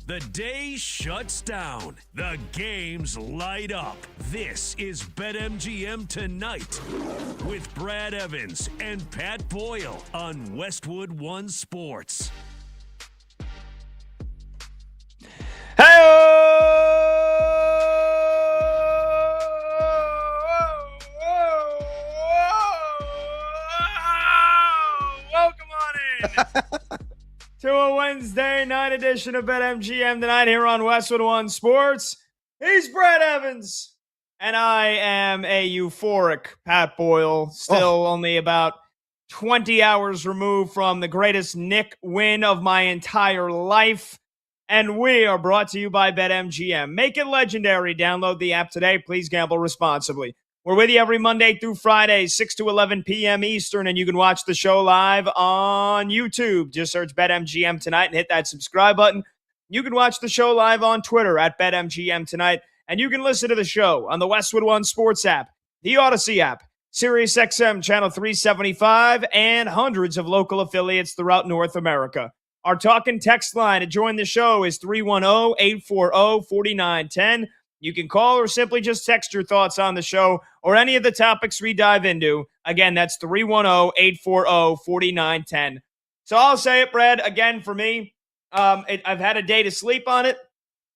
The day shuts down. The games light up. This is BetMGM Tonight with Brad Evans and Pat Boyle on Westwood One Sports. Welcome on in to a Wednesday night edition of BetMGM Tonight here on Westwood One Sports. He's Brad Evans, and I am a euphoric Pat Boyle, still only about 20 hours removed from the greatest Knick win of my entire life. And we are brought to you by BetMGM. Make it legendary. Download the app today. Please gamble responsibly. We're with you every Monday through Friday, 6 to 11 p.m. Eastern, and you can watch the show live on YouTube. Just search BetMGM Tonight and hit that subscribe button. You can watch the show live on Twitter at BetMGM Tonight, and you can listen to the show on the Westwood One Sports app, the Odyssey app, SiriusXM Channel 375, and hundreds of local affiliates throughout North America. Our talk and text line to join the show is 310-840-4910. You can call or simply just text your thoughts on the show or any of the topics we dive into. Again, that's 310-840-4910. So I'll say it, Brad, again, for me, I've had a day to sleep on it.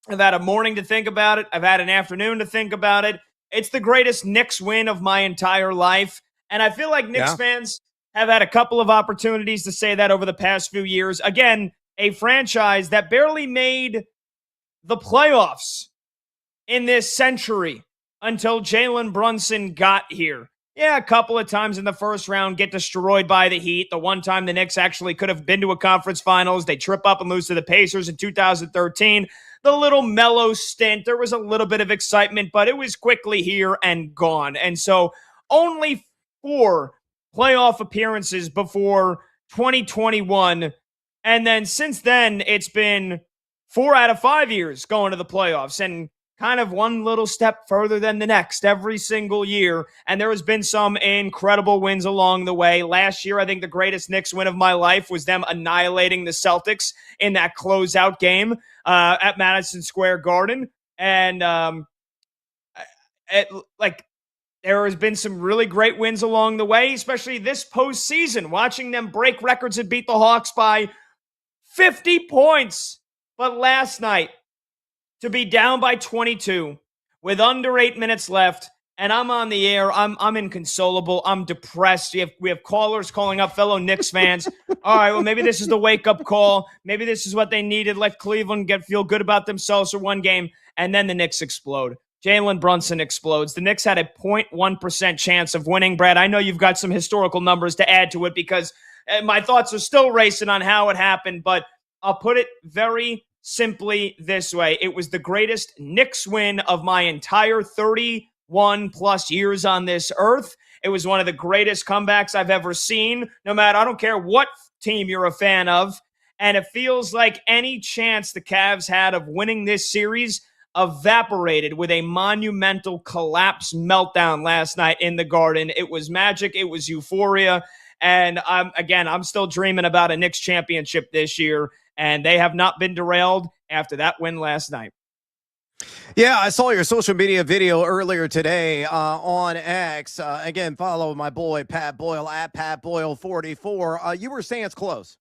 I've had a morning to think about it. I've had an afternoon to think about it. It's the greatest Knicks win of my entire life. And I feel like Knicks fans have had a couple of opportunities to say that over the past few years. Again, a franchise that barely made the playoffs in this century until Jalen Brunson got here. Yeah, a couple of times in the first round get destroyed by the Heat. The one time the Knicks actually could have been to a conference finals. They trip up and lose to the Pacers in 2013. The little mellow stint, there was a little bit of excitement, but it was quickly here and gone. And so only 4 playoff appearances before 2021. And then since then, it's been 4 out of 5 years going to the playoffs and kind of one little step further than the next every single year. And there has been some incredible wins along the way. Last year, I think the greatest Knicks win of my life was them annihilating the Celtics in that closeout game at Madison Square Garden. And there has been some really great wins along the way, especially this postseason, watching them break records and beat the Hawks by 50 points. But last night, to be down by 22 with under 8 minutes left, and I'm on the air, I'm inconsolable, I'm depressed. We have callers calling up, fellow Knicks fans. All right, well, maybe this is the wake-up call. Maybe this is what they needed. Let Cleveland feel good about themselves for one game, and then the Knicks explode. Jalen Brunson explodes. The Knicks had a 0.1% chance of winning. Brad, I know you've got some historical numbers to add to it because my thoughts are still racing on how it happened, but I'll put it very simply this way. It was the greatest Knicks win of my entire 31-plus years on this earth. It was one of the greatest comebacks I've ever seen, I don't care what team you're a fan of, and it feels like any chance the Cavs had of winning this series evaporated with a monumental collapse meltdown last night in the Garden. It was magic. It was euphoria. And I'm still dreaming about a Knicks championship this year, and they have not been derailed after that win last night. Yeah, I saw your social media video earlier today on X. Again, follow my boy Pat Boyle at Pat Boyle 44. You were saying it's close.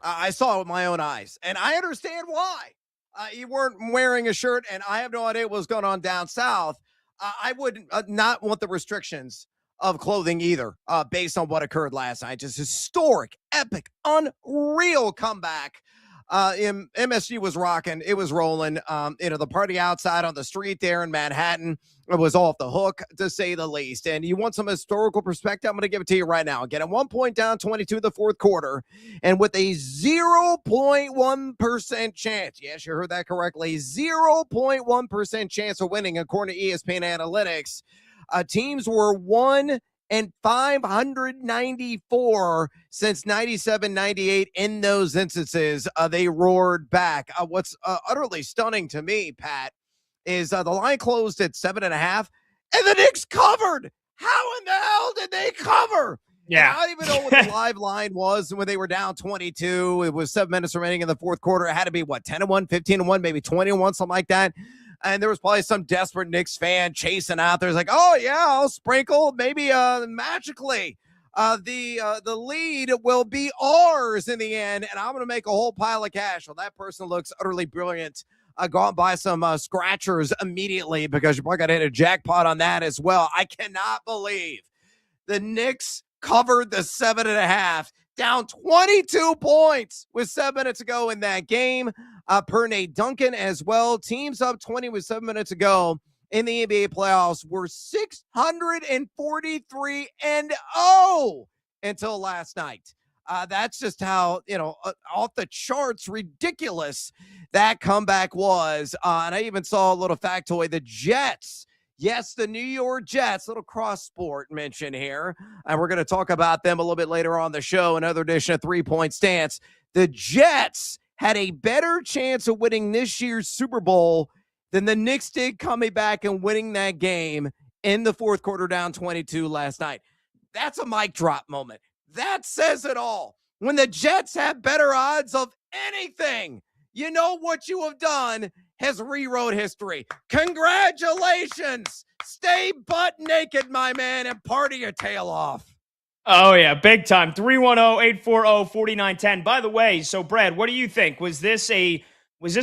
I saw it with my own eyes, and I understand why. You weren't wearing a shirt, and I have no idea what was going on down south. I would not want the restrictions of clothing either, based on what occurred last night. Just historic, epic, unreal comeback. MSG was rocking. It was rolling. The party outside on the street there in Manhattan, it was off the hook, to say the least. And you want some historical perspective? I'm going to give it to you right now. Again, at 1 point down, 22 the fourth quarter, and with a 0.1% chance. Yes, you heard that correctly. 0.1% chance of winning, according to ESPN Analytics. Teams were 1 and 594 since 97-98 in those instances. They roared back. What's utterly stunning to me, Pat, is the line closed at 7.5, and the Knicks covered. How in the hell did they cover? Yeah. And I don't even know what the live line was when they were down 22. It was 7 minutes remaining in the fourth quarter. It had to be, 10-1, 15-1, maybe 20-1, something like that. And there was probably some desperate Knicks fan chasing out there. It's like, oh, yeah, I'll sprinkle. Maybe magically the lead will be ours in the end, and I'm going to make a whole pile of cash. Well, that person looks utterly brilliant. Go out and buy some scratchers immediately, because you're probably going to hit a jackpot on that as well. I cannot believe the Knicks covered the 7.5, down 22 points with 7 minutes to go in that game. Per Nate Duncan as well. Teams up 20 with 7 minutes to go in the NBA playoffs were 643-0 until last night. That's just how, off the charts ridiculous that comeback was. And I even saw a little factoid. The Jets, yes, the New York Jets, little cross sport mention here. And we're going to talk about them a little bit later on the show. Another edition of 3 Point Stance. The Jets had a better chance of winning this year's Super Bowl than the Knicks did coming back and winning that game in the fourth quarter down 22 last night. That's a mic drop moment. That says it all. When the Jets have better odds of anything, you know what you have done has rewrote history. Congratulations. Stay butt naked, my man, and party your tail off. Oh, yeah, big time. 310-840-4910. By the way, so Brad, what do you think? Was this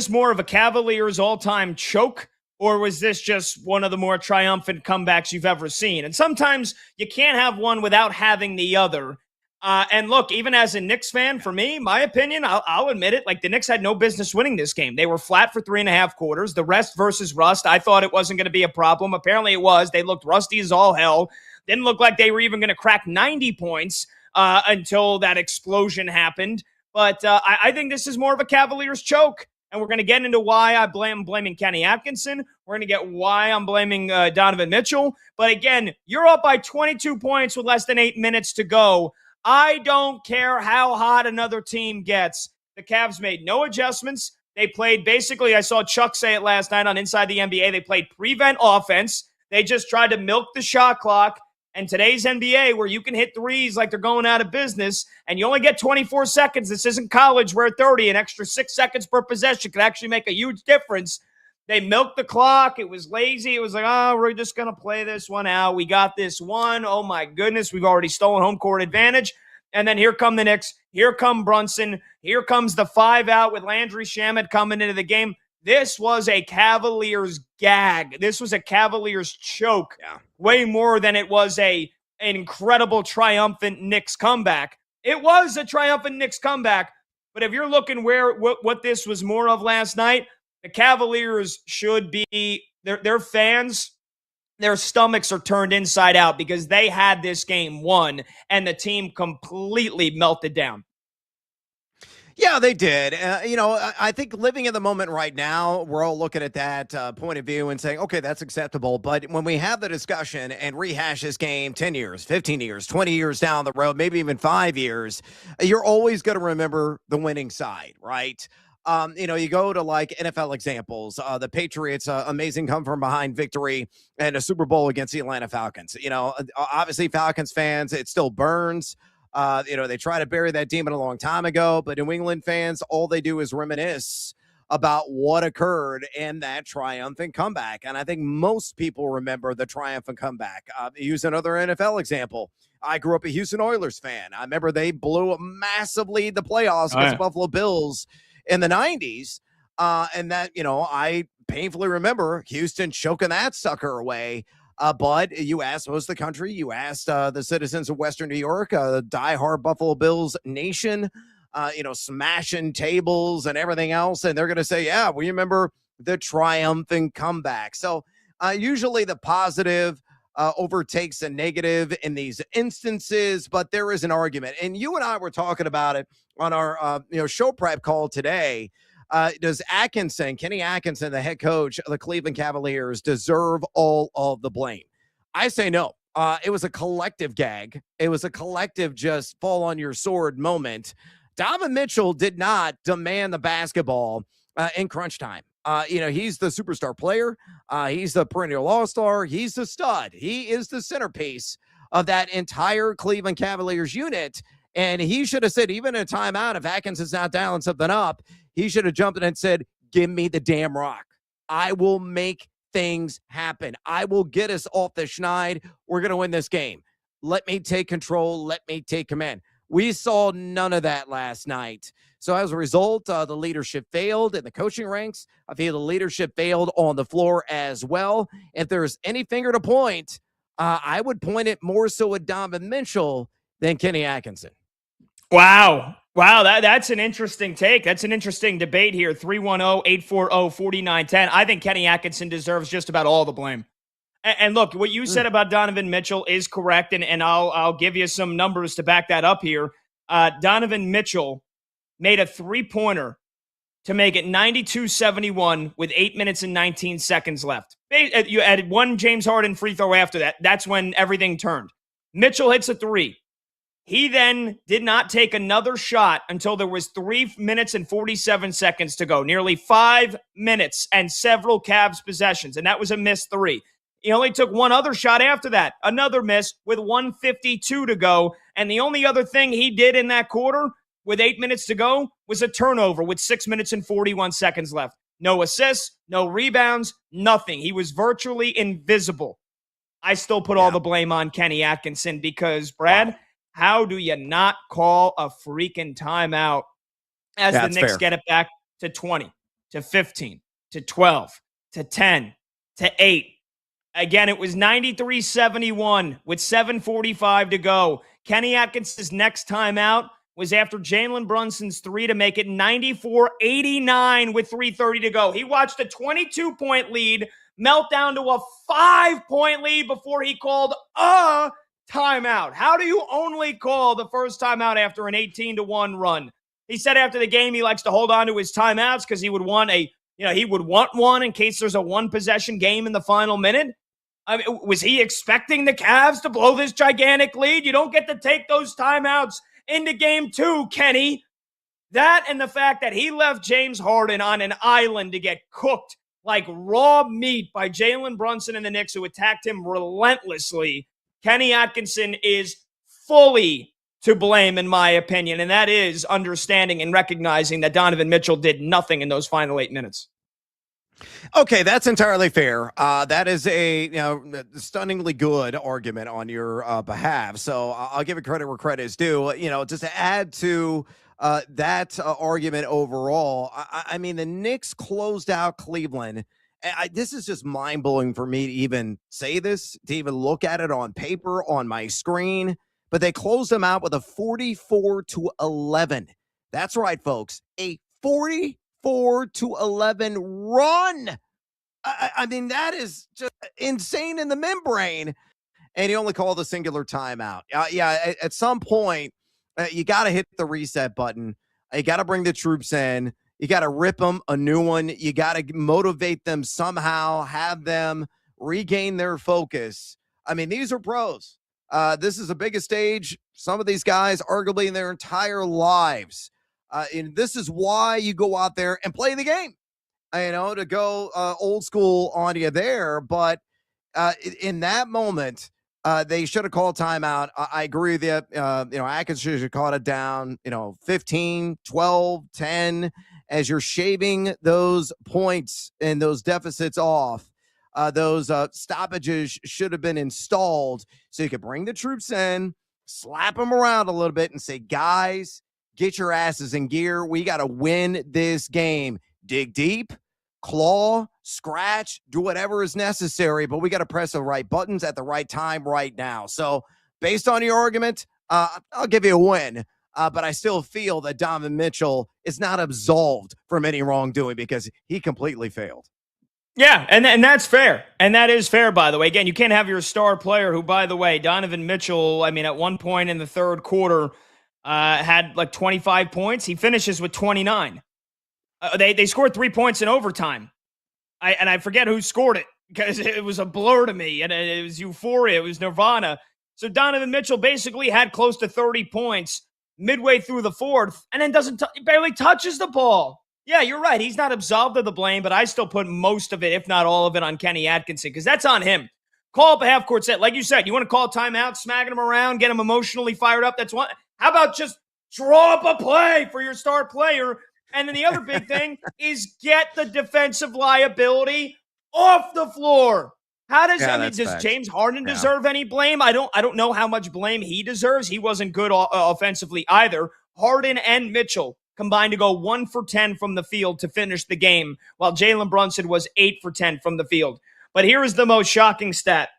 more of a Cavaliers all-time choke, or was this just one of the more triumphant comebacks you've ever seen? And sometimes you can't have one without having the other. And look, even as a Knicks fan, for me, my opinion, I'll admit it, the Knicks had no business winning this game. They were flat for 3.5 quarters. The rest versus rust, I thought it wasn't going to be a problem. Apparently it was. They looked rusty as all hell. Didn't look like they were even going to crack 90 points until that explosion happened. But I think this is more of a Cavaliers choke. And we're going to get into why I'm blaming Kenny Atkinson. We're going to get why I'm blaming Donovan Mitchell. But again, you're up by 22 points with less than 8 minutes to go. I don't care how hot another team gets. The Cavs made no adjustments. They played basically, I saw Chuck say it last night on Inside the NBA, they played prevent offense. They just tried to milk the shot clock. And today's NBA, where you can hit threes like they're going out of business, and you only get 24 seconds. This isn't college where 30, an extra 6 seconds per possession could actually make a huge difference. They milked the clock. It was lazy. It was like, oh, we're just going to play this one out. We got this one. Oh, my goodness. We've already stolen home court advantage. And then here come the Knicks. Here come Brunson. Here comes the 5 out with Landry Shamet coming into the game. This was a Cavaliers gag. This was a Cavaliers choke. Yeah. Way more than it was an incredible, triumphant Knicks comeback. It was a triumphant Knicks comeback. But if you're looking what this was more of last night, the Cavaliers should be, their fans, their stomachs are turned inside out because they had this game won and the team completely melted down. Yeah, they did. I think living in the moment right now, we're all looking at that point of view and saying, okay, that's acceptable. But when we have the discussion and rehash this game 10 years, 15 years, 20 years down the road, maybe even 5 years, you're always going to remember the winning side, right? You go to like NFL examples, the Patriots, amazing come from behind victory and a Super Bowl against the Atlanta Falcons. Obviously Falcons fans, it still burns. They try to bury that demon a long time ago, but New England fans, all they do is reminisce about what occurred in that triumphant comeback. And I think most people remember the triumphant comeback. Use another NFL example. I grew up a Houston Oilers fan. I remember they blew a massive lead the playoffs against Buffalo Bills in the 90s. And that, I painfully remember Houston choking that sucker away. But you asked most of the country, you asked the citizens of Western New York, the diehard Buffalo Bills nation, smashing tables and everything else. And they're going to say, yeah, we remember the triumphant comeback. So usually the positive overtakes the negative in these instances, but there is an argument. And you and I were talking about it on our show prep call today. Does Kenny Atkinson, the head coach of the Cleveland Cavaliers, deserve all of the blame? I say no. It was a collective gag. It was a collective just fall on your sword moment. Donovan Mitchell did not demand the basketball in crunch time. He's the superstar player. He's the perennial all-star. He's the stud. He is the centerpiece of that entire Cleveland Cavaliers unit. And he should have said, even in a timeout, if Atkinson's not dialing something up, he should have jumped in and said, give me the damn rock. I will make things happen. I will get us off the schneid. We're going to win this game. Let me take control. Let me take command. We saw none of that last night. So as a result, the leadership failed in the coaching ranks. I feel the leadership failed on the floor as well. If there's any finger to point, I would point it more so at Donovan Mitchell than Kenny Atkinson. Wow, that's an interesting take. That's an interesting debate here. 310-840-4910. I think Kenny Atkinson deserves just about all the blame. And look, what you said about Donovan Mitchell is correct, and I'll give you some numbers to back that up here. Donovan Mitchell made a three-pointer to make it 92-71 with 8 minutes and 19 seconds left. You added one James Harden free throw after that. That's when everything turned. Mitchell hits a three. He then did not take another shot until there was 3 minutes and 47 seconds to go, nearly 5 minutes and several Cavs possessions, and that was a missed three. He only took one other shot after that, another miss with 1:52 to go, and the only other thing he did in that quarter with 8 minutes to go was a turnover with 6 minutes and 41 seconds left. No assists, no rebounds, nothing. He was virtually invisible. I still put all the blame on Kenny Atkinson because, Brad, how do you not call a freaking timeout as the Knicks get it back to 20, to 15, to 12, to 10, to 8? Again, it was 93-71 with 7:45 to go. Kenny Atkinson's next timeout was after Jalen Brunson's three to make it 94-89 with 3:30 to go. He watched a 22-point lead melt down to a 5-point lead before he called a timeout. How do you only call the first timeout after an 18-1 run? He said after the game he likes to hold on to his timeouts because he would want one in case there's a one-possession game in the final minute. I mean, was he expecting the Cavs to blow this gigantic lead? You don't get to take those timeouts into game 2, Kenny. That and the fact that he left James Harden on an island to get cooked like raw meat by Jalen Brunson and the Knicks, who attacked him relentlessly. Kenny Atkinson is fully to blame, in my opinion, and that is understanding and recognizing that Donovan Mitchell did nothing in those final 8 minutes. Okay, that's entirely fair. That is a stunningly good argument on your behalf. So I'll give it credit where credit is due. Just to add to that argument overall, I mean, the Knicks closed out Cleveland. This is just mind-blowing for me to even say this, to even look at it on paper on my screen. But they closed them out with a 44-11. That's right, folks. A 44-11 run. I mean, that is just insane in the membrane. And he only called a singular timeout. At some point, you got to hit the reset button. You got to bring the troops in. You got to rip them a new one. You got to motivate them somehow, have them regain their focus. I mean, these are pros. This is the biggest stage some of these guys, arguably in their entire lives. And this is why you go out there and play the game, to go old school on you there. But in that moment, they should have called timeout. I agree with you. Atkins should have caught it down, 15, 12, 10, as you're shaving those points and those deficits off. Those stoppages should have been installed so you could bring the troops in, slap them around a little bit and say, guys, get your asses in gear. We got to win this game. Dig deep, claw, scratch, do whatever is necessary, but we got to press the right buttons at the right time right now. So based on your argument, I'll give you a win, but I still feel that Donovan Mitchell is not absolved from any wrongdoing because he completely failed. Yeah, and that's fair. And that is fair, by the way. Again, you can't have your star player who, by the way, Donovan Mitchell, I mean, at one point in the third quarter, had like 25 points. He finishes with 29. They scored 3 points in overtime. I forget who scored it because it was a blur to me, and it was euphoria. It was nirvana. So Donovan Mitchell basically had close to 30 points midway through the fourth, and then barely touches the ball. Yeah, you're right. He's not absolved of the blame, but I still put most of it, if not all of it, on Kenny Atkinson because that's on him. Call up a half-court set. Like you said, you want to call timeout, smacking him around, get him emotionally fired up. That's one. How about just draw up a play for your star player? And then the other big thing is get the defensive liability off the floor. How does does James Harden deserve any blame? I don't know how much blame he deserves. He wasn't good offensively either. Harden and Mitchell combined to go 1 for 10 from the field to finish the game, while Jalen Brunson was 8 for 10 from the field. But here is the most shocking stat.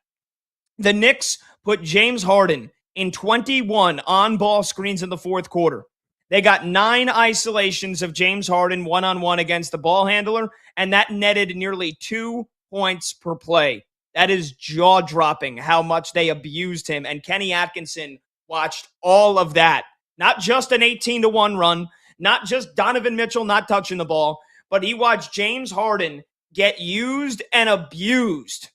The Knicks put James Harden in 21 on-ball screens in the fourth quarter. They got 9 isolations of James Harden one-on-one against the ball handler, and that netted nearly 2 points per play. That is jaw-dropping how much they abused him, and Kenny Atkinson watched all of that. Not just an 18-1 run, not just Donovan Mitchell not touching the ball, but he watched James Harden get used and abused.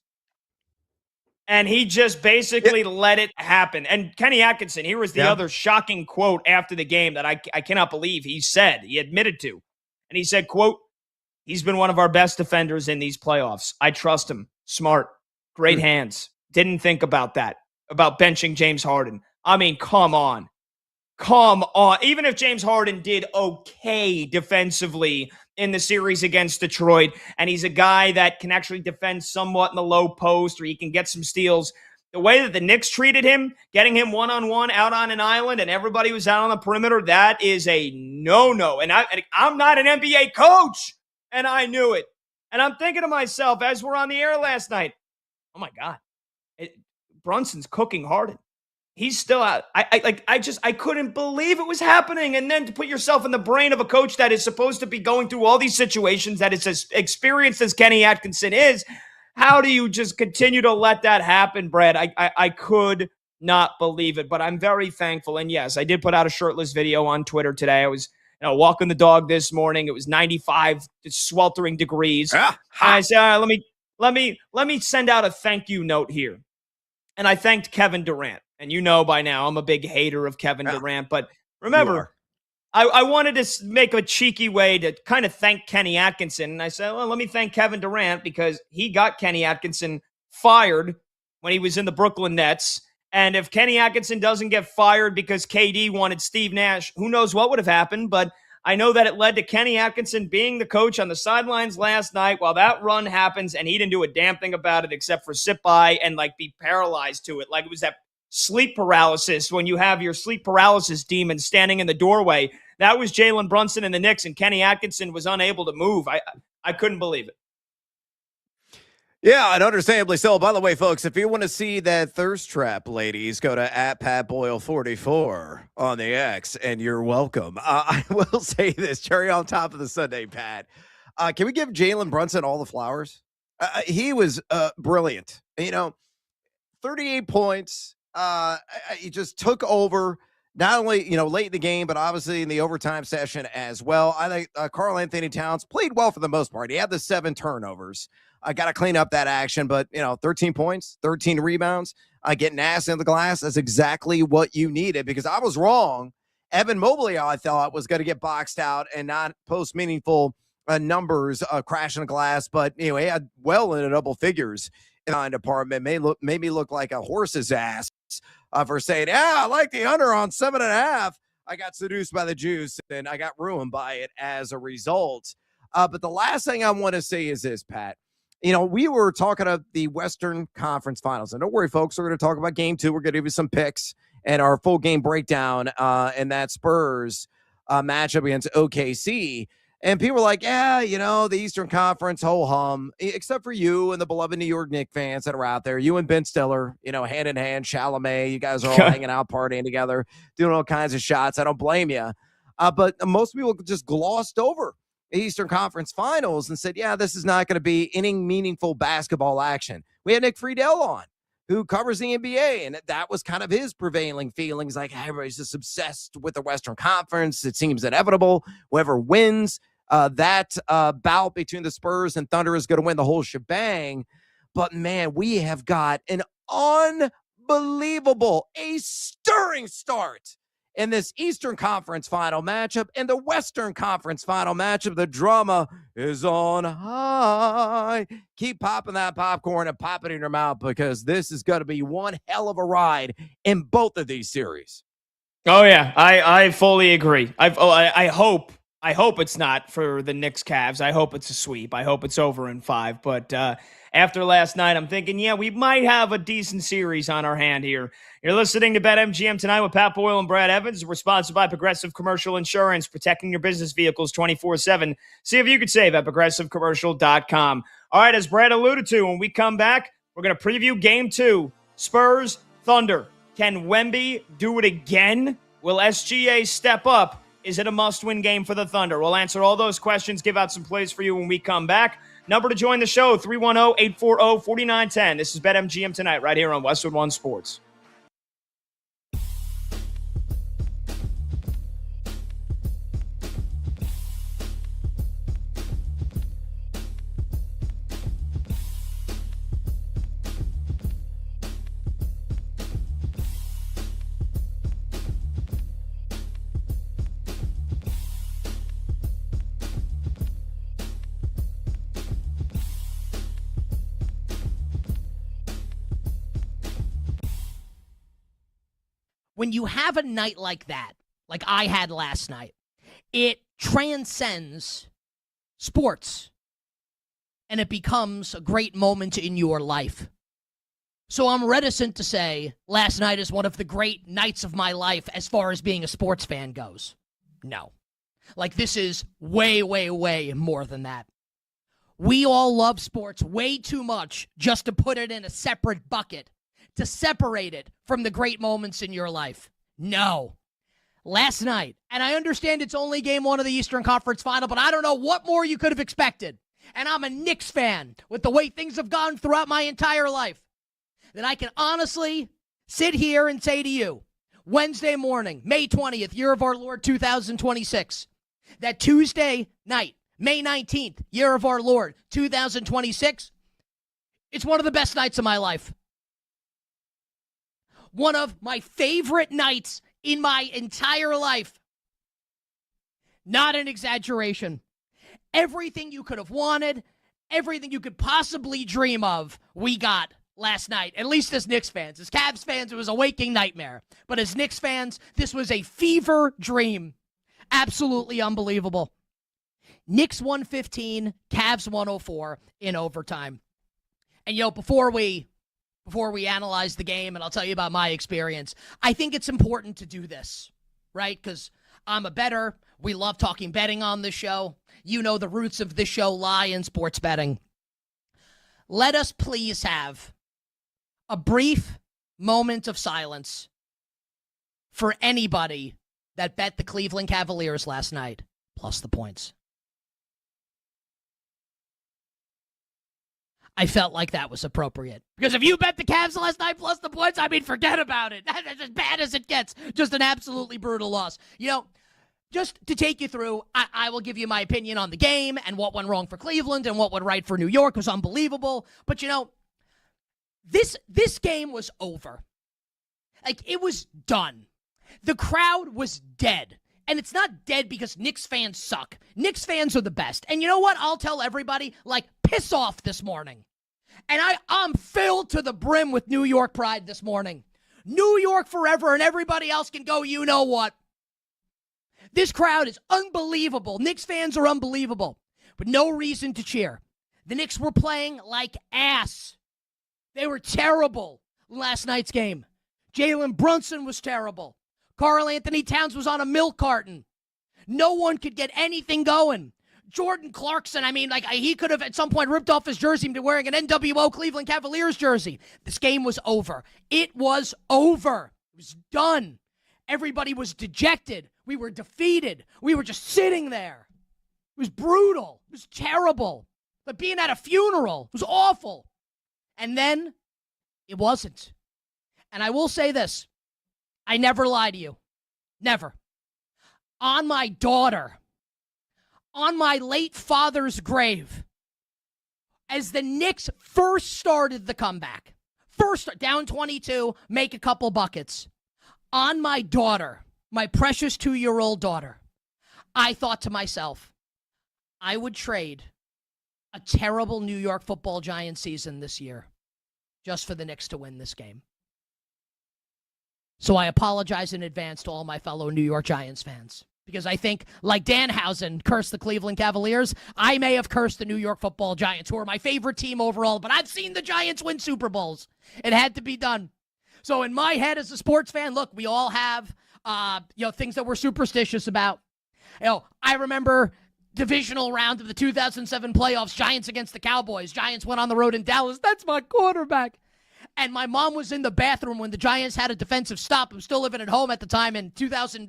And he just basically let it happen. And Kenny Atkinson, here was the other shocking quote after the game that I cannot believe he said, he admitted to. And he said, quote, "He's been one of our best defenders in these playoffs. I trust him. Smart. Great hands. Didn't think about that, about benching James Harden." I mean, come on. Come on. Even if James Harden did okay defensively in the series against Detroit, and he's a guy that can actually defend somewhat in the low post, or he can get some steals, the way that the Knicks treated him, getting him one-on-one out on an island and everybody was out on the perimeter, that is a no-no. And I'm not an NBA coach, and I knew it. And I'm thinking to myself, as we're on the air last night, oh my God, Brunson's cooking Harden. He's still out. I couldn't believe it was happening. And then to put yourself in the brain of a coach that is supposed to be going through all these situations, that is as experienced as Kenny Atkinson is, how do you just continue to let that happen, Brad? I could not believe it, but I'm very thankful. And yes, I did put out a shirtless video on Twitter today. I was walking the dog this morning. It was 95 sweltering degrees. I said, let let me send out a thank you note here. And I thanked Kevin Durant. And you know by now I'm a big hater of Kevin Durant. But remember, I wanted to make a cheeky way to kind of thank Kenny Atkinson. And I said, well, let me thank Kevin Durant because he got Kenny Atkinson fired when he was in the Brooklyn Nets. And if Kenny Atkinson doesn't get fired because KD wanted Steve Nash, who knows what would have happened. But I know that it led to Kenny Atkinson being the coach on the sidelines last night while that run happens, and he didn't do a damn thing about it except for sit by and like be paralyzed to it. Like it was that sleep paralysis when you have your sleep paralysis demon standing in the doorway. That was Jalen Brunson and the Knicks, and Kenny Atkinson was unable to move. I couldn't believe it. Yeah, and understandably so. By the way, folks, if you want to see that thirst trap, ladies, go to @PatBoyle44 on the X, and you're welcome. I will say this, cherry on top of the Sunday, Pat. Can we give Jalen Brunson all the flowers? He was brilliant. 38 points. He just took over. Not only, late in the game, but obviously in the overtime session as well. I think Karl Anthony Towns played well for the most part. He had the 7 turnovers. I got to clean up that action, but 13 points, 13 rebounds, getting ass in the glass. That's exactly what you needed because I was wrong. Evan Mobley, I thought, was going to get boxed out and not post meaningful numbers crashing the glass, but he had well into double figures in the department. Made me look like a horse's ass for saying, I like the under on 7.5. I got seduced by the juice and I got ruined by it as a result. But the last thing I want to say is this, Pat. We were talking about the Western Conference Finals. And don't worry, folks, we're going to talk about game 2. We're going to give you some picks and our full game breakdown in that Spurs matchup against OKC. And people were like, the Eastern Conference, ho-hum, except for you and the beloved New York Knicks fans that are out there. You and Ben Stiller, hand in hand, Chalamet. You guys are all hanging out, partying together, doing all kinds of shots. I don't blame you. But most people just glossed over Eastern Conference Finals and said, this is not going to be any meaningful basketball action. We had Nick Friedel on, who covers the NBA, and that was kind of his prevailing feelings, like everybody's just obsessed with the Western Conference. It seems inevitable. Whoever wins that bout between the Spurs and Thunder is going to win the whole shebang. But, man, we have got an unbelievable, a stirring start in this Eastern Conference final matchup and the Western Conference final matchup. The drama is on high. Keep popping that popcorn and pop it in your mouth because this is going to be one hell of a ride in both of these series. Oh, yeah, I fully agree. I hope it's not for the Knicks Cavs. I hope it's a sweep. I hope it's over in 5. But after last night, I'm thinking, we might have a decent series on our hand here. You're listening to BetMGM Tonight with Pat Boyle and Brad Evans. We're sponsored by Progressive Commercial Insurance, protecting your business vehicles 24/7. See if you could save at progressivecommercial.com. All right, as Brad alluded to, when we come back, we're going to preview Game 2, Spurs, Thunder. Can Wemby do it again? Will SGA step up? Is it a must-win game for the Thunder? We'll answer all those questions, give out some plays for you when we come back. Number to join the show, 310-840-4910. This is BetMGM Tonight right here on Westwood One Sports. When you have a night like that, like I had last night, it transcends sports and it becomes a great moment in your life. So I'm reticent to say last night is one of the great nights of my life as far as being a sports fan goes. No. Like this is way, way, way more than that. We all love sports way too much just to put it in a separate bucket, to separate it from the great moments in your life. No. Last night, and I understand it's only game 1 of the Eastern Conference Final, but I don't know what more you could have expected. And I'm a Knicks fan with the way things have gone throughout my entire life. Then I can honestly sit here and say to you, Wednesday morning, May 20th, year of our Lord 2026, that Tuesday night, May 19th, year of our Lord 2026, It's one of the best nights of my life. One of my favorite nights in my entire life. Not an exaggeration. Everything you could have wanted, everything you could possibly dream of, we got last night, at least as Knicks fans. As Cavs fans, it was a waking nightmare. But as Knicks fans, this was a fever dream. Absolutely unbelievable. Knicks 115, Cavs 104 in overtime. And, before we analyze the game, and I'll tell you about my experience, I think it's important to do this, right? Because I'm a bettor. We love talking betting on this show. You know the roots of this show lie in sports betting. Let us please have a brief moment of silence for anybody that bet the Cleveland Cavaliers last night, plus the points. I felt like that was appropriate. Because if you bet the Cavs last night plus the points, forget about it. That's as bad as it gets. Just an absolutely brutal loss. Just to take you through, I will give you my opinion on the game and what went wrong for Cleveland and what went right for New York. It was unbelievable. But, this game was over. It was done. The crowd was dead. And it's not dead because Knicks fans suck. Knicks fans are the best. And you know what? I'll tell everybody, piss off this morning. And I'm filled to the brim with New York pride this morning. New York forever, and everybody else can go, you know what? This crowd is unbelievable. Knicks fans are unbelievable. But no reason to cheer. The Knicks were playing like ass. They were terrible last night's game. Jalen Brunson was terrible. Karl Anthony Towns was on a milk carton. No one could get anything going. Jordan Clarkson, he could have at some point ripped off his jersey and been wearing an NWO Cleveland Cavaliers jersey. This game was over. It was over. It was done. Everybody was dejected. We were defeated. We were just sitting there. It was brutal. It was terrible. But being at a funeral, it was awful. And then it wasn't. And I will say this. I never lie to you. Never. On my daughter, on my late father's grave, as the Knicks first started the comeback, down 22, make a couple buckets, on my daughter, my precious 2-year-old daughter, I thought to myself, I would trade a terrible New York Football Giants season this year just for the Knicks to win this game. So I apologize in advance to all my fellow New York Giants fans. Because I think, like Danhausen cursed the Cleveland Cavaliers, I may have cursed the New York Football Giants, who are my favorite team overall, but I've seen the Giants win Super Bowls. It had to be done. So in my head as a sports fan, look, we all have things that we're superstitious about. I remember divisional round of the 2007 playoffs, Giants against the Cowboys. Giants went on the road in Dallas. That's my quarterback. And my mom was in the bathroom when the Giants had a defensive stop. I was still living at home at the time in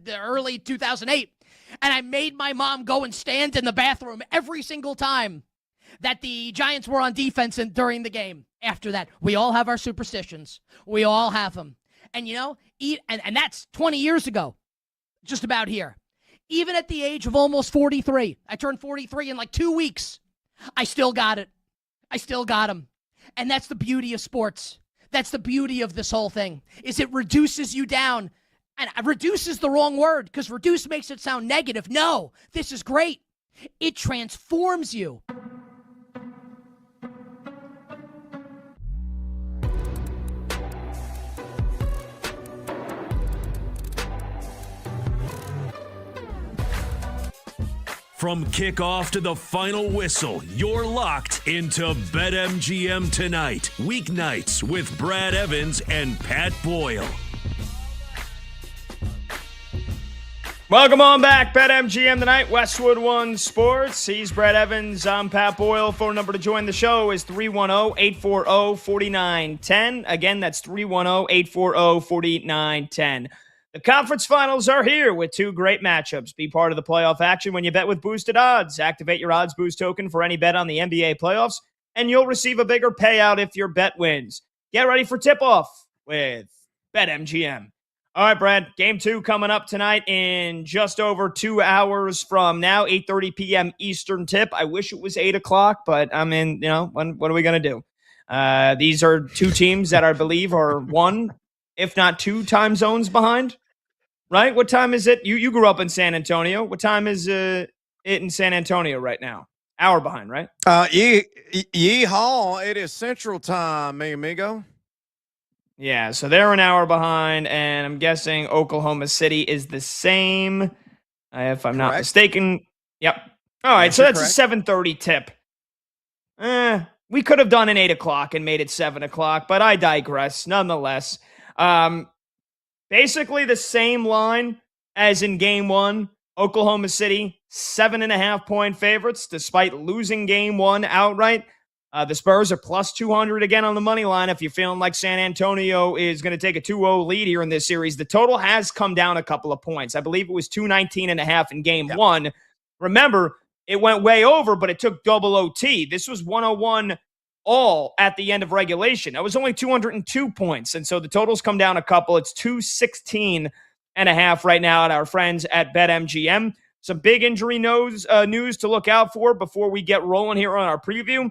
early 2008. And I made my mom go and stand in the bathroom every single time that the Giants were on defense during the game. After that, we all have our superstitions. We all have them. And, and that's 20 years ago, just about here. Even at the age of almost 43, I turned 43 in 2 weeks. I still got it. I still got them. And that's the beauty of sports. That's the beauty of this whole thing, is it reduces you down. And reduce is the wrong word, because reduce makes it sound negative. No, this is great. It transforms you. From kickoff to the final whistle, you're locked into BetMGM tonight. Weeknights with Brad Evans and Pat Boyle. Welcome on back. BetMGM tonight. Westwood One Sports. He's Brad Evans. I'm Pat Boyle. Phone number to join the show is 310-840-4910. Again, that's 310-840-4910. The conference finals are here with two great matchups. Be part of the playoff action when you bet with boosted odds. Activate your odds boost token for any bet on the NBA playoffs, and you'll receive a bigger payout if your bet wins. Get ready for tip-off with BetMGM. All right, Brad, game 2 coming up tonight in just over 2 hours from now, 8:30 p.m. Eastern tip. I wish it was 8 o'clock, but what are we going to do? These are two teams that I believe are one, if not two time zones behind, right? What time is it? You grew up in San Antonio. What time is it in San Antonio right now? Hour behind, right? Yeehaw, it is Central Time, mi amigo. Yeah, so they're an hour behind, and I'm guessing Oklahoma City is the same, if I'm not Correct. mistaken. Yep. All right, Yes, so you're that's correct. a 7:30 tip. We could have done an 8 o'clock and made it 7 o'clock, but I digress nonetheless. Basically the same line as in game one. Oklahoma City, 7.5 point favorites, despite losing game one outright. The Spurs are plus 200 again on the money line. If you're feeling like San Antonio is going to take a 2-0 lead here in this series, the total has come down a couple of points. I believe it was 219.5 in game one. Remember, it went way over, but it took double OT. This was 101 all at the end of regulation. That was only 202 points. And so the totals come down a couple. It's 216.5 right now at our friends at BetMGM. Some big injury news to look out for before we get rolling here on our preview.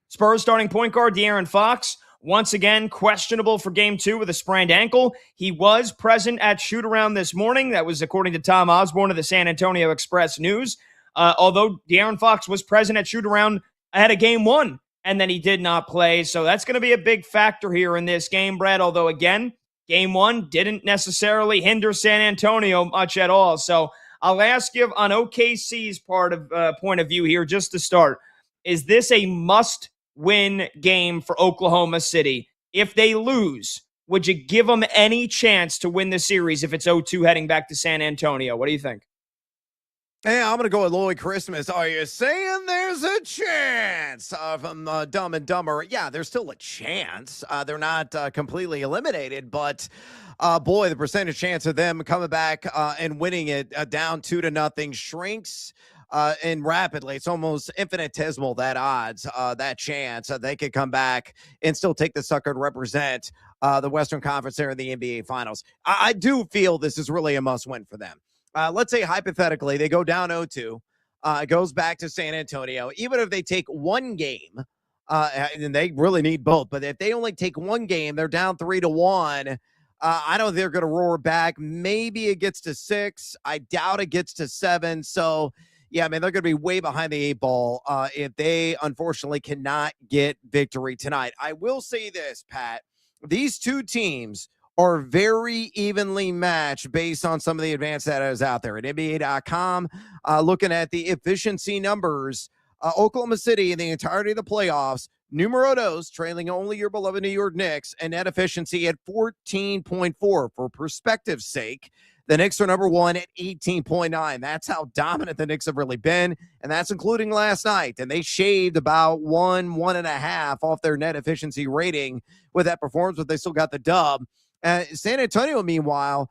Spurs starting point guard De'Aaron Fox, once again questionable for game two with a sprained ankle. He was present at shoot-around this morning. That was according to Tom Osborne of the San Antonio Express News. Although De'Aaron Fox was present at shoot-around ahead of game one, and then he did not play. So that's going to be a big factor here in this game, Brad. Although, again, game one didn't necessarily hinder San Antonio much at all. So I'll ask you on OKC's point of view here just to start. Is this a must-win game for Oklahoma City? If they lose, would you give them any chance to win the series if it's 0-2 heading back to San Antonio? What do you think? Hey, I'm going to go with Lloyd Christmas. Are you saying there's a chance from Dumb and Dumber? Yeah, there's still a chance. They're not completely eliminated, but boy, the percentage chance of them coming back and winning it down 2-0 shrinks and rapidly. It's almost infinitesimal, that odds, that chance. They could come back and still take the sucker and represent the Western Conference there in the NBA Finals. I do feel this is really a must-win for them. Let's say hypothetically they go down 0-2, it goes back to San Antonio. Even if they take one game, and they really need both, but if they only take one game, they're down 3-1. I don't think they're going to roar back. Maybe it gets to 6. I doubt it gets to 7. So, yeah, man, they're going to be way behind the 8 ball if they unfortunately cannot get victory tonight. I will say this, Pat. These two teams are very evenly matched based on some of the advanced data that's out there at NBA.com. Looking at the efficiency numbers, Oklahoma City in the entirety of the playoffs, numero dos, trailing only your beloved New York Knicks, and net efficiency at 14.4. For perspective's sake, the Knicks are number one at 18.9. That's how dominant the Knicks have really been, and that's including last night. And they shaved about 1.5 off their net efficiency rating with that performance, but they still got the dub. San Antonio, meanwhile,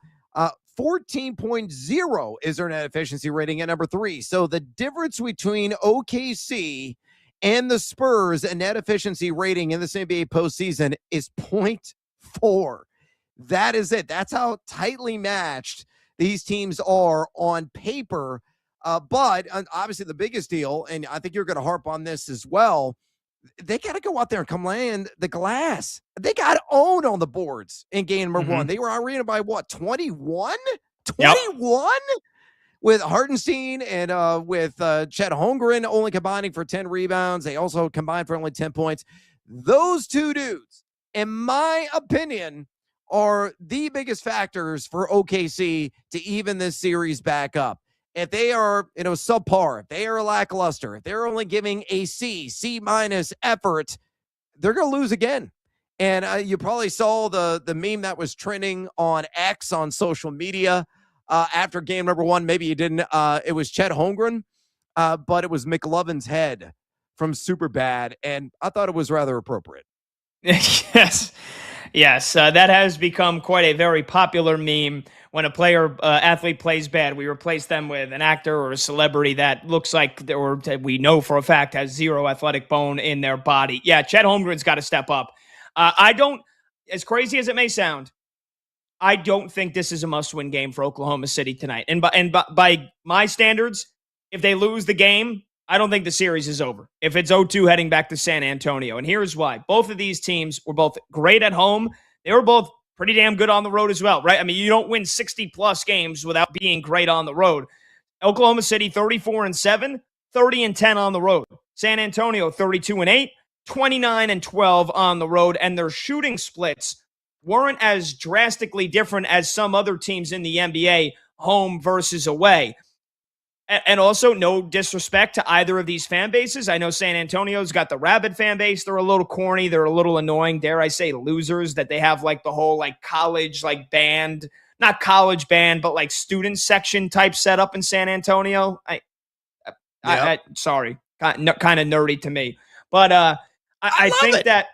14.0 is their net efficiency rating at number 3. So the difference between OKC and the Spurs and net efficiency rating in this NBA postseason is 0.4. That is it. That's how tightly matched these teams are on paper. But obviously the biggest deal, and I think you're going to harp on this as well, they got to go out there and come land the glass. They got owned on the boards in game number one. They were outreached by what, 21? 21? Yep. With Hartenstein and with Chet Holmgren only combining for 10 rebounds. They also combined for only 10 points. Those two dudes, in my opinion, are the biggest factors for OKC to even this series back up. If they are, subpar, if they are lackluster, if they're only giving a C minus effort, they're going to lose again. And you probably saw the meme that was trending on X on social media after game number one. Maybe you didn't. It was Chet Holmgren, but it was McLovin's head from Superbad, and I thought it was rather appropriate. Yes. That has become quite a very popular meme. When a player, athlete plays bad, we replace them with an actor or a celebrity that looks like, or we know for a fact has zero athletic bone in their body. Yeah, Chet Holmgren's got to step up. As crazy as it may sound, I don't think this is a must-win game for Oklahoma City tonight. And by my standards, if they lose the game, I don't think the series is over if it's 0-2 heading back to San Antonio. And here's why. Both of these teams were both great at home. They were both pretty damn good on the road as well, right? I mean, you don't win 60-plus games without being great on the road. Oklahoma City, 34-7, 30-10 on the road. San Antonio, 32-8, 29-12 on the road. And their shooting splits weren't as drastically different as some other teams in the NBA, home versus away. And also, no disrespect to either of these fan bases. I know San Antonio's got the rabid fan base. They're a little corny. They're a little annoying. Dare I say losers that they have like the whole like college like band, not college band, but like student section type setup in San Antonio. Sorry, kind of nerdy to me. But I think it. that,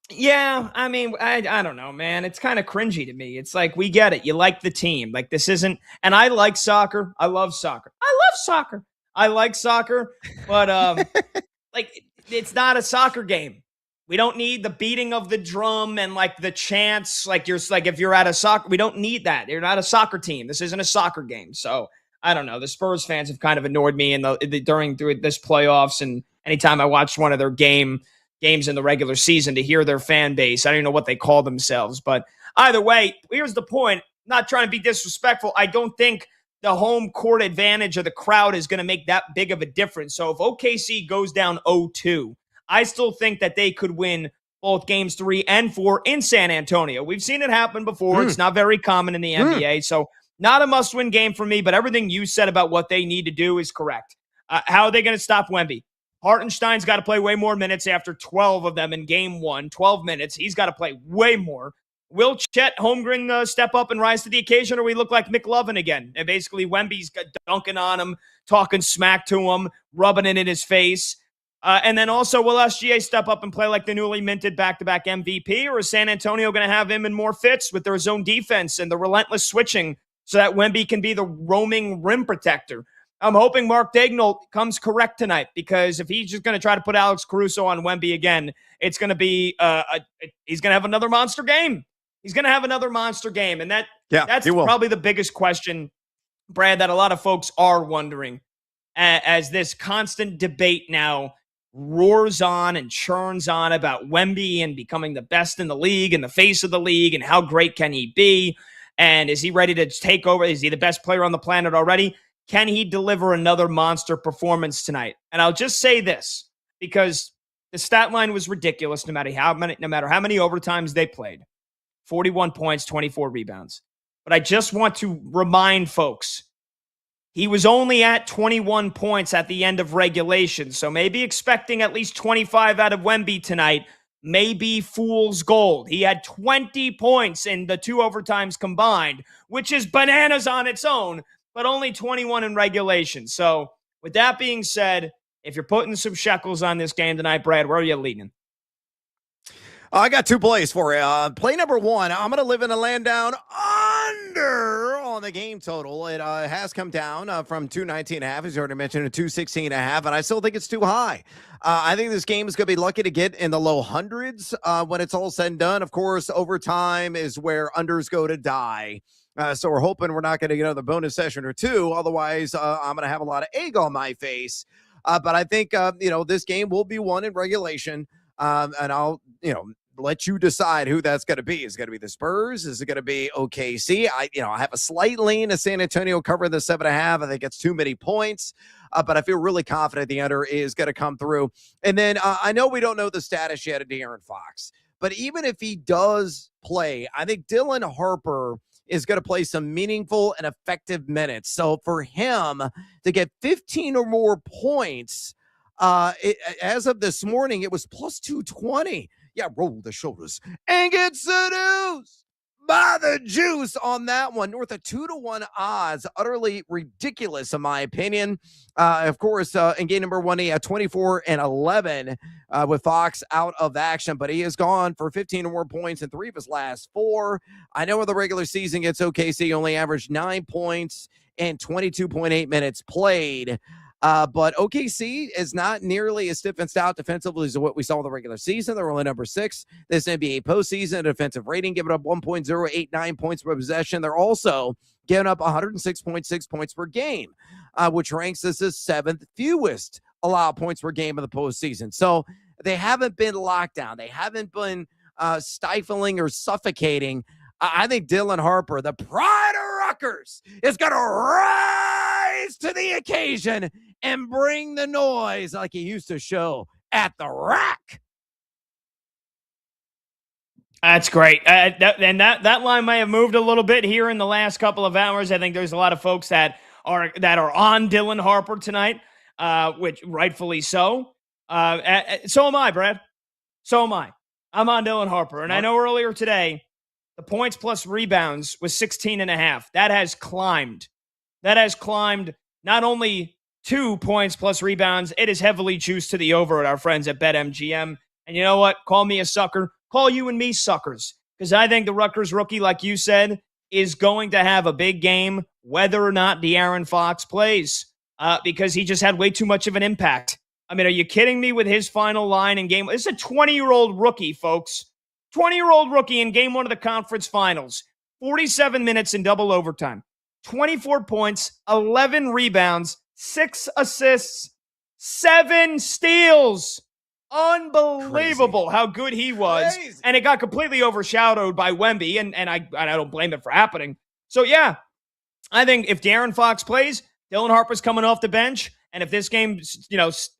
yeah, I mean, I don't know, man. It's kind of cringy to me. It's like, we get it. You like the team. Like, this isn't, and I like soccer. I love soccer. I like soccer, but like, it's not a soccer game. We don't need the beating of the drum and like the chants. Like, if you're at a soccer, we don't need that. You're not a soccer team. This isn't a soccer game. So I don't know. The Spurs fans have kind of annoyed me during this playoffs, and anytime I watched one of their games in the regular season, to hear their fan base. I don't even know what they call themselves, but either way, here's the point. Not trying to be disrespectful. I don't think the home court advantage of the crowd is going to make that big of a difference. So if OKC goes down 0-2, I still think that they could win both games 3 and 4 in San Antonio. We've seen it happen before. It's not very common in the NBA. So not a must-win game for me, but everything you said about what they need to do is correct. How are they going to stop Wemby? Hartenstein's got to play way more minutes after 12 of them in game 1, 12 minutes. He's got to play way more. Will Chet Holmgren step up and rise to the occasion, or we look like McLovin again? And basically, Wemby's dunking on him, talking smack to him, rubbing it in his face. And then also, will SGA step up and play like the newly minted back-to-back MVP, or is San Antonio going to have him in more fits with their zone defense and the relentless switching so that Wemby can be the roaming rim protector? I'm hoping Mark Daigneault comes correct tonight, because if he's just going to try to put Alex Caruso on Wemby again, it's going to be he's going to have another monster game. He's going to have another monster game, and that's probably the biggest question, Brad, that a lot of folks are wondering as this constant debate now roars on and churns on about Wemby and becoming the best in the league and the face of the league, and how great can he be, and is he ready to take over? Is he the best player on the planet already? Can he deliver another monster performance tonight? And I'll just say this, because the stat line was ridiculous no matter how many overtimes they played. 41 points, 24 rebounds. But I just want to remind folks, he was only at 21 points at the end of regulation. So maybe expecting at least 25 out of Wemby tonight may be fool's gold. He had 20 points in the 2 overtimes combined, which is bananas on its own, but only 21 in regulation. So with that being said, if you're putting some shekels on this game tonight, Brad, where are you leaning? I got 2 plays for you. Play number 1, I'm going to live in a land down under on the game total. It has come down from 219.5, as you already mentioned, to 216.5, and I still think it's too high. I think this game is going to be lucky to get in the low hundreds when it's all said and done. Of course, overtime is where unders go to die. So we're hoping we're not going to get another bonus session or 2. Otherwise, I'm going to have a lot of egg on my face. But I think, this game will be won in regulation. And I'll, let you decide who that's going to be. Is it going to be the Spurs? Is it going to be OKC? I have a slight lean to San Antonio covering the 7.5. I think it's too many points, but I feel really confident the under is going to come through. And then I know we don't know the status yet of De'Aaron Fox, but even if he does play, I think Dylan Harper is going to play some meaningful and effective minutes. So for him to get 15 or more points, as of this morning, it was plus 220. Yeah, roll the shoulders and get seduced by the juice on that one. North of 2-1 odds. Utterly ridiculous, in my opinion. Of course, in game number 1, he had 24 and 11 with Fox out of action, but he has gone for 15 or more points in 3 of his last 4. I know in the regular season against OKC, only averaged 9 points and 22.8 minutes played. But OKC is not nearly as stiff and stout defensively as what we saw in the regular season. They're only number 6 this NBA postseason defensive rating, giving up 1.089 points per possession. They're also giving up 106.6 points per game. which ranks as the 7th fewest allowed points per game of the postseason. So they haven't been locked down. They haven't been stifling or suffocating. I think Dylan Harper, the pride of Rutgers, is going to rise to the occasion and bring the noise like he used to show at the rack. That's great. That line may have moved a little bit here in the last couple of hours. I think there's a lot of folks that are on Dylan Harper tonight, which rightfully so. So am I, Brad. So am I. I'm on Dylan Harper. And I know earlier today, the points plus rebounds was 16.5. That has climbed. That has climbed not only 2 points plus rebounds, it is heavily juiced to the over at our friends at BetMGM. And you know what? Call me a sucker. Call you and me suckers. Because I think the Rutgers rookie, like you said, is going to have a big game whether or not De'Aaron Fox plays. Because he just had way too much of an impact. I mean, are you kidding me with his final line in game? This is a 20-year-old rookie, folks. 20-year-old rookie in game 1 of the conference finals. 47 minutes in double overtime. 24 points, 11 rebounds, 6 assists, 7 steals. Unbelievable how good he was. Crazy. And it got completely overshadowed by Wemby, and I don't blame it for happening. So, yeah, I think if De'Aaron Fox plays, Dylan Harper's coming off the bench, and if this game,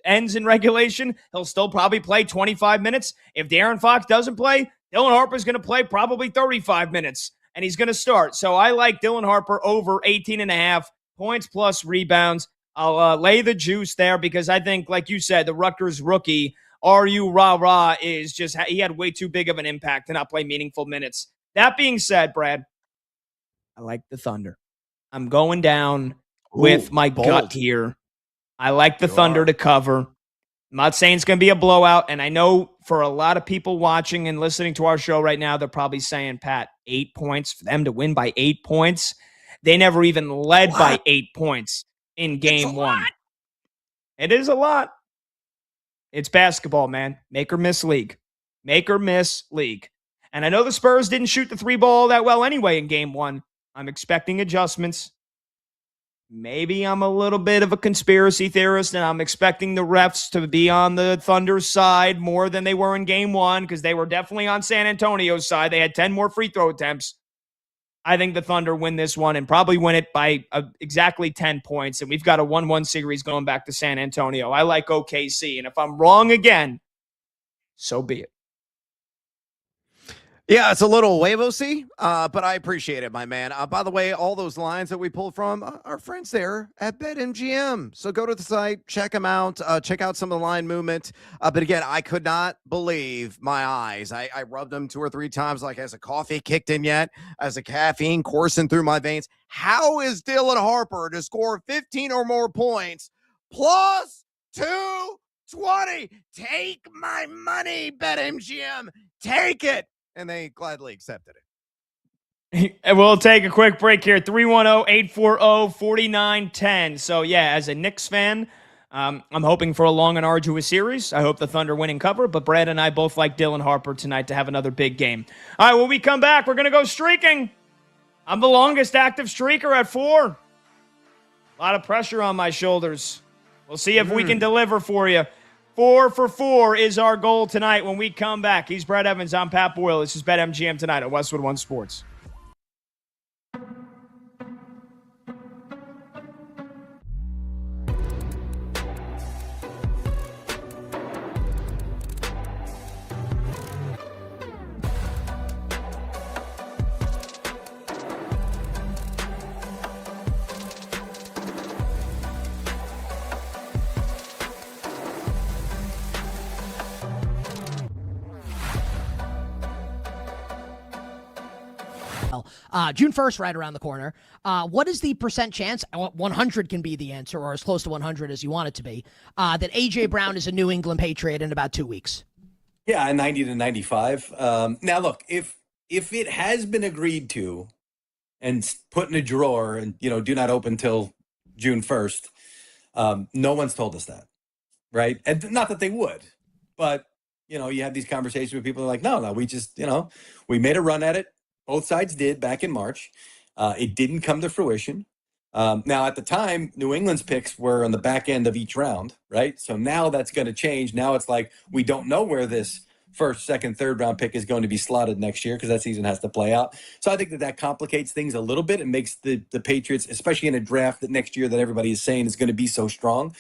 ends in regulation, he'll still probably play 25 minutes. If De'Aaron Fox doesn't play, Dylan Harper's going to play probably 35 minutes, and he's going to start. So I like Dylan Harper over 18.5 points plus rebounds. I'll lay the juice there because I think, like you said, the Rutgers rookie, R.U. rah-rah, is just, he had way too big of an impact to not play meaningful minutes. That being said, Brad, I like the Thunder. I'm going down with my gut here. I like the Thunder to cover. I'm not saying it's going to be a blowout, and I know for a lot of people watching and listening to our show right now, they're probably saying, Pat, 8 points for them to win by 8 points. They never even led by 8 points in game 1. It is a lot. It's basketball, man. Make or miss league. Make or miss league. And I know the Spurs didn't shoot the 3 ball that well anyway in game 1. I'm expecting adjustments. Maybe I'm a little bit of a conspiracy theorist, and I'm expecting the refs to be on the Thunder's side more than they were in game 1 because they were definitely on San Antonio's side. They had 10 more free throw attempts. I think the Thunder win this one and probably win it by exactly 10 points. And we've got a 1-1 series going back to San Antonio. I like OKC. And if I'm wrong again, so be it. Yeah, it's a little huevos-y, but I appreciate it, my man. By the way, all those lines that we pulled from our friends there at BetMGM. So go to the site, check them out, check out some of the line movement. But again, I could not believe my eyes. I rubbed them 2 or 3 times like has a coffee kicked in yet, as a caffeine coursing through my veins. How is Dylan Harper to score 15 or more points plus 220? Take my money, BetMGM. Take it. And they gladly accepted it. And we'll take a quick break here. 310-840-4910. So, yeah, as a Knicks fan, I'm hoping for a long and arduous series. I hope the Thunder win and cover, but Brad and I both like Dylan Harper tonight to have another big game. All right, when we come back, we're going to go streaking. I'm the longest active streaker at 4. A lot of pressure on my shoulders. We'll see if we can deliver for you. 4 for 4 is our goal tonight when we come back. He's Brad Evans. I'm Pat Boyle. This is BetMGM tonight at Westwood One Sports. June 1st, right around the corner. What is the percent chance, 100 can be the answer, or as close to 100 as you want it to be, that A.J. Brown is a New England Patriot in about 2 weeks? Yeah, 90 to 95. Now, look, if it has been agreed to and put in a drawer and, do not open till June 1st, no one's told us that, right? And not that they would, but, you have these conversations with people who are like, no, we just, we made a run at it. Both sides did back in March. It didn't come to fruition. Now, at the time, New England's picks were on the back end of each round, right? So now that's going to change. Now it's like we don't know where this first, second, third round pick is going to be slotted next year because that season has to play out. So I think that complicates things a little bit. It makes the Patriots, especially in a draft that next year that everybody is saying is going to be so strong,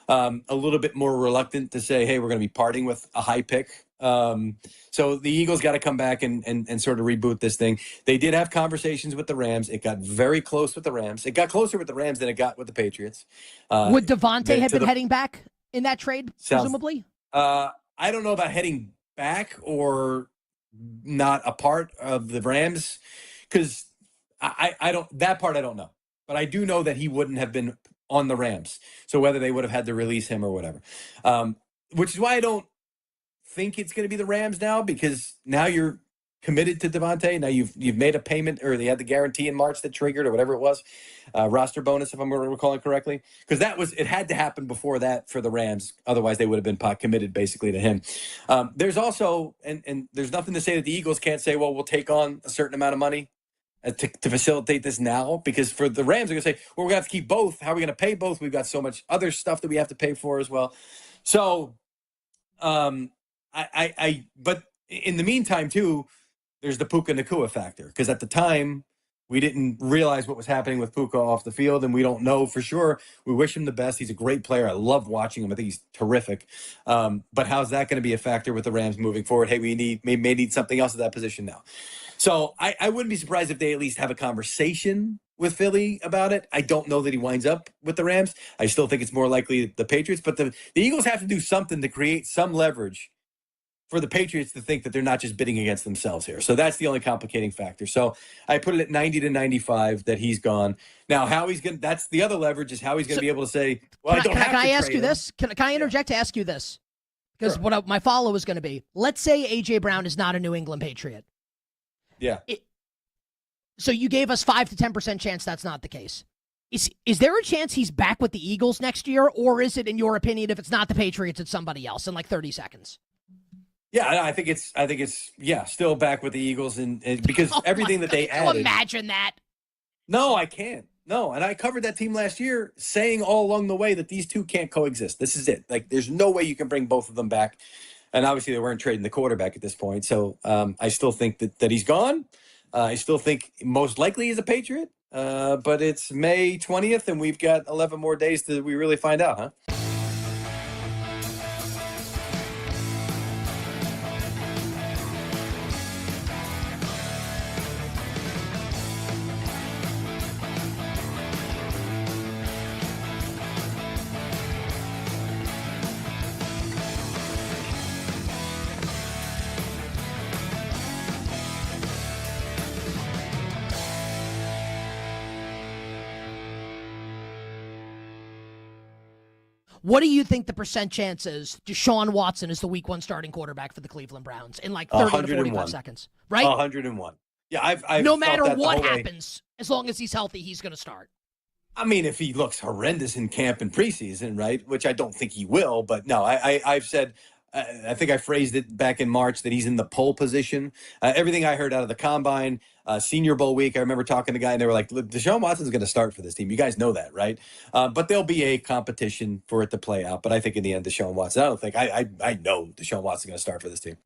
a little bit more reluctant to say, hey, we're going to be parting with a high pick. So the Eagles got to come back and sort of reboot this thing. They did have conversations with the Rams. It got very close with the Rams. It got closer with the Rams than it got with the Patriots. Would Devontae have been heading back in that trade, presumably? I don't know about heading back or not a part of the Rams because I don't, that part I don't know. But I do know that he wouldn't have been on the Rams. So whether they would have had to release him or whatever, which is why I don't think it's going to be the Rams now, because now you're committed to Devontae. Now you've made a payment, or they had the guarantee in March that triggered, or whatever it was, roster bonus, if I'm recalling correctly, because it had to happen before that for the Rams. Otherwise, they would have been committed basically to him. There's also, and there's nothing to say that the Eagles can't say, well, we'll take on a certain amount of money to facilitate this now, because for the Rams, they're going to say, well, we're going to have to keep both. How are we going to pay both? We've got so much other stuff that we have to pay for as well. So, but in the meantime, too, there's the Puka Nacua factor, because at the time we didn't realize what was happening with Puka off the field, and we don't know for sure. We wish him the best. He's a great player. I love watching him. I think he's terrific. But how's that going to be a factor with the Rams moving forward? Hey, we may need something else at that position now. So I wouldn't be surprised if they at least have a conversation with Philly about it. I don't know that he winds up with the Rams. I still think it's more likely the Patriots, but the Eagles have to do something to create some leverage for the Patriots to think that they're not just bidding against themselves here. So that's the only complicating factor. So I put it at 90 to 95 that he's gone. Now, how he's going to, that's the other leverage, is how he's going to be able to say, well, I don't have to Can I ask trade you him. this? Can I interject to ask you this? Because Sure. what my follow is going to be, let's say A.J. Brown is not a New England Patriot. Yeah. So you gave us 5 to 10% chance that's not the case. Is there a chance he's back with the Eagles next year, or is it, in your opinion, if it's not the Patriots, it's somebody else in like 30 seconds? Yeah, I think it's still back with the Eagles, and because everything that they added. Imagine that. No, I can't. No, and I covered that team last year, saying all along the way that these two can't coexist. This is it. Like, there's no way you can bring both of them back. And obviously, they weren't trading the quarterback at this point. So I still think that he's gone. I still think most likely he's a Patriot. But it's May 20th, and we've got 11 more days till we really find out, huh? What do you think the percent chance is Deshaun Watson is the week 1 starting quarterback for the Cleveland Browns in like 30 to 45 seconds? Right? 101. Yeah, I've no felt matter that the what whole way. happens, as long as he's healthy, he's going to start. I mean, if he looks horrendous in camp and preseason, right, which I don't think he will, but no, I've said, I think I phrased it back in March that he's in the pole position. Everything I heard out of the combine, Senior Bowl week, I remember talking to a guy and they were like, look, Deshaun Watson's going to start for this team. You guys know that, right? But there'll be a competition for it to play out. But I think in the end, Deshaun Watson, I know Deshaun Watson's going to start for this team.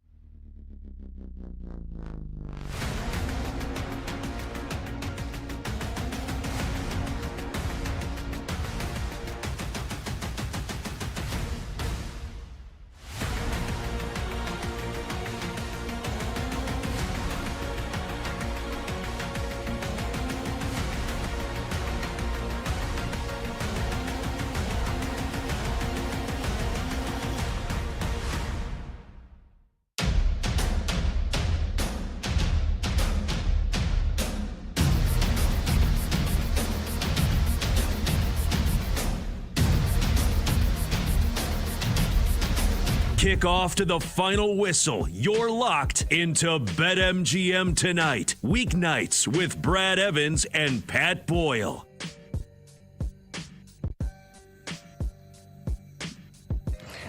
Kick off to the final whistle. You're locked into BetMGM tonight. Weeknights with Brad Evans and Pat Boyle.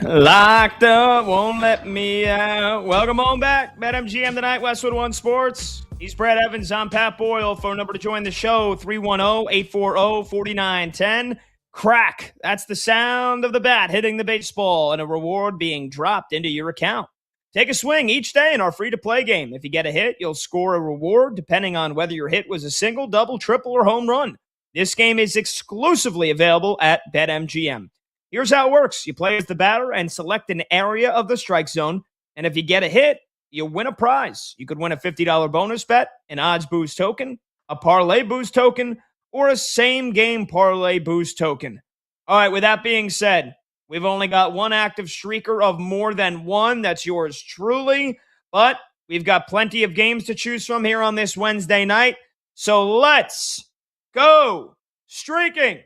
Locked up, won't let me out. Welcome on back. BetMGM tonight, Westwood One Sports. He's Brad Evans. I'm Pat Boyle. Phone number to join the show, 310-840-4910. Crack. That's the sound of the bat hitting the baseball and a reward being dropped into your account. Take a swing each day in our free-to-play game. If you get a hit, you'll score a reward depending on whether your hit was a single, double, triple, or home run. This game is exclusively available at BetMGM. Here's how it works. You play as the batter and select an area of the strike zone. And if you get a hit, you win a prize. You could win a $50 bonus bet, an odds boost token, a parlay boost token, or a same-game parlay boost token. All right, with that being said, we've only got one active streaker of more than one. That's yours truly. But we've got plenty of games to choose from here on this Wednesday night. So let's go streaking.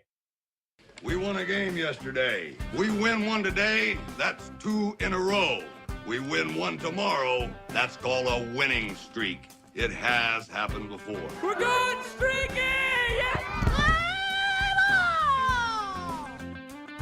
We won a game yesterday. We win one today, that's 2 in a row. We win one tomorrow, that's called a winning streak. It has happened before. We're going streaking!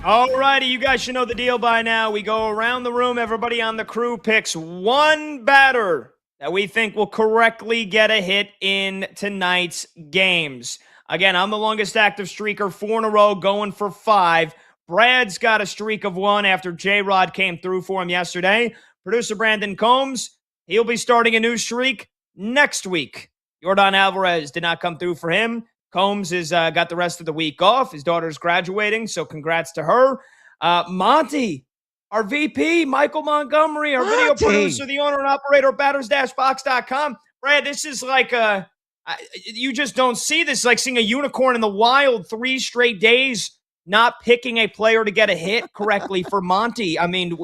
All righty, you guys should know the deal by now. We go around the room. Everybody on the crew picks one batter that we think will correctly get a hit in tonight's games. Again, I'm the longest active streaker, 4 in a row, going for 5. Brad's got a streak of 1 after J-Rod came through for him yesterday. Producer Brandon Combs, he'll be starting a new streak next week. Yordan Alvarez did not come through for him. Combs has got the rest of the week off. His daughter's graduating, so congrats to her. Monty, our VP, Michael Montgomery, our video producer, the owner and operator of batters-box.com. Brad, this is like you just don't see this. Like seeing a unicorn in the wild 3 straight days not picking a player to get a hit correctly for Monty. I mean,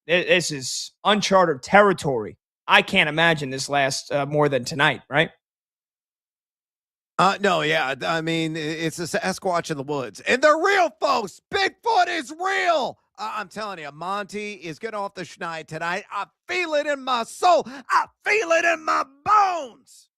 this is uncharted territory. I can't imagine this lasts more than tonight, right? No, yeah. I mean, it's a Sasquatch in the woods. And they're real, folks. Bigfoot is real. I'm telling you, Monty is getting off the schneid tonight. I feel it in my soul. I feel it in my bones.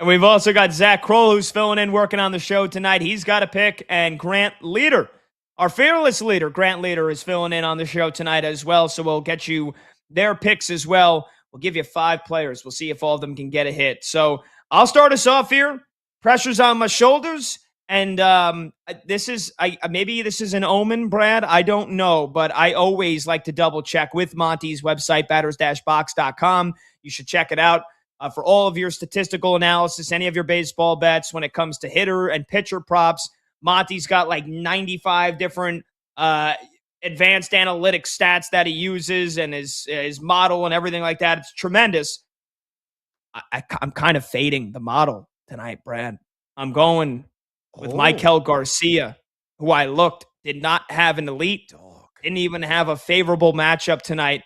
And we've also got Zach Kroll, who's filling in, working on the show tonight. He's got a pick. And Grant Leader, our fearless leader, Grant Leader, is filling in on the show tonight as well. So we'll get you their picks as well. We'll give you 5 players. We'll see if all of them can get a hit. So I'll start us off here. Pressure's on my shoulders. And maybe this is an omen, Brad. I don't know, but I always like to double check with Monty's website, batters-box.com. You should check it out for all of your statistical analysis, any of your baseball bets when it comes to hitter and pitcher props. Monty's got like 95 different advanced analytic stats that he uses and his model and everything like that. It's tremendous. I'm kind of fading the model tonight, Brad. I'm going with Michael Garcia, who I looked, did not have an elite, didn't even have a favorable matchup tonight.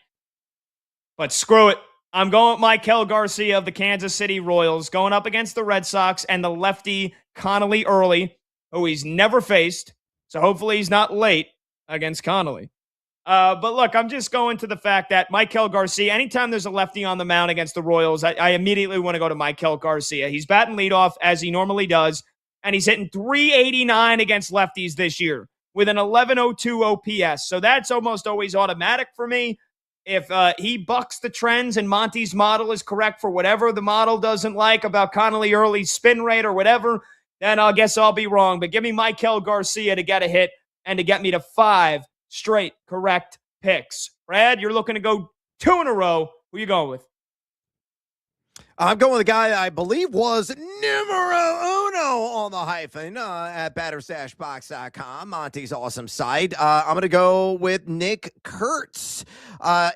But screw it. I'm going with Michael Garcia of the Kansas City Royals, going up against the Red Sox and the lefty Connolly Early, who he's never faced. So hopefully he's not late against Connolly. But look, I'm just going to the fact that Michael Garcia, anytime there's a lefty on the mound against the Royals, I immediately want to go to Michael Garcia. He's batting leadoff as he normally does, and he's hitting .389 against lefties this year with an 1102 OPS. So that's almost always automatic for me. If he bucks the trends and Monty's model is correct for whatever the model doesn't like about Connolly Early's spin rate or whatever, then I guess I'll be wrong. But give me Michael Garcia to get a hit and to get me to 5 straight correct picks. Brad, you're looking to go 2 in a row. Who you going with? I'm going with a guy I believe was numero uno on the hyphen at batters-box.com, Monty's awesome site. I'm going to go with Nick Kurtz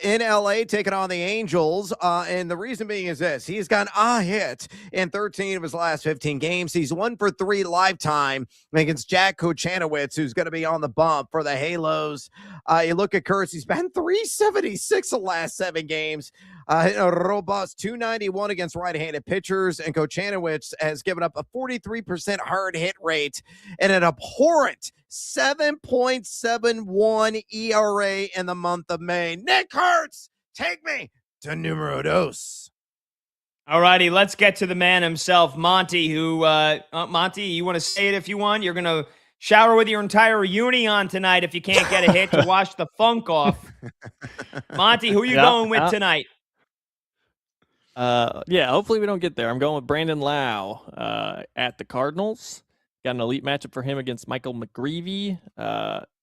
in L.A. taking on the Angels. And the reason being is this. He's got a hit in 13 of his last 15 games. He's 1 for 3 lifetime against Jack Kochanowicz, who's going to be on the bump for the Halos. You look at Kurtz, he's been 376 the last 7 games. A robust 291 against right-handed pitchers, and Kochanowicz has given up a 43% hard hit rate and an abhorrent 7.71 ERA in the month of May. Nick Kurtz, take me to numero dos. All righty, let's get to the man himself, Monty, who, Monty, you want to say it if you want? You're going to shower with your entire uni on tonight if you can't get a hit to wash the funk off. Monty, who are you going with tonight? Yeah, hopefully we don't get there. I'm going with Brandon Lau at the Cardinals. Got an elite matchup for him against Michael McGreevy.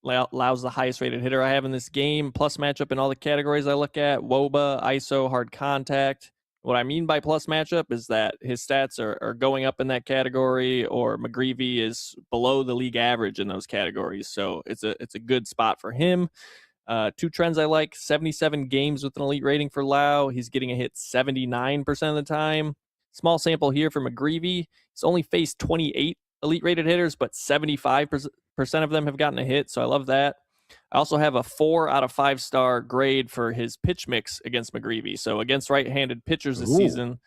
Lau's the highest rated hitter I have in this game. Plus matchup in all the categories I look at: WOBA, ISO, hard contact. What I mean by plus matchup is that his stats are going up in that category, or McGreevy is below the league average in those categories. So it's a good spot for him. Two trends I like: 77 games with an elite rating for Lau. He's getting a hit 79% of the time. Small sample here for McGreevy. He's only faced 28 elite rated hitters, but 75% of them have gotten a hit. So I love that. I also have a 4 out of 5 star grade for his pitch mix against McGreevy. So against right-handed pitchers this season,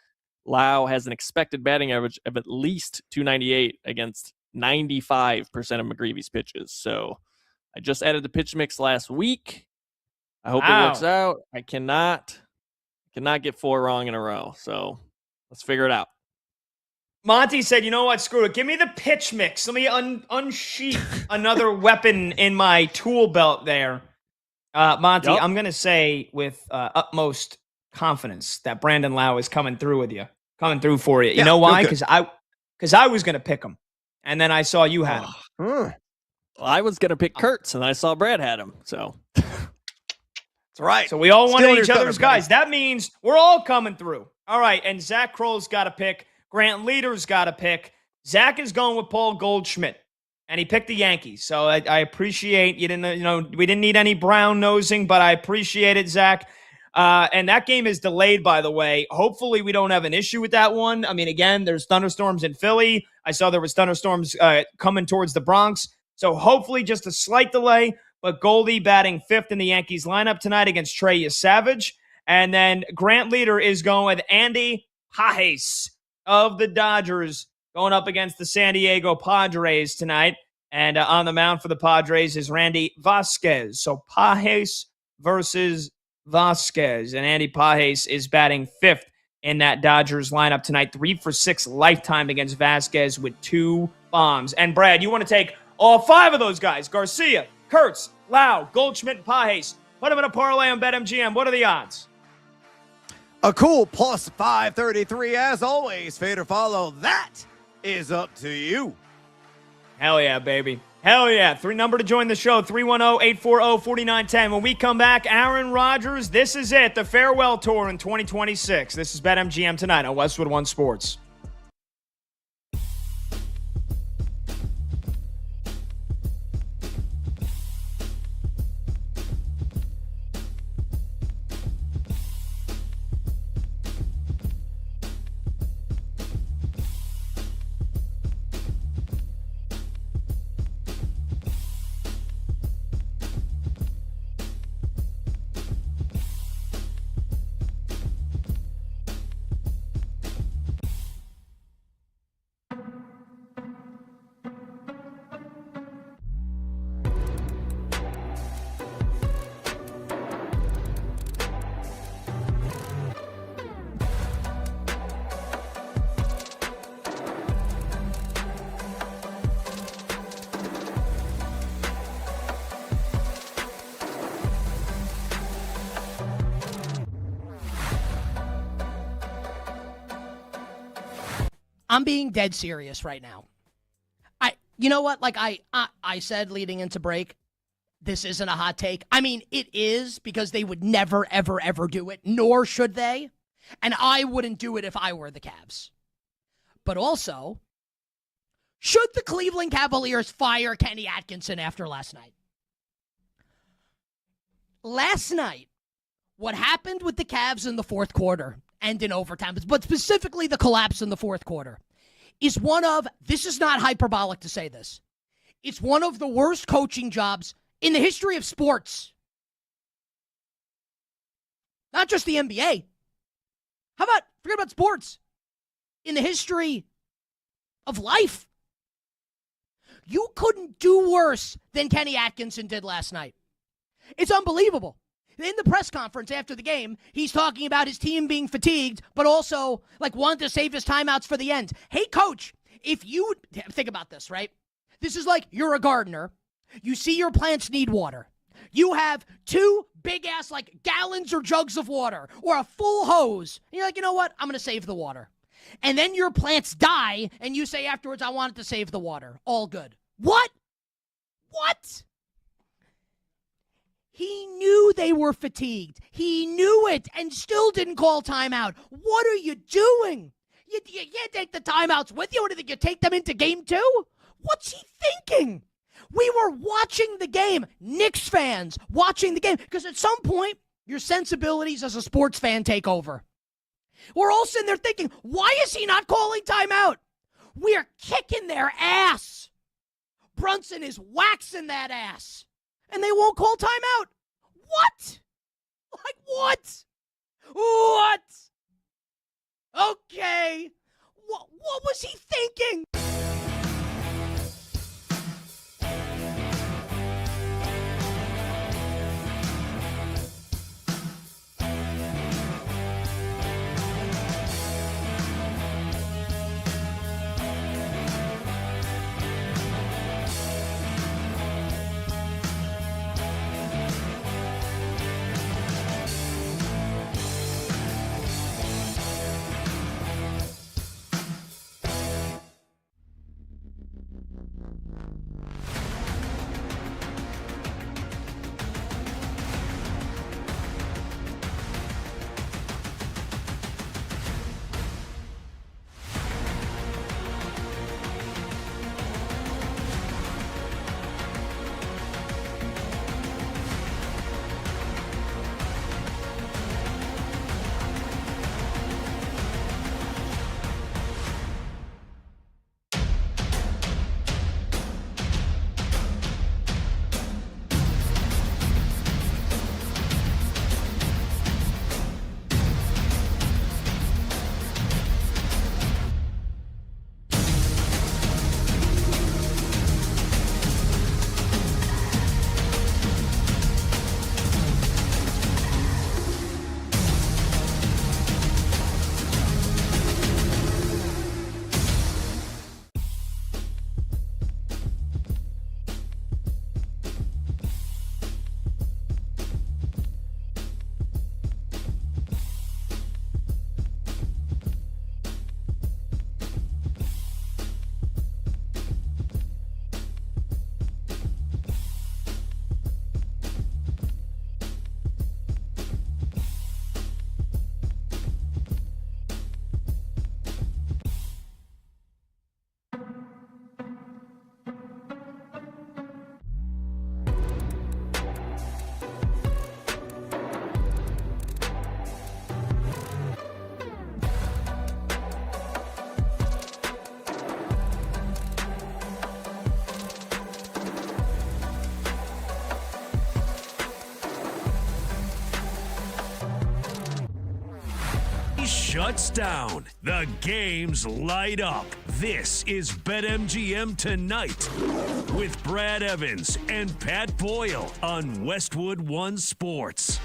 Lau has an expected batting average of at least 298 against 95% of McGreevy's pitches. So I just added the pitch mix last week. I hope it works out. I cannot get 4 wrong in a row. So let's figure it out. Monty said, you know what, screw it. Give me the pitch mix. Let me unsheath another weapon in my tool belt there. Monty, yep. I'm going to say with utmost confidence that Brandon Lau is coming through with you. Coming through for you. You know why? Because I was going to pick him. And then I saw you had him. Well, I was going to pick Kurtz, and I saw Brad had him. So that's right. So we all wanted each other's guys. That means we're all coming through. All right, and Zach Kroll's got a pick. Grant Leader's got a pick. Zach is going with Paul Goldschmidt, and he picked the Yankees. So I appreciate you didn't, we didn't need any brown nosing, but I appreciate it, Zach. And that game is delayed, by the way. Hopefully we don't have an issue with that one. I mean, again, there's thunderstorms in Philly. I saw there was thunderstorms coming towards the Bronx. So hopefully just a slight delay. But Goldie batting 5th in the Yankees lineup tonight against Trey Savage. And then Grant Leader is going with Andy Pages of the Dodgers going up against the San Diego Padres tonight. And on the mound for the Padres is Randy Vasquez. So Pages versus Vasquez. And Andy Pages is batting 5th in that Dodgers lineup tonight. 3 for 6 lifetime against Vasquez with 2 bombs. And Brad, you want to take all 5 of those guys: Garcia, Kurtz, Lau, Goldschmidt, and Pages. Put them in a parlay on BetMGM. What are the odds? A cool plus 533 as always. Fade or follow, that is up to you. Hell yeah, baby. Hell yeah. Number to join the show, 310-840-4910. When we come back, Aaron Rodgers, this is it, the farewell tour in 2026. This is BetMGM tonight on Westwood One Sports. I'm being dead serious right now. You know what? Like I said leading into break, this isn't a hot take. I mean, it is, because they would never, ever, ever do it, nor should they. And I wouldn't do it if I were the Cavs. But also, should the Cleveland Cavaliers fire Kenny Atkinson after last night? Last night, what happened with the Cavs in the fourth quarter and in overtime, but specifically the collapse in the fourth quarter, is one of, this is not hyperbolic to say this, it's one of the worst coaching jobs in the history of sports. Not just the NBA. Forget about sports. In the history of life. You couldn't do worse than Kenny Atkinson did last night. It's unbelievable. In the press conference after the game, he's talking about his team being fatigued, but also wanted to save his timeouts for the end. Hey, coach, if you think about this, right? This is like you're a gardener. You see your plants need water. You have two big-ass, like, gallons or jugs of water or a full hose. And you're like, you know what? I'm going to save the water. And then your plants die, and you say afterwards, I wanted to save the water. All good. What? What? He knew they were fatigued. He knew it and still didn't call timeout. What are you doing? You can't take the timeouts with you. What do you think? You take them into game 2? What's he thinking? We were watching the game. Knicks fans watching the game. Because at some point, your sensibilities as a sports fan take over. We're all sitting there thinking, why is he not calling timeout? We're kicking their ass. Brunson is waxing that ass. And they won't call timeout. What? Like what? What? Okay. What was he thinking? Shuts down. The games light up. This is BetMGM Tonight with Brad Evans and Pat Boyle on Westwood One Sports.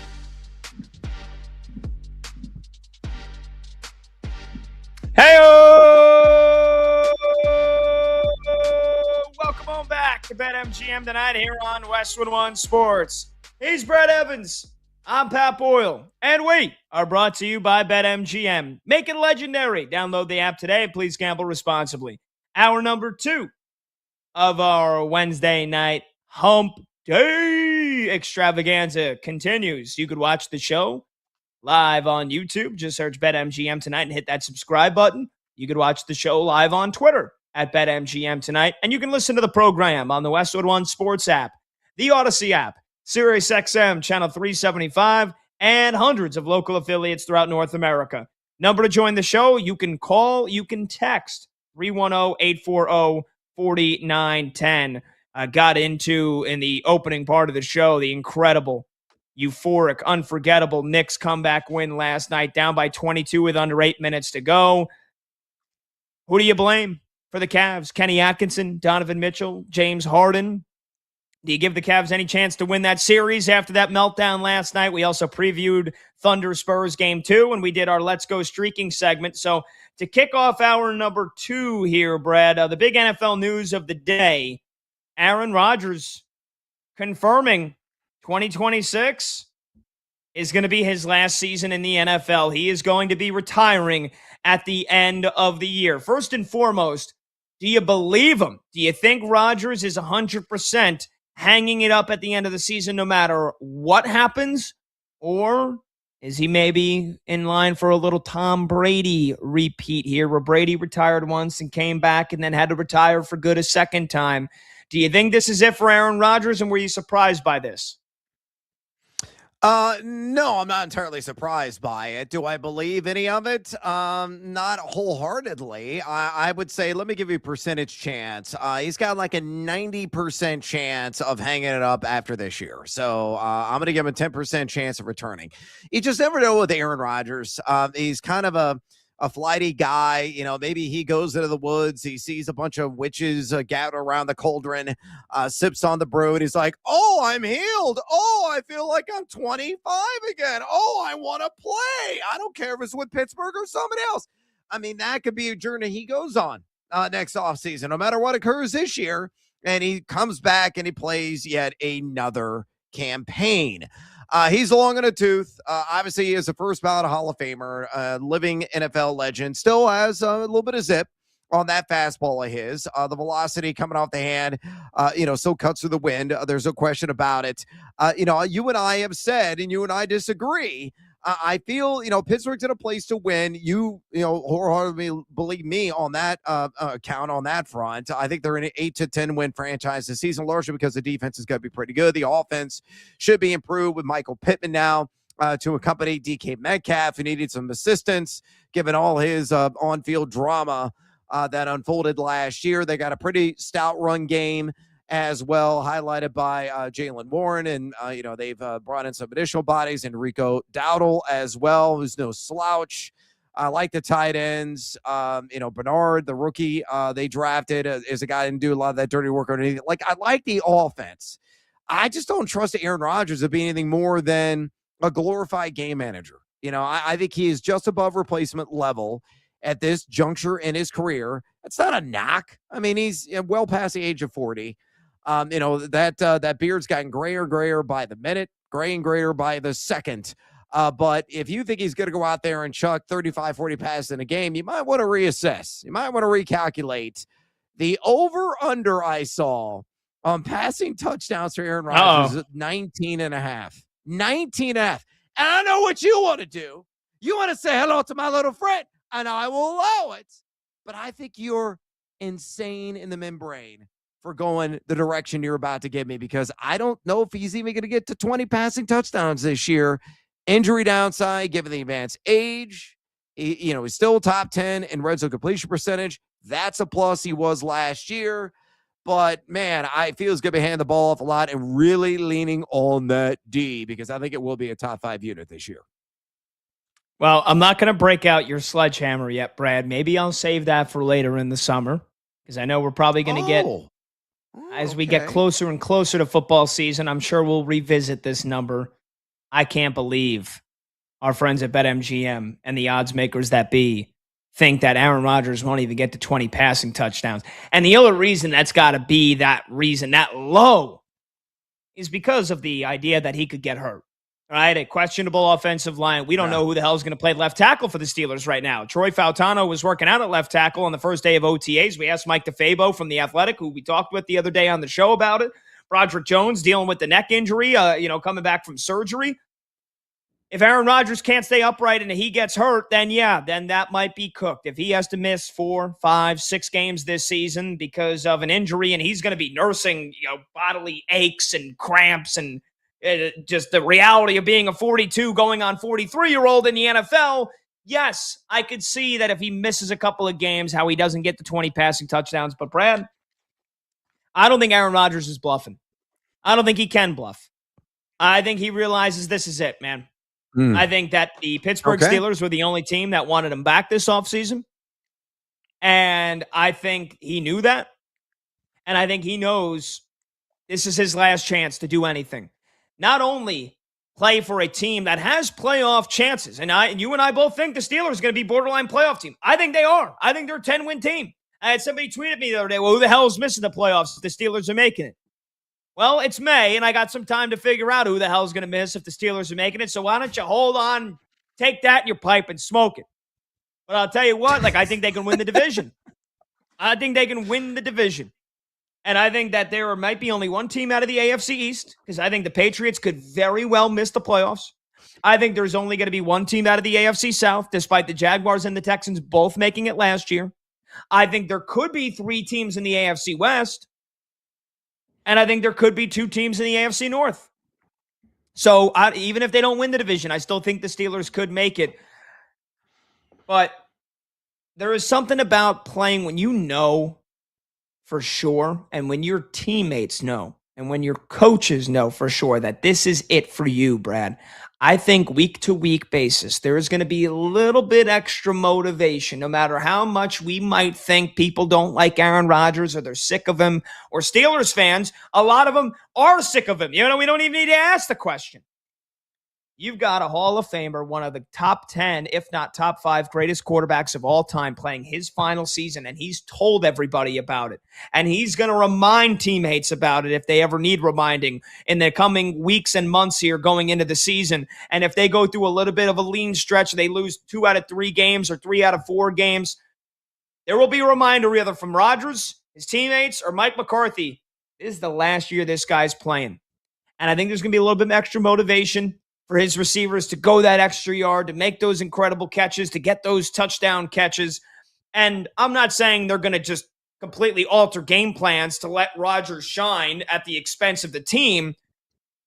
Hey-o! Welcome on back to BetMGM Tonight here on Westwood One Sports. He's Brad Evans. I'm Pat Boyle, and we are brought to you by BetMGM. Make it legendary. Download the app today. Please gamble responsibly. Hour number 2 of our Wednesday night hump day extravaganza continues. You could watch the show live on YouTube. Just search BetMGM Tonight and hit that subscribe button. You could watch the show live on Twitter at BetMGM Tonight, and you can listen to the program on the Westwood One Sports app, the Odyssey app, SiriusXM Channel 375, and hundreds of local affiliates throughout North America. Number to join the show, you can call, you can text, 310-840-4910. Got into, in the opening part of the show, the incredible, euphoric, unforgettable Knicks comeback win last night, down by 22 with under 8 minutes to go. Who do you blame for the Cavs? Kenny Atkinson, Donovan Mitchell, James Harden. Do you give the Cavs any chance to win that series after that meltdown last night? We also previewed Thunder Spurs game 2, and we did our Let's Go Streaking segment. So to kick off hour number 2 here, Brad, the big NFL news of the day, Aaron Rodgers confirming 2026 is going to be his last season in the NFL. He is going to be retiring at the end of the year. First and foremost, do you believe him? Do you think Rodgers is 100% hanging it up at the end of the season no matter what happens? Or is he maybe in line for a little Tom Brady repeat here, where Brady retired once and came back and then had to retire for good a second time? Do you think this is it for Aaron Rodgers, and were you surprised by this? No, I'm not entirely surprised by it. Do I believe any of it? Not wholeheartedly. I would say, let me give you a percentage chance. He's got like a 90% chance of hanging it up after this year. So I'm going to give him a 10% chance of returning. You just never know with Aaron Rodgers. He's kind of a flighty guy. You know, maybe he goes into the woods, he sees a bunch of witches gathered around the cauldron, sips on the brew, and he's like, oh, I'm healed. Oh, I feel like I'm 25 again. Oh, I want to play. I don't care if it's with Pittsburgh or somebody else. I mean, that could be a journey he goes on next offseason, no matter what occurs this year. And he comes back and he plays yet another campaign. He's long in a tooth. Obviously, he is a first ballot Hall of Famer, living NFL legend. Still has a little bit of zip on that fastball of his. The velocity coming off the hand, still cuts through the wind. There's no question about it. You and I have said, and you and I disagree. I feel, Pittsburgh's in a place to win. You wholeheartedly believe me on that account, on that front. I think they're an 8 to 10 win franchise this season, largely because the defense is going to be pretty good. The offense should be improved with Michael Pittman now to accompany DK Metcalf, who needed some assistance given all his on-field drama that unfolded last year. They got a pretty stout run game as well, highlighted by Jaylen Warren. And, they've brought in some additional bodies, Enrico Dowdle as well, who's no slouch. I like the tight ends. Bernard, the rookie they drafted, is a guy who didn't do a lot of that dirty work or anything. Like, I like the offense. I just don't trust Aaron Rodgers to be anything more than a glorified game manager. I think he is just above replacement level at this juncture in his career. It's not a knock. I mean, he's well past the age of 40. That beard's gotten grayer and grayer by the minute, gray and grayer by the second. But if you think he's going to go out there and chuck 35, 40 passes in a game, you might want to reassess. You might want to recalculate. The over-under I saw on passing touchdowns for Aaron Rodgers is 19 and a half. 19 and a half. And I know what you want to do. You want to say hello to my little friend, and I will allow it. But I think you're insane in the membrane for going the direction you're about to give me, because I don't know if he's even going to get to 20 passing touchdowns this year. Injury downside, given the advanced age, he's still top 10 in red zone completion percentage. That's a plus. He was last year. But, man, I feel he's going to be handing the ball off a lot and really leaning on that D, because I think it will be a top 5 unit this year. Well, I'm not going to break out your sledgehammer yet, Brad. Maybe I'll save that for later in the summer, because I know we're probably going to get, as we get closer and closer to football season, I'm sure we'll revisit this number. I can't believe our friends at BetMGM and the odds makers that be think that Aaron Rodgers won't even get to 20 passing touchdowns. And the only reason that's got to be that low is because of the idea that he could get hurt. Right, a questionable offensive line. We don't know who the hell is going to play left tackle for the Steelers right now. Troy Fautano was working out at left tackle on the first day of OTAs. We asked Mike DeFabo from The Athletic, who we talked with the other day on the show about it. Broderick Jones dealing with the neck injury, coming back from surgery. If Aaron Rodgers can't stay upright and he gets hurt, then that might be cooked. If he has to miss 4, 5, 6 games this season because of an injury, and he's going to be nursing, bodily aches and cramps and just the reality of being a 42 going on 43-year-old in the NFL, yes, I could see that if he misses a couple of games, how he doesn't get to 20 passing touchdowns. But, Brad, I don't think Aaron Rodgers is bluffing. I don't think he can bluff. I think he realizes this is it, man. I think that the Pittsburgh Steelers were the only team that wanted him back this offseason. And I think he knew that. And I think he knows this is his last chance to do anything. Not only play for a team that has playoff chances, and you and I both think the Steelers are going to be borderline playoff team. I think they are. I think they're a 10-win team. I had somebody tweet at me the other day, well, who the hell is missing the playoffs if the Steelers are making it? Well, it's May, and I got some time to figure out who the hell's going to miss if the Steelers are making it. So why don't you hold on, take that in your pipe and smoke it? But I'll tell you what, I think they can win the division. I think they can win the division. And I think that there might be only one team out of the AFC East, because I think the Patriots could very well miss the playoffs. I think there's only going to be one team out of the AFC South, despite the Jaguars and the Texans both making it last year. I think there could be 3 teams in the AFC West. And I think there could be 2 teams in the AFC North. So even if they don't win the division, I still think the Steelers could make it. But there is something about playing when you know for sure, and when your teammates know, and when your coaches know for sure that this is it for you, Brad. I think week to week basis, there is going to be a little bit extra motivation, no matter how much we might think people don't like Aaron Rodgers or they're sick of him, or Steelers fans, a lot of them are sick of him. We don't even need to ask the question. You've got a Hall of Famer, one of the top 10, if not top 5 greatest quarterbacks of all time playing his final season, and he's told everybody about it. And he's going to remind teammates about it if they ever need reminding in the coming weeks and months here going into the season. And if they go through a little bit of a lean stretch, they lose 2 out of 3 games or 3 out of 4 games, there will be a reminder either from Rodgers, his teammates, or Mike McCarthy. This is the last year this guy's playing. And I think there's going to be a little bit of extra motivation for his receivers to go that extra yard, to make those incredible catches, to get those touchdown catches. And I'm not saying they're going to just completely alter game plans to let Rodgers shine at the expense of the team.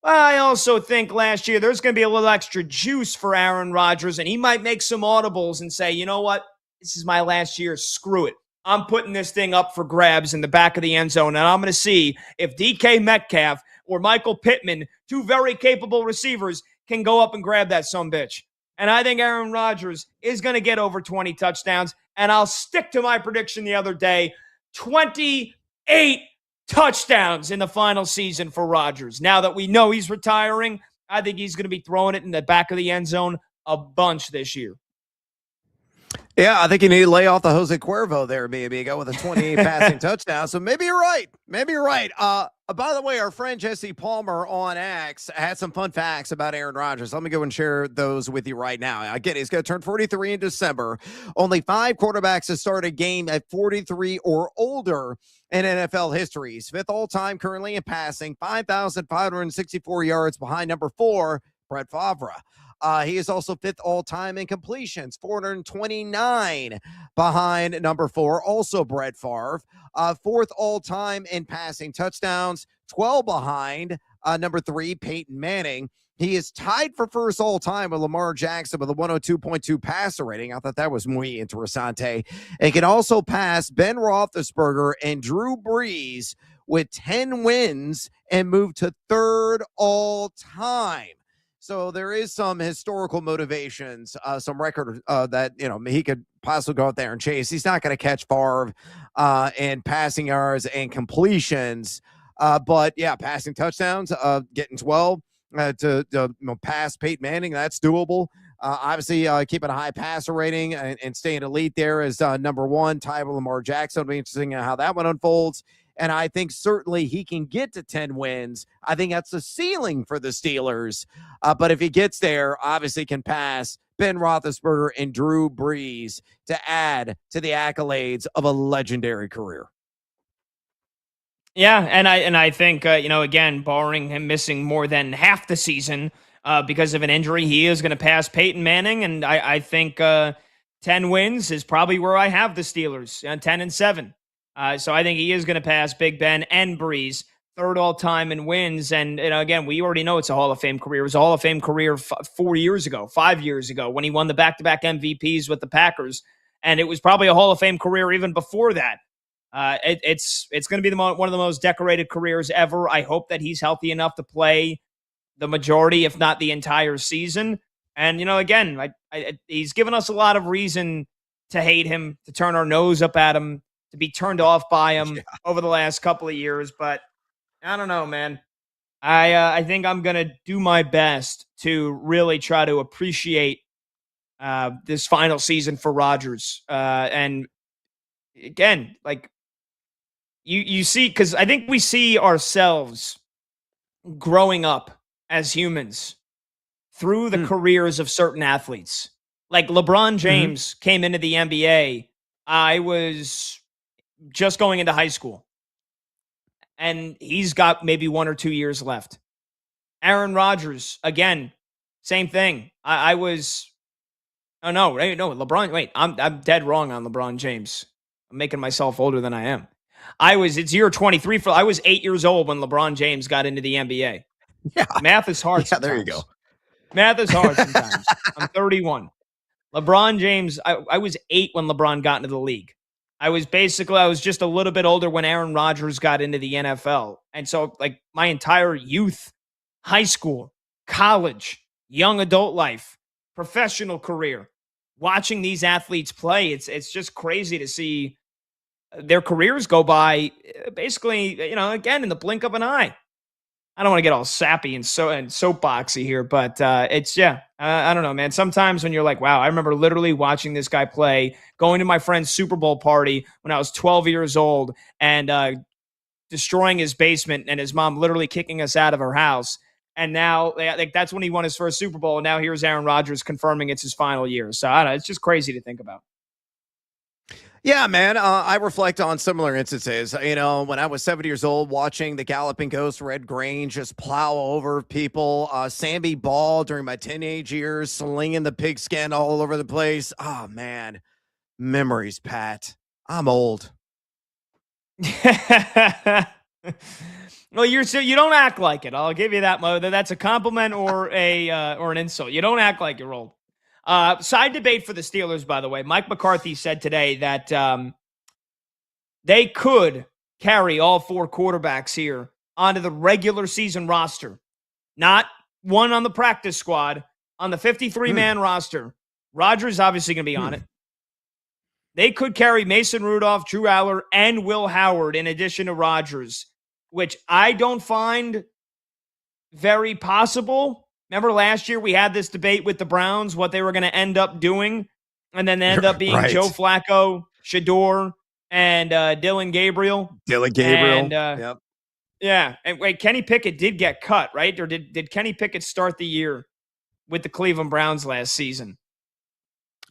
But I also think last year there's going to be a little extra juice for Aaron Rodgers, and he might make some audibles and say, you know what? This is my last year. Screw it. I'm putting this thing up for grabs in the back of the end zone, and I'm going to see if DK Metcalf or Michael Pittman, 2 very capable receivers, can go up and grab that sumbitch. And I think Aaron Rodgers is going to get over 20 touchdowns. And I'll stick to my prediction the other day, 28 touchdowns in the final season for Rodgers. Now that we know he's retiring, I think he's going to be throwing it in the back of the end zone a bunch this year. Yeah, I think you need to lay off the Jose Cuervo there, maybe go with a 28 passing touchdown. So maybe you're right. Maybe you're right. By the way, our friend Jesse Palmer on X had some fun facts about Aaron Rodgers. Let me go and share those with you right now. Again, he's going to turn 43 in December. Only 5 quarterbacks have started a game at 43 or older in NFL history. He's 5th all-time currently in passing, 5,564 yards behind number 4, Brett Favre. He is also 5th all-time in completions, 429 behind number 4, also Brett Favre. 4th all-time in passing touchdowns, 12 behind number 3, Peyton Manning. He is tied for first all-time with Lamar Jackson with a 102.2 passer rating. I thought that was muy interesante. And can also pass Ben Roethlisberger and Drew Brees with 10 wins and move to 3rd all-time. So there is some historical motivations, some record that, he could possibly go out there and chase. He's not going to catch Favre in passing yards and completions. But, yeah, passing touchdowns, getting 12 to pass Peyton Manning, that's doable. Obviously, keeping a high passer rating and staying elite there is number 1, tied with Lamar Jackson. It'll be interesting how that one unfolds. And I think certainly he can get to 10 wins. I think that's the ceiling for the Steelers. But if he gets there, obviously can pass Ben Roethlisberger and Drew Brees to add to the accolades of a legendary career. Yeah, and I think, again, barring him missing more than half the season because of an injury, he is going to pass Peyton Manning. And I think 10 wins is probably where I have the Steelers, 10-7. So I think he is going to pass Big Ben and Brees, 3rd all-time in wins. And again, we already know it's a Hall of Fame career. It was a Hall of Fame career 5 years ago when he won the back-to-back MVPs with the Packers. And it was probably a Hall of Fame career even before that. It's going to be one of the most decorated careers ever. I hope that he's healthy enough to play the majority, if not the entire season. And, again, he's given us a lot of reason to hate him, to turn our nose up at him, to be turned off by him over the last couple of years. But I don't know, man. I think I'm going to do my best to really try to appreciate this final season for Rodgers. And again, you see, because I think we see ourselves growing up as humans through the careers of certain athletes. Like LeBron James came into the NBA. I was just going into high school, and he's got maybe 1 or 2 years left. Aaron Rodgers, again, same thing. I was, oh no, LeBron. Wait, I'm dead wrong on LeBron James. I'm making myself older than I am. It's year 23 I was 8 years old when LeBron James got into the NBA. Yeah. Math is hard. Yeah, there you go. Math is hard sometimes. I'm 31. LeBron James, I was 8 when LeBron got into the league. I was just a little bit older when Aaron Rodgers got into the NFL. And so, like, my entire youth, high school, college, young adult life, professional career, watching these athletes play, it's just crazy to see their careers go by basically, again, in the blink of an eye. I don't want to get all sappy and soapboxy here, but I don't know, man. Sometimes when you're like, wow, I remember literally watching this guy play, going to my friend's Super Bowl party when I was 12 years old and destroying his basement and his mom literally kicking us out of her house. And now that's when he won his first Super Bowl. And now here's Aaron Rodgers confirming it's his final year. So I don't know. It's just crazy to think about. Yeah, man. I reflect on similar instances. When I was 7 years old, watching the Galloping Ghost, Red Grange, just plow over people. Sammy Ball during my teenage years, slinging the pigskin all over the place. Oh, man. Memories, Pat. I'm old. Well, you don't act like it. I'll give you that, whether that's a compliment or an insult. You don't act like you're old. Side debate for the Steelers, by the way. Mike McCarthy said today that they could carry all 4 quarterbacks here onto the regular season roster, not one on the practice squad, on the 53-man roster. Rodgers obviously going to be on it. They could carry Mason Rudolph, Drew Aller, and Will Howard in addition to Rodgers, which I don't find very possible. Remember last year we had this debate with the Browns, what they were going to end up doing, and then they end up being right. Joe Flacco, Shador, and Dylan Gabriel. And, yep. Yeah. And wait, Kenny Pickett did get cut, right? Or did Kenny Pickett start the year with the Cleveland Browns last season?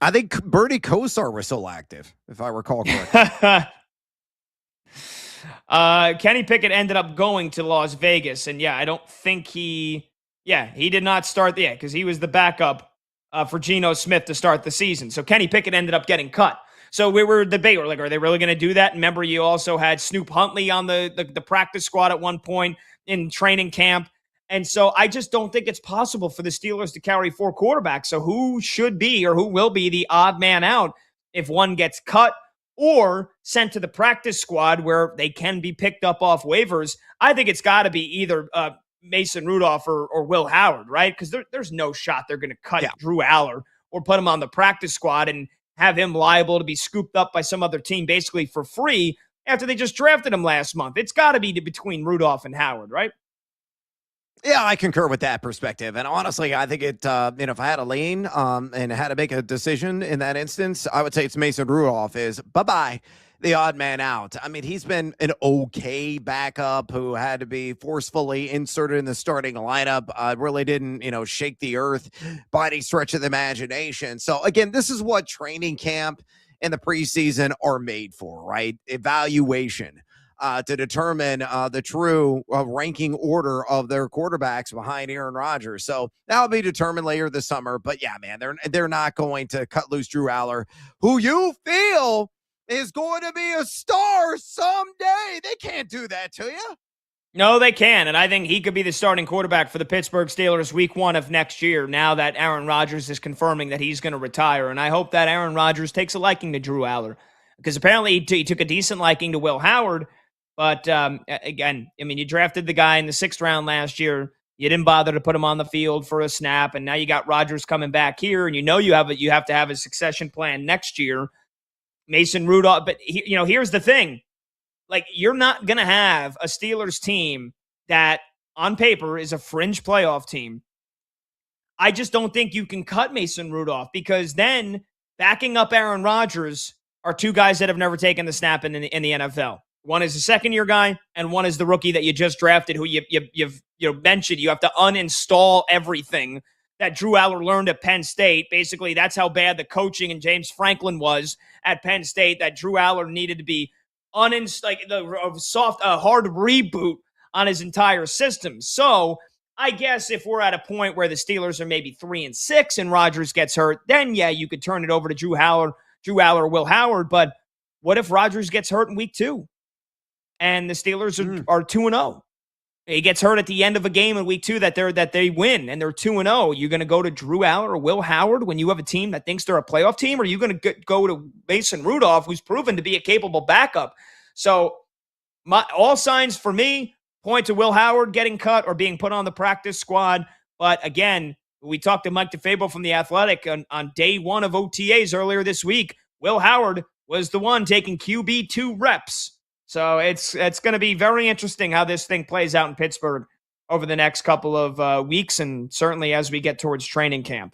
I think Bernie Kosar was still active, if I recall correctly. Kenny Pickett ended up going to Las Vegas, and I don't think he did not start because he was the backup for Geno Smith to start the season. So Kenny Pickett ended up getting cut. So we were debating, like, are they really going to do that? And remember, you also had Snoop Huntley on the practice squad at one point in training camp. And so I just don't think it's possible for the Steelers to carry 4 quarterbacks. So who should be or who will be the odd man out if one gets cut or sent to the practice squad where they can be picked up off waivers? I think it's got to be either Mason Rudolph or Will Howard, right? Because there's no shot they're going to cut Drew Aller or put him on the practice squad and have him liable to be scooped up by some other team basically for free after they just drafted him last month. It's got to be between Rudolph and Howard, right? Yeah, I concur with that perspective. And honestly, I think if I had a lane and had to make a decision in that instance, I would say it's Mason Rudolph is bye-bye, the odd man out. I mean, he's been an okay backup who had to be forcefully inserted in the starting lineup. Really didn't, shake the earth by any stretch of the imagination. So again, this is what training camp and the preseason are made for, right? Evaluation. To determine the true ranking order of their quarterbacks behind Aaron Rodgers. So that'll be determined later this summer. But yeah, man, they're not going to cut loose Drew Aller, who you feel is going to be a star someday. They can't do that to you. No, they can. And I think he could be the starting quarterback for the Pittsburgh Steelers week 1 of next year, now that Aaron Rodgers is confirming that he's going to retire. And I hope that Aaron Rodgers takes a liking to Drew Aller, because apparently he took a decent liking to Will Howard. But again, I mean, you drafted the guy in the 6th round last year. You didn't bother to put him on the field for a snap, and now you got Rodgers coming back here, and you have to have a succession plan next year. Mason Rudolph, but here's the thing: like, you're not gonna have a Steelers team that, on paper, is a fringe playoff team. I just don't think you can cut Mason Rudolph, because then backing up Aaron Rodgers are 2 guys that have never taken the snap in the NFL. One is a second-year guy, and one is the rookie that you just drafted, who you've mentioned, you have to uninstall everything that Drew Aller learned at Penn State. Basically, that's how bad the coaching and James Franklin was at Penn State, that Drew Aller needed to be hard reboot on his entire system. So I guess if we're at a point where the Steelers are maybe 3-6 and Rodgers gets hurt, then yeah, you could turn it over to Drew Aller, Will Howard. But what if Rodgers gets hurt in week 2 and the Steelers are 2-0? He gets hurt at the end of a game in week 2 that they win and they're 2-0. You're going to go to Drew Aller or Will Howard when you have a team that thinks they're a playoff team, or are you going to go to Mason Rudolph, who's proven to be a capable backup? So all signs for me point to Will Howard getting cut or being put on the practice squad. But again, we talked to Mike DeFabo from The Athletic on day 1 of OTAs earlier this week. Will Howard was the one taking QB2 reps. So it's going to be very interesting how this thing plays out in Pittsburgh over the next couple of weeks, and certainly as we get towards training camp.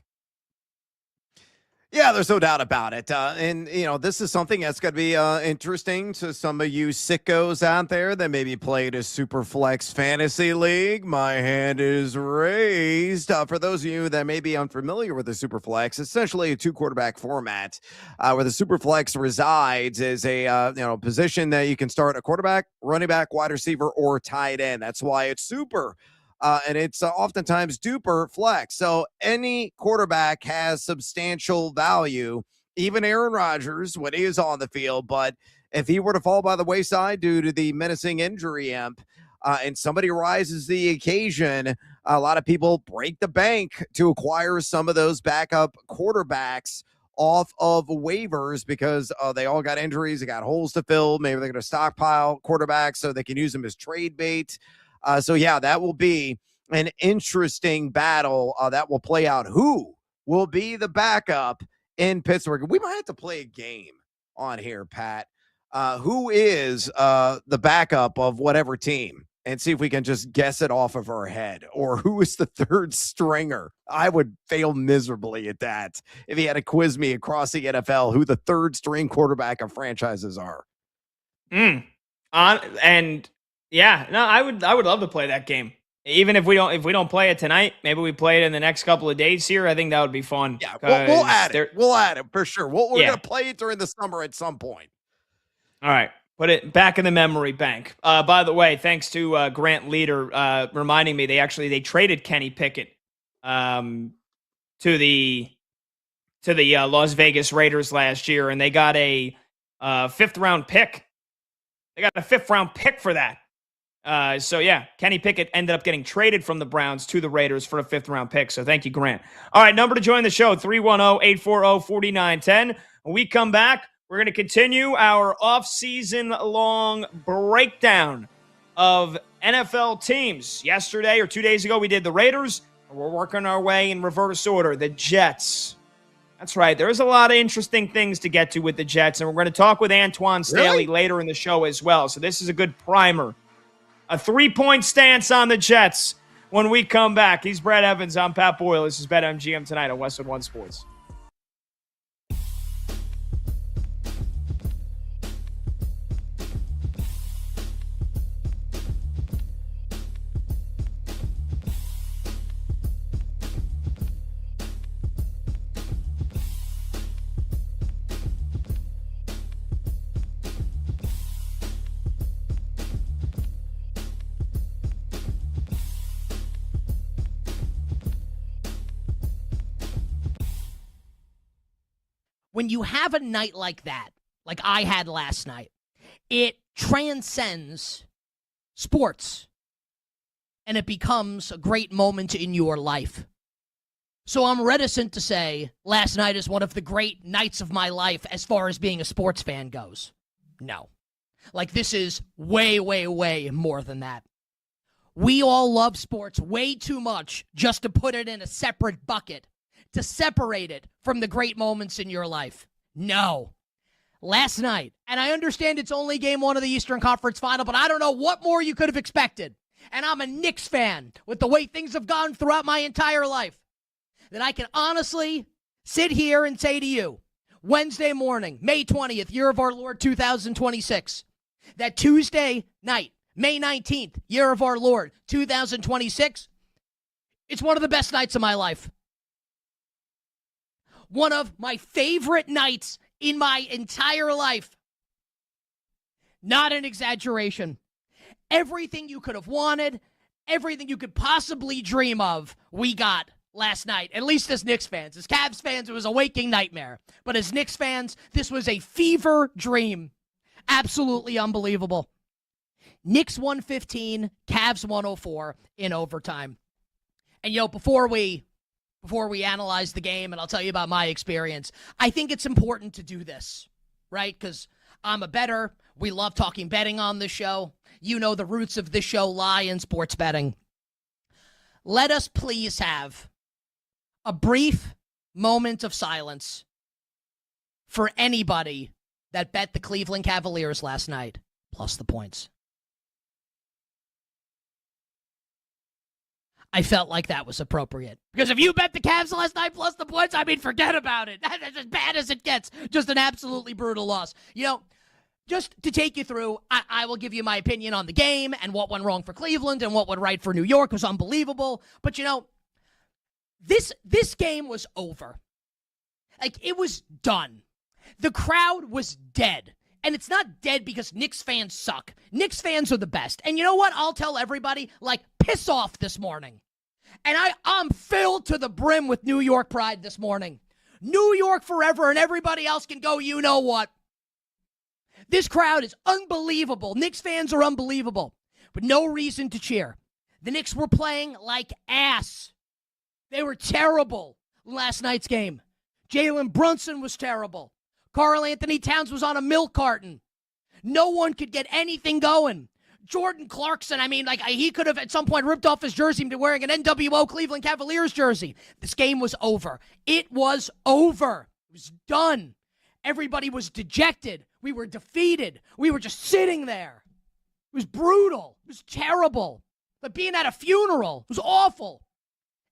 Yeah, there's no doubt about it. And, this is something that's going to be interesting to some of you sickos out there that maybe played a Superflex Fantasy League. My hand is raised. For those of you that may be unfamiliar with the Superflex, essentially a 2-quarterback format where the Superflex resides is a position that you can start a quarterback, running back, wide receiver, or tight end. That's why it's super. And it's oftentimes duper flex. So any quarterback has substantial value, even Aaron Rodgers when he is on the field. But if he were to fall by the wayside due to the menacing injury and somebody rises the occasion, a lot of people break the bank to acquire some of those backup quarterbacks off of waivers because they all got injuries. They got holes to fill. Maybe they're going to stockpile quarterbacks so they can use them as trade bait. So, yeah, that will be an interesting battle that will play out. Who will be the backup in Pittsburgh? We might have to play a game on here, Pat. Who is the backup of whatever team? And see if we can just guess it off of our head. Or who is the third stringer? I would fail miserably at that if he had to quiz me across the NFL who the third string quarterback of franchises are. Yeah, no, I would love to play that game. Even if we don't play it tonight, maybe we play it in the next couple of days here. I think that would be fun. Yeah, we'll add it. We'll add it for sure. We're going to play it during the summer at some point. All right. Put it back in the memory bank. By the way, thanks to Grant Leader reminding me they traded Kenny Pickett to the Las Vegas Raiders last year, and they got a 5th-round pick. They got a 5th-round pick for that. So, yeah, Kenny Pickett ended up getting traded from the Browns to the Raiders for a 5th-round pick. So thank you, Grant. All right, number to join the show, 310-840-4910. When we come back, we're going to continue our off-season long breakdown of NFL teams. Yesterday or 2 days ago, we did the Raiders. And we're working our way in reverse order, the Jets. That's right. There's a lot of interesting things to get to with the Jets, and we're going to talk with Antoine Staley later in the show as well. So this is a good primer. A 3-point stance on the Jets when we come back. He's Brad Evans. I'm Pat Boyle. This is BetMGM tonight on Westwood One Sports. When you have a night like that, like I had last night, it transcends sports and it becomes a great moment in your life. So I'm reticent to say last night is one of the great nights of my life as far as being a sports fan goes. No. Like, this is way, way, way more than that. We all love sports way too much just to put it in a separate bucket, to separate it from the great moments in your life. No. Last night, and I understand it's only game 1 of the Eastern Conference Final, but I don't know what more you could have expected. And I'm a Knicks fan with the way things have gone throughout my entire life, that I can honestly sit here and say to you, Wednesday morning, May 20th, year of our Lord 2026, that Tuesday night May 19th, year of our Lord, 2026. It's one of the best nights of my life. One of my favorite nights in my entire life. Not an exaggeration. Everything you could have wanted, everything you could possibly dream of, we got last night, at least as Knicks fans. As Cavs fans, it was a waking nightmare. But as Knicks fans, this was a fever dream. Absolutely unbelievable. Knicks 115, Cavs 104 in overtime. And, before we analyze the game, and I'll tell you about my experience, I think it's important to do this, right? Because I'm a bettor. We love talking betting on this show. You know the roots of this show lie in sports betting. Let us please have a brief moment of silence for anybody that bet the Cleveland Cavaliers last night, plus the points. I felt like that was appropriate. Because if you bet the Cavs last night plus the points, forget about it. That's as bad as it gets. Just an absolutely brutal loss. Just to take you through, I will give you my opinion on the game and what went wrong for Cleveland and what went right for New York. It was unbelievable. But, this game was over. It was done. The crowd was dead. And it's not dead because Knicks fans suck. Knicks fans are the best. And you know what? I'll tell everybody, piss off this morning. And I'm filled to the brim with New York pride this morning. New York forever, and everybody else can go, you know what? This crowd is unbelievable. Knicks fans are unbelievable. But no reason to cheer. The Knicks were playing like ass. They were terrible last night's game. Jalen Brunson was terrible. Karl Anthony Towns was on a milk carton. No one could get anything going. Jordan Clarkson, he could have at some point ripped off his jersey and been wearing an NWO Cleveland Cavaliers jersey. This game was over. It was over. It was done. Everybody was dejected. We were defeated. We were just sitting there. It was brutal. It was terrible. But being at a funeral, it was awful.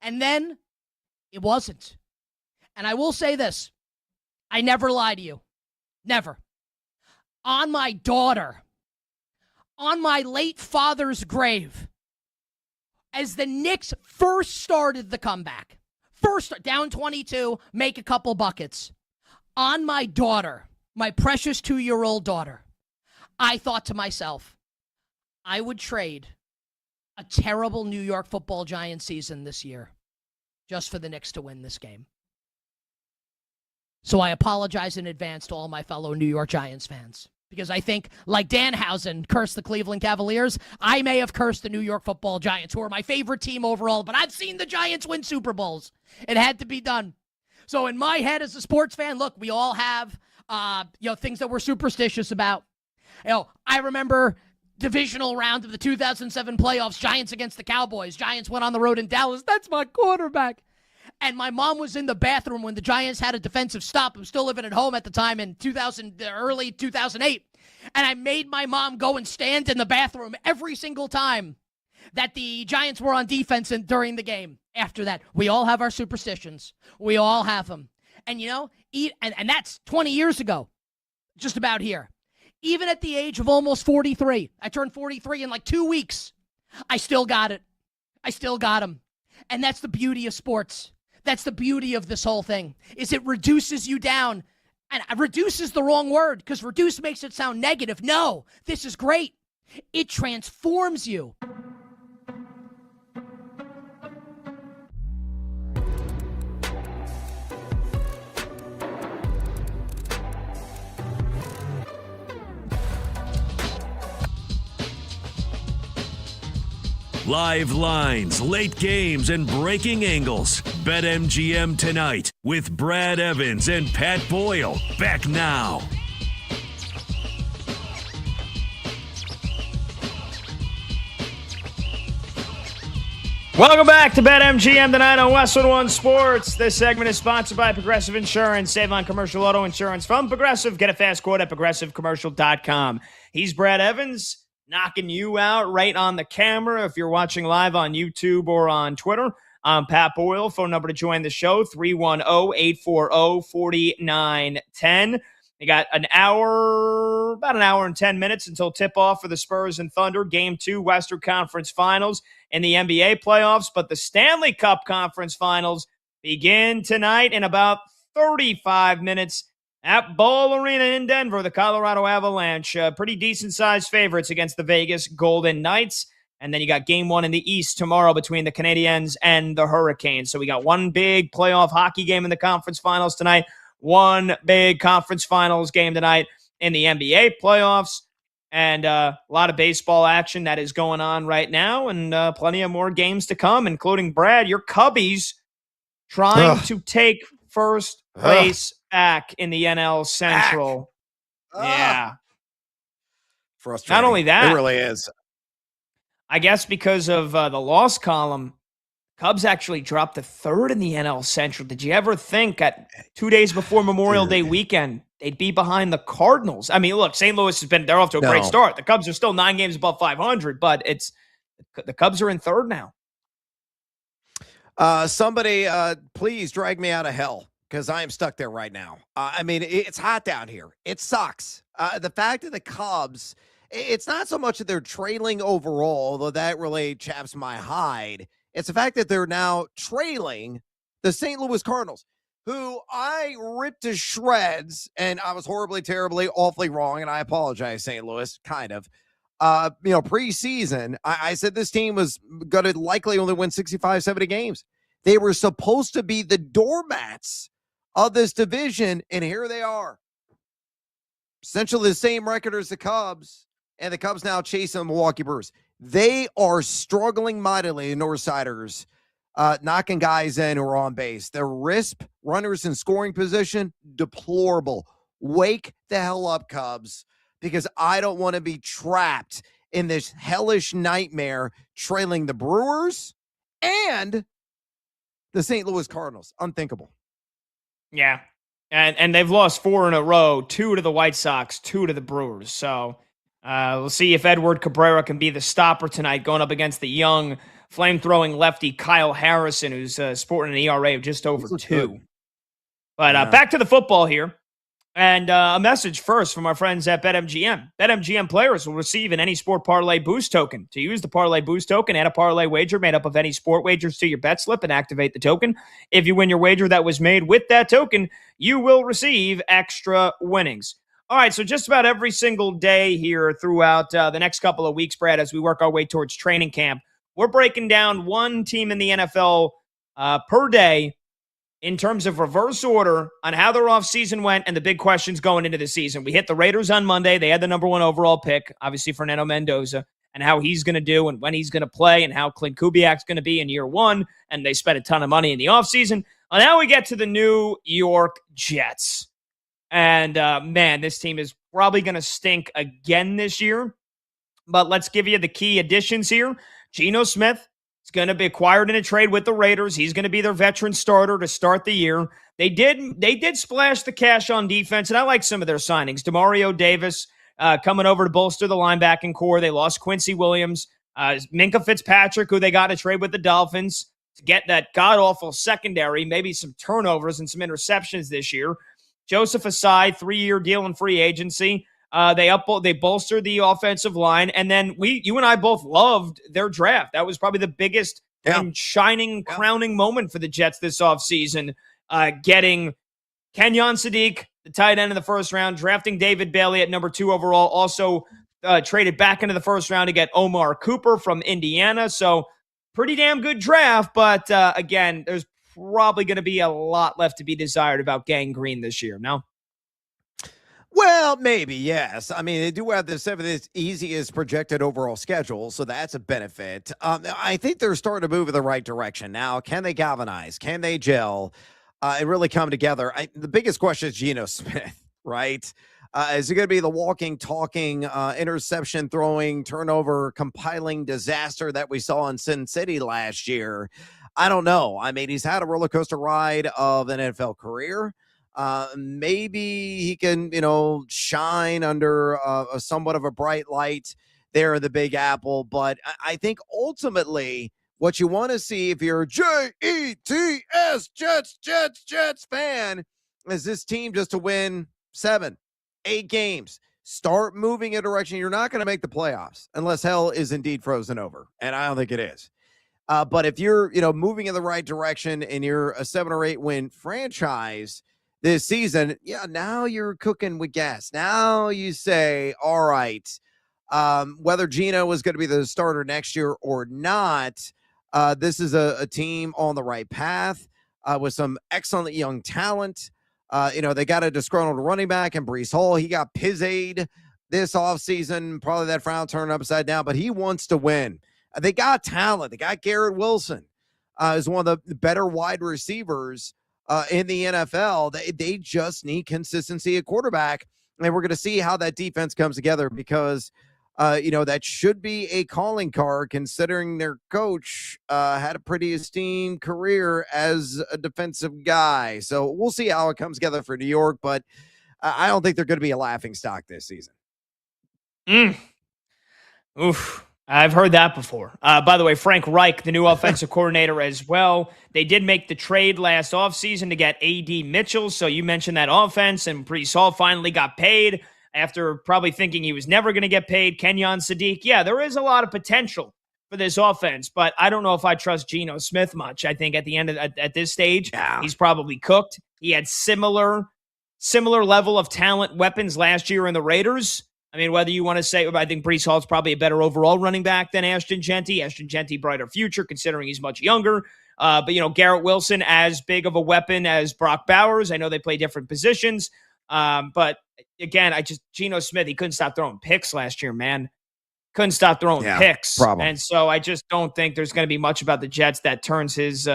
And then it wasn't. And I will say this. I never lie to you. Never. On my daughter, on my late father's grave, as the Knicks first started the comeback, down 22, make a couple buckets, on my daughter, my precious 2-year-old daughter, I thought to myself, I would trade a terrible New York Football Giants season this year just for the Knicks to win this game. So I apologize in advance to all my fellow New York Giants fans. Because I think, like Danhausen cursed the Cleveland Cavaliers, I may have cursed the New York Football Giants, who are my favorite team overall, but I've seen the Giants win Super Bowls. It had to be done. So in my head as a sports fan, look, we all have things that we're superstitious about. I remember divisional round of the 2007 playoffs, Giants against the Cowboys. Giants went on the road in Dallas. That's my quarterback. And my mom was in the bathroom when the Giants had a defensive stop. I was still living at home at the time in early 2008. And I made my mom go and stand in the bathroom every single time that the Giants were on defense during the game. After that, we all have our superstitions. We all have them. And, and that's 20 years ago, just about here. Even at the age of almost 43, I turned 43 in 2 weeks. I still got it. I still got them. And that's the beauty of sports. That's the beauty of this whole thing, is it reduces you down. And reduce is the wrong word, because reduce makes it sound negative. No, this is great. It transforms you. Live lines, late games, and breaking angles. BetMGM tonight with Brad Evans and Pat Boyle. Back now. Welcome back to BetMGM tonight on Westwood One Sports. This segment is sponsored by Progressive Insurance. Save on commercial auto insurance from Progressive. Get a fast quote at progressivecommercial.com. He's Brad Evans, knocking you out right on the camera if you're watching live on YouTube or on Twitter. I'm Pat Boyle. Phone number to join the show, 310-840-4910. You got about an hour and 10 minutes until tip-off for the Spurs and Thunder. Game 2, Western Conference Finals in the NBA playoffs. But the Stanley Cup Conference Finals begin tonight in about 35 minutes at Ball Arena in Denver. The Colorado Avalanche, pretty decent-sized favorites against the Vegas Golden Knights. And then you got game 1 in the East tomorrow between the Canadiens and the Hurricanes. So we got one big playoff hockey game in the conference finals tonight, one big conference finals game tonight in the NBA playoffs, and a lot of baseball action that is going on right now, and plenty of more games to come, including, Brad, your Cubbies trying to take first place back in the NL Central. Yeah. Frustrating. Not only that. It really is. I guess because of the loss column, Cubs actually dropped to third in the NL Central. Did you ever think at 2 days before Memorial Day weekend, they'd be behind the Cardinals? I mean, look, St. Louis they're off to a great start. The Cubs are still 9 games above 500, but the Cubs are in third now. Somebody, please drag me out of hell, because I am stuck there right now. I mean, it's hot down here. It sucks. The fact that the Cubs, it's not so much that they're trailing overall, although that really chaps my hide. It's the fact that they're now trailing the St. Louis Cardinals, who I ripped to shreds, and I was horribly, terribly, awfully wrong, and I apologize, St. Louis, kind of. Preseason, I said this team was going to likely only win 65, 70 games. They were supposed to be the doormats of this division, and here they are. Essentially the same record as the Cubs, and the Cubs now chasing the Milwaukee Brewers. They are struggling mightily, the Northsiders, knocking guys in who are on base. Their RISP, runners in scoring position, deplorable. Wake the hell up, Cubs, because I don't want to be trapped in this hellish nightmare trailing the Brewers and the St. Louis Cardinals. Unthinkable. Yeah. And they've lost 4 in a row, 2 to the White Sox, 2 to the Brewers. So we'll see if Edward Cabrera can be the stopper tonight, going up against the young, flame-throwing lefty Kyle Harrison, who's sporting an ERA of just over 2. Good. But back to the football here. And a message first from our friends at BetMGM. BetMGM players will receive an Any Sport Parlay Boost token. To use the Parlay Boost token, add a parlay wager made up of any sport wagers to your bet slip and activate the token. If you win your wager that was made with that token, you will receive extra winnings. All right, so just about every single day here throughout the next couple of weeks, Brad, as we work our way towards training camp, we're breaking down one team in the NFL per day in terms of reverse order on how their offseason went and the big questions going into the season. We hit the Raiders on Monday. They had the number 1 overall pick, obviously Fernando Mendoza, and how he's going to do and when he's going to play and how Clint Kubiak's going to be in year 1, and they spent a ton of money in the offseason. And now we get to the New York Jets. And, man, this team is probably going to stink again this year. But let's give you the key additions here. Geno Smith is going to be acquired in a trade with the Raiders. He's going to be their veteran starter to start the year. They did splash the cash on defense, and I like some of their signings. Demario Davis coming over to bolster the linebacking core. They lost Quincy Williams. Minkah Fitzpatrick, who they got to trade with the Dolphins to get that god-awful secondary, maybe some turnovers and some interceptions this year. Joseph Asai, 3-year deal in free agency. They bolstered the offensive line, and then you and I both loved their draft. That was probably the biggest and shining crowning moment for the Jets this offseason, getting Kenyon Sadiq, the tight end in the first round, drafting David Bailey at number 2 overall, also traded back into the first round to get Omar Cooper from Indiana. So pretty damn good draft, but again, there's probably going to be a lot left to be desired about Gang Green this year, no? Well, maybe, yes. I mean, they do have the 7th easiest projected overall schedule, so that's a benefit. I think they're starting to move in the right direction. Now, can they galvanize? Can they gel and really come together? The biggest question is Geno Smith, right? Is he going to be the walking, talking, interception throwing, turnover, compiling disaster that we saw in Sin City last year? I don't know. I mean, he's had a roller coaster ride of an NFL career. Maybe he can, shine under a somewhat of a bright light there in the Big Apple. But I think ultimately what you want to see if you're a Jets fan is this team just to win 7, 8 games. Start moving a direction. You're not going to make the playoffs unless hell is indeed frozen over, and I don't think it is. But if you're, moving in the right direction and you're a 7 or 8 win franchise this season, yeah, now you're cooking with gas. Now you say, all right, whether Geno is going to be the starter next year or not, this is a team on the right path with some excellent young talent. They got a disgruntled running back in Breece Hall. He got pizzed this offseason. Probably that frown turned upside down, but he wants to win. They got talent. They got Garrett Wilson is one of the better wide receivers in the NFL. They just need consistency at quarterback, and we're going to see how that defense comes together because, that should be a calling card considering their coach had a pretty esteemed career as a defensive guy. So we'll see how it comes together for New York, but I don't think they're going to be a laughingstock this season. Oof. I've heard that before. By the way, Frank Reich, the new offensive coordinator as well. They did make the trade last offseason to get A.D. Mitchell. So you mentioned that offense, and Breece Hall finally got paid after probably thinking he was never going to get paid. Kenyon Sadiq. Yeah, there is a lot of potential for this offense, but I don't know if I trust Geno Smith much. I think at the end of at this stage, he's probably cooked. He had similar level of talent weapons last year in the Raiders. I mean, whether you want to say, I think Breece Hall's probably a better overall running back than Ashton Genty. Ashton Genty, brighter future considering he's much younger. But Garrett Wilson, as big of a weapon as Brock Bowers. I know they play different positions. But again, Geno Smith, he couldn't stop throwing picks last year, man. Couldn't stop throwing picks. Problem. And so I just don't think there's going to be much about the Jets that turns his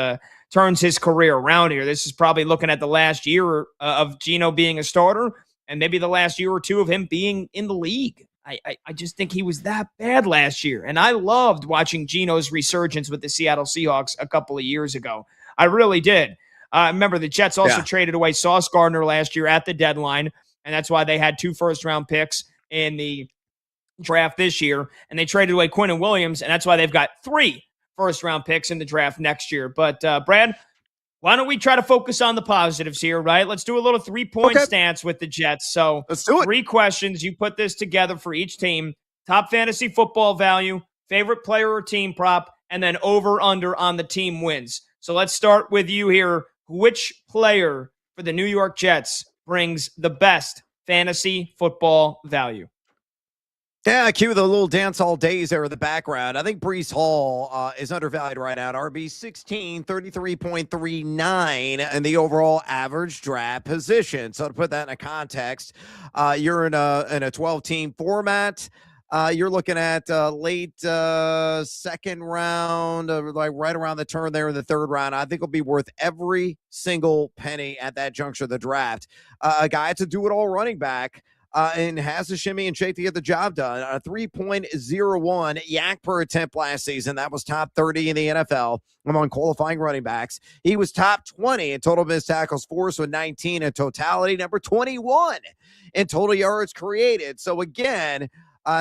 career around here. This is probably looking at the last year of Geno being a starter, and maybe the last year or two of him being in the league. I just think he was that bad last year. And I loved watching Geno's resurgence with the Seattle Seahawks a couple of years ago. I really did. Remember, the Jets also traded away Sauce Gardner last year at the deadline, and that's why they had 2 first-round picks in the draft this year. And they traded away Quinnen Williams, and that's why they've got 3 first-round picks in the draft next year. But, Brad, why don't we try to focus on the positives here, right? Let's do a little 3-point stance with the Jets. So let's do it. 3 questions. You put this together for each team. Top fantasy football value, favorite player or team prop, and then over-under on the team wins. So let's start with you here. Which player for the New York Jets brings the best fantasy football value? Yeah, cue the little dance all days there in the background. I think Breece Hall is undervalued right now. RB 16, 33.39 in the overall average draft position. So to put that in a context, you're in a 12-team format. You're looking at late second round, like right around the turn there in the third round. I think it'll be worth every single penny at that juncture of the draft. A guy to do it all running back. And has the shimmy and shake to get the job done. A 3.01 yak per attempt last season. That was top 30 in the NFL among qualifying running backs. He was top 20 in total missed tackles forced with 19 in totality. Number 21 in total yards created. So again,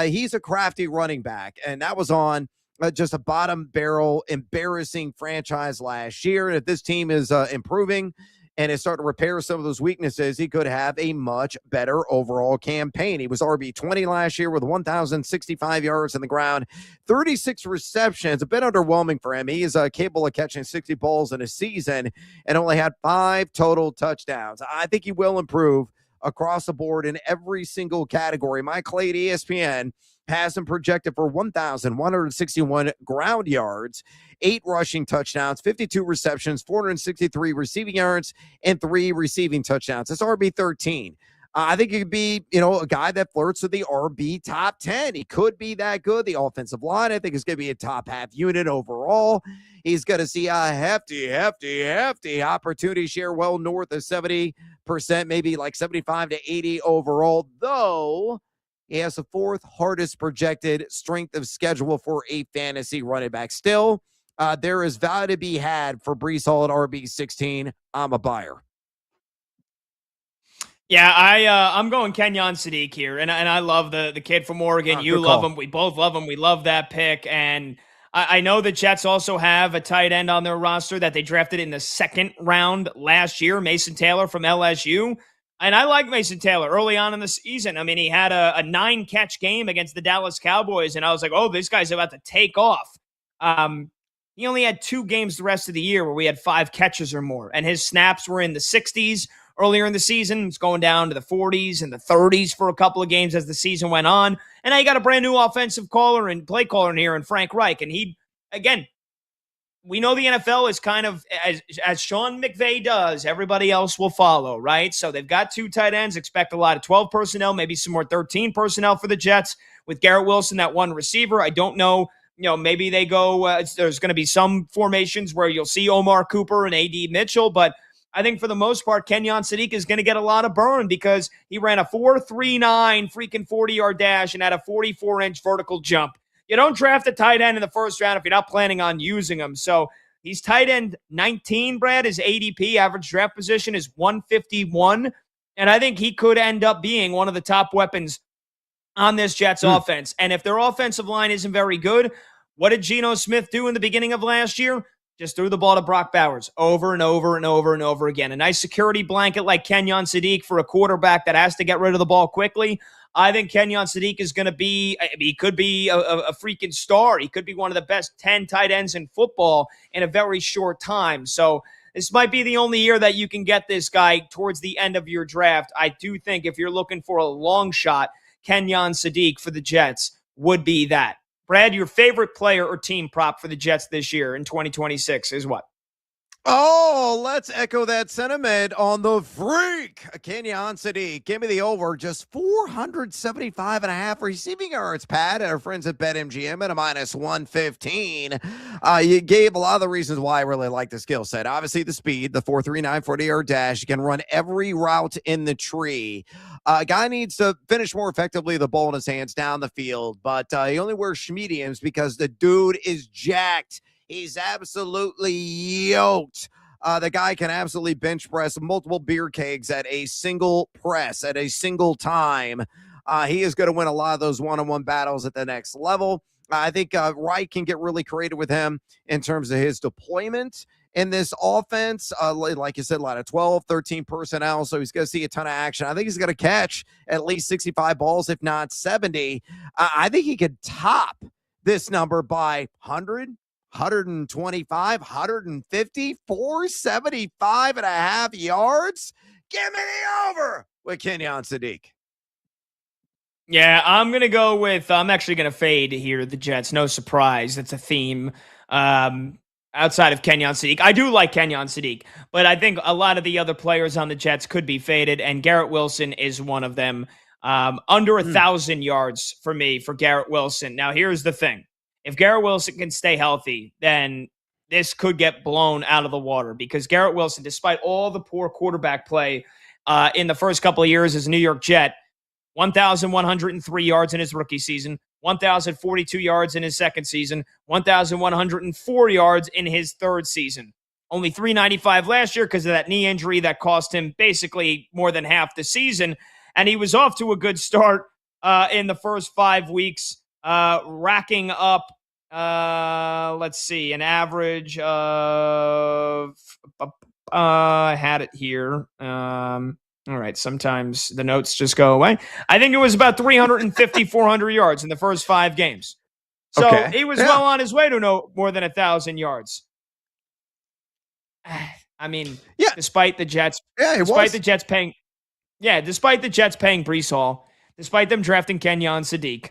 he's a crafty running back. And that was on just a bottom barrel, embarrassing franchise last year. And if this team is improving and is starting to repair some of those weaknesses, he could have a much better overall campaign. He was RB 20 last year with 1,065 yards on the ground, 36 receptions, a bit underwhelming for him. He is capable of catching 60 balls in a season and only had 5 total touchdowns. I think he will improve across the board in every single category. Mike Clay at ESPN has him projected for 1,161 ground yards, 8 rushing touchdowns, 52 receptions, 463 receiving yards, and 3 receiving touchdowns. That's RB 13. I think he could be, a guy that flirts with the RB top 10. He could be that good. The offensive line, I think, is going to be a top half unit overall. He's going to see a hefty opportunity share well north of 70%, maybe like 75 to 80 overall, though he has the 4th hardest projected strength of schedule for a fantasy running back. Still, there is value to be had for Breece Hall at RB 16. I'm a buyer. Yeah, I'm going Kenyon Sadiq here, and I love the kid from Oregon. You love him. We both love him. We love that pick, and I know the Jets also have a tight end on their roster that they drafted in the 2nd round last year, Mason Taylor from LSU. And I like Mason Taylor early on in the season. I mean, he had a 9-catch game against the Dallas Cowboys, and I was like, oh, this guy's about to take off. He only had 2 games the rest of the year where we had 5 catches or more, and his snaps were in the 60s earlier in the season. It's going down to the 40s and the 30s for a couple of games as the season went on. And now you got a brand new offensive caller and play caller in here, and Frank Reich. And he, again, we know the NFL is kind of, as Sean McVay does, everybody else will follow, right? So they've got 2 tight ends, expect a lot of 12 personnel, maybe some more 13 personnel for the Jets with Garrett Wilson, that one receiver. I don't know, maybe they go, there's going to be some formations where you'll see Omar Cooper and A.D. Mitchell, but I think for the most part, Kenyon Sadiq is going to get a lot of burn because he ran a 4.39 freaking 40-yard dash and had a 44-inch vertical jump. You don't draft a tight end in the first round if you're not planning on using him. So he's tight end 19, Brad. His ADP, average draft position, is 151. And I think he could end up being one of the top weapons on this Jets offense. And if their offensive line isn't very good, what did Geno Smith do in the beginning of last year? Just threw the ball to Brock Bowers over and over and over and over again. A nice security blanket like Kenyon Sadiq for a quarterback that has to get rid of the ball quickly. I think Kenyon Sadiq is going to be, he could be a freaking star. He could be one of the best 10 tight ends in football in a very short time. So this might be the only year that you can get this guy towards the end of your draft. I do think if you're looking for a long shot, Kenyon Sadiq for the Jets would be that. Brad, your favorite player or team prop for the Jets this year in 2026 is what? Oh, let's echo that sentiment on the freak. Kenyon Sadiq. Give me the over. Just 475.5 receiving yards, Pat, and our friends at BetMGM at a -115. You gave a lot of the reasons why I really like the skill set. Obviously, the speed, the 4.39 40-yard dash. You can run every route in the tree. Guy needs to finish more effectively the ball in his hands down the field, but he only wears mediums because the dude is jacked. He's absolutely yoked. The guy can absolutely bench press multiple beer kegs at a single press, at a single time. He is going to win a lot of those one-on-one battles at the next level. I think Wright can get really creative with him in terms of his deployment in this offense. Like you said, a lot of 12, 13 personnel, so he's going to see a ton of action. I think he's going to catch at least 65 balls, if not 70. I think he could top this number by 100, 125, 150, 475.5 yards. Give me the over with Kenyon Sadiq. Yeah, I'm going to go with, I'm actually going to fade here, the Jets. No surprise. It's a theme outside of Kenyon Sadiq. I do like Kenyon Sadiq, but I think a lot of the other players on the Jets could be faded, and Garrett Wilson is one of them. Under 1,000 yards for me for Garrett Wilson. Now, here's the thing. If Garrett Wilson can stay healthy, then this could get blown out of the water because Garrett Wilson, despite all the poor quarterback play in the first couple of years as a New York Jet, 1,103 yards in his rookie season, 1,042 yards in his second season, 1,104 yards in his third season. Only 395 last year because of that knee injury that cost him basically more than half the season. And he was off to a good start in the first 5 weeks, racking up, let's see, an average of, I had it here. All right, sometimes the notes just go away. I think it was about 350, 400 yards in the first 5 games. So he was well on his way to no more than 1,000 yards. I mean, despite the Jets, despite the Jets paying Breece Hall, despite them drafting Kenyon Sadiq,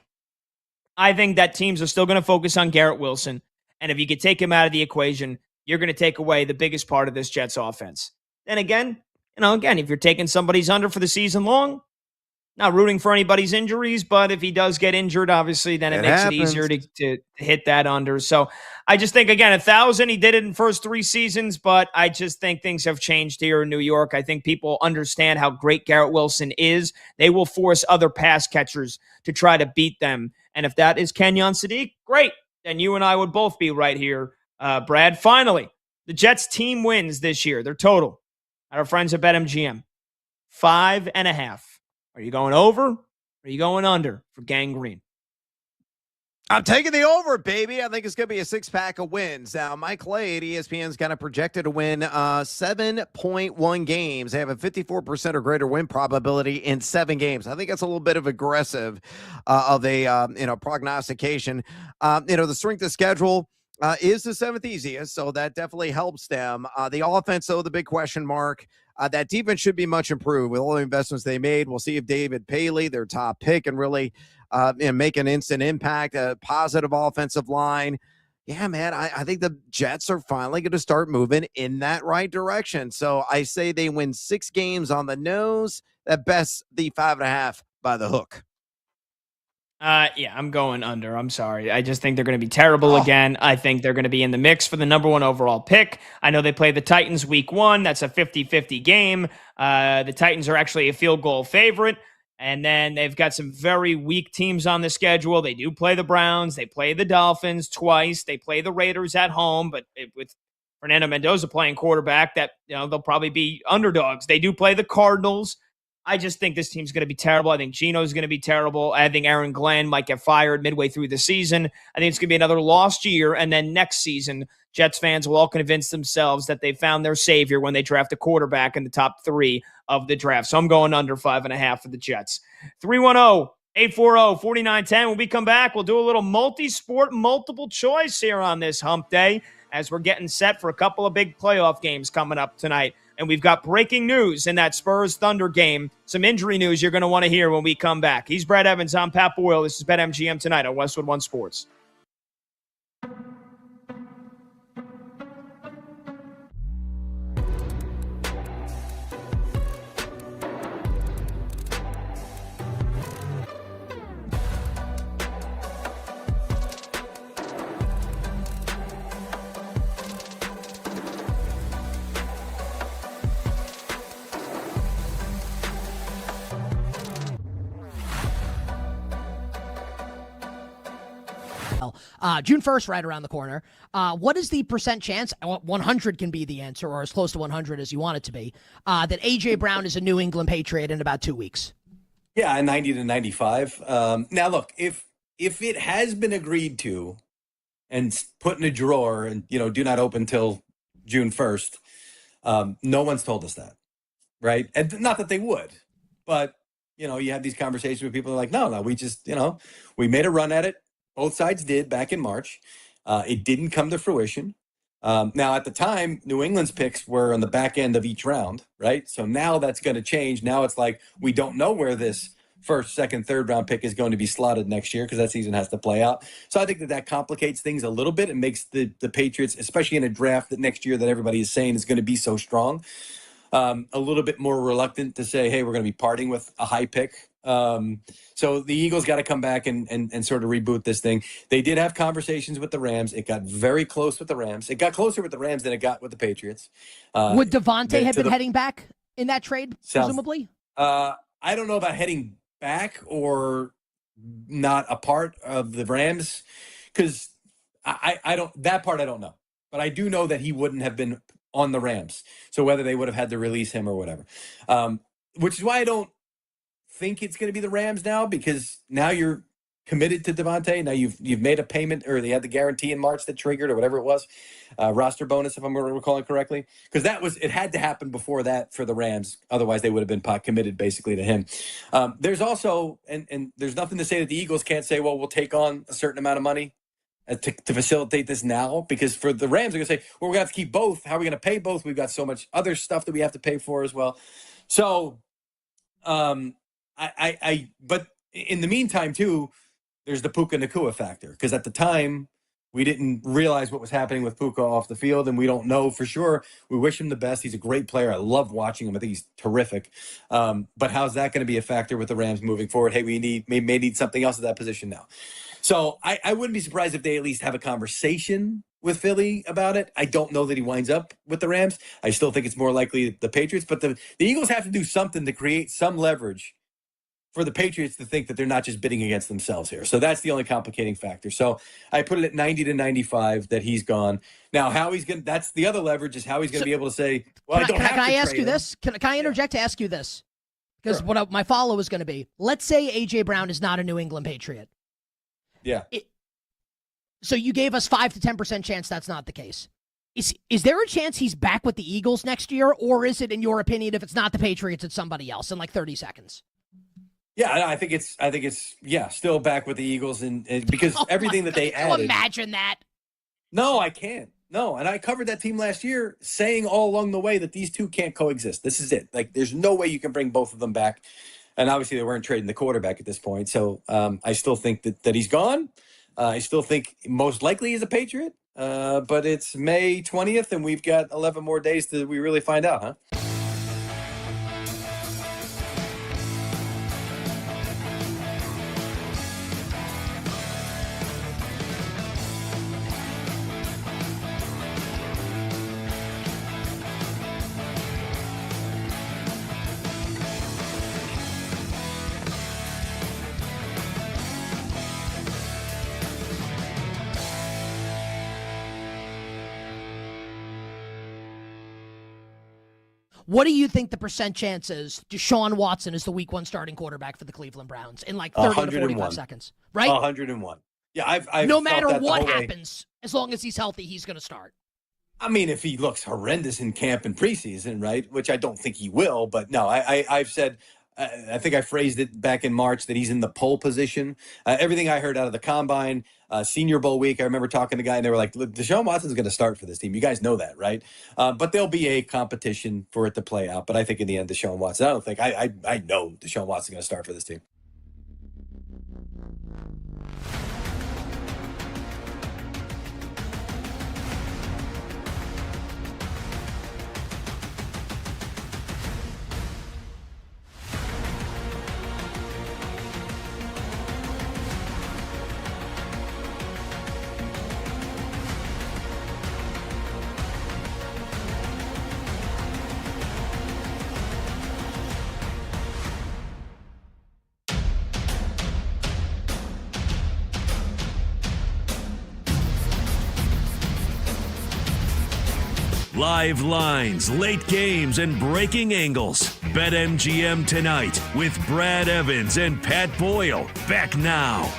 I think that teams are still going to focus on Garrett Wilson. And if you could take him out of the equation, you're going to take away the biggest part of this Jets offense. Then again, if you're taking somebody's under for the season long, not rooting for anybody's injuries, but if he does get injured, obviously, then it makes it easier to hit that under. So I just think, again, 1,000, he did it in the first 3 seasons, but I just think things have changed here in New York. I think people understand how great Garrett Wilson is. They will force other pass catchers to try to beat them. And if that is Kenyon Sadiq, great. Then you and I would both be right here, Brad. Finally, the Jets team wins this year. Their total, our friends at BetMGM, 5.5. Are you going over? Or are you going under for Gang Green? I'm taking the over, baby. I think it's going to be a 6-pack of wins. Now, Mike Lay at ESPN's kind of projected to win 7.1 games. They have a 54% or greater win probability in 7 games. I think that's a little bit of aggressive of a prognostication. The strength of schedule is the 7th easiest, so that definitely helps them. The offense, though, the big question mark. That defense should be much improved with all the investments they made. We'll see if David Paley, their top pick, can really make an instant impact, a positive offensive line. Yeah, man, I think the Jets are finally going to start moving in that right direction. So I say they win 6 games on the nose. That bests the 5.5 by the hook. Yeah, I'm going under. I'm sorry. I just think they're going to be terrible again. I think they're going to be in the mix for the number 1 overall pick. I know they play the Titans week 1. That's a 50-50 game. The Titans are actually a field goal favorite. And then they've got some very weak teams on the schedule. They do play the Browns. They play the Dolphins twice. They play the Raiders at home. But with Fernando Mendoza playing quarterback, that they'll probably be underdogs. They do play the Cardinals. I just think this team's going to be terrible. I think Geno's going to be terrible. I think Aaron Glenn might get fired midway through the season. I think it's going to be another lost year. And then next season, Jets fans will all convince themselves that they found their savior when they draft a quarterback in the top 3 of the draft. So I'm going under 5.5 for the Jets. 310-840-4910. When we come back, we'll do a little multi-sport, multiple choice here on this hump day as we're getting set for a couple of big playoff games coming up tonight. And we've got breaking news in that Spurs-Thunder game. Some injury news you're going to want to hear when we come back. He's Brad Evans. I'm Pat Boyle. This is BetMGM tonight on Westwood One Sports. June 1st, right around the corner. What is the percent chance, 100 can be the answer, or as close to 100 as you want it to be, that A.J. Brown is a New England Patriot in about 2 weeks? Yeah, 90 to 95. Now, look, if it has been agreed to and put in a drawer and, do not open till June 1st, no one's told us that, right? And not that they would, but, you have these conversations with people who are like, no, we just, we made a run at it. Both sides did back in March. It didn't come to fruition. Now, at the time, New England's picks were on the back end of each round, right? So now that's going to change. Now it's like we don't know where this first, second, third round pick is going to be slotted next year because that season has to play out. So I think that complicates things a little bit. It makes the Patriots, especially in a draft that next year that everybody is saying is going to be so strong, a little bit more reluctant to say, hey, we're going to be parting with a high pick. So the Eagles got to come back and sort of reboot this thing. They did have conversations with the Rams. It got very close with the Rams. It got closer with the Rams than it got with the Patriots. Would Devontae have been heading back in that trade, presumably? I don't know about heading back or not a part of the Rams because I don't, that part I don't know. But I do know that he wouldn't have been on the Rams. So whether they would have had to release him or whatever, which is why I don't think it's going to be the Rams now, because now you're committed to Devontae. Now you've made a payment, or they had the guarantee in March that triggered, or whatever it was, roster bonus, if I'm recalling correctly, because it had to happen before that for the Rams. Otherwise, they would have been committed basically to him. There's also, and there's nothing to say that the Eagles can't say, well, we'll take on a certain amount of money to facilitate this now, because for the Rams, they're going to say, well, we're going to have to keep both. How are we going to pay both? We've got so much other stuff that we have to pay for as well. So, but in the meantime, too, there's the Puka Nacua factor, because at the time we didn't realize what was happening with Puka off the field, and we don't know for sure. We wish him the best. He's a great player. I love watching him. I think he's terrific. But how's that going to be a factor with the Rams moving forward? Hey, we may need something else at that position now. So I wouldn't be surprised if they at least have a conversation with Philly about it. I don't know that he winds up with the Rams. I still think it's more likely the Patriots, but the Eagles have to do something to create some leverage for the Patriots to think that they're not just bidding against themselves here. So that's the only complicating factor. So I put it at 90 to 95 that he's gone. Now, how he's going to, that's the other leverage, is how he's going to be able to say, well, I don't have to. Can I ask you this? Can I interject to ask you this? Because Sure. what my follow is going to be, let's say A.J. Brown is not a New England Patriot. Yeah. So you gave us 5 to 10% chance that's not the case. Is there a chance he's back with the Eagles next year, or is it, in your opinion, if it's not the Patriots, it's somebody else in like 30 seconds? Yeah, I think it's still back with the Eagles, and because everything that they added. Imagine that. No, I can't. No, and I covered that team last year, saying all along the way that these two can't coexist. This is it. Like, there's no way you can bring both of them back. And obviously, they weren't trading the quarterback at this point. So I still think that he's gone. I still think most likely he's a Patriot. But it's May 20th, and we've got 11 more days till we really find out, huh? What do you think the percent chance is Deshaun Watson is the week 1 starting quarterback for the Cleveland Browns in like 30 to 45 seconds? Right? 101. Yeah, I've no matter what happens, as long as he's healthy, he's going to start. I mean, if he looks horrendous in camp and preseason, right, which I don't think he will, but no, I've said, I think I phrased it back in March that he's in the pole position. Everything I heard out of the combine, Senior Bowl week, I remember talking to a guy, and they were like, look, Deshaun Watson's going to start for this team. You guys know that, right? But there'll be a competition for it to play out. But I think in the end, Deshaun Watson, I know Deshaun Watson's going to start for this team. Live lines, late games, and breaking angles. BetMGM tonight with Brad Evans and Pat Boyle. Back now.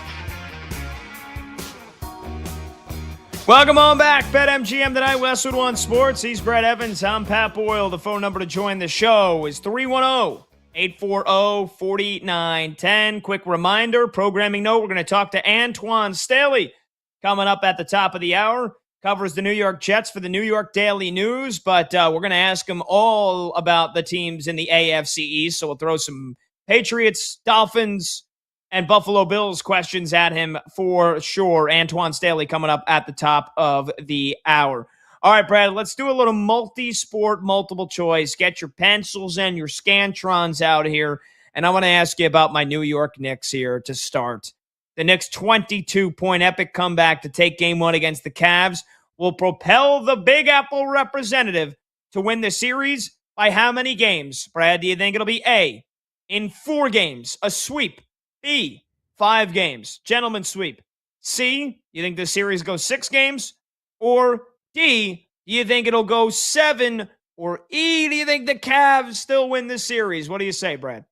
Welcome on back. BetMGM tonight, Westwood One Sports. He's Brad Evans. I'm Pat Boyle. The phone number to join the show is 310-840-4910. Quick reminder, programming note, we're going to talk to Antoine Staley coming up at the top of the hour. Covers the New York Jets for the New York Daily News, but we're going to ask him all about the teams in the AFC East. So we'll throw some Patriots, Dolphins, and Buffalo Bills questions at him for sure. Antoine Staley coming up at the top of the hour. All right, Brad, let's do a little multi-sport, multiple choice. Get your pencils and your Scantrons out here. And I want to ask you about my New York Knicks here to start. The Knicks' 22-point epic comeback to take Game 1 against the Cavs will propel the Big Apple representative to win the series by how many games? Brad, do you think it'll be A, in 4 games, a sweep? B, 5 games, gentleman's sweep? C, you think the series goes 6 games? Or D, do you think it'll go 7? Or E, do you think the Cavs still win the series? What do you say, Brad?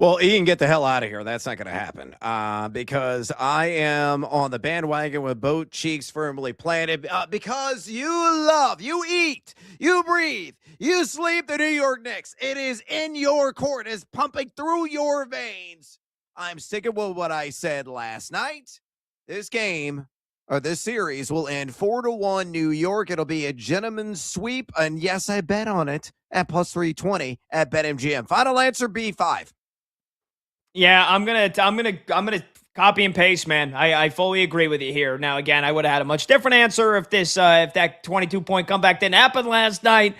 Well, Ian, get the hell out of here. That's not going to happen because I am on the bandwagon with both cheeks firmly planted because you eat, you breathe, you sleep the New York Knicks. It is in your court. It is pumping through your veins. I'm sticking with what I said last night. This game, or this series, will end 4-1 New York. It'll be a gentleman's sweep, and yes, I bet on it at plus 320 at BetMGM. Final answer, B5. Yeah, I'm gonna copy and paste, man. I fully agree with you here. Now, again, I would have had a much different answer if that 22-point comeback didn't happen last night.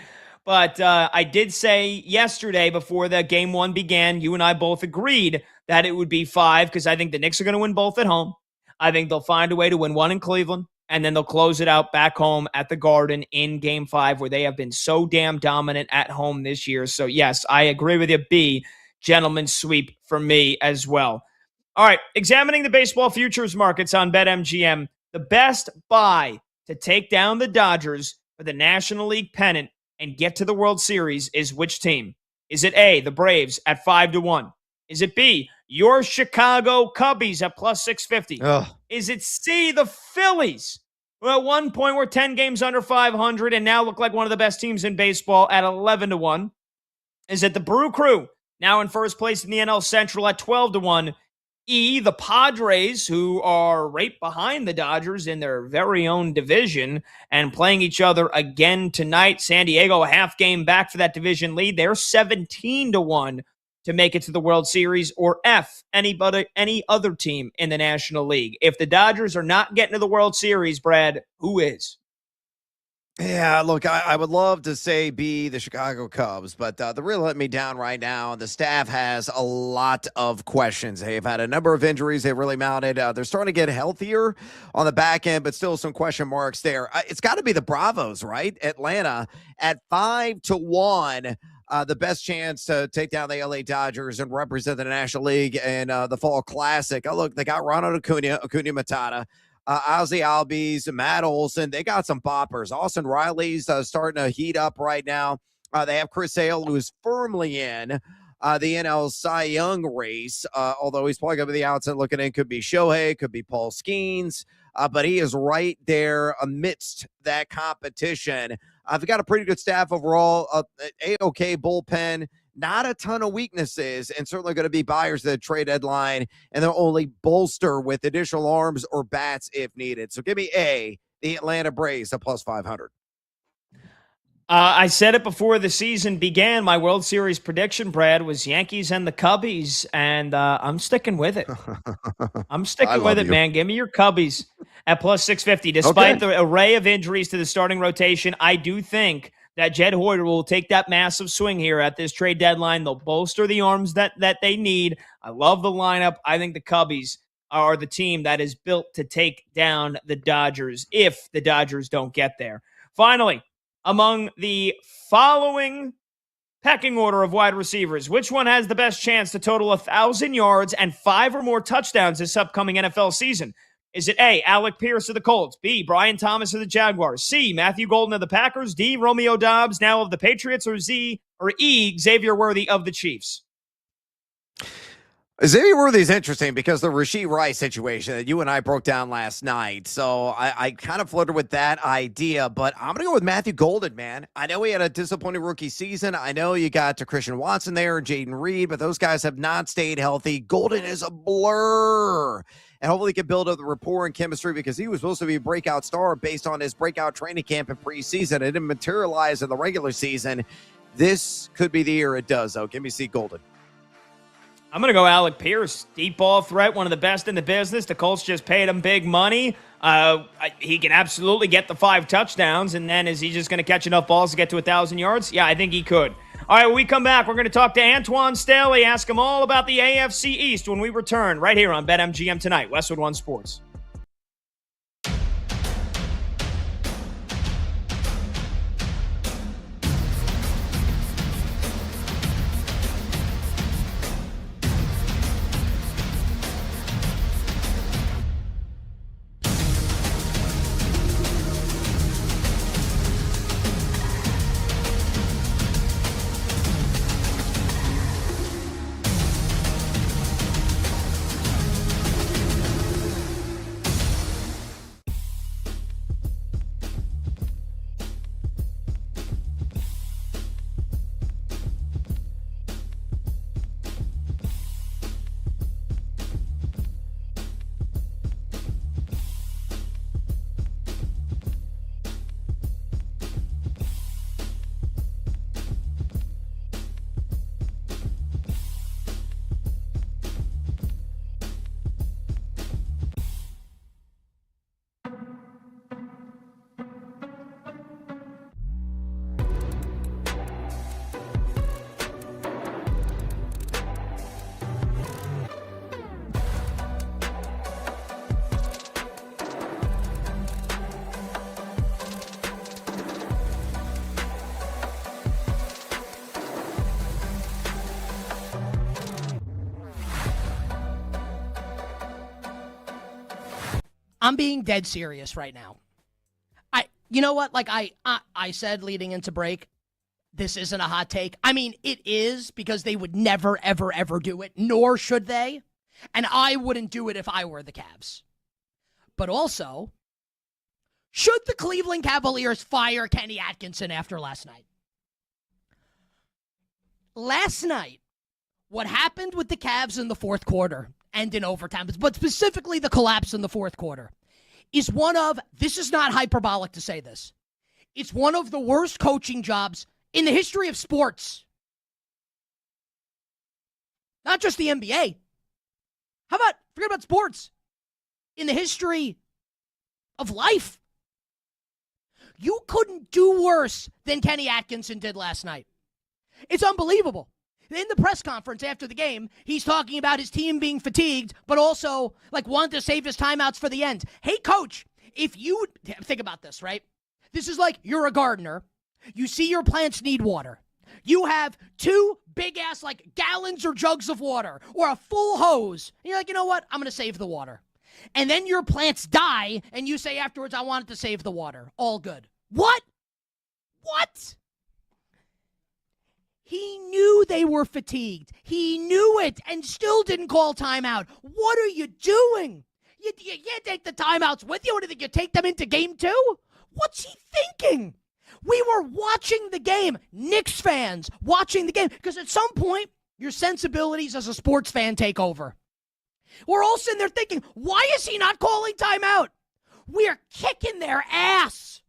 But I did say yesterday before the Game 1 began, you and I both agreed that it would be 5 because I think the Knicks are going to win both at home. I think they'll find a way to win 1 in Cleveland, and then they'll close it out back home at the Garden in Game 5, where they have been so damn dominant at home this year. So, yes, I agree with you, B. Gentleman's sweep for me as well. All right, examining the baseball futures markets on BetMGM, the best buy to take down the Dodgers for the National League pennant and get to the World Series is which team? Is it A, the Braves at 5-1, Is it B, your Chicago Cubbies at plus 650? Ugh. Is it C, the Phillies, who at one point were 10 games under 500 and now look like one of the best teams in baseball at 11-1? Is it the Brew Crew, now in first place in the NL Central at 12-1? E, the Padres, who are right behind the Dodgers in their very own division and playing each other again tonight. San Diego, a half game back for that division lead. They're 17-1 to make it to the World Series. Or F, any other team in the National League. If the Dodgers are not getting to the World Series, Brad, who is? Yeah, look, I would love to say be the Chicago Cubs, but they're really letting me down right now. The staff has a lot of questions. They've had a number of injuries. They've really mounted. They're starting to get healthier on the back end, but still some question marks there. It's got to be the Bravos, right? Atlanta at 5-1. The best chance to take down the LA Dodgers and represent the National League in the Fall Classic. Oh, look, they got Ronald Acuna Matata. Ozzy Albies, Matt Olson, they got some boppers. Austin Riley's starting to heat up right now. They have Chris Sale, who's firmly in the NL Cy Young race, although he's probably going to be the outside looking in. Could be Shohei, could be Paul Skeens, but he is right there amidst that competition. They've got a pretty good staff overall, A-OK bullpen. Not a ton of weaknesses, and certainly going to be buyers at the trade deadline, and they'll only bolster with additional arms or bats if needed. So give me A, the Atlanta Braves at plus 500. I said it before the season began. My World Series prediction, Brad, was Yankees and the Cubbies, and I'm sticking with it. I'm sticking with it, man. Give me your Cubbies at plus 650. Despite the array of injuries to the starting rotation, I do think that Jed Hoyer will take that massive swing here at this trade deadline. They'll bolster the arms that they need. I love the lineup. I think the Cubbies are the team that is built to take down the Dodgers if the Dodgers don't get there. Finally, among the following pecking order of wide receivers, which one has the best chance to total 1,000 yards and 5 or more touchdowns this upcoming NFL season? Is it A, Alec Pierce of the Colts, B, Brian Thomas of the Jaguars, C, Matthew Golden of the Packers, D, Romeo Doubs now of the Patriots, or E, Xavier Worthy of the Chiefs? Xavier Worthy is interesting because the Rashee Rice situation that you and I broke down last night. So I kind of flirted with that idea, but I'm going to go with Matthew Golden, man. I know he had a disappointing rookie season. I know you got to Christian Watson there and Jaden Reed, but those guys have not stayed healthy. Golden is a blur. And hopefully he can build up the rapport and chemistry because he was supposed to be a breakout star based on his breakout training camp and preseason. It didn't materialize in the regular season. This could be the year it does, though. Give me C. Golden. I'm going to go Alec Pierce. Deep ball threat, one of the best in the business. The Colts just paid him big money. He can absolutely get the 5 touchdowns, and then is he just going to catch enough balls to get to 1,000 yards? Yeah, I think he could. All right, when we come back, we're going to talk to Antoine Staley, ask him all about the AFC East when we return right here on BetMGM tonight, Westwood One Sports. I'm being dead serious right now. You know what? Like I said leading into break, this isn't a hot take. I mean, it is, because they would never, ever, ever do it, nor should they. And I wouldn't do it if I were the Cavs. But also, should the Cleveland Cavaliers fire Kenny Atkinson after last night? Last night, what happened with the Cavs in the fourth quarter and in overtime, but specifically the collapse in the fourth quarter, is one of, this is not hyperbolic to say this, it's one of the worst coaching jobs in the history of sports. Not just the NBA. Forget about sports. In the history of life. You couldn't do worse than Kenny Atkinson did last night. It's unbelievable. In the press conference after the game, he's talking about his team being fatigued, but also wanted to save his timeouts for the end. Hey, coach, if you think about this, right? This is like you're a gardener. You see your plants need water. You have 2 big-ass gallons or jugs of water or a full hose. And you're like, you know what? I'm going to save the water. And then your plants die, and you say afterwards, I wanted to save the water. All good. What? He knew they were fatigued. He knew it and still didn't call timeout. What are you doing? You can't take the timeouts with you. What do you think? You take them into game 2? What's he thinking? We were watching the game. Knicks fans watching the game. Because at some point, your sensibilities as a sports fan take over. We're all sitting there thinking, why is he not calling timeout? We're kicking their ass.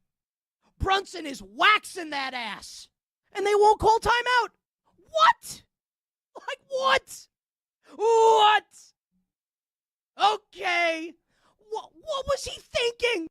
Brunson is waxing that ass. And they won't call timeout. What? What? What? Okay. What was he thinking?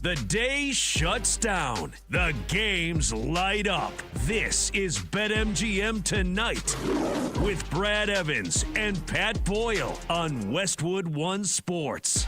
The day shuts down. The games light up. This is BetMGM Tonight with Brad Evans and Pat Boyle on Westwood One Sports.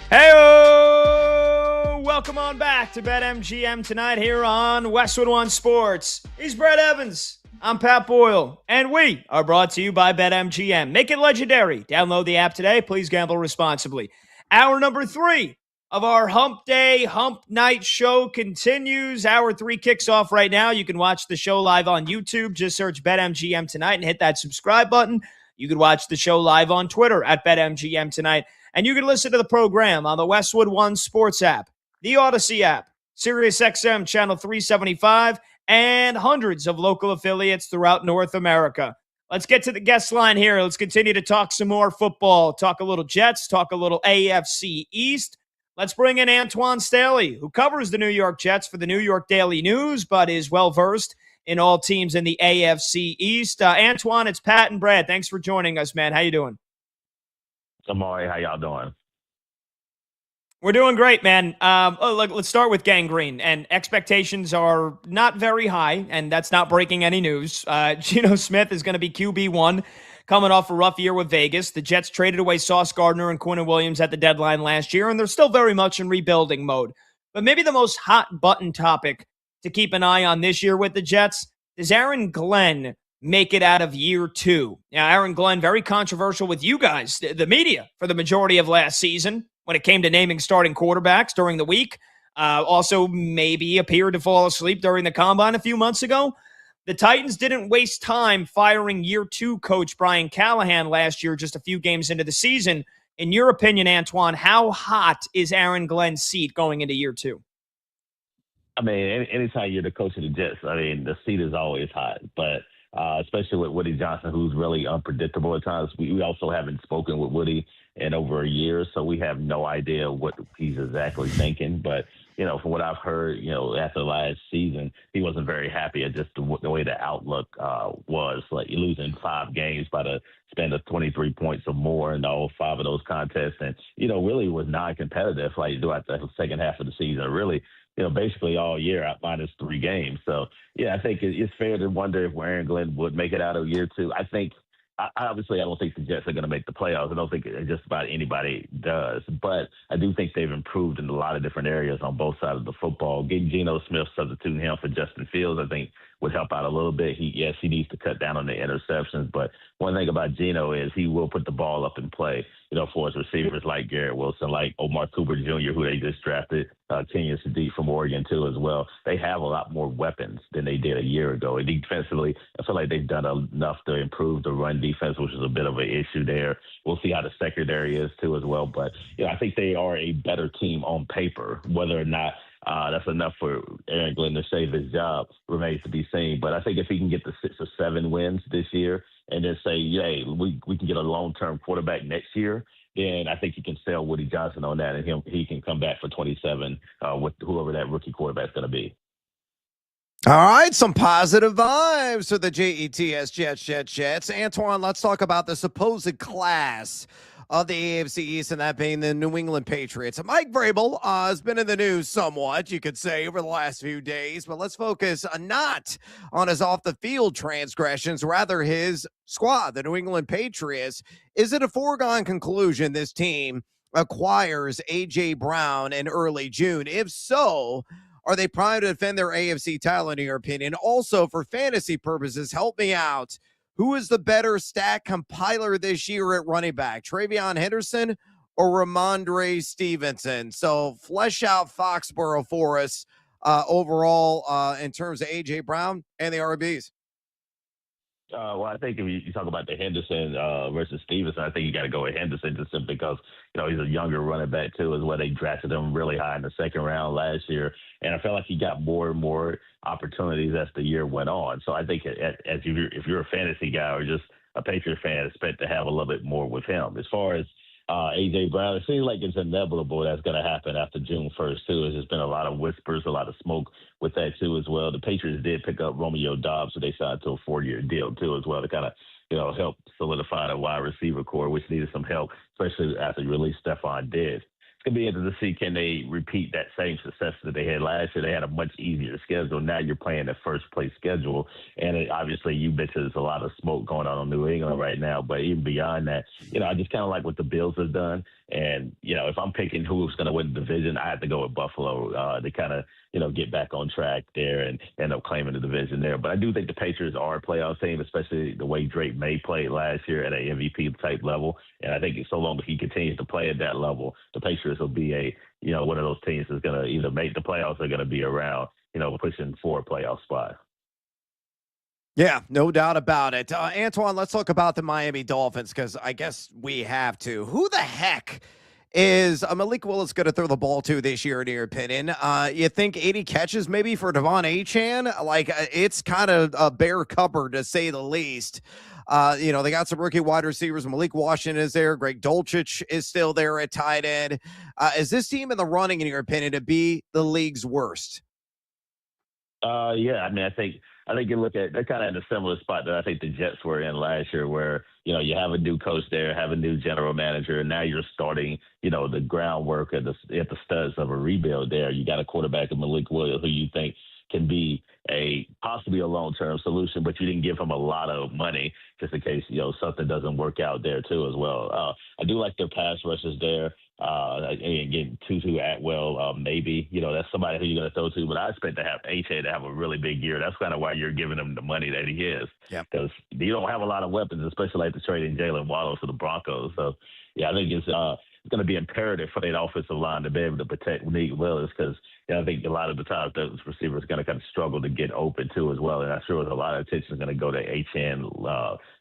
Hey-o! Welcome on back to BetMGM Tonight here on Westwood One Sports. He's Brad Evans. I'm Pat Boyle, and we are brought to you by BetMGM. Make it legendary. Download the app today. Please gamble responsibly. Hour number 3 of our Hump Day, Hump Night show continues. Hour 3 kicks off right now. You can watch the show live on YouTube. Just search BetMGM Tonight and hit that subscribe button. You can watch the show live on Twitter at BetMGM Tonight. And you can listen to the program on the Westwood One Sports app, the Odyssey app, SiriusXM Channel 375, and hundreds of local affiliates throughout North America. Let's get to the guest line here. Let's continue to talk some more football, talk a little Jets, talk a little AFC East. Let's bring in Antoine Staley, who covers the New York Jets for the New York Daily News, but is well-versed in all teams in the AFC East. Antoine, it's Pat and Brad. Thanks for joining us, man. How you doing? I'm all right. How y'all doing? We're doing great, man. Let's start with Gangrene. And expectations are not very high, and that's not breaking any news. Geno Smith is going to be QB1 coming off a rough year with Vegas. The Jets traded away Sauce Gardner and Quinnen Williams at the deadline last year, and they're still very much in rebuilding mode. But maybe the most hot-button topic to keep an eye on this year with the Jets, does Aaron Glenn make it out of year 2? Now, Aaron Glenn, very controversial with you guys, the media, for the majority of last season when it came to naming starting quarterbacks during the week. Also, maybe appeared to fall asleep during the combine a few months ago. The Titans didn't waste time firing year 2 coach Brian Callahan last year, just a few games into the season. In your opinion, Antoine, how hot is Aaron Glenn's seat going into year 2? I mean, anytime you're the coach of the Jets, I mean, the seat is always hot. But especially with Woody Johnson, who's really unpredictable at times. We also haven't spoken with Woody in over a year, so we have no idea what he's exactly thinking. But, from what I've heard, after last season, he wasn't very happy at just the way the outlook was. Like, you're losing 5 games by the span of 23 points or more in all 5 of those contests. And, really was non-competitive, like, throughout the second half of the season. Really, basically all year out minus 3 games. So, yeah, I think it's fair to wonder if Aaron Glenn would make it out of year 2. I think, obviously, I don't think the Jets are going to make the playoffs. I don't think just about anybody does. But I do think they've improved in a lot of different areas on both sides of the football. Getting Geno Smith, substituting him for Justin Fields, I think would help out a little bit. He needs to cut down on the interceptions. But one thing about Geno is he will put the ball up in play, for his receivers like Garrett Wilson, like Omar Cooper Jr., who they just drafted, Kenyon Sadiq from Oregon, too, as well. They have a lot more weapons than they did a year ago. And defensively, I feel like they've done enough to improve the run defense, which is a bit of an issue there. We'll see how the secondary is, too, as well. But, I think they are a better team on paper. Whether or not that's enough for Aaron Glenn to save his job remains to be seen. But I think if he can get the 6 or 7 wins this year and then say, hey, we can get a long-term quarterback next year, then I think you can sell Woody Johnson on that, and he can come back for 27 with whoever that rookie quarterback's going to be. All right, some positive vibes for the Jets. Antoine, let's talk about the supposed class of the AFC East, and that being the New England Patriots. Mike Vrabel has been in the news somewhat, you could say, over the last few days, but let's focus not on his off-the-field transgressions, rather his squad, the New England Patriots. Is it a foregone conclusion this team acquires A.J. Brown in early June? If so, are they primed to defend their AFC title, in your opinion? Also, for fantasy purposes, help me out. Who is the better stat compiler this year at running back, Travion Henderson or Ramondre Stevenson? So flesh out Foxborough for us overall in terms of A.J. Brown and the RBs. Well, I think if you talk about the Henderson versus Stevenson, I think you got to go with Henderson just simply because, he's a younger running back, too, as well. They drafted him really high in the second round last year. And I felt like he got more and more opportunities as the year went on. So I think if you're a fantasy guy or just a Patriot fan, expect to have a little bit more with him. As far as A.J. Brown, it seems like it's inevitable that's going to happen after June 1st, too. There's just been a lot of whispers, a lot of smoke with that, too, as well. The Patriots did pick up Romeo Doubs, so they signed to a 4-year deal, too, as well, to kind of, help solidify the wide receiver core, which needed some help, especially after you released Stephon Diggs. It's going to be interesting to see, can they repeat that same success that they had last year? They had a much easier schedule. Now you're playing the first-place schedule. And obviously, you mentioned there's a lot of smoke going on in New England right now. But even beyond that, I just kind of like what the Bills have done. And, if I'm picking who's going to win the division, I have to go with Buffalo to kind of, get back on track there and end up claiming the division there. But I do think the Patriots are a playoff team, especially the way Drake May played last year at an MVP-type level. And I think so long as he continues to play at that level, the Patriots will be one of those teams that's going to either make the playoffs or going to be around, pushing for a playoff spot. Yeah, no doubt about it. Antoine, let's talk about the Miami Dolphins because I guess we have to. Who the heck is Malik Willis going to throw the ball to this year, in your opinion? You think 80 catches maybe for Devon Achane? It's kind of a bare cupboard, to say the least. They got some rookie wide receivers. Malik Washington is there. Greg Dulcich is still there at tight end. Is this team in the running, in your opinion, to be the league's worst? Yeah, I mean, I think you look at they're kind of in a similar spot that I think the Jets were in last year, where you have a new coach there, have a new general manager, and now you're starting the groundwork at the studs of a rebuild. There, you got a quarterback in Malik Williams who you think can be possibly a long term solution, but you didn't give him a lot of money just in case something doesn't work out there too as well. I do like their pass rushes there. And getting Tutu Atwell, maybe that's somebody who you're going to throw to, but I expect to have HA to have a really big year. That's kind of why you're giving him the money that he is, because you don't have a lot of weapons, especially like the trading Jalen Waddle to the Broncos. So yeah, I think it's going to be imperative for that offensive line to be able to protect Nick Willis, because I think a lot of the times those receivers are going to kind of struggle to get open too as well. And I'm sure a lot of attention is going to go to HN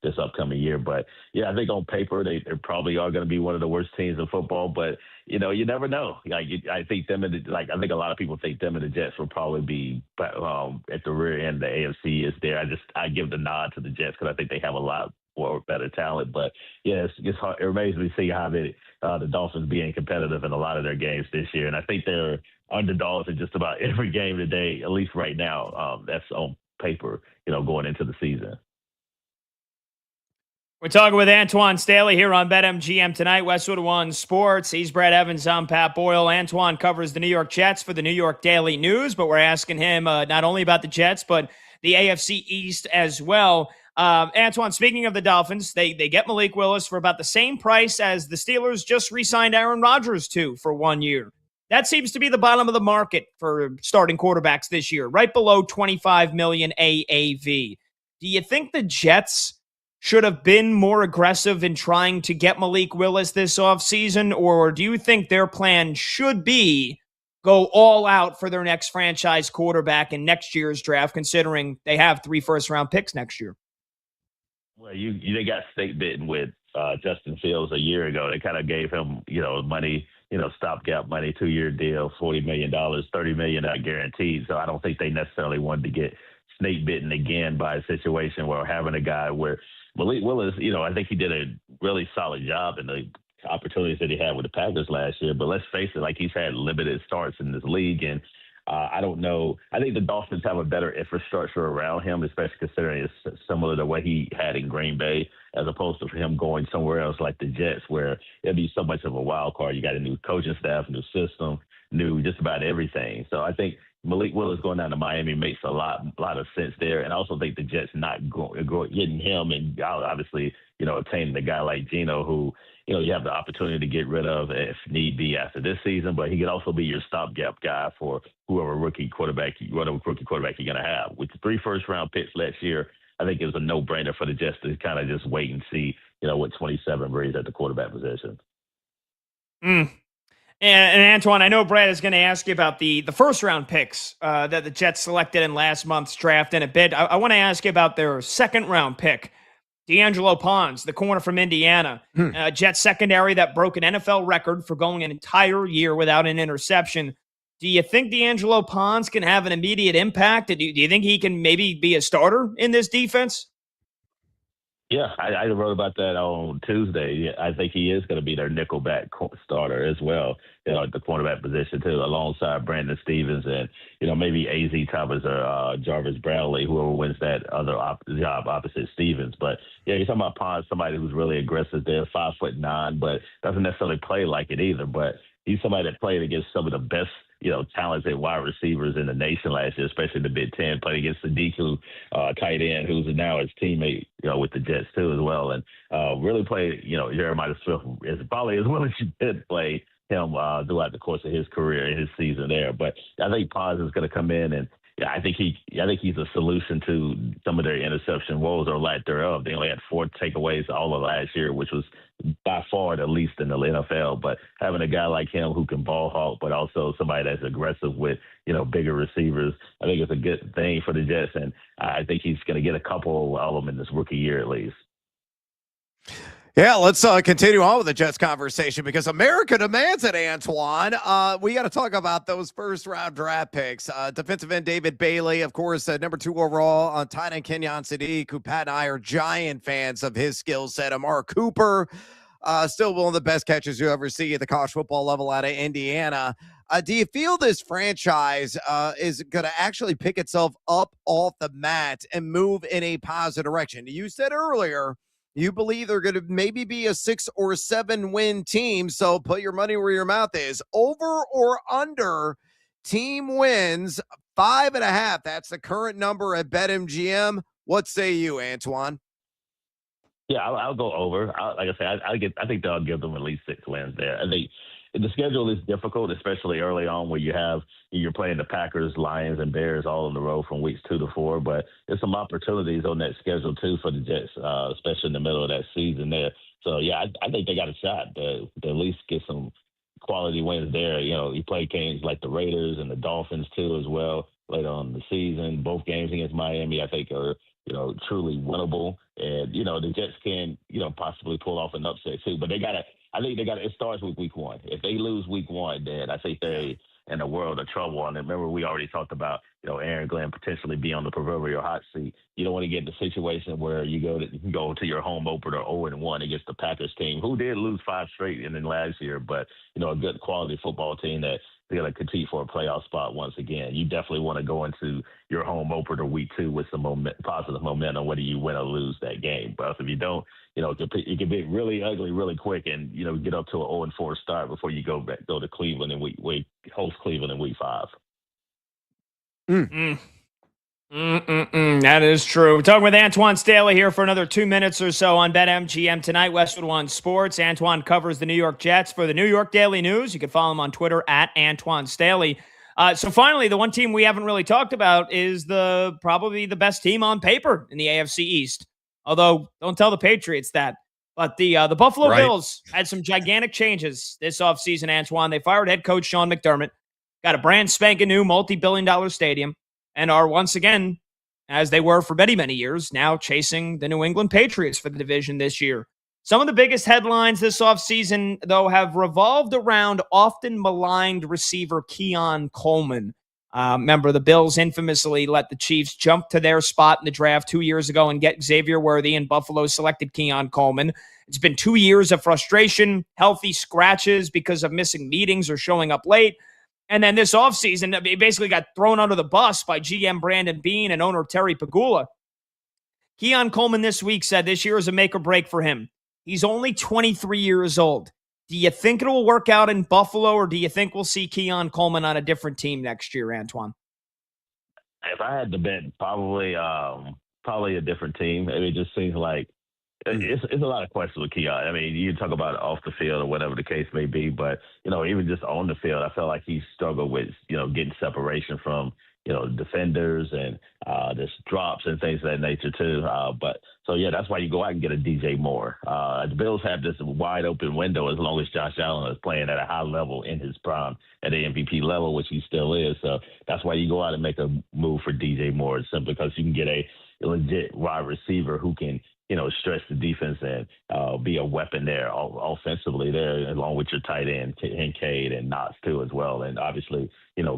this upcoming year. But yeah, I think on paper they probably are going to be one of the worst teams in football. But you never know. I think them and I think a lot of people think them and the Jets will probably be at the rear end. The AFC is there. I give the nod to the Jets because I think they have a lot more better talent. But yeah, it's hard. It remains to be seen how the Dolphins being competitive in a lot of their games this year, and I think they're underdogs in just about every game today, at least right now. That's on paper, going into the season. We're talking with Antoine Staley here on BetMGM tonight, Westwood One Sports. He's Brad Evans. I'm Pat Boyle. Antoine covers the New York Jets for the New York Daily News, but we're asking him not only about the Jets, but the AFC East as well. Antoine, speaking of the Dolphins, they get Malik Willis for about the same price as the Steelers just re-signed Aaron Rodgers to for 1 year. That seems to be the bottom of the market for starting quarterbacks this year, right below $25 million AAV. Do you think the Jets should have been more aggressive in trying to get Malik Willis this offseason, or do you think their plan should be go all out for their next franchise quarterback in next year's draft, considering they have 3 first-round picks next year? Well, they got snake bitten with Justin Fields a year ago. They kind of gave him, money, stopgap money, 2-year deal, $40 million, $30 million not guaranteed. So I don't think they necessarily wanted to get snake bitten again by a situation where having a guy where Malik Willis, I think he did a really solid job in the opportunities that he had with the Packers last year. But let's face it, he's had limited starts in this league, and I don't know. I think the Dolphins have a better infrastructure around him, especially considering it's similar to what he had in Green Bay, as opposed to him going somewhere else like the Jets, where it'd be so much of a wild card. You got a new coaching staff, new system, new just about everything. So I think Malik Willis going down to Miami makes a lot of sense there. And I also think the Jets not getting him and obviously, obtaining a guy like Geno who, you have the opportunity to get rid of if need be after this season, but he could also be your stopgap guy for whatever rookie quarterback you're going to have. With the 3 first-round picks last year, I think it was a no-brainer for the Jets to kind of just wait and see, what 27 brings at the quarterback position. And Antoine, I know Brad is going to ask you about the first-round picks that the Jets selected in last month's draft in a bit. I want to ask you about their second-round pick, D'Angelo Pons, the corner from Indiana. Jets secondary that broke an NFL record for going an entire year without an interception. Do you think D'Angelo Pons can have an immediate impact? Do you think he can maybe be a starter in this defense? Yeah, I wrote about that on Tuesday. Yeah, I think he is going to be their nickelback starter as well, at the cornerback position too, alongside Brandon Stevens and, maybe AZ Thomas or Jarvis Brownlee, whoever wins that other job opposite Stevens. But yeah, you're talking about Pons, somebody who's really aggressive there, 5'9", but doesn't necessarily play like it either. But he's somebody that played against some of the best talented wide receivers in the nation last year, especially the Big Ten. Played against Sadiku, tight end, who's now his teammate, with the Jets too as well, and really played. Jeremiah Smith is probably as well as you did play him throughout the course of his career and his season there. But I think Paz is going to come in and. Yeah, I think he's a solution to some of their interception woes or lack thereof. They only had 4 takeaways all of last year, which was by far the least in the NFL. But having a guy like him who can ball hawk, but also somebody that's aggressive with, bigger receivers, I think it's a good thing for the Jets. And I think he's going to get a couple of them in this rookie year at least. Yeah, let's continue on with the Jets conversation because America demands it, Antoine. We got to talk about those first-round draft picks. Defensive end David Bailey, of course, number 2 overall on tight end Kenyon Sadiq, who Pat and I are giant fans of his skill set. Amari Cooper, still one of the best catches you ever see at the college football level out of Indiana. Do you feel this franchise is going to actually pick itself up off the mat and move in a positive direction? You said earlier you believe they're going to maybe be a 6 or 7 win team, so put your money where your mouth is. Over or under team wins 5.5. That's the current number at BetMGM. What say you, Antoine? Yeah, I'll go over. Like I said, I think they'll give them at least 6 wins there. I think the schedule is difficult, especially early on where you're playing the Packers, Lions, and Bears all in the row from weeks 2 to 4. But there's some opportunities on that schedule too for the Jets, especially in the middle of that season there. So yeah, I think they got a shot to at least get some quality wins there. You play games like the Raiders and the Dolphins too as well later on in the season. Both games against Miami, I think, are truly winnable. And, the Jets can, possibly pull off an upset too. But it starts with week 1. If they lose week 1, then I think they in a world of trouble. And remember, we already talked about, Aaron Glenn potentially being on the proverbial hot seat. You don't want to get in a situation where you go to your home opener 0-1 against the Packers team, who did lose 5 straight in the last year, but, a good quality football team that they're going to compete for a playoff spot once again. You definitely want to go into your home opener week 2 with some positive momentum, whether you win or lose that game. But if you don't, it can be really ugly really quick and, get up to an 0-4 start before you go to Cleveland and host Cleveland in week 5. That is true. We're talking with Antoine Staley here for another 2 minutes or so on BetMGM tonight, Westwood One Sports. Antoine covers the New York Jets for the New York Daily News. You can follow him on Twitter at Antoine Staley. So finally, the one team we haven't really talked about is probably the best team on paper in the AFC East. Although, don't tell the Patriots that. But the Buffalo Bills had some gigantic changes this offseason, Antoine. They fired head coach Sean McDermott, got a brand spanking new multi-billion-dollar stadium, and are once again, as they were for many, many years, now chasing the New England Patriots for the division this year. Some of the biggest headlines this offseason, though, have revolved around often maligned receiver Keon Coleman. Remember, the Bills infamously let the Chiefs jump to their spot in the draft 2 years ago and get Xavier Worthy, and Buffalo selected Keon Coleman. It's been 2 years of frustration, healthy scratches because of missing meetings or showing up late. And then this offseason, he basically got thrown under the bus by GM Brandon Beane and owner Terry Pegula. Keon Coleman this week said this year is a make or break for him. He's only 23 years old. Do you think it will work out in Buffalo, or do you think we'll see Keon Coleman on a different team next year, Antoine? If I had to bet, probably a different team. It just seems like it's a lot of questions with Keon. I mean, you talk about off the field or whatever the case may be, but, even just on the field, I felt like he struggled with, getting separation from, defenders and just drops and things of that nature too. That's why you go out and get a DJ Moore. The Bills have this wide open window as long as Josh Allen is playing at a high level in his prime at the MVP level, which he still is. So that's why you go out and make a move for DJ Moore, simply because you can get a legit wide receiver who can, stretch the defense and be a weapon there offensively there, along with your tight end, Kincaid and Knox too as well. And obviously,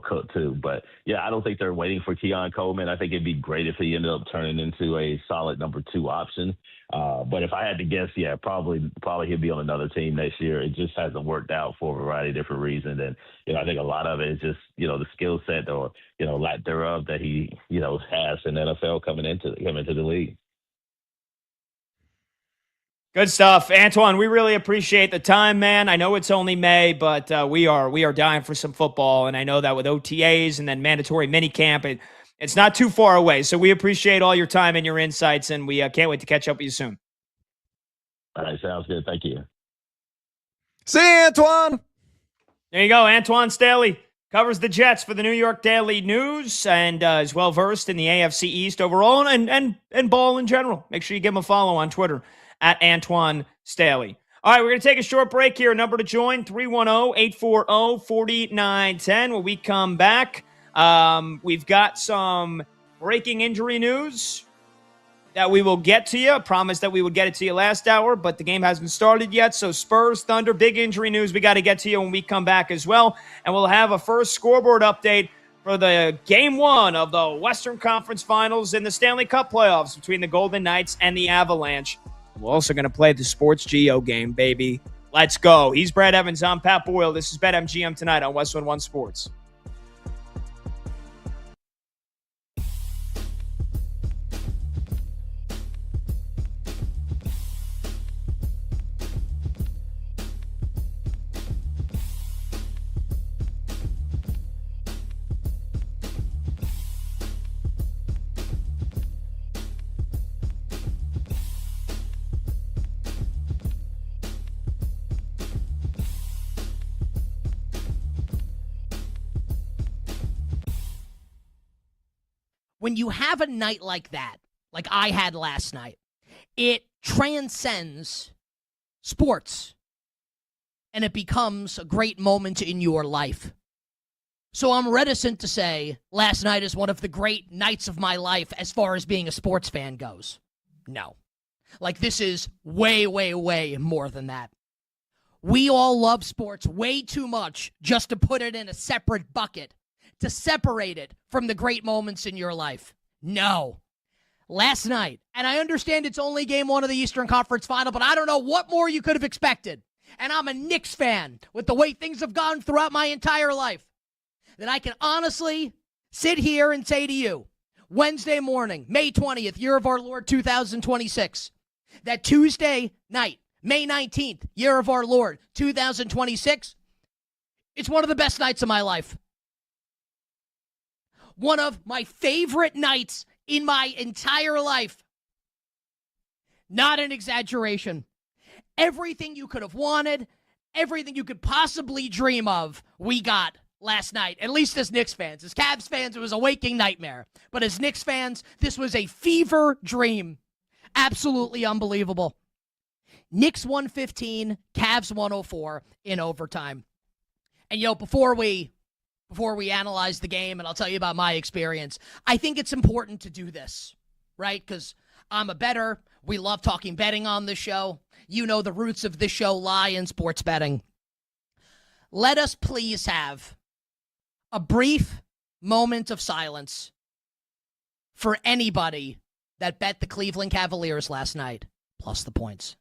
Cook too. But yeah, I don't think they're waiting for Keon Coleman. I think it'd be great if he ended up turning into a solid number 2 option. But if I had to guess, yeah, probably he'll be on another team next year. It just hasn't worked out for a variety of different reasons. And, I think a lot of it is just, the skill set or, lack thereof that he, has in NFL coming into the league. Good stuff. Antoine, we really appreciate the time, man. I know it's only May, but we are dying for some football, and I know that with OTAs and then mandatory minicamp, it's not too far away. So we appreciate all your time and your insights, and we can't wait to catch up with you soon. All right, sounds good. Thank you. See you, Antoine. There you go. Antoine Staley covers the Jets for the New York Daily News and is well-versed in the AFC East overall and ball in general. Make sure you give him a follow on Twitter at Antoine Staley. All right, we're going to take a short break here. Number to join, 310-840-4910. When we come back, we've got some breaking injury news that we will get to you. I promised that we would get it to you last hour, but the game hasn't started yet. So Spurs, Thunder, big injury news we got to get to you when we come back as well. And we'll have a first scoreboard update for the Game 1 of the Western Conference Finals in the Stanley Cup playoffs between the Golden Knights and the Avalanche. We're also going to play the Sports Geo game, baby. Let's go. He's Brad Evans. I'm Pat Boyle. This is BetMGM tonight on Westwood One Sports. When you have a night like that, like I had last night, it transcends sports and it becomes a great moment in your life. So I'm reticent to say last night is one of the great nights of my life as far as being a sports fan goes. No. Like, this is way, way, way more than that. We all love sports way too much just to put it in a separate bucket, to separate it from the great moments in your life. No. Last night, and I understand it's only game one of the Eastern Conference Final, but I don't know what more you could have expected. And I'm a Knicks fan with the way things have gone throughout my entire life, that I can honestly sit here and say to you, Wednesday morning, May 20th, year of our Lord 2026, that Tuesday night, May 19th, year of our Lord 2026, it's one of the best nights of my life. One of my favorite nights in my entire life. Not an exaggeration. Everything you could have wanted, everything you could possibly dream of, we got last night, at least as Knicks fans. As Cavs fans, it was a waking nightmare. But as Knicks fans, this was a fever dream. Absolutely unbelievable. Knicks 115, Cavs 104 in overtime. And, before we analyze the game, and I'll tell you about my experience, I think it's important to do this, right? Because I'm a bettor. We love talking betting on this show. You know the roots of this show lie in sports betting. Let us please have a brief moment of silence for anybody that bet the Cleveland Cavaliers last night, plus the points.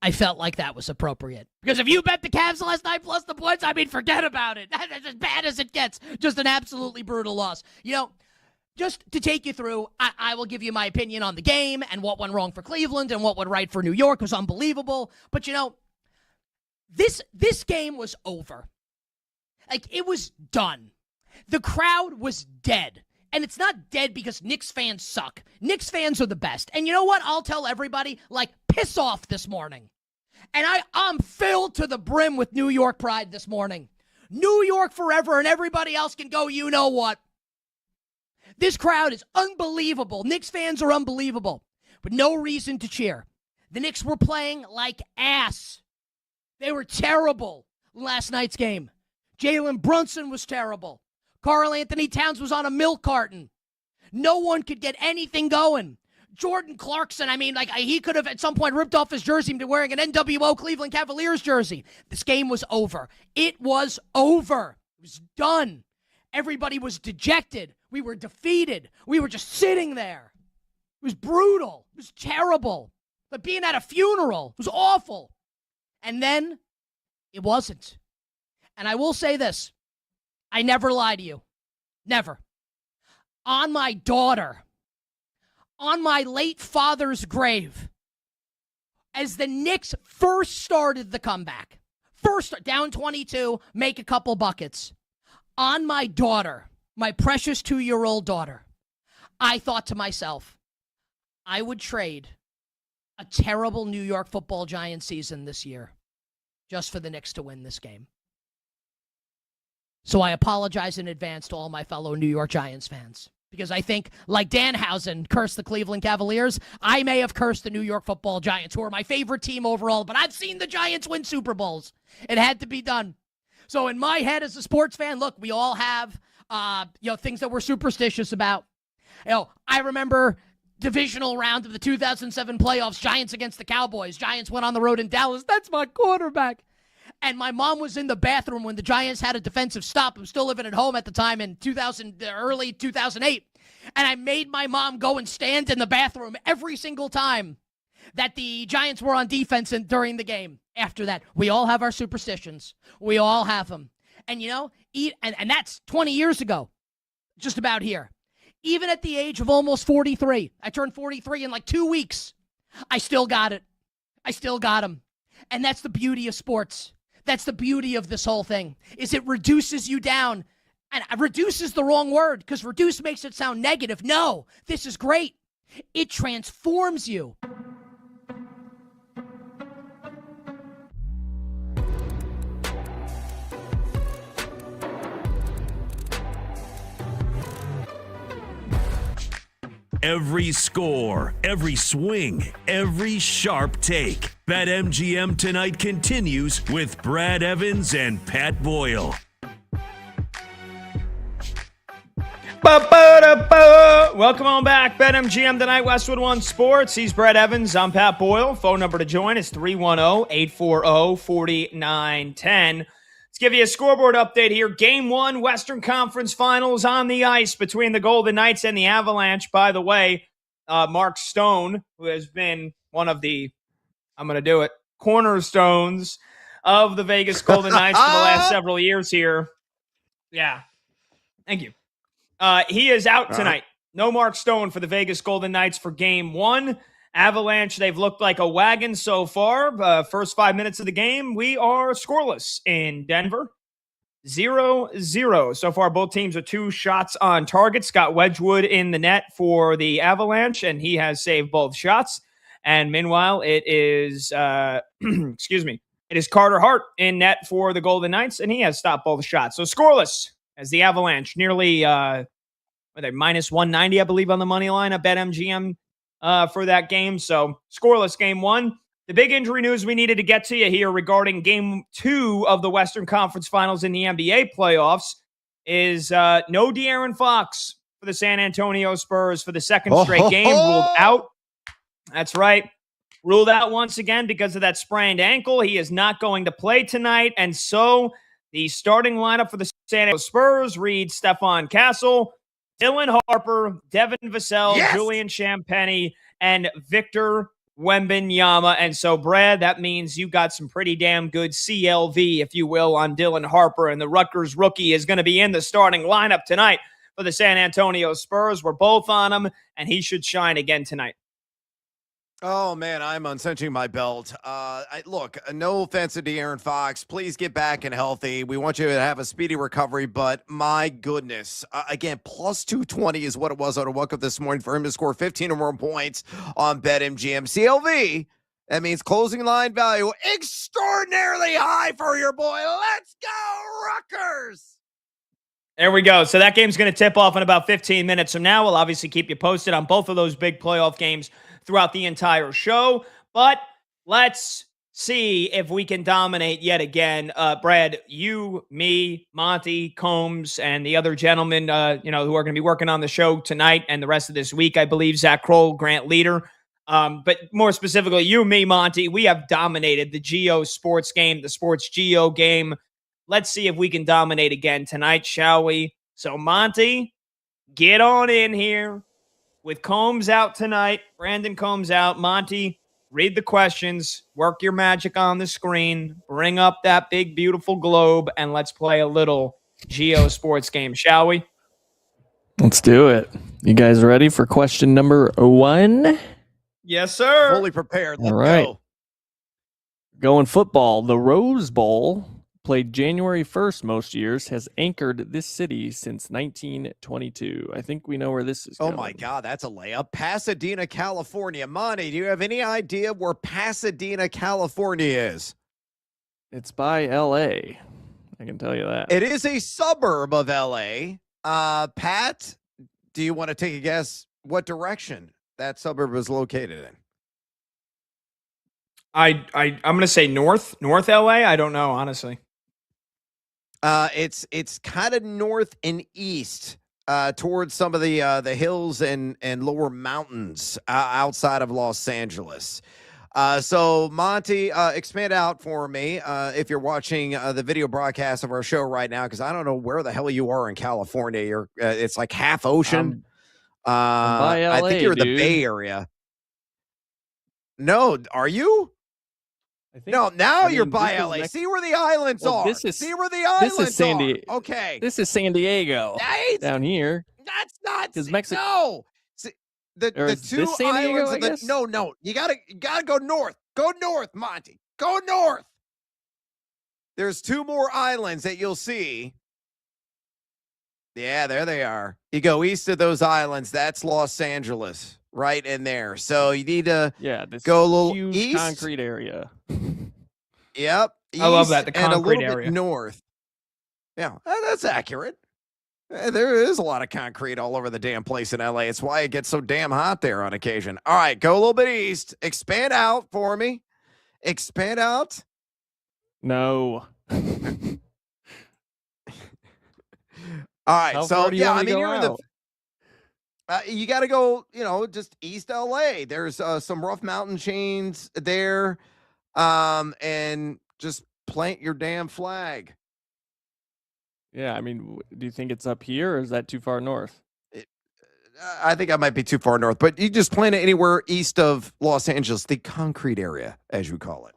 I felt like that was appropriate. Because if you bet the Cavs last night plus the points, forget about it. That's as bad as it gets. Just an absolutely brutal loss. Just to take you through, I will give you my opinion on the game and what went wrong for Cleveland and what went right for New York. It was unbelievable. But, this game was over. Like, it was done. The crowd was dead. And it's not dead because Knicks fans suck. Knicks fans are the best. And you know what? I'll tell everybody, piss off this morning. And I'm filled to the brim with New York pride this morning. New York forever, and everybody else can go, you know what? This crowd is unbelievable. Knicks fans are unbelievable. But no reason to cheer. The Knicks were playing like ass. They were terrible last night's game. Jalen Brunson was terrible. Karl Anthony Towns was on a milk carton. No one could get anything going. Jordan Clarkson, he could have at some point ripped off his jersey and been wearing an NWO Cleveland Cavaliers jersey. This game was over. It was over. It was done. Everybody was dejected. We were defeated. We were just sitting there. It was brutal. It was terrible. But being at a funeral, it was awful. And then it wasn't. And I will say this. I never lie to you. Never. On my daughter, on my late father's grave, as the Knicks first started the comeback, down 22, make a couple buckets, on my daughter, my precious 2-year-old daughter, I thought to myself, I would trade a terrible New York Football Giants season this year just for the Knicks to win this game. So I apologize in advance to all my fellow New York Giants fans. Because I think, like Danhausen cursed the Cleveland Cavaliers, I may have cursed the New York Football Giants, who are my favorite team overall, but I've seen the Giants win Super Bowls. It had to be done. So in my head as a sports fan, look, we all have things that we're superstitious about. I remember divisional round of the 2007 playoffs, Giants against the Cowboys. Giants went on the road in Dallas. That's my quarterback. And my mom was in the bathroom when the Giants had a defensive stop. I was still living at home at the time in early 2008. And I made my mom go and stand in the bathroom every single time that the Giants were on defense during the game after that. We all have our superstitions. We all have them. And, and that's 20 years ago, just about here. Even at the age of almost 43, I turned 43 in like 2 weeks. I still got it. I still got them. And that's the beauty of sports. That's the beauty of this whole thing, is it reduces you down. And reduce is the wrong word, because reduce makes it sound negative. No, this is great. It transforms you. Every score, every swing, every sharp take. BetMGM tonight continues with Brad Evans and Pat Boyle. Welcome on back. BetMGM tonight, Westwood One Sports. He's Brad Evans. I'm Pat Boyle. Phone number to join is 310-840-4910. Let's give you a scoreboard update here. Game 1, Western Conference Finals on the ice between the Golden Knights and the Avalanche. By the way, Mark Stone, who has been one of the, cornerstones of the Vegas Golden Knights for the last several years here. Yeah. Thank you. He is out tonight. No Mark Stone for the Vegas Golden Knights for Game 1. Avalanche, they've looked like a wagon so far. First 5 minutes of the game, we are scoreless in Denver. 0-0. So far, both teams are 2 shots on target. Scott Wedgwood in the net for the Avalanche, and he has saved both shots. And meanwhile, it is, it is Carter Hart in net for the Golden Knights, and he has stopped both shots. So scoreless as the Avalanche, nearly, minus 190, I believe, on the money line at BetMGM. For that game. So scoreless Game 1. The big injury news we needed to get to you here regarding Game 2 of the Western Conference Finals in the NBA playoffs is no De'Aaron Fox for the San Antonio Spurs for the second straight game. Ruled out. That's right. Ruled out once again because of that sprained ankle. He is not going to play tonight. And so the starting lineup for the San Antonio Spurs reads Stephon Castle, Dylan Harper, Devin Vassell, Julian Champagnie, and Victor Wembanyama. And so, Brad, that means you got some pretty damn good CLV, if you will, on Dylan Harper. And the Rutgers rookie is going to be in the starting lineup tonight for the San Antonio Spurs. We're both on him, and he should shine again tonight. Oh, man, I'm uncinching my belt. Look, no offense to De'Aaron Fox. Please get back and healthy. We want you to have a speedy recovery, but my goodness. Again, plus 220 is what it was on a walk-up this morning for him to score 15 or more points on BetMGM. CLV, that means closing line value extraordinarily high for your boy. Let's go, Rutgers! There we go. So that game's going to tip off in about 15 minutes from now. We'll obviously keep you posted on both of those big playoff games throughout the entire show. But let's see if we can dominate yet again. Brad, you, me, Monty, Combs, and the other gentlemen, who are going to be working on the show tonight and the rest of this week, I believe, Zach Kroll, Grant Leader. But more specifically, you, me, Monty, we have dominated the Geo Sports game, the Sports Geo game. Let's see if we can dominate again tonight, shall we? So, Monty, get on in here. With Combs out tonight, Brandon Combs out, Monty, read the questions, work your magic on the screen, bring up that big, beautiful globe, and let's play a little Geo Sports game, shall we? Let's do it. You guys ready for question number 1? Yes, sir. Fully prepared. Let's All right. go. Going football. The Rose Bowl, played January 1st most years, has anchored this city since 1922. I think we know where this is going. Oh, my God, that's a layup. Pasadena, California. Monty, do you have any idea where Pasadena, California is? It's by L.A. I can tell you that. It is a suburb of L.A. Pat, do you want to take a guess what direction that suburb is located in? I'm going to say North LA. I don't know, honestly. It's kind of north and east, towards some of the hills and lower mountains outside of Los Angeles. So Monty, expand out for me if you're watching the video broadcast of our show right now, because I don't know where the hell you are in California. You're it's like half ocean. By LA, I think you're in dude. the Bay Area. No, are you? I think. No, now I you're mean, by this is LA. next- See where the islands Well, are. this is- See where the This islands is San are. Diego. Okay. This is San Diego Nice. down here. That's not 'Cause Mexico- No. See, Or the is two this San Diego, islands I of the guess? no. You gotta go north. Go north, Monty. Go north. There's 2 more islands that you'll see. Yeah, there they are. You go east of those islands, that's Los Angeles, right in there. So you need to This go a little huge east. concrete area. Yep. I love east that, the and a concrete little area. bit north. Yeah, that's accurate. There is a lot of concrete all over the damn place in LA. It's why it gets so damn hot there on occasion. All right, go a little bit east. Expand out for me. Expand out. No. All right, How so far do you yeah, want I me to mean go you're in the. out? You got to go, just east LA. There's some rough mountain chains there, and just plant your damn flag. Yeah, I mean, do you think it's up here or is that too far north? I think I might be too far north, but you just plant it anywhere east of Los Angeles, the concrete area, as you call it.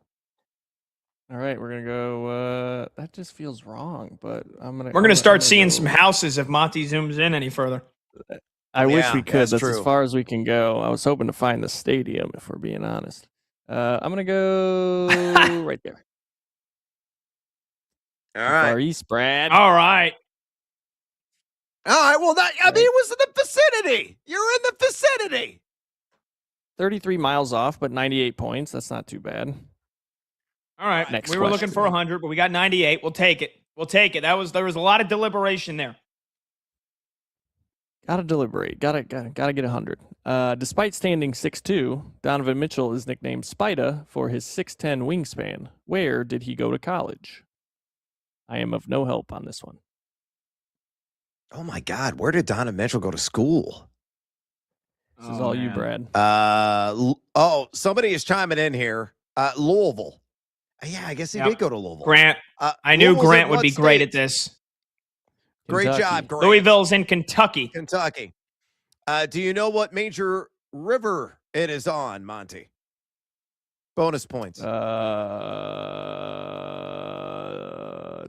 All right, we're gonna go. That just feels wrong, but We're going to start seeing some houses if Monty zooms in any further. I wish Yeah, we could. that's That's as true. far as we can go. I was hoping to find the stadium, if we're being honest. I'm gonna go right there. All Too right. far east, Brad. All right. All right. Well, I mean, it was in the vicinity. You're in the vicinity. 33 miles off, but 98 points. That's not too bad. All right. Next we were looking question. for 100, but we got 98. We'll take it. There was a lot of deliberation there. Gotta deliberate. Gotta get 100. Despite standing 6'2", Donovan Mitchell is nicknamed Spida for his 6'10" wingspan. Where did he go to college? I am of no help on this one. Oh my God, where did Donovan Mitchell go to school? This is all you, Brad. Somebody is chiming in here. Louisville. Yeah, I guess he Yep. did go to Louisville. Grant. I knew Louisville's Grant in would what be great state? at this. Great Kentucky. job, Grant. Louisville's in Kentucky. Kentucky. Do you know what major river it is on, Monty? Bonus points.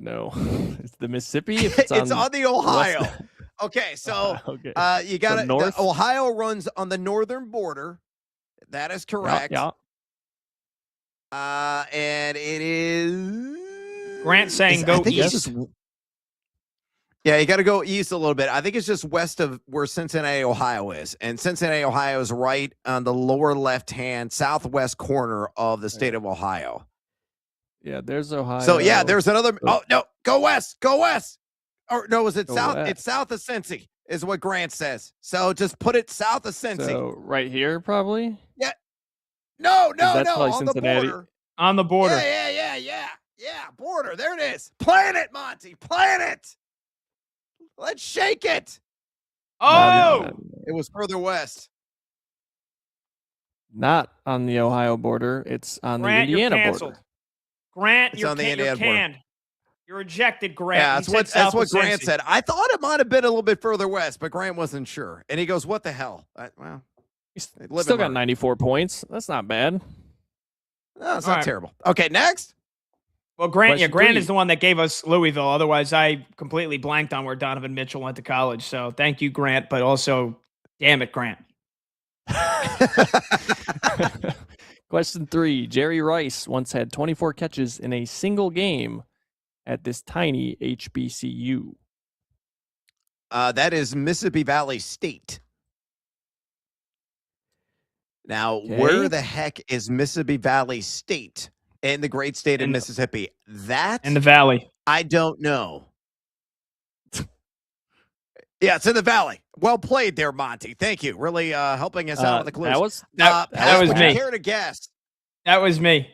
No. It's the Mississippi. If It's on the Ohio. West- Okay, so okay. you got it. north? Ohio runs on the northern border. That is correct. Yeah. And it is Grant saying I go think it's east. just- yeah, you got to go east a little bit. I think it's just west of where Cincinnati, Ohio is. And Cincinnati, Ohio is right on the lower left-hand southwest corner of the state of Ohio. Yeah, there's Ohio. So, yeah, there's another. Oh, no, go west. Go west. Or no, is it Go south? west. It's south of Cincy is what Grant says. So just put it south of Cincy. So right here, probably. No, that's probably on the Cincinnati. border. On the border. Yeah, border. There it is. Plan it, Monty. Plan it. Let's shake it. Oh! It was further west. Not on the Ohio border. It's on Grant, the you're Indiana canceled. border. Grant, It's you're, on the you're Indiana border. canned. You're ejected, Grant. Yeah, He that's said what south of Grant Cincy. said. I thought it might have been a little bit further west, but Grant wasn't sure. And he goes, "What the hell?" Well, He's live still and got learn. 94 points. That's not bad. No, it's All not right. terrible. Okay, next. Well, Grant, Question Grant 3. is the one that gave us Louisville. Otherwise, I completely blanked on where Donovan Mitchell went to college. So thank you, Grant. But also, damn it, Grant. Question 3. Jerry Rice once had 24 catches in a single game at this tiny HBCU. That is Mississippi Valley State. Now, Okay. where the heck is Mississippi Valley State in the great state of In- Mississippi? That In the Valley. I don't know. Yeah, it's in the Valley. Well played there, Monty. Thank you. Really helping us out on the clues. That was That Pat, was would me. you care to guess? That was me.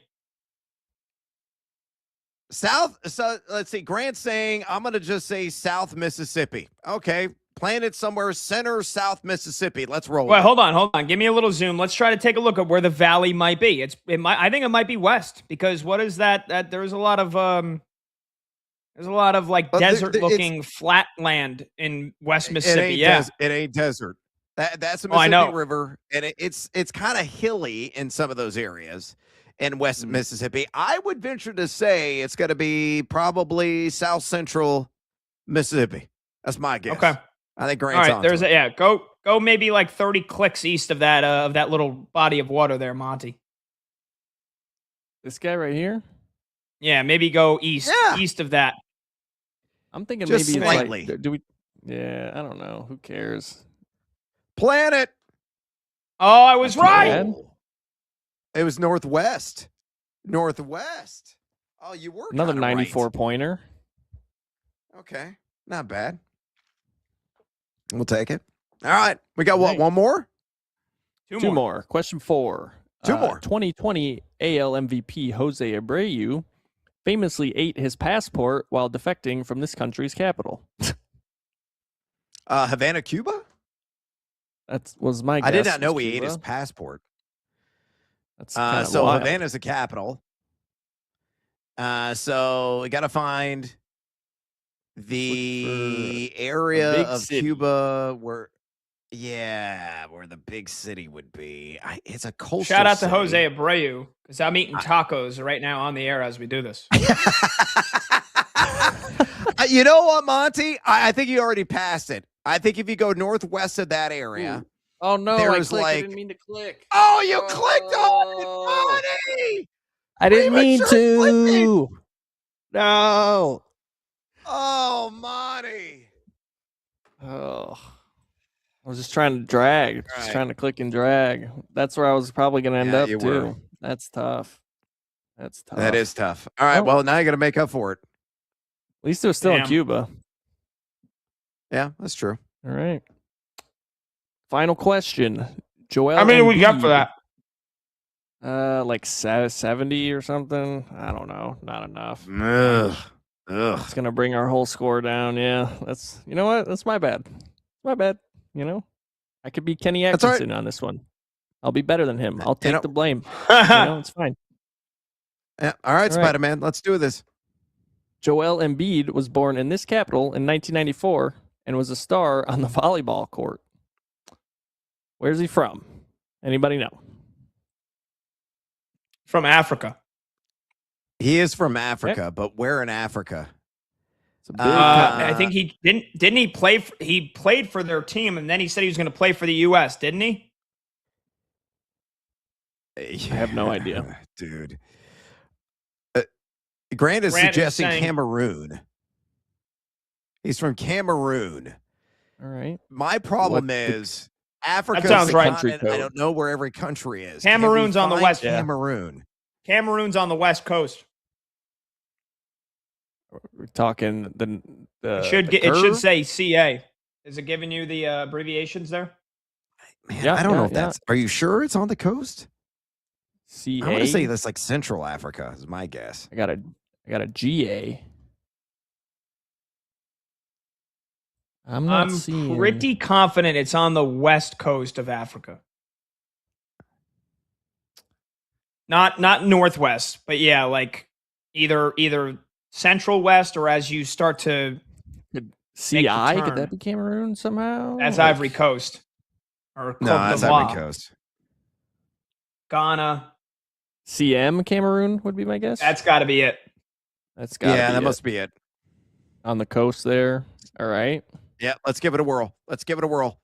South. So let's see. Grant saying I'm going to just say South Mississippi. Okay, planted somewhere center South Mississippi. Let's roll. Wait, hold on. Give me a little zoom. Let's try to take a look at where the valley might be. I think it might be west because what is that there's a lot of like But desert looking flat land in West Mississippi. It ain't desert. That's the Oh, I Mississippi know. River, and it's kind of hilly in some of those areas in West Mississippi. I would venture to say it's going to be probably South Central Mississippi. That's my guess. Okay. I think All Grant's right. on. There's go maybe like 30 clicks east of that little body of water there, Monty. This guy right here. Yeah, maybe go east of that. I'm thinking Just maybe slightly. it's like, do we? Yeah, I don't know. Who cares? Planet. Oh, I was right. bad. It was northwest. Northwest. Oh, you were Another kinda 94 right. pointer. Okay, not bad. We'll take it. All right, we got what? Right. One more? Two more. Question 4. Two more. 2020 AL MVP Jose Abreu famously ate his passport while defecting from this country's capital. Havana, Cuba? That was my guess. I did not know was he ate Cuba. his passport. That's kind of So wild. Havana's the capital. So we got to find the area big of city. Cuba where the big city would be. It's a coastal Shout out to city. Jose Abreu because I'm eating tacos right now on the air as we do this. You know what, Monty? I think you already passed it. I think if you go northwest of that area, Oh no! There's I like- didn't mean to click. oh, you clicked on it, Monty! I didn't mean Premature clicking. to. No. Oh, Monty! Oh. I was just trying to drag. Just Right. trying to click and drag. That's where I was probably going to end Yeah, up you too. were. That's tough. That's tough. That is tough. All right, Oh. well, now you got to make up for it. At least it was still in Damn. Cuba. Yeah, that's true. All right. Final question. Joel. How many we got Embiid, for that? Like 70 or something. I don't know. Not enough. Ugh. It's gonna bring our whole score down. Yeah, that's you know what? That's my bad. My bad. You know, I could be Kenny That's all right. Atkinson on this one. I'll be better than him. I'll You take know- the blame. You know, it's fine. Yeah. All right, All right. Spider-Man, let's do this. Joel Embiid was born in this capital in 1994 and was a star on the volleyball court. Where's he from? Anybody know? From Africa. He is from Africa, but where in Africa? It's a big I think he didn't he play he played for their team and then he said he was going to play for the US, didn't he? I have no idea. Dude. Grant is Grant is suggesting saying- Cameroon. He's from Cameroon. All right. My problem What the- is Africa sounds is a right. continent. Country I code. don't know where every country is. Can we Cameroon's on the find west. Cameroon. Cameroon's on the west coast. We're talking the It should curve? say CA. Is it giving you the abbreviations there? Man, Yeah, I don't know yeah, if that's. Are you sure it's on the coast? CA. I want to say that's like Central Africa. Is my guess. I got a GA. I'm not I'm seeing. pretty confident it's on the west coast of Africa. Not northwest, but yeah, like either central west or as you start to CI. Could turn. that be Cameroon somehow? that's Like, Ivory Coast or No, Côte that's d'Ivoire. Ivory Coast. Ghana. CM Cameroon would be my guess. That's got to be it. That's got Yeah, be that it. must be it. On the coast there. All right. Yeah, let's give it a whirl. Let's give it a whirl.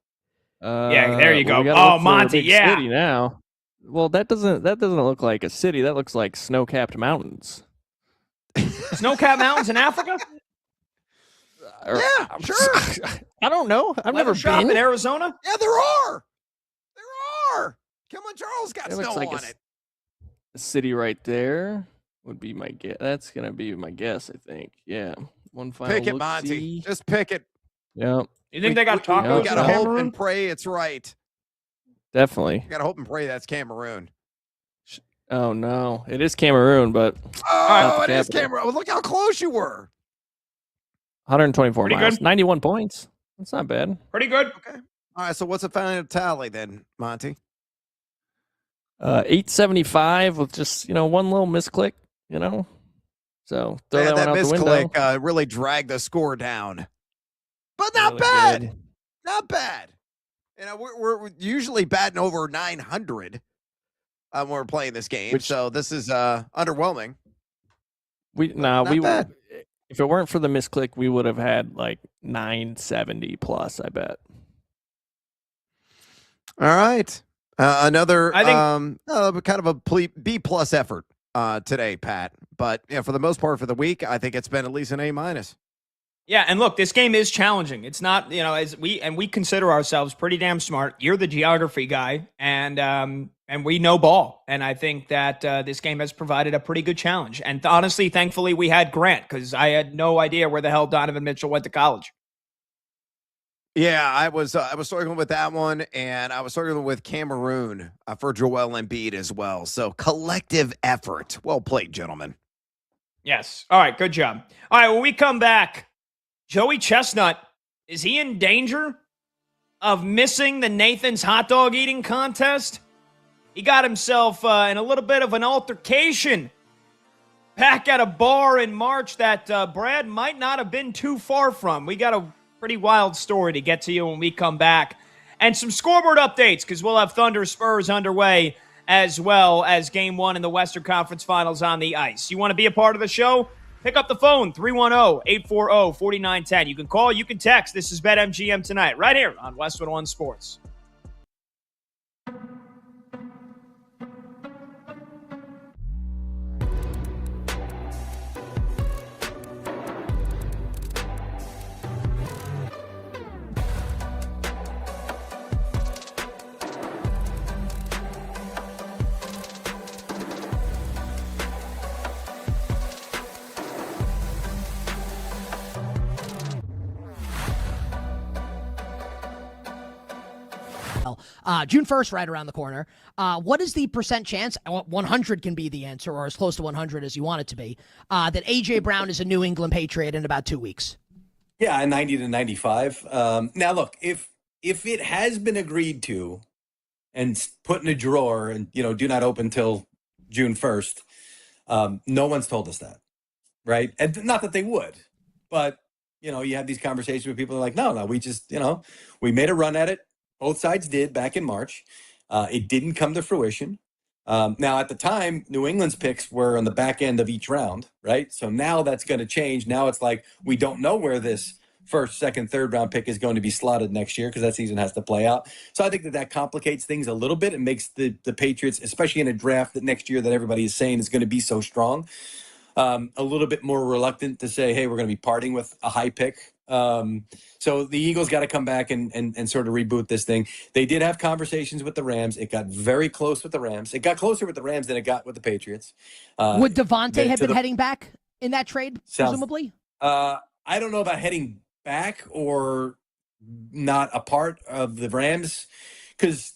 Yeah, there you well, we go. gotta Oh, look for a Monty, big yeah. City now. Well, that doesn't look like a city. That looks like snow-capped mountains. Snow-capped mountains in Africa? Or- Yeah, sure. I don't know. I've never Leather shop been. in Arizona? Yeah, there are. There are. Kilimanjaro's got It looks snow like on it. a city right there would be my guess. That's gonna be my guess. I think. Yeah. One final Pick it, look, Monty. see. Just pick it. Yeah, You think they got tacos We in gotta hope Cameroon? and pray it's right. definitely. We gotta hope and pray that's Cameroon. Oh no, it is Cameroon, but Oh, the it is capital. Cameroon. Look how close you were. 124 Pretty miles, good. 91 points. That's not bad. Pretty good. Okay. All right. So what's the final tally then, Monty? 875 with just one little misclick. So throw Man, that one out the window. misclick really dragged the score down, but not Really bad. good. Not bad. You know, we're usually batting over 900 when we're playing this game, so this is underwhelming. Bad. If it weren't for the misclick, we would have had like 970 plus, I bet. All right. Another I think kind of a B plus effort today, Pat. But for the most part for the week, I think it's been at least an A minus. Yeah, and look, this game is challenging. It's not, as we consider ourselves pretty damn smart. You're the geography guy, and we know ball. And I think that this game has provided a pretty good challenge. And honestly, thankfully, we had Grant, because I had no idea where the hell Donovan Mitchell went to college. Yeah, I was struggling with that one, and I was struggling with Cameroon for Joel Embiid as well. So collective effort. Well played, gentlemen. Yes. All right, good job. All right, when we come back, Joey Chestnut, is he in danger of missing the Nathan's hot dog eating contest? He got himself in a little bit of an altercation back at a bar in March that Brad might not have been too far from. We got a pretty wild story to get to you when we come back. And some scoreboard updates, because we'll have Thunder Spurs underway as well as Game 1 in the Western Conference Finals on the ice. You want to be a part of the show? Pick up the phone, 310-840-4910. You can call, you can text. This is BetMGM Tonight, right here on Westwood One Sports. June 1st, right around the corner. What is the percent chance, 100 can be the answer, or as close to 100 as you want it to be, that A.J. Brown is a New England Patriot in about 2 weeks? Yeah, 90 to 95. Now, look, if it has been agreed to and put in a drawer and, do not open till June 1st, no one's told us that, right? And not that they would, but, you have these conversations with people who are like, no, we just, we made a run at it. Both sides did back in March. It didn't come to fruition. Now, at the time, New England's picks were on the back end of each round, right? So now that's going to change. Now it's like we don't know where this first, second, third round pick is going to be slotted next year because that season has to play out. So I think that complicates things a little bit. It makes the Patriots, especially in a draft that next year that everybody is saying is going to be so strong, a little bit more reluctant to say, hey, we're going to be parting with a high pick. So the Eagles got to come back and sort of reboot this thing. They did have conversations with the Rams. It got very close with the Rams. It got closer with the Rams than it got with the Patriots. Would Devontae have been heading back in that trade, presumably? I don't know about heading back or not a part of the Rams, because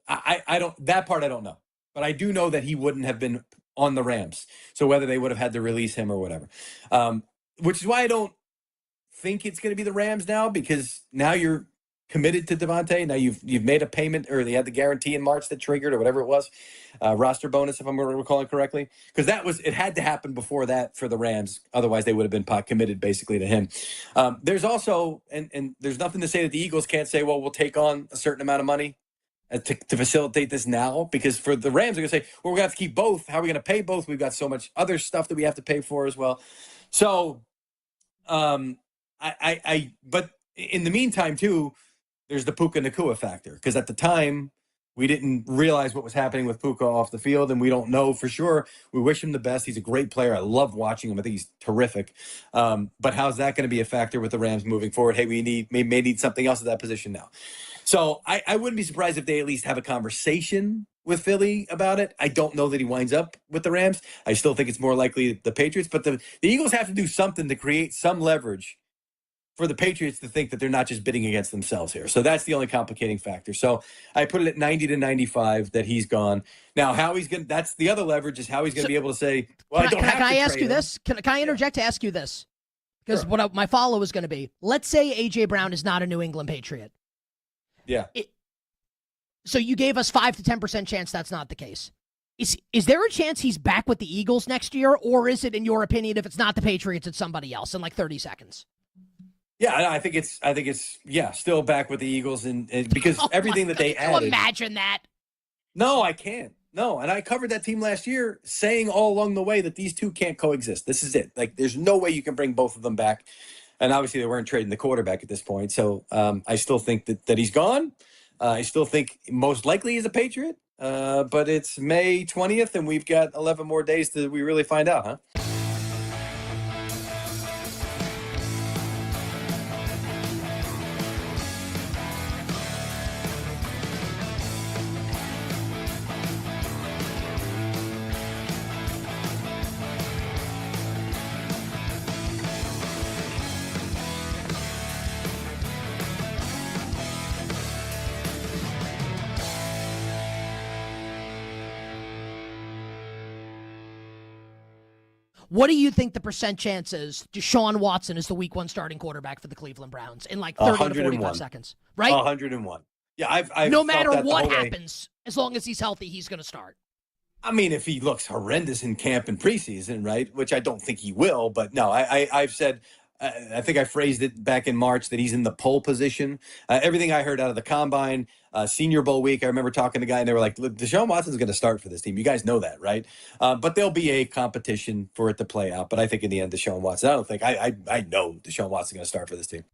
I don't, that part I don't know. But I do know that he wouldn't have been on the Rams. So whether they would have had to release him or whatever, which is why I don't think it's going to be the Rams now, because now you're committed to Devontae. Now you've made a payment, or they had the guarantee in March that triggered, or whatever it was, roster bonus, if I'm recalling correctly, because it had to happen before that for the Rams. Otherwise, they would have been committed basically to him. There's also, and there's nothing to say that the Eagles can't say, well, we'll take on a certain amount of money to facilitate this now, because for the Rams, they're going to say, well, we're going to have to keep both. How are we going to pay both? We've got so much other stuff that we have to pay for as well. So, but in the meantime, too, there's the Puka Nacua factor, because at the time we didn't realize what was happening with Puka off the field, and we don't know for sure. We wish him the best. He's a great player. I love watching him. I think he's terrific. But how's that going to be a factor with the Rams moving forward? Hey, we may need something else at that position now. So I wouldn't be surprised if they at least have a conversation with Philly about it. I don't know that he winds up with the Rams. I still think it's more likely the Patriots, but the Eagles have to do something to create some leverage for the Patriots to think that they're not just bidding against themselves here. So that's the only complicating factor. So I put it at 90 to 95 that he's gone. Now, how he's going to, that's the other leverage, is how he's going to be able to say, well, I don't have to. Can I ask you this? Can I interject to ask you this? Because what my follow is going to be, let's say A.J. Brown is not a New England Patriot. Yeah. So you gave us 5 to 10% chance that's not the case. Is there a chance he's back with the Eagles next year? Or is it, in your opinion, if it's not the Patriots, it's somebody else in like 30 seconds? Yeah, I think it's still back with the Eagles and because everything that they Can you added. imagine that? No, I can't. No, and I covered that team last year, saying all along the way that these two can't coexist. This is it. Like, there's no way you can bring both of them back. And obviously, they weren't trading the quarterback at this point. So I still think that he's gone. I still think most likely he's a Patriot. But it's May 20th, and we've got 11 more days till we really find out, huh? What do you think the percent chance is Deshaun Watson is the week 1 starting quarterback for the Cleveland Browns in like 30 to 45 seconds? Right? 101. Yeah, I've no felt matter that the what whole way. happens, as long as he's healthy, he's going to start. I mean, if he looks horrendous in camp and preseason, right, which I don't think he will, but no, I've said, I think I phrased it back in March that he's in the pole position. Everything I heard out of the combine, Senior Bowl week, I remember talking to a guy and they were like, look, Deshaun Watson's going to start for this team. You guys know that, right? But there'll be a competition for it to play out. But I think in the end, Deshaun Watson, I know Deshaun Watson's going to start for this team.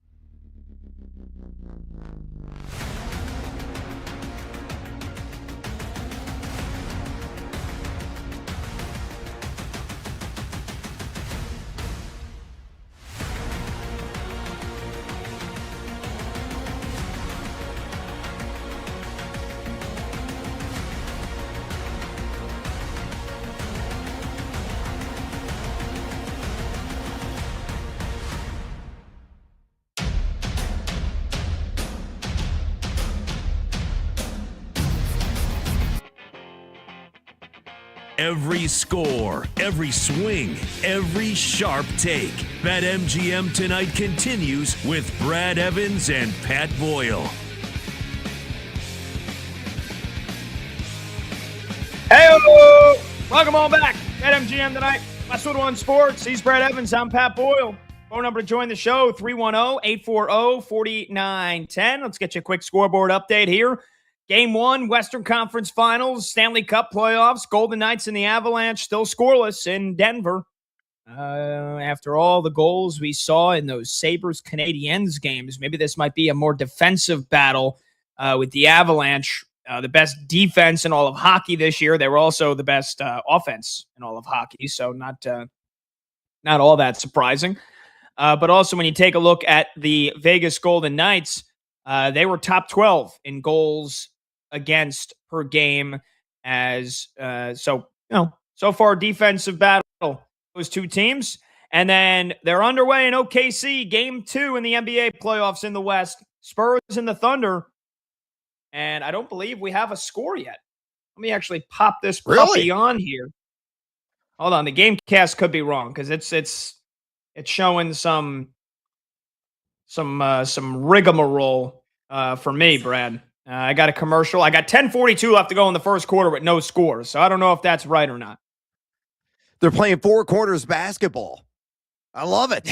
Every score, every swing, every sharp take. BetMGM tonight continues with Brad Evans and Pat Boyle. Hey, welcome on back. BetMGM tonight. Westwood One Sports. He's Brad Evans. I'm Pat Boyle. Phone number to join the show, 310-840-4910. Let's get you a quick scoreboard update here. Game 1, Western Conference Finals, Stanley Cup playoffs, Golden Knights and the Avalanche still scoreless in Denver. After all the goals we saw in those Sabres-Canadiens games, maybe this might be a more defensive battle with the Avalanche. The best defense in all of hockey this year. They were also the best offense in all of hockey, so not all that surprising. But also when you take a look at the Vegas Golden Knights, they were top 12 in goals against per game. So far defensive battle, those two teams. And then they're underway in OKC, game 2 in the NBA playoffs in the West. Spurs and the Thunder. And I don't believe we have a score yet. Let me actually pop this puppy on here. Hold on, the game cast could be wrong because it's showing some rigmarole for me, Brad. I got a commercial. I got 10:42 left to go in the first quarter with no score. So I don't know if that's right or not. They're playing 4 quarters basketball. I love it.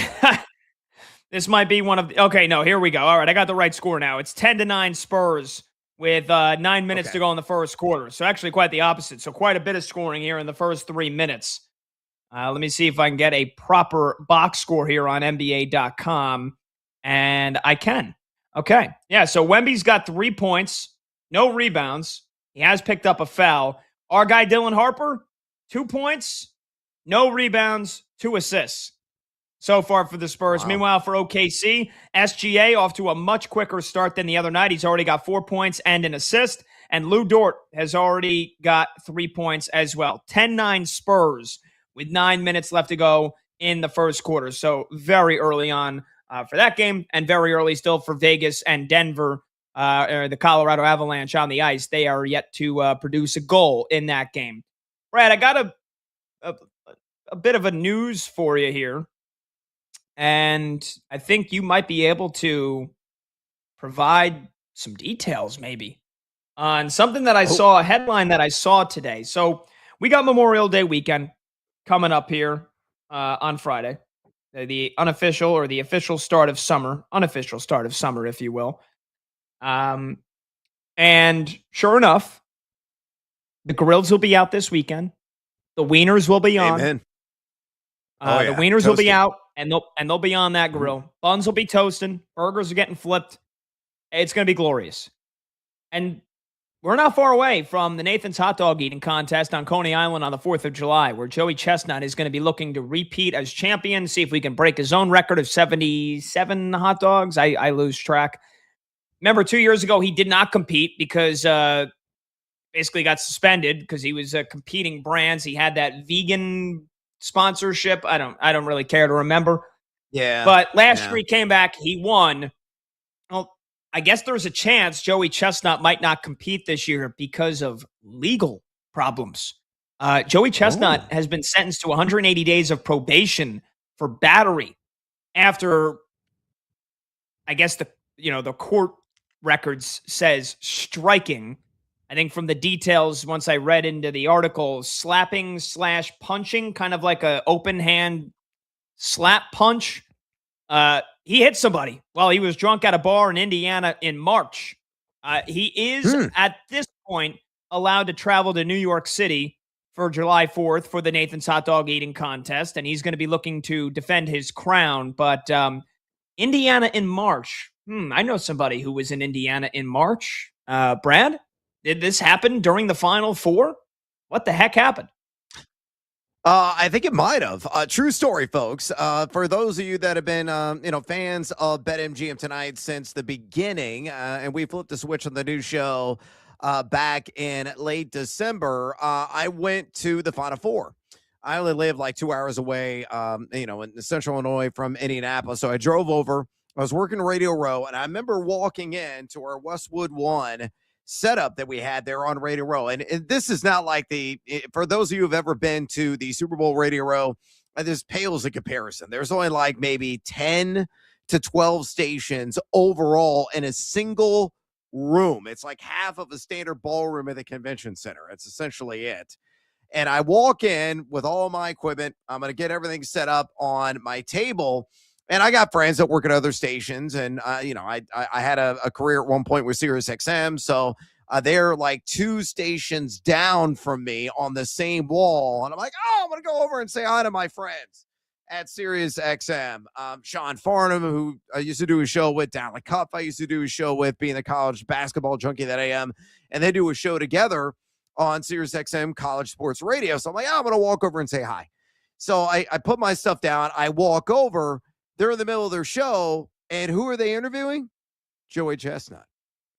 This might be one of the, okay, no, here we go. All right, I got the right score now. It's 10-9 Spurs with 9 minutes to go in the first quarter. So actually quite the opposite. So quite a bit of scoring here in the first 3 minutes. Let me see if I can get a proper box score here on NBA.com. And I can. Okay. Yeah, so Wemby's got 3 points, no rebounds. He has picked up a foul. Our guy Dylan Harper, 2 points, no rebounds, 2 assists so far for the Spurs. Wow. Meanwhile, for OKC, SGA off to a much quicker start than the other night. He's already got 4 points and an assist. And Lou Dort has already got 3 points as well. 10-9 Spurs with 9 minutes left to go in the first quarter. So very early on for that game, and very early still for Vegas and Denver, or the Colorado Avalanche on the ice. They are yet to produce a goal in that game. Brad, I got a bit of a news for you here, and I think you might be able to provide some details maybe on something that I saw, a headline that I saw today. So we got Memorial Day weekend coming up here on Friday. the unofficial or the official start of summer, unofficial start of summer, if you will. And sure enough, the grills will be out this weekend. The wieners will be on. Amen. The wieners will be Toasting. out, and they'll be on that grill. Buns will be toasting. Burgers are getting flipped. It's going to be glorious. And we're not far away from the Nathan's Hot Dog Eating Contest on Coney Island on the 4th of July, where Joey Chestnut is going to be looking to repeat as champion, see if we can break his own record of 77 hot dogs. I lose track. Remember, 2 years ago, he did not compete because basically got suspended because he was competing brands. He had that vegan sponsorship. I don't really care to remember. Yeah. But last year he came back. He won. Well, I guess there's a chance Joey Chestnut might not compete this year because of legal problems. Joey Chestnut has been sentenced to 180 days of probation for battery after, I guess the court records says striking. I think from the details, once I read into the article, slapping/punching, kind of like a open hand slap punch. He hit somebody while he was drunk at a bar in Indiana in March. He is at this point allowed to travel to New York City for July 4th for the Nathan's Hot Dog Eating Contest, and he's going to be looking to defend his crown. But Indiana in March. I know somebody who was in Indiana in March. Brad, did this happen during the Final Four? What the heck happened? I think it might have. True story, folks. For those of you that have been, fans of BetMGM tonight since the beginning, and we flipped the switch on the new show back in late December, I went to the Final Four. I only live like 2 hours away, in central Illinois from Indianapolis. So I drove over. I was working Radio Row, and I remember walking in to our Westwood 1 setup that we had there on Radio Row. And this is not like for those of you who've ever been to the Super Bowl Radio Row, this pales in comparison. There's only like maybe 10 to 12 stations overall in a single room. It's like half of a standard ballroom at the convention center. It's essentially it. And I walk in with all my equipment. I'm going to get everything set up on my table. And I got friends that work at other stations, and I had a career at one point with Sirius XM, so they're like 2 stations down from me on the same wall, and I'm like, I'm gonna go over and say hi to my friends at Sirius XM. Sean Farnham, who I used to do a show with, down the Cup, I used to do a show with, being the college basketball junkie that I am, and they do a show together on Sirius XM College Sports Radio. So I'm like, I'm gonna walk over and say hi. So I put my stuff down, I walk over. They're in the middle of their show, and who are they interviewing? Joey Chestnut.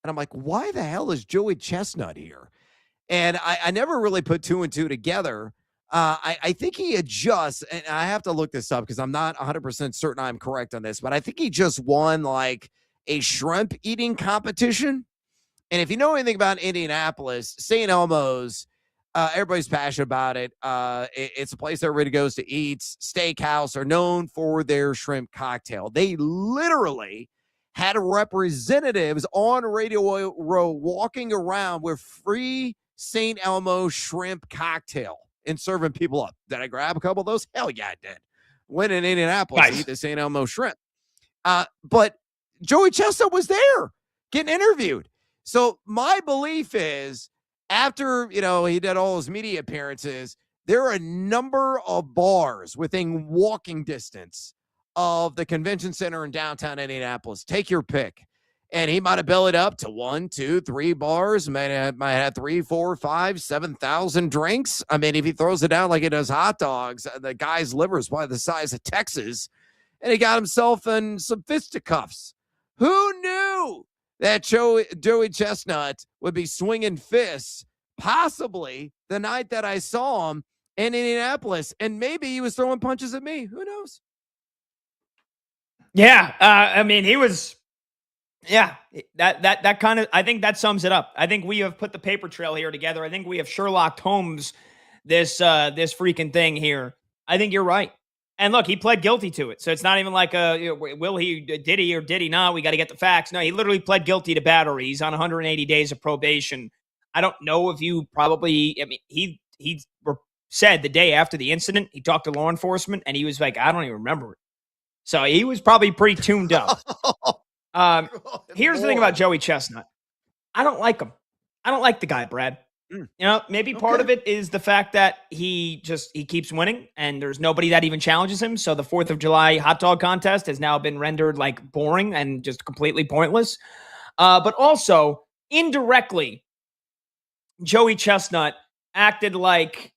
And I'm like, why the hell is Joey Chestnut here? And I never really put 2 and 2 together. I think he adjusts, and I have to look this up because I'm not 100% certain I'm correct on this, but I think he just won like a shrimp eating competition. And if you know anything about Indianapolis, St. Elmo's, everybody's passionate about it. It's a place everybody goes to eat. Steakhouse are known for their shrimp cocktail. They literally had representatives on Radio Row walking around with free St. Elmo shrimp cocktail and serving people up. Did I grab a couple of those? Hell yeah, I did. Went in Indianapolis to eat the St. Elmo shrimp. But Joey Chestnut was there getting interviewed. So my belief is, after, he did all his media appearances, there are a number of bars within walking distance of the convention center in downtown Indianapolis. Take your pick. And he might have bellied up to 1, 2, 3 bars, might have 3, 4, 5, 7,000 drinks. I mean, if he throws it down like he does hot dogs, the guy's liver is probably the size of Texas, and he got himself in some fisticuffs. Who knew that Joey Chestnut would be swinging fists possibly the night that I saw him in Indianapolis, and maybe he was throwing punches at me. Who knows? Yeah, I mean, he was. Yeah, that kind of. I think that sums it up. I think we have put the paper trail here together. I think we have Sherlock Holmes this freaking thing here. I think you're right. And look, he pled guilty to it. So it's not even like will he, did he or did he not? We got to get the facts. No, he literally pled guilty to battery. He's on 180 days of probation. I don't know if you probably, he said the day after the incident, he talked to law enforcement and he was like, I don't even remember it. So he was probably pretty tuned up. Here's the thing about Joey Chestnut. I don't like him. I don't like the guy, Brad. You know, maybe part of it is the fact that he keeps winning and there's nobody that even challenges him. So the 4th of July hot dog contest has now been rendered like boring and just completely pointless. But also indirectly, Joey Chestnut acted like,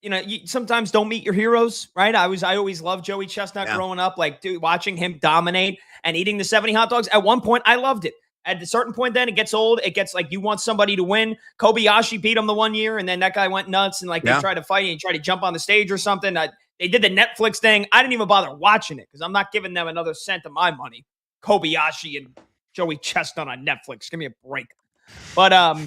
you sometimes don't meet your heroes, right? I always loved Joey Chestnut growing up, like watching him dominate and eating the 70 hot dogs. At one point, I loved it. At a certain point, then it gets old. It gets like you want somebody to win. Kobayashi beat him the one year, and then that guy went nuts and like they tried to fight and he tried to jump on the stage or something. They did the Netflix thing. I didn't even bother watching it because I'm not giving them another cent of my money. Kobayashi and Joey Chestnut on Netflix. Give me a break. But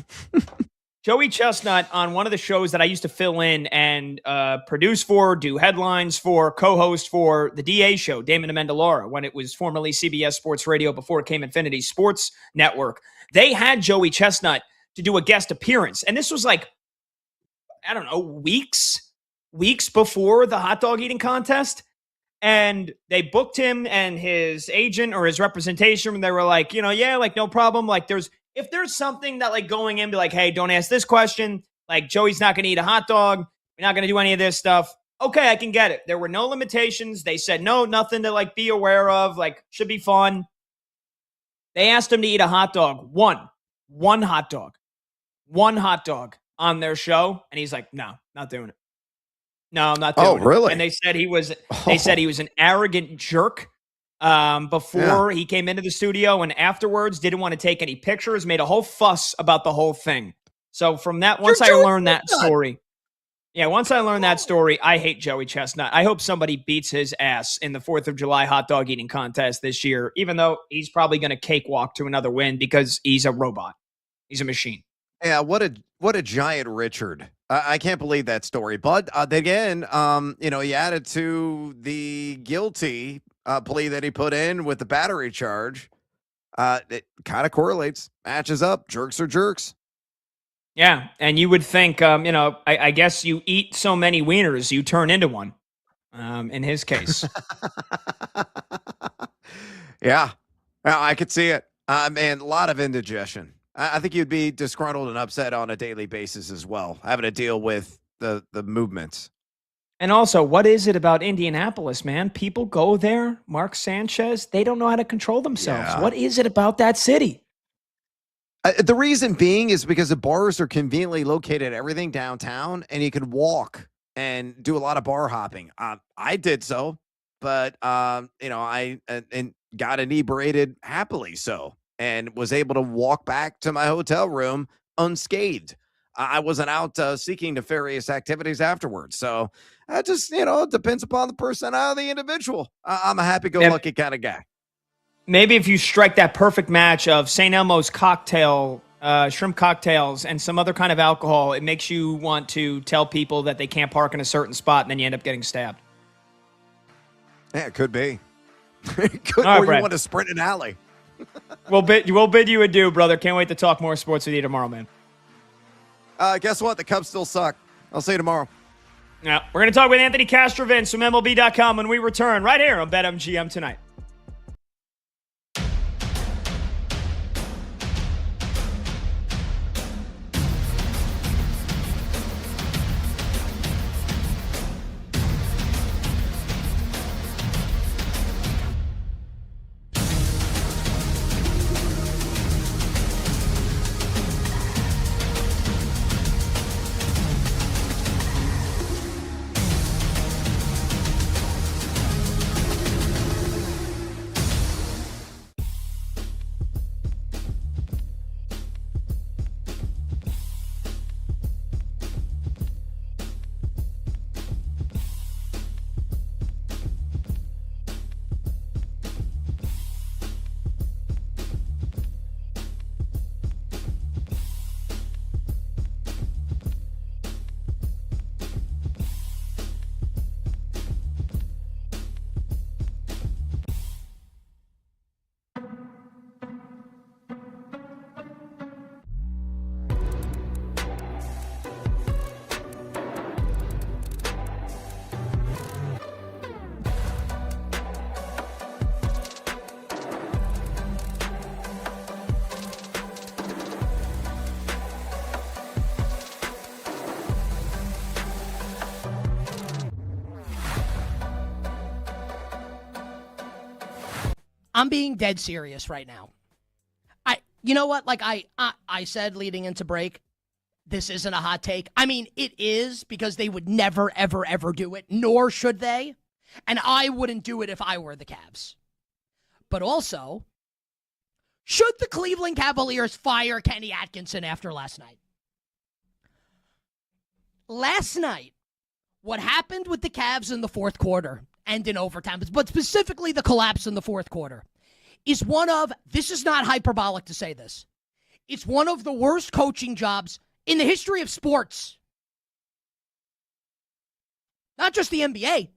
Joey Chestnut on one of the shows that I used to fill in and produce for, do headlines for, co-host for the DA show, Damon Amendolara, when it was formerly CBS Sports Radio before it came Infinity Sports Network. They had Joey Chestnut to do a guest appearance. And this was like, I don't know, weeks before the hot dog eating contest. And they booked him and his agent or his representation. And they were like, no problem. Like if there's something that like going in, be like, hey, don't ask this question. Like Joey's not going to eat a hot dog. We're not going to do any of this stuff. Okay, I can get it. There were no limitations. They said, no, nothing to like be aware of. Like should be fun. They asked him to eat a hot dog. One hot dog on their show. And he's like, no, not doing it. No, I'm not doing it. Oh, really? And they said he was an arrogant jerk. Before he came into the studio and afterwards didn't want to take any pictures, made a whole fuss about the whole thing. So from that, once I learned that story, I hate Joey Chestnut. I hope somebody beats his ass in the 4th of July hot dog eating contest this year, even though he's probably going to cakewalk to another win because he's a robot. He's a machine. Yeah, what a giant Richard. I can't believe that story. But again, he added to the guilty plea that he put in with the battery charge. It kind of correlates, matches up. Jerks are jerks. Yeah, and you would think, I guess you eat so many wieners, you turn into one. In his case. Yeah, I could see it. Man, a lot of indigestion. I think you'd be disgruntled and upset on a daily basis as well, having to deal with the movements. And also, what is it about Indianapolis, man? People go there, Mark Sanchez, they don't know how to control themselves. Yeah. What is it about that city? The reason being is because the bars are conveniently located everything downtown, and you can walk and do a lot of bar hopping. I did so, but, I got inebriated happily so. And was able to walk back to my hotel room unscathed. I wasn't out seeking nefarious activities afterwards. So it just, it depends upon the personality of the individual. I'm a happy-go-lucky kind of guy. Maybe if you strike that perfect match of St. Elmo's cocktail, shrimp cocktails, and some other kind of alcohol, it makes you want to tell people that they can't park in a certain spot, and then you end up getting stabbed. Yeah, it could be. Or you want to sprint an alley. We'll bid you adieu, brother. Can't wait to talk more sports with you tomorrow, man. Guess what? The Cubs still suck. I'll see you tomorrow. Yeah, we're going to talk with Anthony Castrovins from MLB.com when we return right here on BetMGM tonight. I'm being dead serious right now. You know what? Like I said leading into break, this isn't a hot take. I mean, it is because they would never, ever, ever do it, nor should they. And I wouldn't do it if I were the Cavs. But also, should the Cleveland Cavaliers fire Kenny Atkinson after last night? Last night, what happened with the Cavs in the fourth quarter and in overtime, but specifically the collapse in the fourth quarter, is one of, this is not hyperbolic to say this, it's one of the worst coaching jobs in the history of sports. Not just the NBA.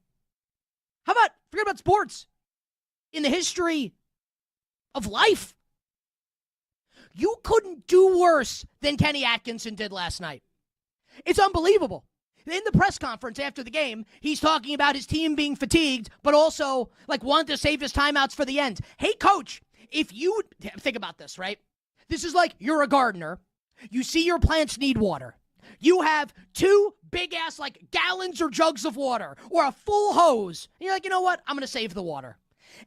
Forget about sports. In the history of life. You couldn't do worse than Kenny Atkinson did last night. It's unbelievable. In the press conference after the game, he's talking about his team being fatigued, but also wanted to save his timeouts for the end. Hey, coach, if you think about this, right? This is like you're a gardener. You see your plants need water. You have two big-ass, gallons or jugs of water or a full hose. And you're like, you know what? I'm going to save the water.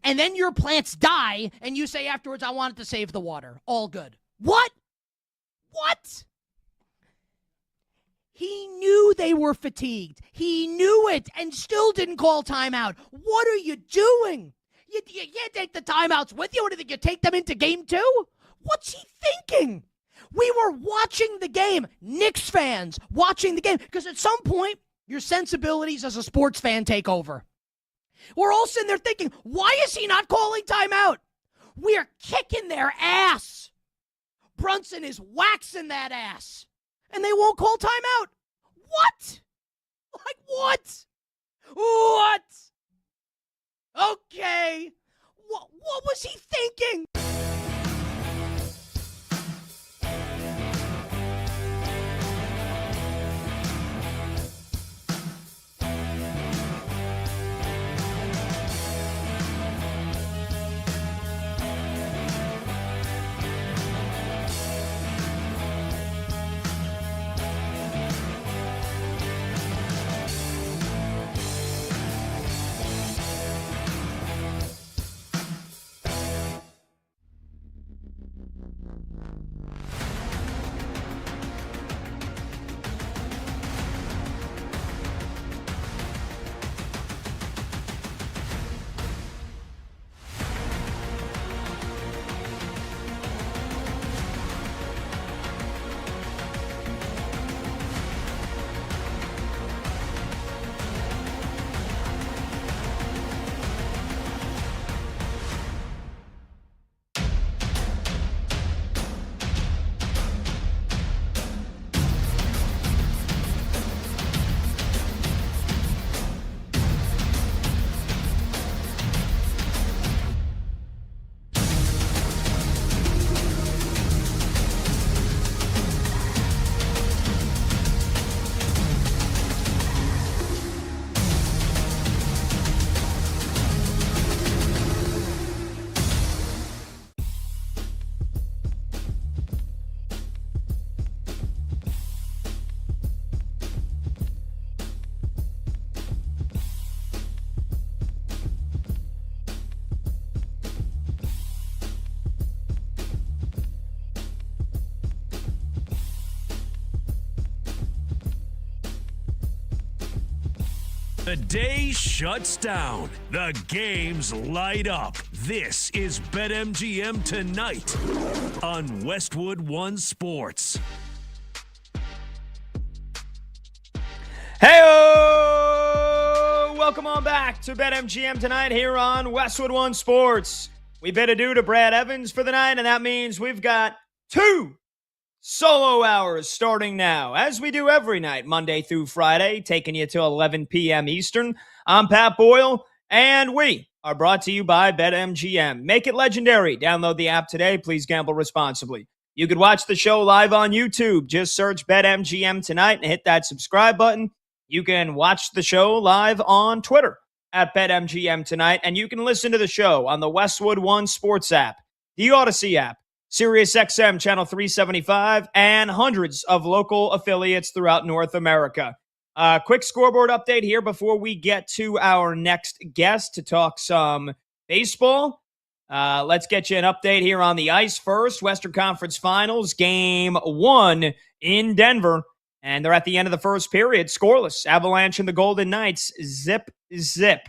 And then your plants die, and you say afterwards, I wanted to save the water. All good. What? He knew they were fatigued. He knew it and still didn't call timeout. What are you doing? You can't take the timeouts with you. What, did you take them into game 2? What's he thinking? We were watching the game. Knicks fans watching the game. Because at some point, your sensibilities as a sports fan take over. We're all sitting there thinking, why is he not calling timeout? We're kicking their ass. Brunson is waxing that ass. And they won't call timeout. What? What? What? Okay. What was he thinking? The day shuts down. The games light up. This is BetMGM Tonight on Westwood One Sports. Hey-o! Welcome on back to BetMGM Tonight here on Westwood One Sports. We bid adieu to Brad Evans for the night, and that means we've got 2 solo hours starting now, as we do every night, Monday through Friday, taking you till 11 p.m. Eastern. I'm Pat Boyle, and we are brought to you by BetMGM. Make it legendary. Download the app today. Please gamble responsibly. You could watch the show live on YouTube. Just search BetMGM Tonight and hit that subscribe button. You can watch the show live on Twitter at BetMGM Tonight, and you can listen to the show on the Westwood One Sports app, the Odyssey app, SiriusXM Channel 375, and hundreds of local affiliates throughout North America. Quick scoreboard update here before we get to our next guest to talk some baseball. Let's get you an update here on the ice first. Western Conference Finals, Game 1 in Denver. And they're at the end of the first period, scoreless. Avalanche and the Golden Knights, zip, zip.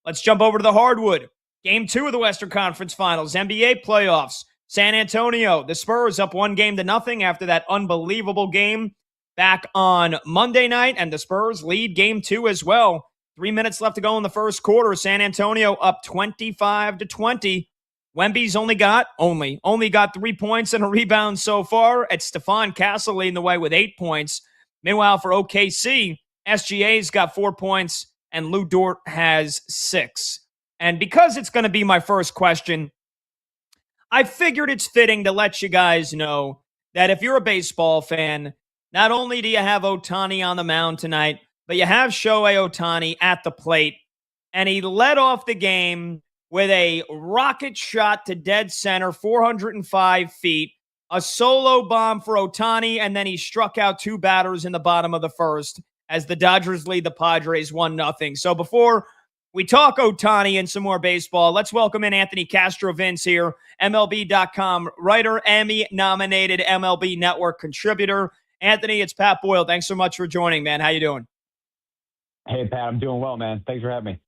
Let's jump over to the hardwood. Game 2 of the Western Conference Finals, NBA playoffs. San Antonio, the Spurs up 1-0 after that unbelievable game back on Monday night. And the Spurs lead Game 2 as well. 3 minutes left to go in the first quarter. San Antonio up 25-20. Wemby's only got 3 points and a rebound so far. It's Stephon Castle leading the way with 8 points. Meanwhile, for OKC, SGA's got 4 points and Lou Dort has 6. And because it's going to be my first question, I figured it's fitting to let you guys know that if you're a baseball fan, not only do you have Ohtani on the mound tonight, but you have Shohei Ohtani at the plate. And he led off the game with a rocket shot to dead center, 405 feet, a solo bomb for Ohtani, and then he struck out 2 batters in the bottom of the first as the Dodgers lead the Padres 1-0. So before we talk Ohtani and some more baseball, let's welcome in Anthony Castro-Vince here, MLB.com writer, Emmy-nominated MLB Network contributor. Anthony, it's Pat Boyle. Thanks so much for joining, man. How you doing? Hey, Pat, I'm doing well, man. Thanks for having me.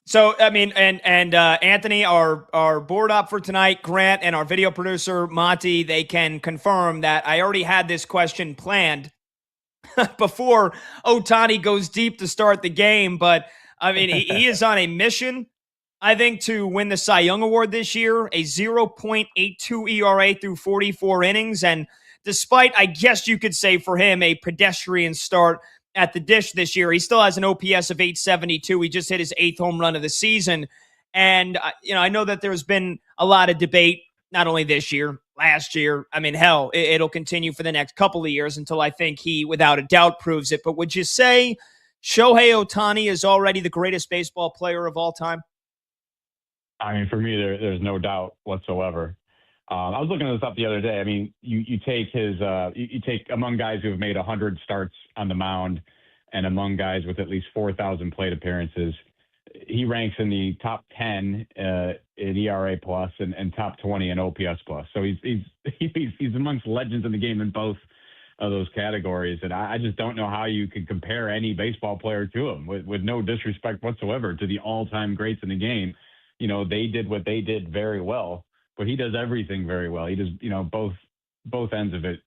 So, I mean, and Anthony, our board op for tonight, Grant, and our video producer, Monty, they can confirm that I already had this question planned before Ohtani goes deep to start the game. But, I mean, he is on a mission, I think, to win the Cy Young Award this year, a 0.82 ERA through 44 innings. And despite, I guess you could say for him, a pedestrian start at the dish this year, he still has an OPS of 872. He just hit his 8th home run of the season. And, I know that there's been a lot of debate, not only this year, last year. I mean, hell, it'll continue for the next couple of years until I think he, without a doubt, proves it. But would you say Shohei Ohtani is already the greatest baseball player of all time? I mean, for me, there's no doubt whatsoever. I was looking this up the other day. I mean, you take his you take among guys who have made 100 starts on the mound and among guys with at least 4,000 plate appearances, he ranks in the top 10 in ERA plus and top 20 in OPS plus. So he's amongst legends in the game in both of those categories. And I just don't know how you could compare any baseball player to him with no disrespect whatsoever to the all-time greats in the game. They did what they did very well. But he does everything very well. He does, both ends of it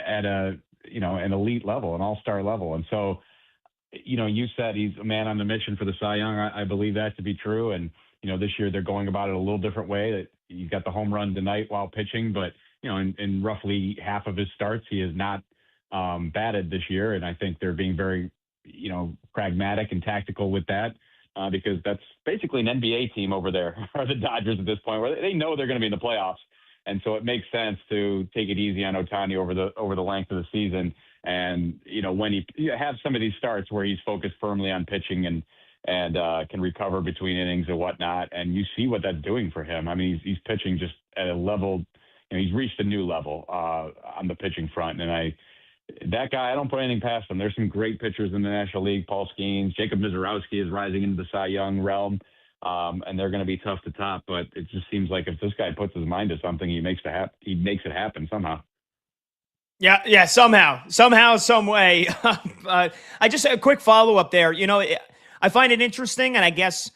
at an elite level, an all-star level. And so, you said he's a man on the mission for the Cy Young. I believe that to be true. And, this year they're going about it a little different way. That you got the home run tonight while pitching, but, in roughly half of his starts, he has not batted this year. And I think they're being very, pragmatic and tactical with that. Because that's basically an NBA team over there, are the Dodgers at this point, where they know they're going to be in the playoffs, and so it makes sense to take it easy on Ohtani over the length of the season. And when you have some of these starts where he's focused firmly on pitching and can recover between innings and whatnot, and you see what that's doing for him. I mean, he's pitching just at a level, he's reached a new level on the pitching front, and that guy, I don't put anything past him. There's some great pitchers in the National League. Paul Skeens, Jacob Mizorowski is rising into the Cy Young realm, and they're going to be tough to top. But it just seems like if this guy puts his mind to something, he makes it happen somehow. Yeah, somehow, some way. I just a quick follow up there. I find it interesting, and I guess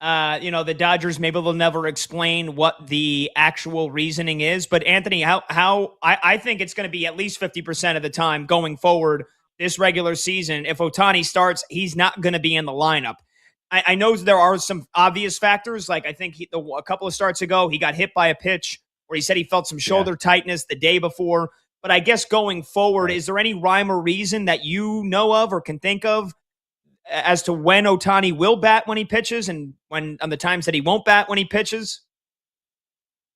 the Dodgers, maybe they'll never explain what the actual reasoning is. But Anthony, how I think it's going to be at least 50% of the time going forward this regular season. If Ohtani starts, he's not going to be in the lineup. I know there are some obvious factors. Like I think a couple of starts ago, he got hit by a pitch where he said he felt some shoulder tightness the day before. But I guess going forward, is there any rhyme or reason that you know of or can think of as to when Ohtani will bat when he pitches and when on the times that he won't bat when he pitches?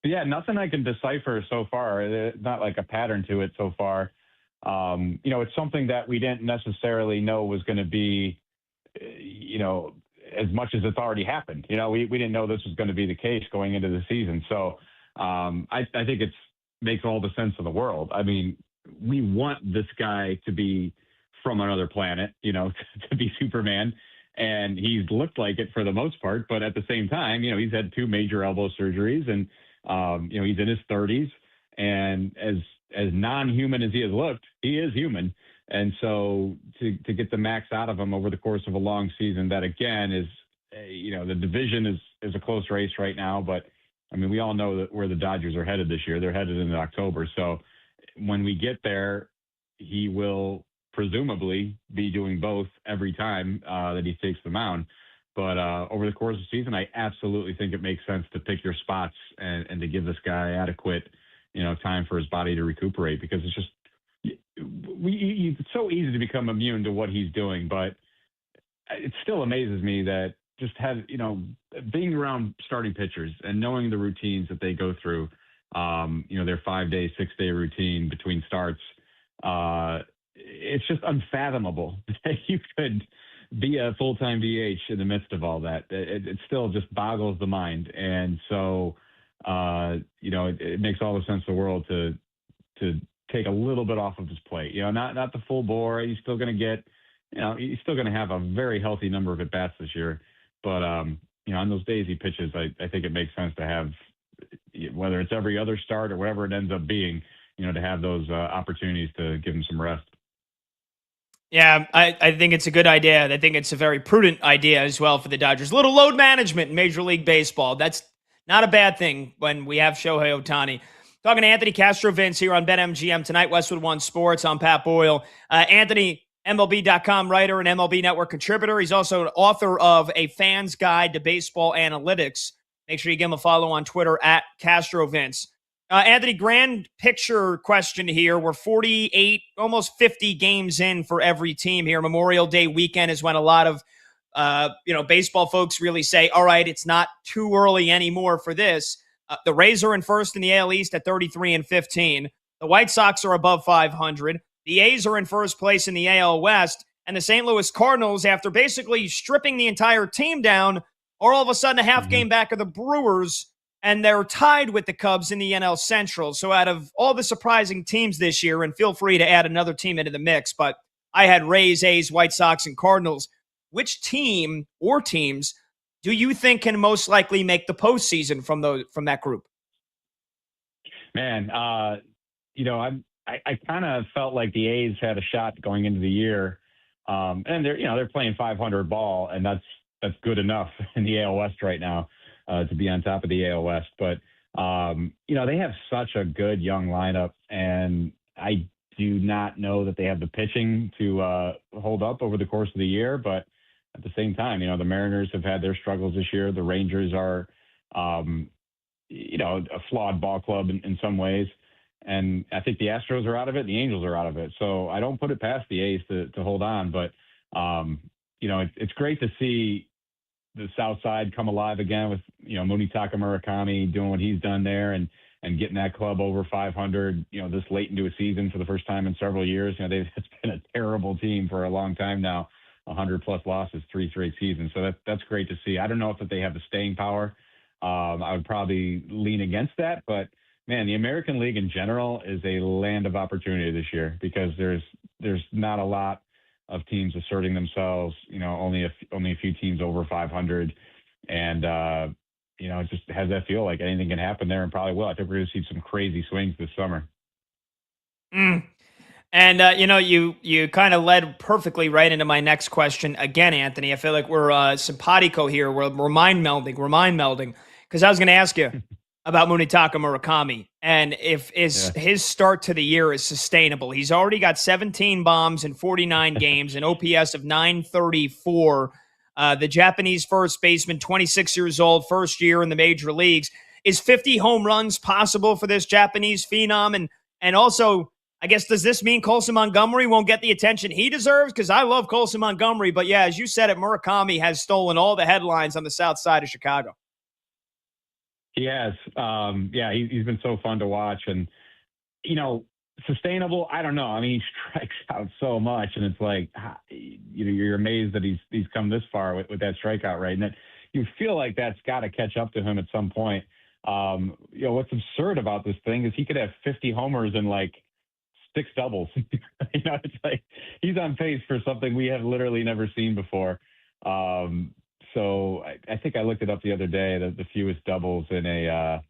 Yeah, nothing I can decipher so far. Not like a pattern to it so far. It's something that we didn't necessarily know was going to be, as much as it's already happened. We didn't know this was going to be the case going into the season. So I think makes all the sense in the world. I mean, we want this guy to be from another planet, to be Superman. And he's looked like it for the most part. But at the same time, he's had 2 major elbow surgeries, and he's in his 30s. And as non-human as he has looked, he is human. And so to get the max out of him over the course of a long season, that again is, the division is a close race right now. But I mean, we all know that where the Dodgers are headed this year. They're headed into October. So when we get there, he will presumably be doing both every time that he takes the mound. But over the course of the season, I absolutely think it makes sense to pick your spots and to give this guy adequate, time for his body to recuperate, because it's just, it's so easy to become immune to what he's doing. But it still amazes me that just being around starting pitchers and knowing the routines that they go through, their 5-day, 6-day routine between starts, it's just unfathomable that you could be a full-time DH in the midst of all that. It still just boggles the mind. And so, it makes all the sense in the world to take a little bit off of his plate. Not the full bore. He's still going to get, he's still going to have a very healthy number of at-bats this year. But, on those days he pitches, I think it makes sense to have, whether it's every other start or whatever it ends up being, to have those opportunities to give him some rest. Yeah, I think it's a good idea. I think it's a very prudent idea as well for the Dodgers. A little load management in Major League Baseball. That's not a bad thing when we have Shohei Ohtani. Talking to Anthony Castro-Vince here on BetMGM tonight, Westwood One Sports. I'm Pat Boyle. Anthony, MLB.com writer and MLB Network contributor. He's also an author of A Fan's Guide to Baseball Analytics. Make sure you give him a follow on Twitter at Castro-Vince. Anthony, grand picture question here. We're 48, almost 50 games in for every team here. Memorial Day weekend is when a lot of baseball folks really say, all right, it's not too early anymore for this. The Rays are in first in the AL East at 33-15. The White Sox are above 500. The A's are in first place in the AL West. And the St. Louis Cardinals, after basically stripping the entire team down, are all of a sudden a half game back of the Brewers, and they're tied with the Cubs in the NL Central. So out of all the surprising teams this year, and feel free to add another team into the mix, but I had Rays, A's, White Sox, and Cardinals. Which team or teams do you think can most likely make the postseason from that group? Man, I kind of felt like the A's had a shot going into the year, and they're playing 500 ball, and that's good enough in the AL West right now to be on top of the AL West. But they have such a good young lineup, and I do not know that they have the pitching to hold up over the course of the year, but at the same time, the Mariners have had their struggles this year. The Rangers are, a flawed ball club in some ways. And I think the Astros are out of it. The Angels are out of it. So I don't put it past the A's to hold on. But, it's great to see the South Side come alive again with, Munetaka Murakami doing what he's done there and getting that club over 500, this late into a season for the first time in several years. It's been a terrible team for a long time now. 100+ losses, 3 straight seasons. So that's great to see. I don't know if they have the staying power. I would probably lean against that, but man, the American League in general is a land of opportunity this year because there's not a lot of teams asserting themselves. Only a few teams over 500, and it just has that feel like anything can happen there, and probably will. I think we're going to see some crazy swings this summer. And, you kind of led perfectly right into my next question again, Anthony. I feel like we're simpatico here. We're mind melding. Because I was going to ask you about Munetaka Murakami and if his start to the year is sustainable. He's already got 17 bombs in 49 games, an OPS of 934. The Japanese first baseman, 26 years old, first year in the major leagues. Is 50 home runs possible for this Japanese phenom? And also, I guess, does this mean Colson Montgomery won't get the attention he deserves? Because I love Colson Montgomery, but yeah, as you said it, Murakami has stolen all the headlines on the south side of Chicago. He has. He's been so fun to watch. And, sustainable, I don't know. I mean, he strikes out so much, and it's like, you're amazed that he's come this far with that strikeout rate. And that you feel like that's got to catch up to him at some point. What's absurd about this thing is he could have 50 homers and like 6 doubles. It's like he's on pace for something we have literally never seen before. So I think I looked it up the other day. The fewest doubles in a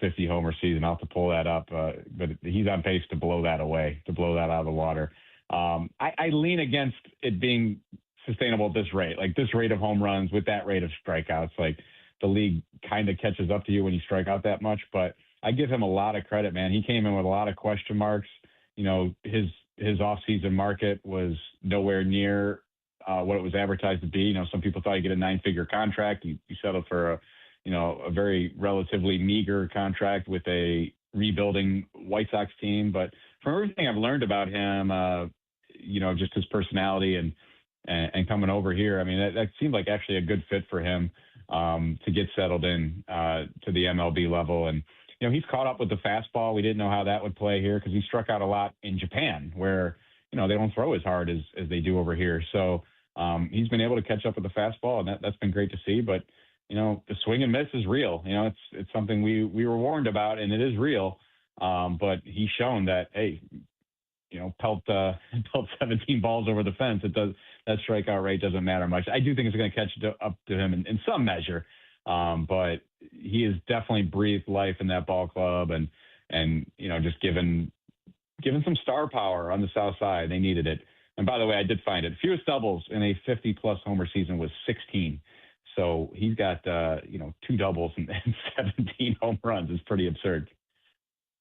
50 homer season. I'll have to pull that up, but he's on pace to blow that away, to blow that out of the water. I lean against it being sustainable at this rate, like this rate of home runs with that rate of strikeouts. Like the league kind of catches up to you when you strike out that much, but I give him a lot of credit, man. He came in with a lot of question marks. You know, his offseason market was nowhere near what it was advertised to be. You know, some people thought he'd get a 9-figure contract. He settled for a very relatively meager contract with a rebuilding White Sox team. But from everything I've learned about him, just his personality and coming over here, I mean, that seemed like actually a good fit for him to get settled in to the MLB level. And, you know, he's caught up with the fastball. We didn't know how that would play here because he struck out a lot in Japan where, you know, they don't throw as hard as they do over here. So he's been able to catch up with the fastball, and that's been great to see. But, you know, the swing and miss is real. You know, it's something we were warned about, and it is real. But he's shown that, hey, you know, pelt 17 balls over the fence. That strikeout rate doesn't matter much. I do think it's going to catch up to him in some measure. But he has definitely breathed life in that ball club and you know, just given some star power on the South Side. They needed it. And by the way, I did find it. Fewest doubles in a 50-plus homer season was 16. So he's got, 2 doubles and 17 home runs. It's pretty absurd.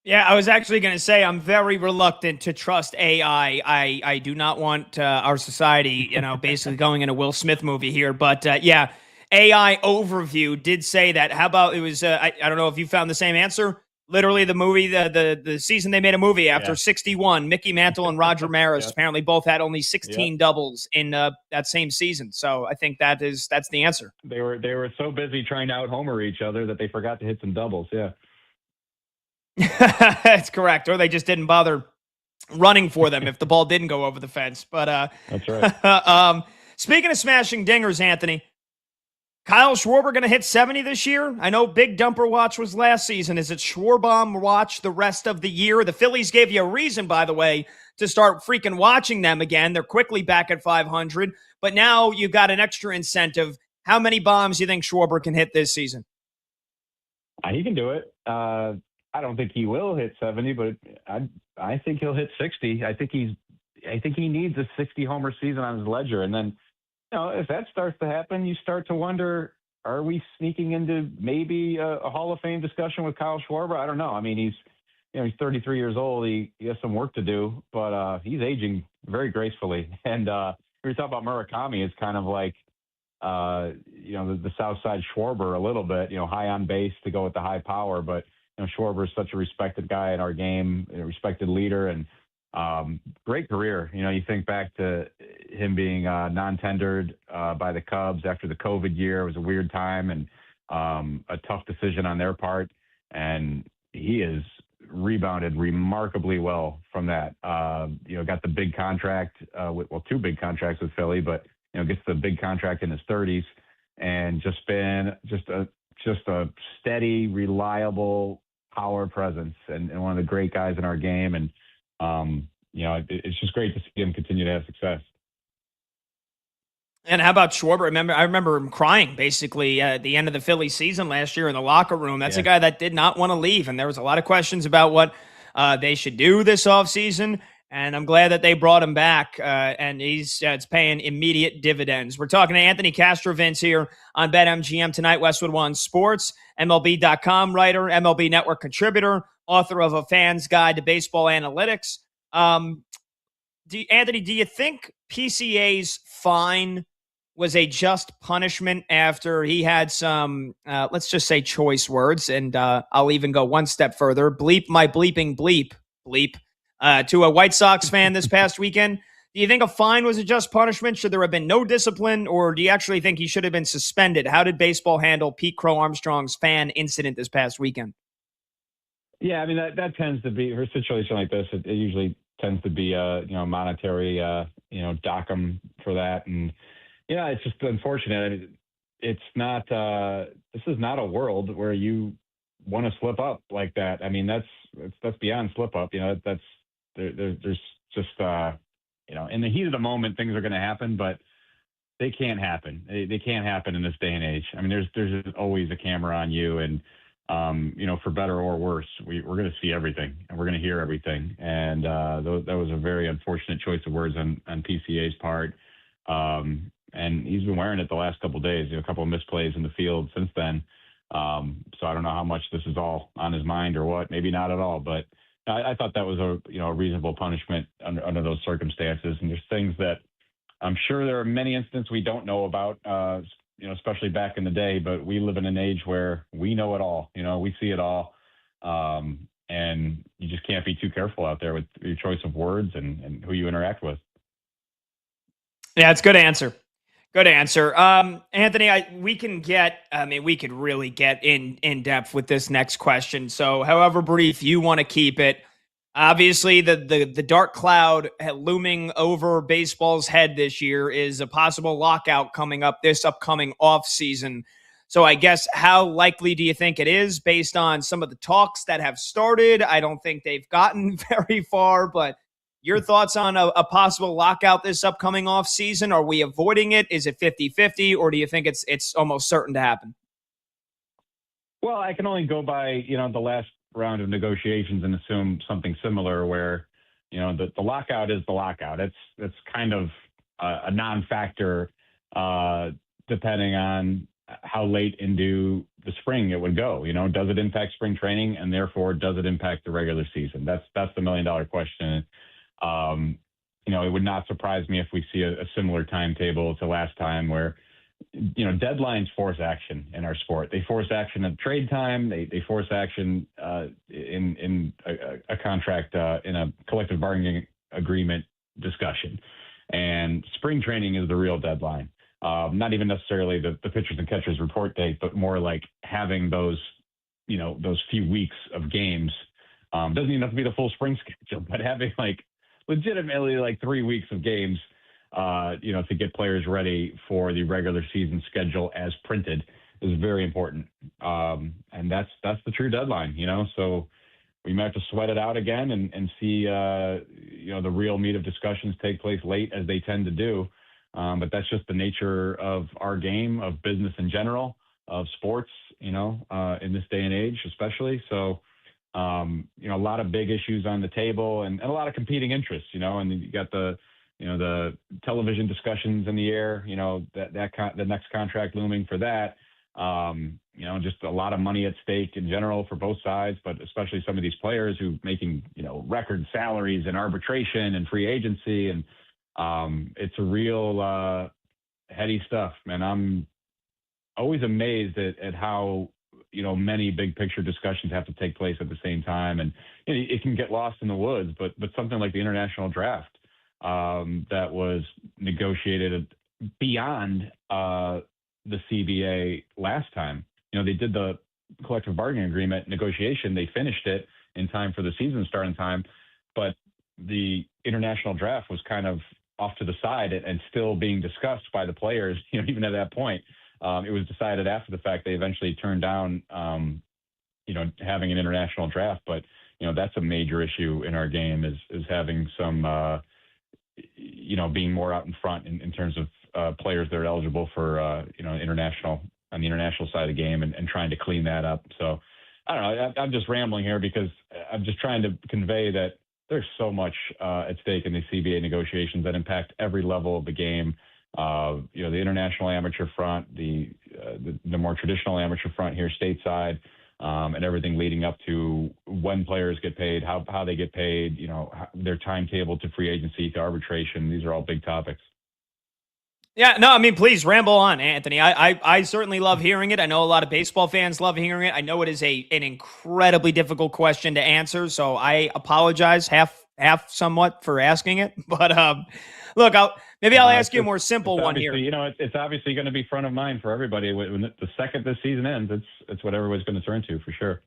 Yeah, I was actually going to say I'm very reluctant to trust AI. I do not want our society, basically going in a Will Smith movie here. But yeah, AI Overview did say that. How about it was, I don't know if you found the same answer. Literally the movie, the season they made a movie after 61, Mickey Mantle and Roger Maris apparently both had only 16 doubles in that same season. So I think that's the answer. They were so busy trying to out-homer each other that they forgot to hit some doubles. Yeah. That's correct. Or they just didn't bother running for them if the ball didn't go over the fence. But that's right. Speaking of smashing dingers, Anthony, Kyle Schwarber going to hit 70 this year? I know Big Dumper Watch was last season. Is it Schwarbomb Watch the rest of the year? The Phillies gave you a reason, by the way, to start freaking watching them again. They're quickly back at 500. But now you've got an extra incentive. How many bombs do you think Schwarber can hit this season? He can do it. I don't think he will hit 70, but I think he'll hit 60. I think he needs a 60 homer season on his ledger. And then, if that starts to happen, you start to wonder, are we sneaking into maybe a Hall of Fame discussion with Kyle Schwarber? I don't know. I mean, he's 33 years old. He has some work to do, but he's aging very gracefully. And we talk about Murakami, it's kind of like, the South Side Schwarber a little bit, high on base to go with the high power, but Schwarber is such a respected guy in our game, a respected leader, and great career. You think back to him being non-tendered by the Cubs after the COVID year. It was a weird time and a tough decision on their part, and he has rebounded remarkably well from that. Got the big contract, 2 big contracts with Philly, but gets the big contract in his 30s, and just been just a steady, reliable power presence and one of the great guys in our game. And, it's just great to see him continue to have success. And how about Schwarber? I remember him crying basically at the end of the Philly season last year in the locker room. That's a guy that did not want to leave. And there was a lot of questions about what they should do this offseason. And I'm glad that they brought him back, and it's paying immediate dividends. We're talking to Anthony Castrovince here on BetMGM tonight, Westwood One Sports, MLB.com writer, MLB Network contributor, author of A Fan's Guide to Baseball Analytics. Anthony, do you think PCA's fine was a just punishment after he had some, let's just say, choice words? And I'll even go one step further. Bleep my bleeping bleep. To a White Sox fan this past weekend. Do you think a fine was a just punishment? Should there have been no discipline, or do you actually think he should have been suspended? How did baseball handle Pete Crow Armstrong's fan incident this past weekend? Yeah, I mean, that tends to be, for a situation like this, it usually tends to be monetary, dock him for that. And, it's just unfortunate. I mean, it's not, this is not a world where you want to slip up like that. I mean, that's beyond slip up. There's just, in the heat of the moment, things are going to happen. But they can't happen. They can't happen in this day and age. I mean, there's always a camera on you, and for better or worse, we're going to see everything and we're going to hear everything. And that was a very unfortunate choice of words on PCA's part. And he's been wearing it the last couple of days. A couple of misplays in the field since then. So I don't know how much this is all on his mind or what. Maybe not at all, but I thought that was a reasonable punishment under those circumstances. And there's things that I'm sure there are many instances we don't know about, especially back in the day, but we live in an age where we know it all, we see it all. And you just can't be too careful out there with your choice of words and who you interact with. Yeah, it's a good answer. Good answer. Anthony, we could really get in depth with this next question. So however brief you want to keep it, obviously the dark cloud looming over baseball's head this year is a possible lockout coming up this upcoming off season. So I guess how likely do you think it is based on some of the talks that have started? I don't think they've gotten very far, but your thoughts on a possible lockout this upcoming offseason? Are we avoiding it? Is it 50-50, or do you think it's almost certain to happen? Well, I can only go by, the last round of negotiations and assume something similar where, the lockout is the lockout. It's kind of a non-factor depending on how late into the spring it would go. Does it impact spring training, and therefore does it impact the regular season? That's the $1 million question. It would not surprise me if we see a similar timetable to last time where, deadlines force action in our sport. They force action at trade time. They force action in a contract, in a collective bargaining agreement discussion. And spring training is the real deadline. Not even necessarily the pitchers and catchers report date, but more like having those few weeks of games. Doesn't even have to be the full spring schedule, but having legitimately 3 weeks of games, to get players ready for the regular season schedule as printed is very important. And that's the true deadline, so we might have to sweat it out again and see, the real meat of discussions take place late as they tend to do. But that's just the nature of our game, of business in general, of sports, in this day and age, especially. So, a lot of big issues on the table and a lot of competing interests, and you got the television discussions in the air, the next contract looming for that, just a lot of money at stake in general for both sides, but especially some of these players who making, record salaries in arbitration and free agency. And it's a real heady stuff, man. I'm always amazed at how, many big picture discussions have to take place at the same time. And it can get lost in the woods, but something like the international draft that was negotiated beyond the CBA last time. They did the collective bargaining agreement negotiation. They finished it in time for the season starting time, but the international draft was kind of off to the side and still being discussed by the players, even at that point. It was decided after the fact. They eventually turned down, having an international draft. But, that's a major issue in our game is having some, being more out in front in terms of players that are eligible for, international on the international side of the game and trying to clean that up. So I don't know. I'm just rambling here because I'm just trying to convey that there's so much at stake in the CBA negotiations that impact every level of the game. The international amateur front, the more traditional amateur front here stateside, and everything leading up to when players get paid, how they get paid, their timetable to free agency, to arbitration. These are all big topics. Yeah, no, I mean, please ramble on, Anthony. I certainly love hearing it. I know a lot of baseball fans love hearing it. I know it is an incredibly difficult question to answer, so I apologize half somewhat for asking it. But look, I'll ask you a more simple one here. It's obviously going to be front of mind for everybody. When the second this season ends, it's what everybody's going to turn to for sure.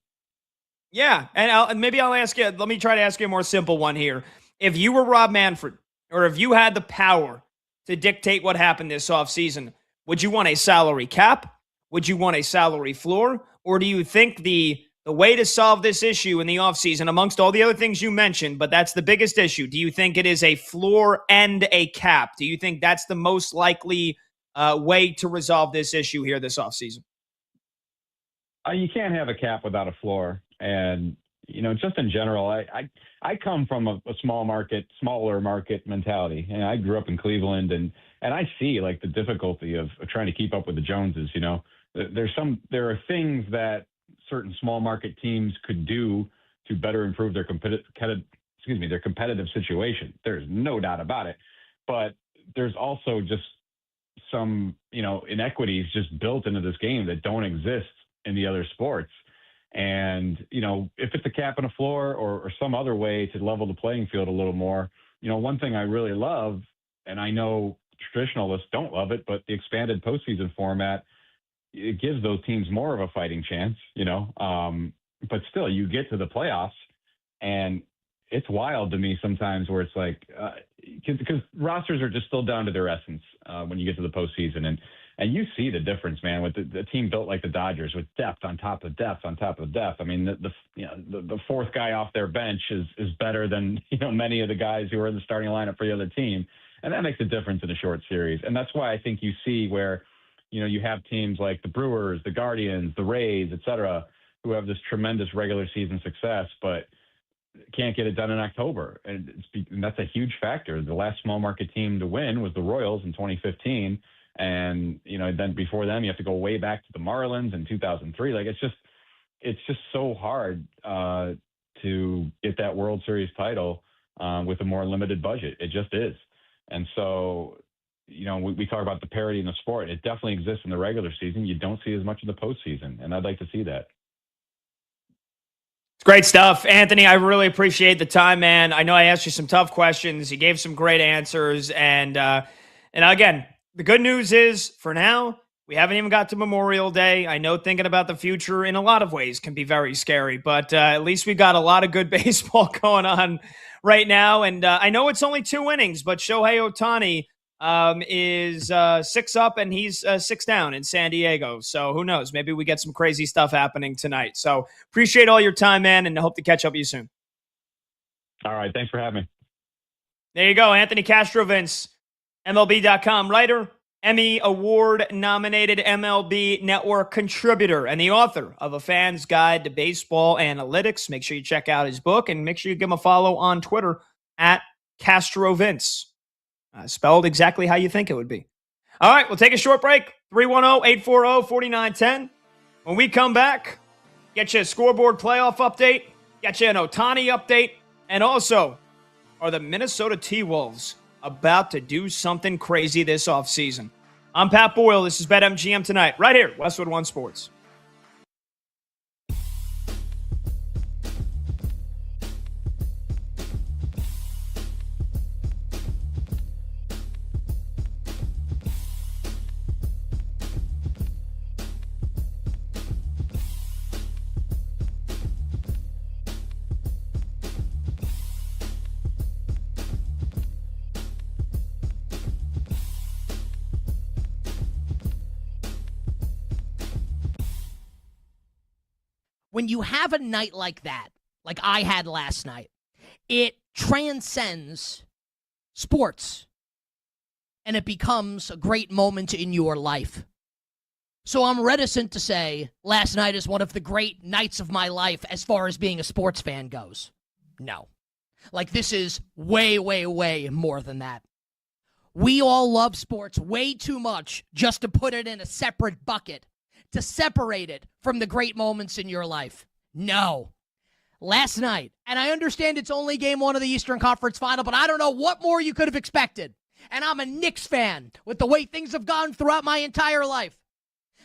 Yeah, and maybe I'll ask you. Let me try to ask you a more simple one here. If you were Rob Manfred, or if you had the power to dictate what happened this offseason, would you want a salary cap? Would you want a salary floor? Or do you think the way to solve this issue in the offseason, amongst all the other things you mentioned, but that's the biggest issue, do you think it is a floor and a cap? Do you think that's the most likely way to resolve this issue here this offseason? You can't have a cap without a floor. And, just in general, I come from a smaller market mentality. And I grew up in Cleveland, and I see like the difficulty of trying to keep up with the Joneses. There are things that certain small market teams could do to better improve their competitive situation. There's no doubt about it. But there's also just some, inequities just built into this game that don't exist in the other sports. And, if it's a cap and a floor or some other way to level the playing field a little more, one thing I really love, and I know traditionalists don't love it, but the expanded postseason format, it gives those teams more of a fighting chance, but still you get to the playoffs, and it's wild to me sometimes where it's like, because rosters are just still down to their essence when you get to the postseason. And you see the difference, man, with the team built like the Dodgers, with depth on top of depth on top of depth. I mean, the fourth guy off their bench is better than many of the guys who are in the starting lineup for the other team, and that makes a difference in a short series. And that's why I think you see where you have teams like the Brewers, the Guardians, the Rays, et cetera, who have this tremendous regular season success, but can't get it done in October. And that's a huge factor. The last small market team to win was the Royals in 2015. And, then before them, you have to go way back to the Marlins in 2003. Like, it's just so hard to get that World Series title with a more limited budget. It just is. And so, we talk about the parity in the sport. It definitely exists in the regular season. You don't see as much in the postseason, and I'd like to see that. It's great stuff. Anthony, I really appreciate the time, man. I know I asked you some tough questions. You gave some great answers. And again, the good news is, for now, we haven't even got to Memorial Day. I know thinking about the future in a lot of ways can be very scary, but at least we got a lot of good baseball going on right now. And I know it's only 2 innings, but Shohei Ohtani is 6 up and he's 6 down in San Diego. So who knows? Maybe we get some crazy stuff happening tonight. So appreciate all your time, man, and hope to catch up with you soon. All right. Thanks for having me. There you go. Anthony Castrovince, MLB.com writer, Emmy Award-nominated MLB Network contributor, and the author of A Fan's Guide to Baseball Analytics. Make sure you check out his book, and make sure you give him a follow on Twitter at Castrovince. Spelled exactly how you think it would be. All right, we'll take a short break. 310-840-4910. When we come back, get you a scoreboard playoff update, get you an Ohtani update, and also, are the Minnesota T-Wolves about to do something crazy this offseason? I'm Pat Boyle. This is BetMGM Tonight, right here, Westwood One Sports. When you have a night like that, like I had last night, it transcends sports and it becomes a great moment in your life. So I'm reticent to say last night is one of the great nights of my life as far as being a sports fan goes. No. Like, this is way, way, way more than that. We all love sports way too much just to put it in a separate bucket, to separate it from the great moments in your life. No. Last night, and I understand it's only game 1 of the Eastern Conference Final, but I don't know what more you could have expected. And I'm a Knicks fan with the way things have gone throughout my entire life.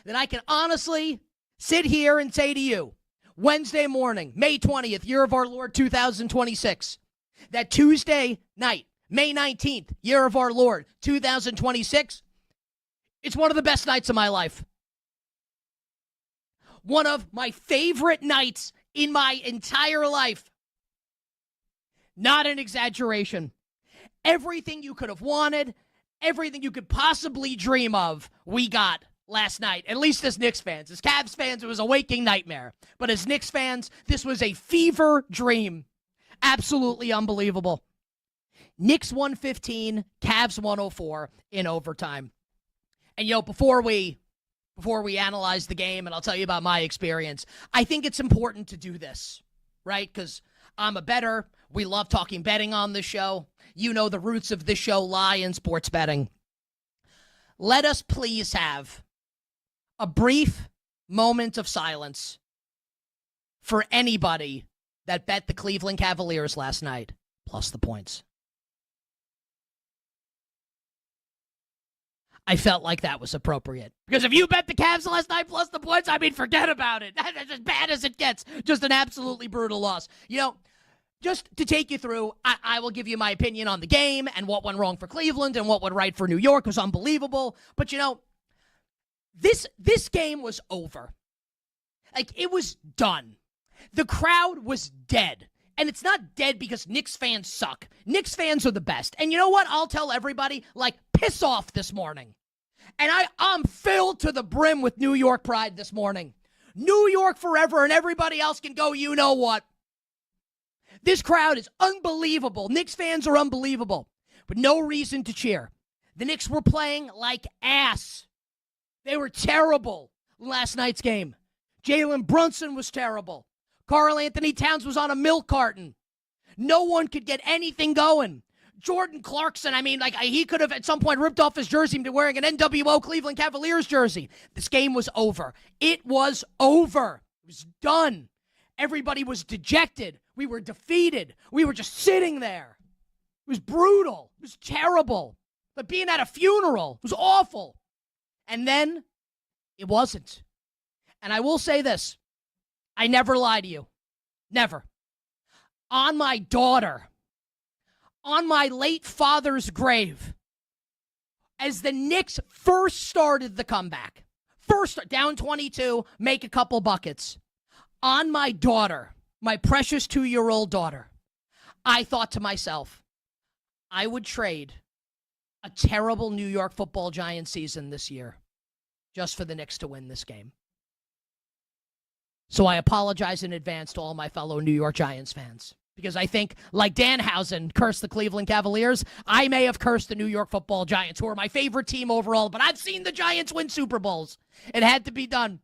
Then I can honestly sit here and say to you, Wednesday morning, May 20th, year of our Lord 2026, that Tuesday night, May 19th, year of our Lord 2026, it's one of the best nights of my life. One of my favorite nights in my entire life. Not an exaggeration. Everything you could have wanted, everything you could possibly dream of, we got last night. At least as Knicks fans. As Cavs fans, it was a waking nightmare. But as Knicks fans, this was a fever dream. Absolutely unbelievable. Knicks 115, Cavs 104 in overtime. And, before we analyze the game, and I'll tell you about my experience, I think it's important to do this, right? Because I'm a bettor. We love talking betting on this show. The roots of this show lie in sports betting. Let us please have a brief moment of silence for anybody that bet the Cleveland Cavaliers last night, plus the points. I felt like that was appropriate. Because if you bet the Cavs last night plus the points, forget about it. That's as bad as it gets. Just an absolutely brutal loss. Just to take you through, I will give you my opinion on the game and what went wrong for Cleveland and what went right for New York. It was unbelievable. But, this game was over. It was done. The crowd was dead. And it's not dead because Knicks fans suck. Knicks fans are the best. And you know what? I'll tell everybody, piss off this morning. And I'm filled to the brim with New York pride this morning. New York forever, and everybody else can go, you know what? This crowd is unbelievable. Knicks fans are unbelievable. But no reason to cheer. The Knicks were playing like ass. They were terrible last night's game. Jalen Brunson was terrible. Karl Anthony Towns was on a milk carton. No one could get anything going. Jordan Clarkson, he could have at some point ripped off his jersey and been wearing an NWO Cleveland Cavaliers jersey. This game was over. It was over. It was done. Everybody was dejected. We were defeated. We were just sitting there. It was brutal. It was terrible. But being at a funeral, it was awful. And then it wasn't. And I will say this. I never lie to you. Never. On my daughter, on my late father's grave, as the Knicks first started the comeback, down 22, make a couple buckets, on my daughter, my precious 2-year-old daughter, I thought to myself, I would trade a terrible New York Football Giants season this year just for the Knicks to win this game. So I apologize in advance to all my fellow New York Giants fans. Because I think, like Danhausen cursed the Cleveland Cavaliers, I may have cursed the New York Football Giants, who are my favorite team overall. But I've seen the Giants win Super Bowls. It had to be done.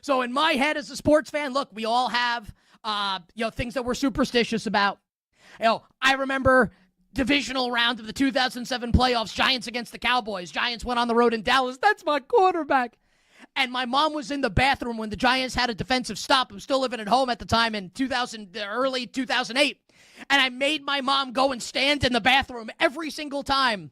So in my head as a sports fan, look, we all have things that we're superstitious about. I remember divisional round of the 2007 playoffs, Giants against the Cowboys. Giants went on the road in Dallas. That's my quarterback. And my mom was in the bathroom when the Giants had a defensive stop. I was still living at home at the time in early 2008. And I made my mom go and stand in the bathroom every single time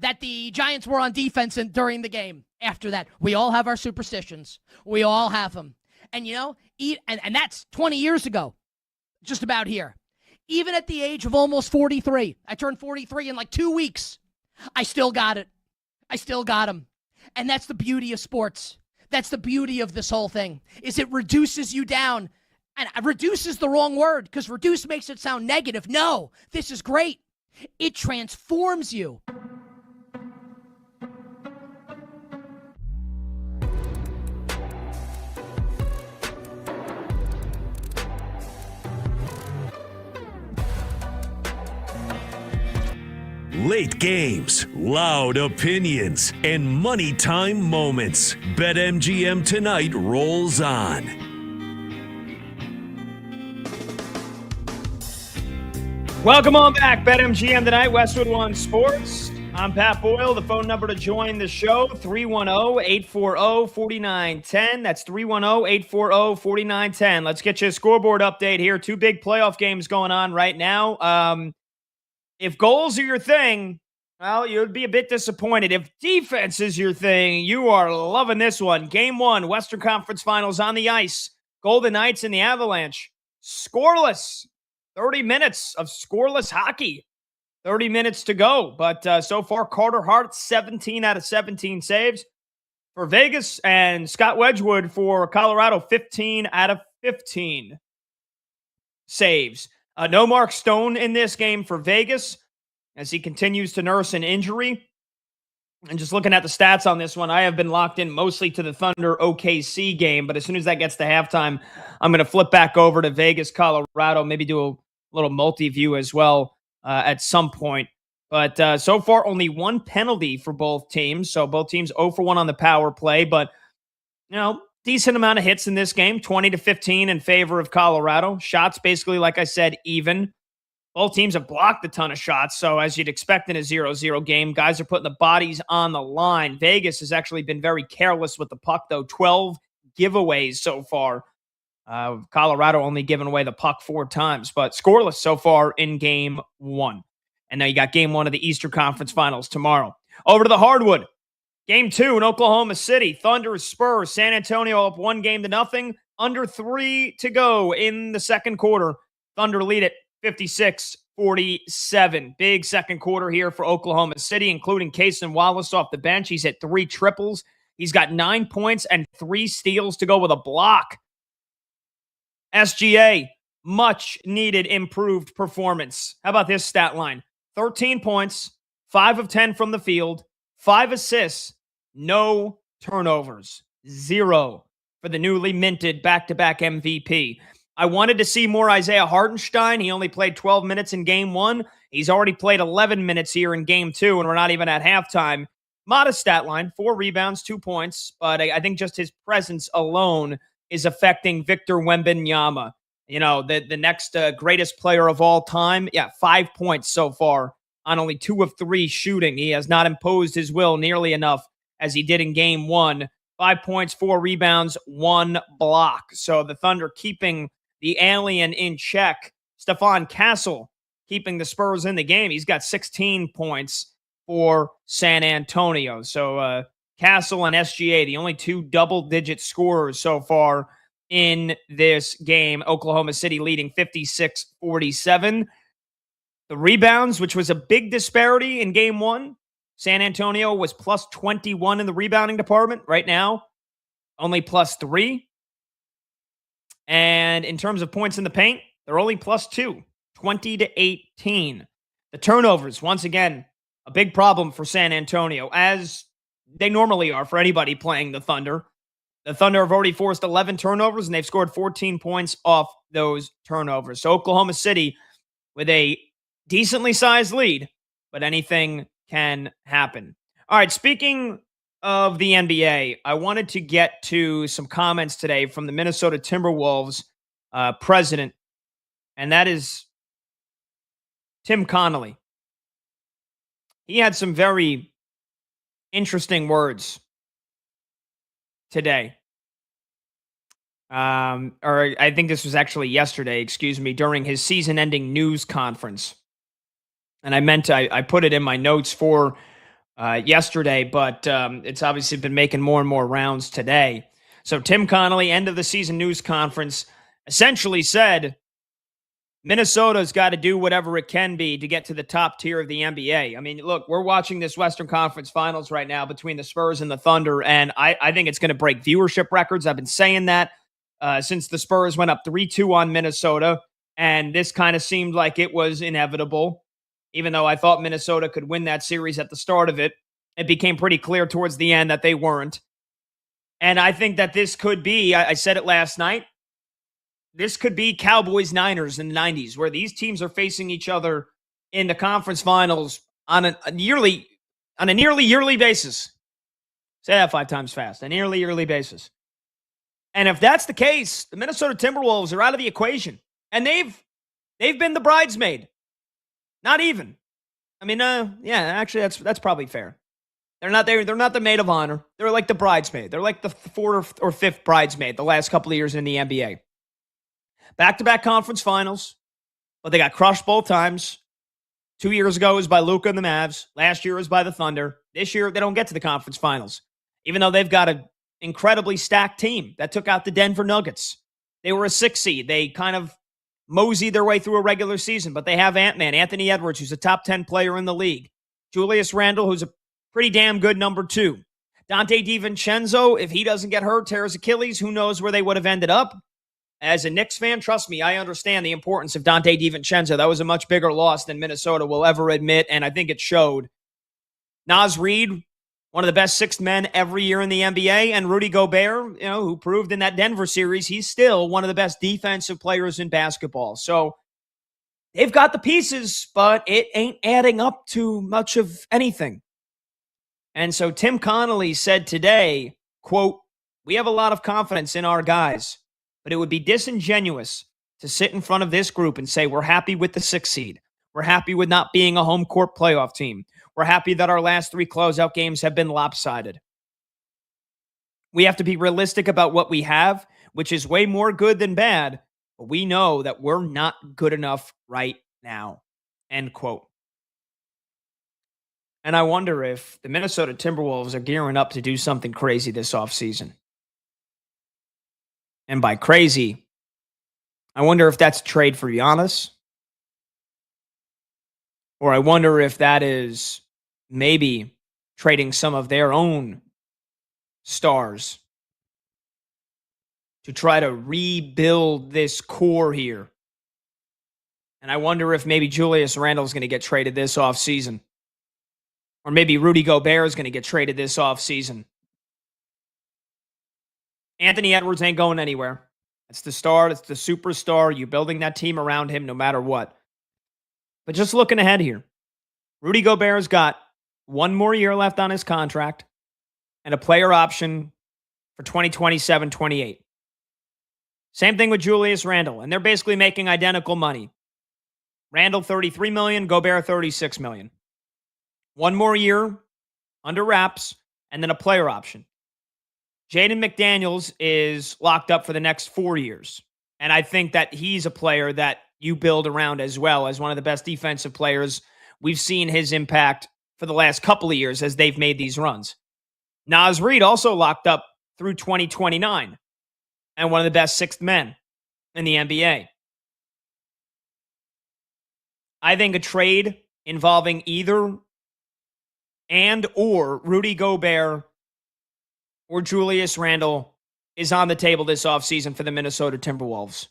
that the Giants were on defense during the game. After that, we all have our superstitions. We all have them. And, and that's 20 years ago, just about here. Even at the age of almost 43, I turned 43 in 2 weeks. I still got it. I still got them. And that's the beauty of sports. That's the beauty of this whole thing, is it reduces you down. And reduce is the wrong word, because reduce makes it sound negative. No, this is great. It transforms you. Late games, loud opinions, and money time moments. BetMGM Tonight rolls on. Welcome on back. BetMGM Tonight, Westwood One Sports. I'm Pat Boyle. The phone number to join the show, 310-840-4910. That's 310-840-4910. Let's get you a scoreboard update here. 2 big playoff games going on right now. If goals are your thing, well, you'd be a bit disappointed. If defense is your thing, you are loving this one. Game 1, Western Conference Finals on the ice. Golden Knights and the Avalanche. Scoreless. 30 minutes of scoreless hockey. 30 minutes to go. But so far, Carter Hart, 17 out of 17 saves for Vegas. And Scott Wedgwood for Colorado, 15 out of 15 saves. No Mark Stone in this game for Vegas as he continues to nurse an injury. And just looking at the stats on this one, I have been locked in mostly to the Thunder OKC game. But as soon as that gets to halftime, I'm going to flip back over to Vegas, Colorado, maybe do a little multi-view as well at some point. But so far, only one penalty for both teams. So both teams 0 for 1 on the power play. But, decent amount of hits in this game, 20-15 in favor of Colorado. Shots basically, like I said, even. Both teams have blocked a ton of shots. So as you'd expect in a 0-0 game, guys are putting the bodies on the line. Vegas has actually been very careless with the puck, though. 12 giveaways so far. Colorado only given away the puck 4 times, but scoreless so far in game 1. And now you got game 1 of the Eastern Conference Finals tomorrow. Over to the hardwood. Game 2 in Oklahoma City. Thunder Spurs. San Antonio up 1-0. Under 3 to go in the second quarter. Thunder lead it 56-47. Big second quarter here for Oklahoma City, including Cason Wallace off the bench. He's hit 3 triples. He's got 9 points and 3 steals to go with a block. SGA, much needed improved performance. How about this stat line? 13 points, 5 of 10 from the field, 5 assists, no turnovers. 0 for the newly minted back-to-back MVP. I wanted to see more Isaiah Hartenstein. He only played 12 minutes in game 1. He's already played 11 minutes here in game 2, and we're not even at halftime. Modest stat line, 4 rebounds, 2 points, but I think just his presence alone is affecting Victor Wembanyama. The next greatest player of all time. 5 points so far on only 2 of 3 shooting. He has not imposed his will nearly enough as he did in game 1. 5 points, 4 rebounds, 1 block. So the Thunder keeping the alien in check. Stephon Castle keeping the Spurs in the game. He's got 16 points for San Antonio. So Castle and SGA, the only 2 double-digit scorers so far in this game. Oklahoma City leading 56-47. The rebounds, which was a big disparity in game 1. San Antonio was plus 21 in the rebounding department. Right now, only plus 3. And in terms of points in the paint, they're only plus 2, 20-18. The turnovers, once again, a big problem for San Antonio, as they normally are for anybody playing the Thunder. The Thunder have already forced 11 turnovers, and they've scored 14 points off those turnovers. So Oklahoma City with a decently sized lead, but anything can happen. All right, speaking of the NBA, I wanted to get to some comments today from the Minnesota Timberwolves president, and that is Tim Connolly. He had some very interesting words today. Or I think this was actually yesterday, during his season-ending news conference. And I put it in my notes for yesterday, but it's obviously been making more and more rounds today. So Tim Connolly, end of the season news conference, essentially said Minnesota's got to do whatever it can be to get to the top tier of the NBA. I mean, look, we're watching this Western Conference Finals right now between the Spurs and the Thunder, and I think it's going to break viewership records. I've been saying that since the Spurs went up 3-2 on Minnesota, and this kind of seemed like it was inevitable. Even though I thought Minnesota could win that series at the start of it, it became pretty clear towards the end that they weren't. And I think that this could be, I said it last night, this could be Cowboys-Niners in the 90s, where these teams are facing each other in the conference finals on a nearly yearly basis. Say that 5 times fast. A nearly yearly basis. And if that's the case, the Minnesota Timberwolves are out of the equation. And they've been the bridesmaid. Not even. I mean, actually that's probably fair. They're not the maid of honor. They're like the bridesmaid. They're like the 4th or 5th bridesmaid the last couple of years in the NBA. Back-to-back conference finals, but they got crushed both times. 2 years ago was by Luka and the Mavs. Last year was by the Thunder. This year, they don't get to the conference finals, even though they've got an incredibly stacked team that took out the Denver Nuggets. They were a 6 seed. They kind of moseyed their way through a regular season, but they have Ant-Man, Anthony Edwards, who's a top 10 player in the league. Julius Randle, who's a pretty damn good number 2. Dante DiVincenzo, if he doesn't get hurt, tears Achilles, who knows where they would have ended up. As a Knicks fan, trust me, I understand the importance of Dante DiVincenzo. That was a much bigger loss than Minnesota will ever admit, and I think it showed. Naz Reid, one of the best 6th men every year in the NBA, and Rudy Gobert, who proved in that Denver series, he's still one of the best defensive players in basketball. So they've got the pieces, but it ain't adding up to much of anything. And so Tim Connolly said today, quote, "We have a lot of confidence in our guys, but it would be disingenuous to sit in front of this group and say we're happy with the 6th seed. We're happy with not being a home court playoff team. We're happy that our last 3 closeout games have been lopsided. We have to be realistic about what we have, which is way more good than bad, but we know that we're not good enough right now." End quote. And I wonder if the Minnesota Timberwolves are gearing up to do something crazy this offseason. And by crazy, I wonder if that's a trade for Giannis. Or I wonder if that is maybe trading some of their own stars to try to rebuild this core here. And I wonder if maybe Julius Randle is going to get traded this offseason. Or maybe Rudy Gobert is going to get traded this offseason. Anthony Edwards ain't going anywhere. That's the star. That's the superstar. You're building that team around him no matter what. But just looking ahead here, Rudy Gobert's got 1 more year left on his contract and a player option for 2027-28. Same thing with Julius Randle, and they're basically making identical money. Randle $33 million, Gobert $36 million. 1 more year under wraps, and then a player option. Jaden McDaniels is locked up for the next 4 years. And I think that he's a player that you build around as well as one of the best defensive players. We've seen his impact for the last couple of years as they've made these runs. Naz Reid also locked up through 2029 and one of the best 6th men in the NBA. I think a trade involving either and or Rudy Gobert or Julius Randle is on the table this offseason for the Minnesota Timberwolves.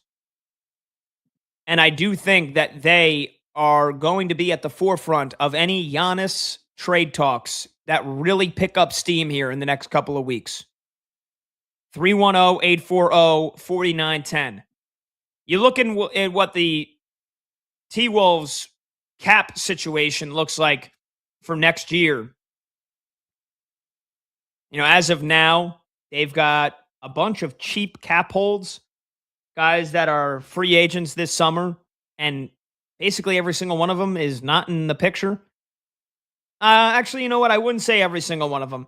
And I do think that they are going to be at the forefront of any Giannis trade talks that really pick up steam here in the next couple of weeks. 310-840-4910. You look at what the T-Wolves cap situation looks like for next year. You know, as of now, they've got a bunch of cheap cap holds, guys that are free agents this summer, and basically every single one of them is not in the picture. Actually, you know what? I wouldn't say every single one of them,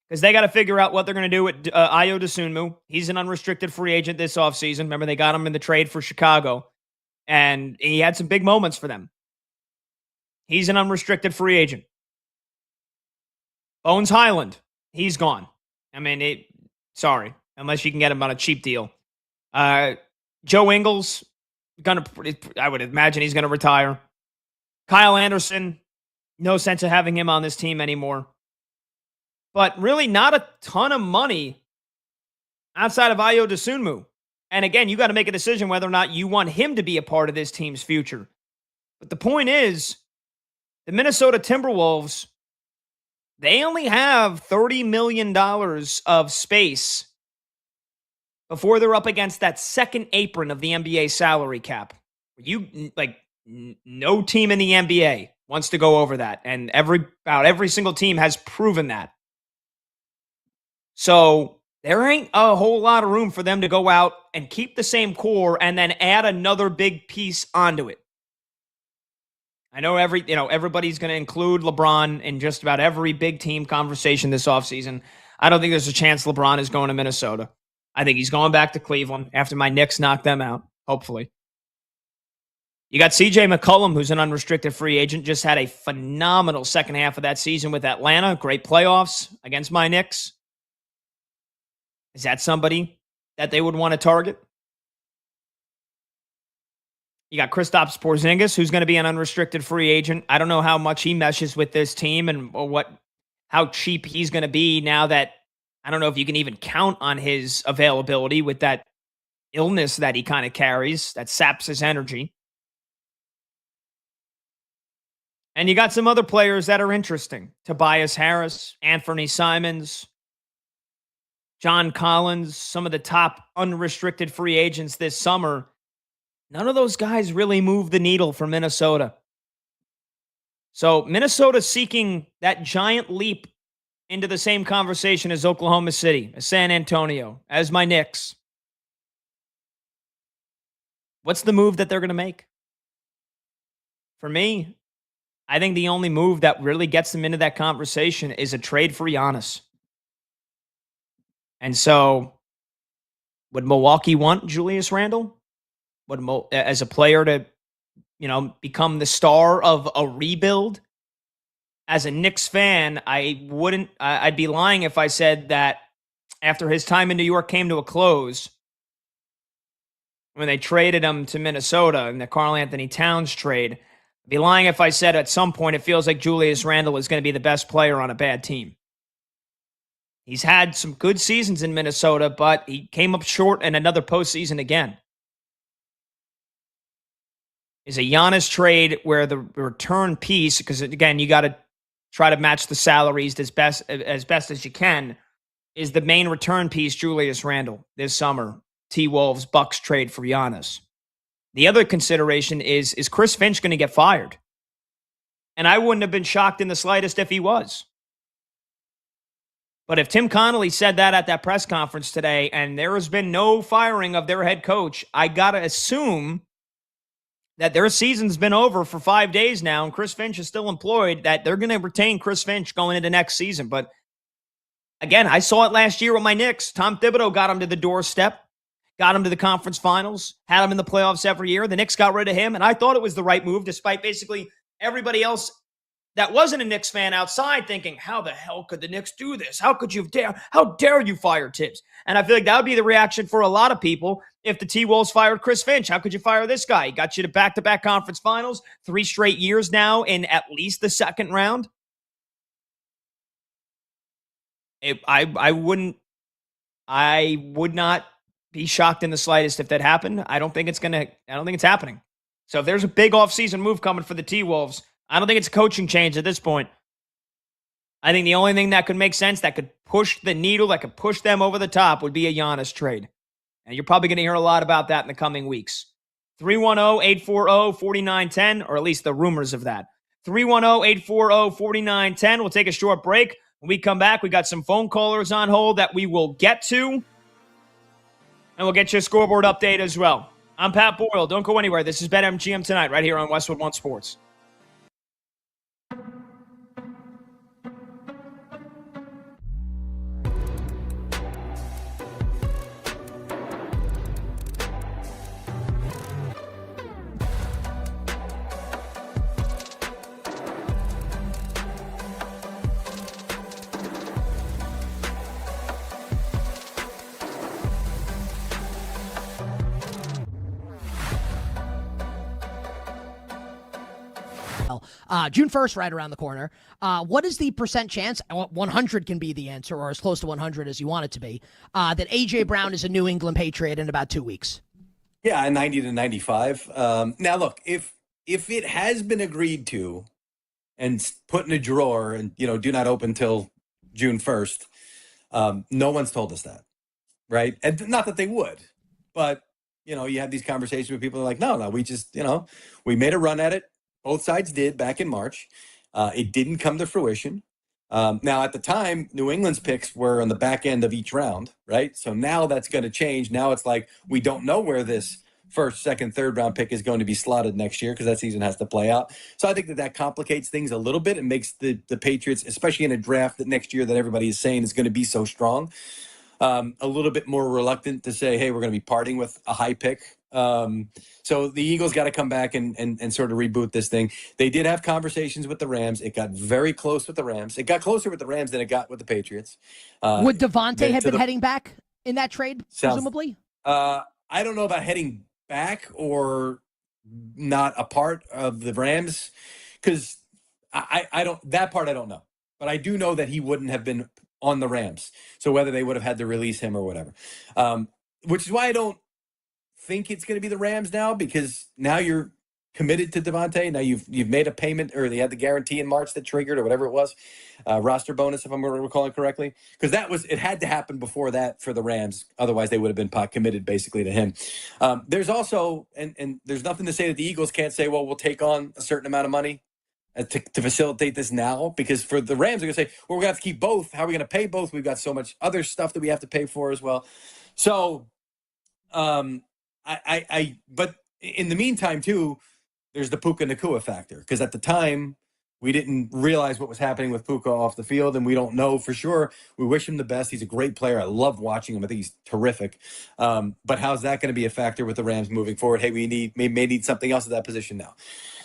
because they got to figure out what they're going to do with Ayo Dosunmu. He's an unrestricted free agent this offseason. Remember, they got him in the trade for Chicago, and he had some big moments for them. He's an unrestricted free agent. Bones Highland, he's gone. I mean, sorry, unless you can get him on a cheap deal. Joe Ingles, I would imagine he's going to retire. Kyle Anderson, no sense of having him on this team anymore. But really not a ton of money outside of Ayo Dosunmu. And again, you got to make a decision whether or not you want him to be a part of this team's future. But the point is, the Minnesota Timberwolves, they only have $30 million of space before they're up against that second apron of the NBA salary cap. No team in the NBA wants to go over that. And about every single team has proven that. So there ain't a whole lot of room for them to go out and keep the same core and then add another big piece onto it. I know everybody's going to include LeBron in just about every big team conversation this offseason. I don't think there's a chance LeBron is going to Minnesota. I think he's going back to Cleveland after my Knicks knock them out, hopefully. You got CJ McCollum, who's an unrestricted free agent, just had a phenomenal second half of that season with Atlanta. Great playoffs against my Knicks. Is that somebody that they would want to target? You got Kristaps Porzingis, who's going to be an unrestricted free agent. I don't know how much he meshes with this team and how cheap he's going to be now that I don't know if you can even count on his availability with that illness that he kind of carries that saps his energy. And you got some other players that are interesting. Tobias Harris, Anthony Simons, John Collins, some of the top unrestricted free agents this summer None of those guys really move the needle for Minnesota. So Minnesota seeking that giant leap into the same conversation as Oklahoma City, as San Antonio, as my Knicks. What's the move that they're going to make? For me, I think the only move that really gets them into that conversation is a trade for Giannis. And so, would Milwaukee want Julius Randle? As a player to, become the star of a rebuild? As a Knicks fan, I'd be lying if I said that after his time in New York came to a close, when they traded him to Minnesota in the Karl Anthony Towns trade, I'd be lying if I said at some point it feels like Julius Randle is going to be the best player on a bad team. He's had some good seasons in Minnesota, but he came up short in another postseason again. Is a Giannis trade where the return piece, because again, you got to try to match the salaries as best as you can, is the main return piece Julius Randle this summer. T-Wolves Bucks trade for Giannis. The other consideration is Chris Finch going to get fired? And I wouldn't have been shocked in the slightest if he was. But if Tim Connolly said that at that press conference today and there has been no firing of their head coach, I got to assume that their season's been over for 5 days now and Chris Finch is still employed, that they're going to retain Chris Finch going into next season. But again, I saw it last year with my Knicks. Tom Thibodeau got him to the doorstep, got him to the conference finals, had him in the playoffs every year. The Knicks got rid of him, and I thought it was the right move, despite basically everybody else that wasn't a Knicks fan outside thinking, how the hell could the Knicks do this? How dare you fire Tibbs? And I feel like that would be the reaction for a lot of people if the T-Wolves fired Chris Finch. How could you fire this guy? He got you to back-to-back conference finals, 3 straight years now in at least the second round. I would not be shocked in the slightest if that happened. I don't think it's happening. So if there's a big offseason move coming for the T-Wolves, I don't think it's a coaching change at this point. I think the only thing that could make sense, that could push the needle, that could push them over the top, would be a Giannis trade. And you're probably going to hear a lot about that in the coming weeks. 310-840-4910, or at least the rumors of that. 310-840-4910. We'll take a short break. When we come back, we got some phone callers on hold that we will get to. And we'll get you a scoreboard update as well. I'm Pat Boyle. Don't go anywhere. This is BetMGM Tonight right here on Westwood One Sports. June 1st, right around the corner. What is the percent chance, 100 can be the answer, or as close to 100 as you want it to be, that A.J. Brown is a New England Patriot in about 2 weeks? Yeah, 90 to 95. Now, look, if it has been agreed to and put in a drawer and, do not open till June 1st, no one's told us that, right? And not that they would, but, you have these conversations with people who are like, no, we just, we made a run at it. Both sides did back in March. It didn't come to fruition. Now, at the time, New England's picks were on the back end of each round, right? So now that's going to change. Now it's like we don't know where this first, second, third round pick is going to be slotted next year because that season has to play out. So I think that complicates things a little bit. It makes the Patriots, especially in a draft that next year that everybody is saying is going to be so strong, a little bit more reluctant to say, hey, we're going to be parting with a high pick. So the Eagles got to come back and sort of reboot this thing. They did have conversations with the Rams. It got very close with the Rams. It got closer with the Rams than it got with the Patriots. Would Devontae have been heading back in that trade, presumably? I don't know about heading back or not a part of the Rams because I don't, that part I don't know. But I do know that he wouldn't have been on the Rams. So whether they would have had to release him or whatever, which is why I don't think it's going to be the Rams now, because now you're committed to Devontae. Now you've made a payment, or they had the guarantee in March that triggered, or whatever it was, roster bonus, if I'm recalling correctly, because it had to happen before that for the Rams. Otherwise, they would have been committed basically to him. There's also, and there's nothing to say that the Eagles can't say, well, we'll take on a certain amount of money to facilitate this now, because for the Rams, they're going to say, well, we're going to have to keep both. How are we going to pay both? We've got so much other stuff that we have to pay for as well. So, but in the meantime, too, there's the Puka Nacua factor, because at the time we didn't realize what was happening with Puka off the field, and we don't know for sure. We wish him the best. He's a great player. I love watching him. I think he's terrific. But how's that going to be a factor with the Rams moving forward? Hey, we may need something else at that position now.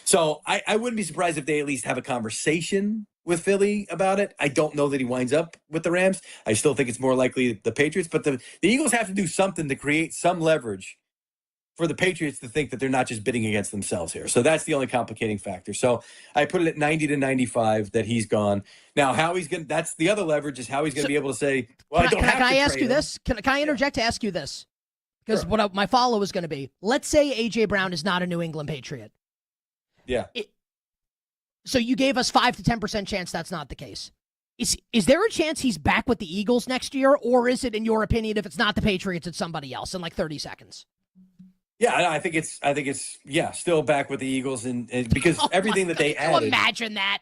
So I wouldn't be surprised if they at least have a conversation with Philly about it. I don't know that he winds up with the Rams. I still think it's more likely the Patriots, but the Eagles have to do something to create some leverage for the Patriots to think that they're not just bidding against themselves here. So that's the only complicating factor. So I put it at 90 to 95 that he's gone. Now, how he's going to, that's the other leverage, is how he's going to be able to say, well, I don't have to Can I ask trade you him. this? Can I interject to ask you this? Because Sure. my follow is going to be, let's say A.J. Brown is not a New England Patriot. Yeah. So you gave us 5 to 10% chance that's not the case. Is there a chance he's back with the Eagles next year, or is it, in your opinion, if it's not the Patriots, it's somebody else in like 30 seconds? Yeah, I think it's still back with the Eagles, and because everything that they Can you added. imagine that?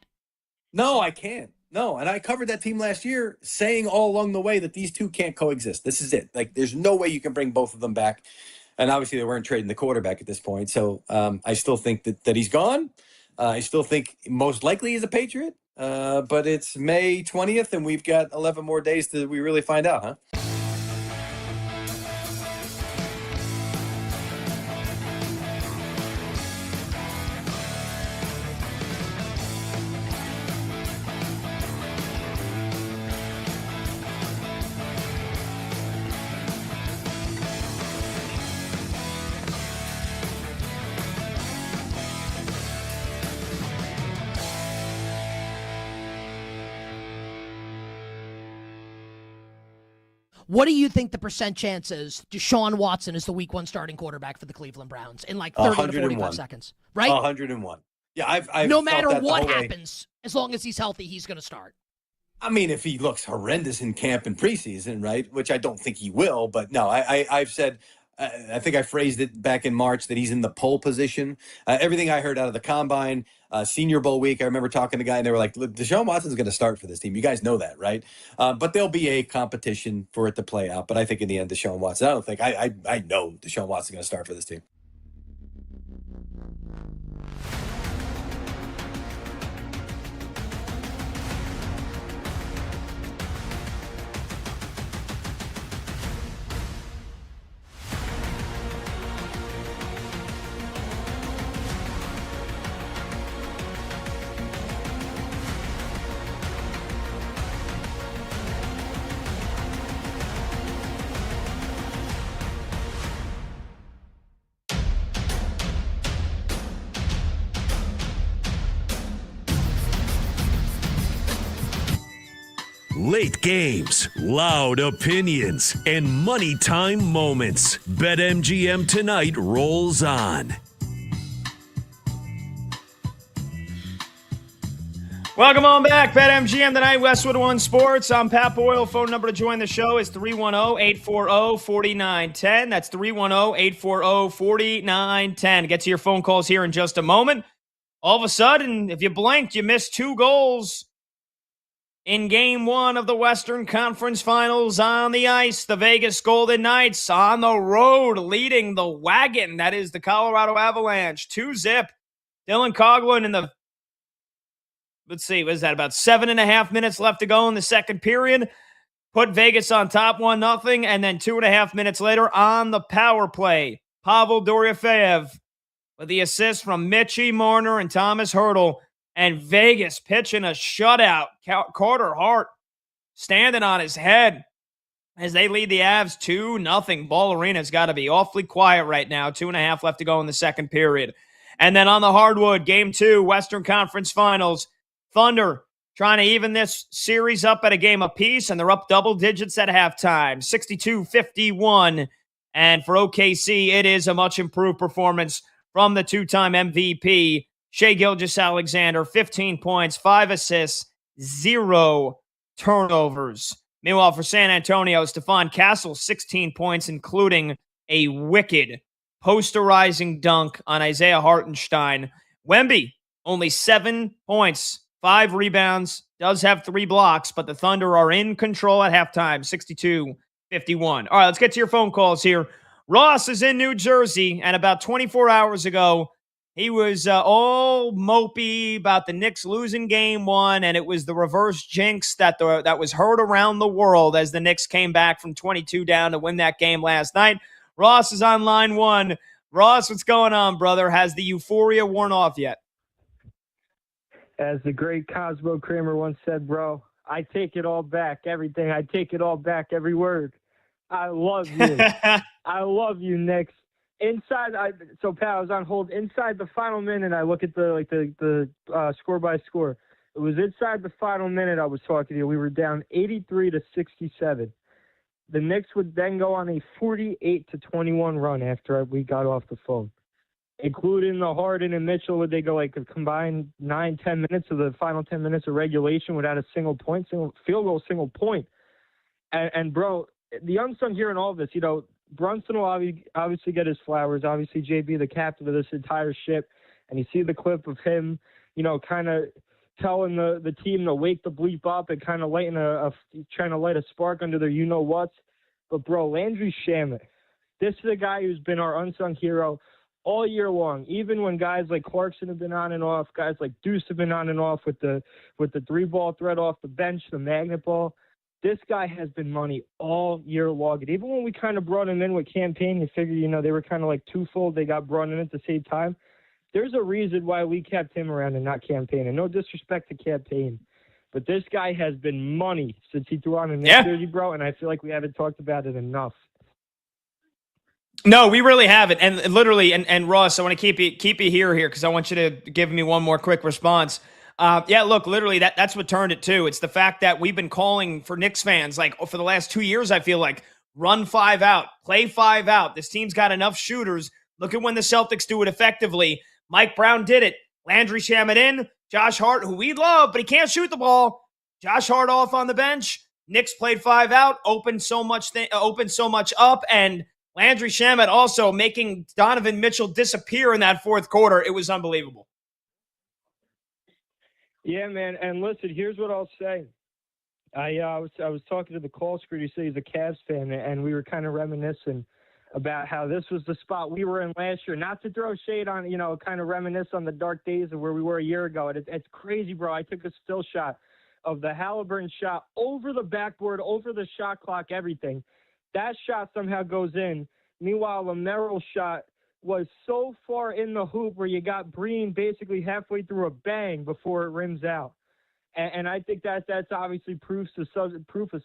No, I can't. No, and I covered that team last year, saying all along the way that these two can't coexist. This is it. Like, there's no way you can bring both of them back. And obviously, they weren't trading the quarterback at this point. So I still think that he's gone. I still think most likely he's a Patriot. But it's May 20th, and we've got 11 more days till we really find out, huh? What do you think the percent chance is Deshaun Watson is the week 1 starting quarterback for the Cleveland Browns in like 30 to 45 101. seconds? Right? 101. Yeah, I've no felt matter that the what whole way. happens, as long as he's healthy, he's going to start. I mean, if he looks horrendous in camp and preseason, right, which I don't think he will, but no, I've said, I think I phrased it back in March that he's in the pole position. Everything I heard out of the combine, Senior Bowl week, I remember talking to a guy and they were like, look, Deshaun Watson's going to start for this team. You guys know that, right? But there'll be a competition for it to play out. But I think in the end, Deshaun Watson, I know Deshaun Watson's going to start for this team. Late games, loud opinions, and money time moments. BetMGM Tonight rolls on. Welcome on back. BetMGM Tonight, Westwood One Sports. I'm Pat Boyle. Phone number to join the show is 310-840-4910. That's 310-840-4910. Get to your phone calls here in just a moment. All of a sudden, if you blinked, you missed 2 goals in Game 1 of the Western Conference Finals on the ice. The Vegas Golden Knights on the road leading the wagon. That is the Colorado Avalanche. 2-0. Dylan Coghlan in the, let's see, what is that, about 7.5 minutes left to go in the second period. Put Vegas on top 1-0, and then 2.5 minutes later on the power play, Pavel Dorofeyev with the assist from Mitchie Marner and Thomas Hertl. And Vegas pitching a shutout. Carter Hart standing on his head as they lead the Avs 2-0. Ball Arena's got to be awfully quiet right now. 2.5 left to go in the second period. And then on the hardwood, Game 2, Western Conference Finals, Thunder trying to even this series up at a game apiece, and they're up double digits at halftime, 62-51. And for OKC, it is a much improved performance from the two-time MVP, Shai Gilgeous-Alexander, 15 points, 5 assists, 0 turnovers. Meanwhile, for San Antonio, Stephon Castle, 16 points, including a wicked posterizing dunk on Isaiah Hartenstein. Wemby, only 7 points, 5 rebounds, does have 3 blocks, but the Thunder are in control at halftime, 62-51. All right, let's get to your phone calls here. Ross is in New Jersey, and about 24 hours ago, he was all mopey about the Knicks losing game 1, and it was the reverse jinx that was heard around the world as the Knicks came back from 22 down to win that game last night. Ross is on line 1. Ross, what's going on, brother? Has the euphoria worn off yet? As the great Cosmo Kramer once said, bro, I take it all back, everything. I take it all back, every word. I love you. I love you, Knicks. So Pat, I was on hold inside the final minute. I look at the score by score. It was inside the final minute. I was talking to you. We were down 83-67. The Knicks would then go on a 48-21 run after we got off the phone, including the Harden and Mitchell. Would they go like a combined 9-10 minutes of the final 10 minutes of regulation without a single field goal, single point? And bro, the unsung hero in all of this, Brunson will obviously get his flowers. Obviously, JB, the captain of this entire ship. And you see the clip of him, kind of telling the team to wake the bleep up and kind of trying to light a spark under their you-know-whats. But, bro, Landry Shamet, this is a guy who's been our unsung hero all year long. Even when guys like Clarkson have been on and off, guys like Deuce have been on and off with the 3-ball threat off the bench, the magnet ball. This guy has been money all year long. And even when we kind of brought him in with Campaign, you figure, they were kind of like twofold. They got brought in at the same time. There's a reason why we kept him around and not Campaign. And no disrespect to Campaign, but this guy has been money since he threw on a Knicks jersey, bro. And I feel like we haven't talked about it enough. No, we really haven't. And literally, and Ross, I want to keep you here because I want you to give me one more quick response. Look, literally, that's what turned it too. It's the fact that we've been calling for Knicks fans, like for the last 2 years, I feel like, run 5 out, play 5 out. This team's got enough shooters. Look at when the Celtics do it effectively. Mike Brown did it. Landry Shamet in, Josh Hart, who we love, but he can't shoot the ball. Josh Hart off on the bench. Knicks played 5 out, opened so much up, and Landry Shamet also making Donovan Mitchell disappear in that fourth quarter. It was unbelievable. Yeah, man. And listen, here's what I'll say. I was talking to the call screen. He said he's a Cavs fan, and we were kind of reminiscing about how this was the spot we were in last year. Not to throw shade on, kind of reminisce on the dark days of where we were a year ago. It's crazy, bro. I took a still shot of the Halliburton shot over the backboard, over the shot clock, everything. That shot somehow goes in. Meanwhile, LaMero's shot was so far in the hoop where you got Breen basically halfway through a bang before it rims out. And I think that's obviously proof of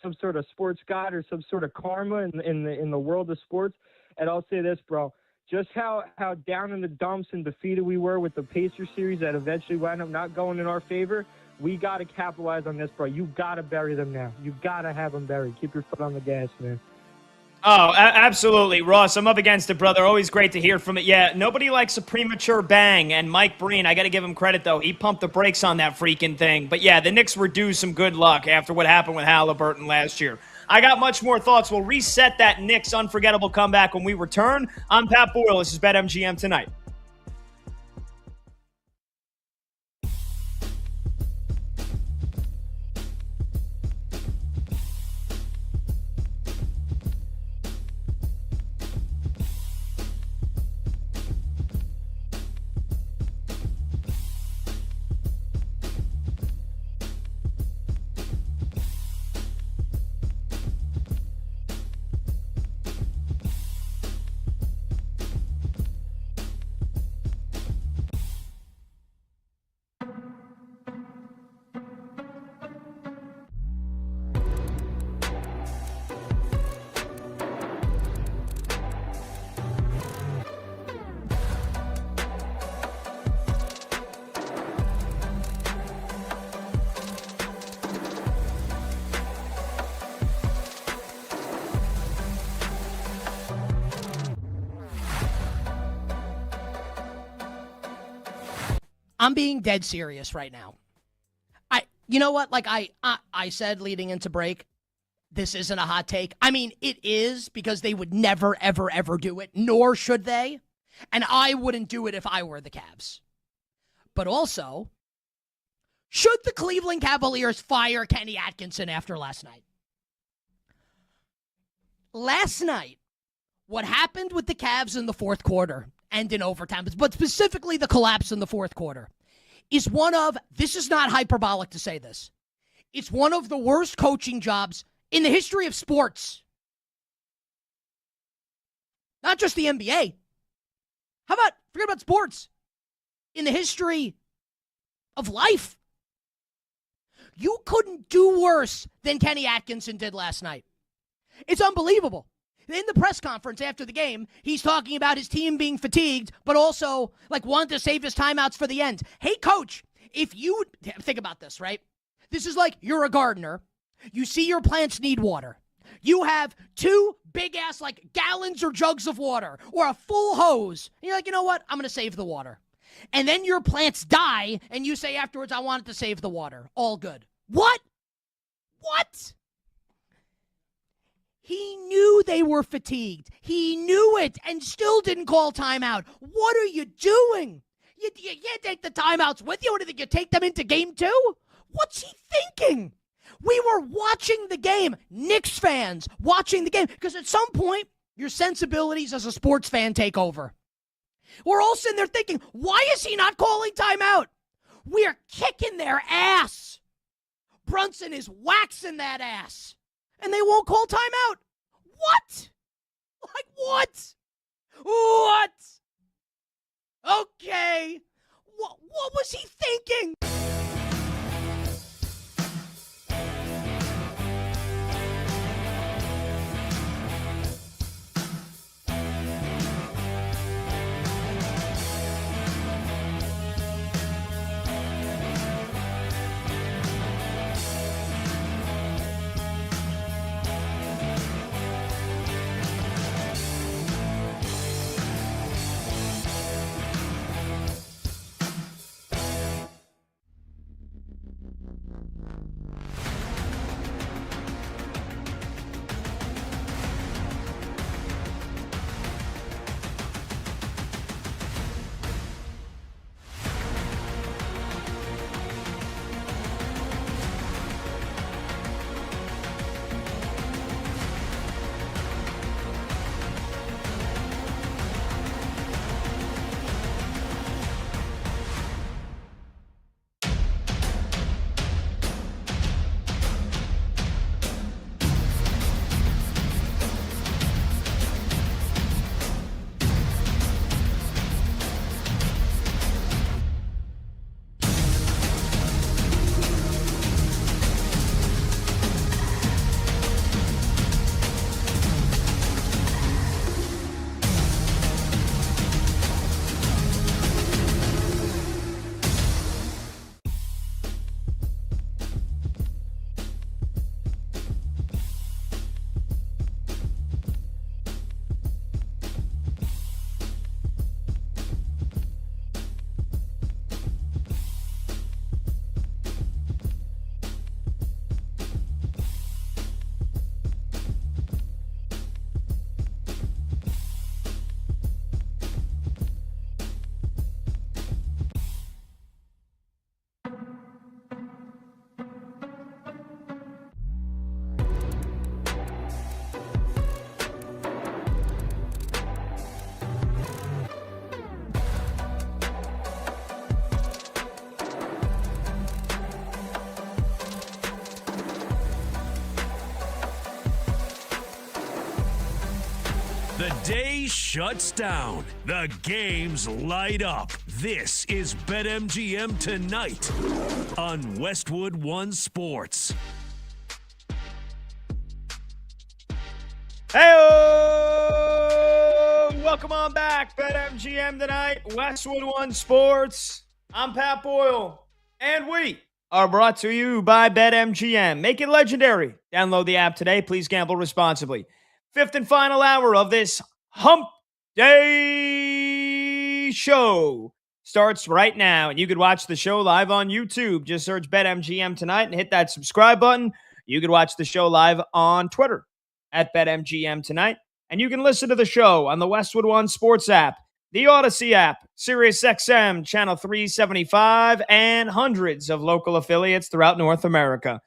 some sort of sports god or some sort of karma in the world of sports. And I'll say this, bro, just how down in the dumps and defeated we were with the Pacers series that eventually wound up not going in our favor. We got to capitalize on this, bro. You got to bury them now. You got to have them buried. Keep your foot on the gas, man. Oh, absolutely. Ross, I'm up against it, brother. Always great to hear from it. Yeah, nobody likes a premature bang. And Mike Breen, I got to give him credit, though. He pumped the brakes on that freaking thing. But, yeah, the Knicks were due some good luck after what happened with Halliburton last year. I got much more thoughts. We'll reset that Knicks unforgettable comeback when we return. I'm Pat Boyle. This is BetMGM Tonight. I'm being dead serious right now. You know what? Like I said leading into break, this isn't a hot take. I mean, it is because they would never, ever, ever do it, nor should they. And I wouldn't do it if I were the Cavs. But also, should the Cleveland Cavaliers fire Kenny Atkinson after last night? Last night, what happened with the Cavs in the fourth quarter and in overtime, but specifically the collapse in the fourth quarter, is one of, this is not hyperbolic to say this, it's one of the worst coaching jobs in the history of sports. Not just the NBA. Forget about sports. In the history of life. You couldn't do worse than Kenny Atkinson did last night. It's unbelievable. In the press conference after the game, he's talking about his team being fatigued, but also wanted to save his timeouts for the end. Hey, coach, if you think about this, right? This is like you're a gardener. You see your plants need water. You have 2 big-ass gallons or jugs of water or a full hose. And you're like, you know what? I'm going to save the water. And then your plants die, and you say afterwards, I wanted to save the water. All good. What? He knew they were fatigued. He knew it and still didn't call timeout. What are you doing? You can't take the timeouts with you. What do you think? You take them into game 2? What's he thinking? We were watching the game. Knicks fans watching the game. Because at some point, your sensibilities as a sports fan take over. We're all sitting there thinking, why is he not calling timeout? We're kicking their ass. Brunson is waxing that ass. And they won't call timeout. What? What? What? Okay. What was he thinking? The day shuts down. The games light up. This is BetMGM Tonight on Westwood One Sports. Hey, welcome on back. BetMGM Tonight, Westwood One Sports. I'm Pat Boyle, and we are brought to you by BetMGM. Make it legendary. Download the app today. Please gamble responsibly. Fifth and final hour of this Hump Day show starts right now, and you could watch the show live on YouTube. Just search BetMGM Tonight and hit that subscribe button. You could watch the show live on Twitter at BetMGM Tonight, and you can listen to the show on the Westwood One Sports app, the Odyssey app, SiriusXM, Channel 375, and hundreds of local affiliates throughout North America.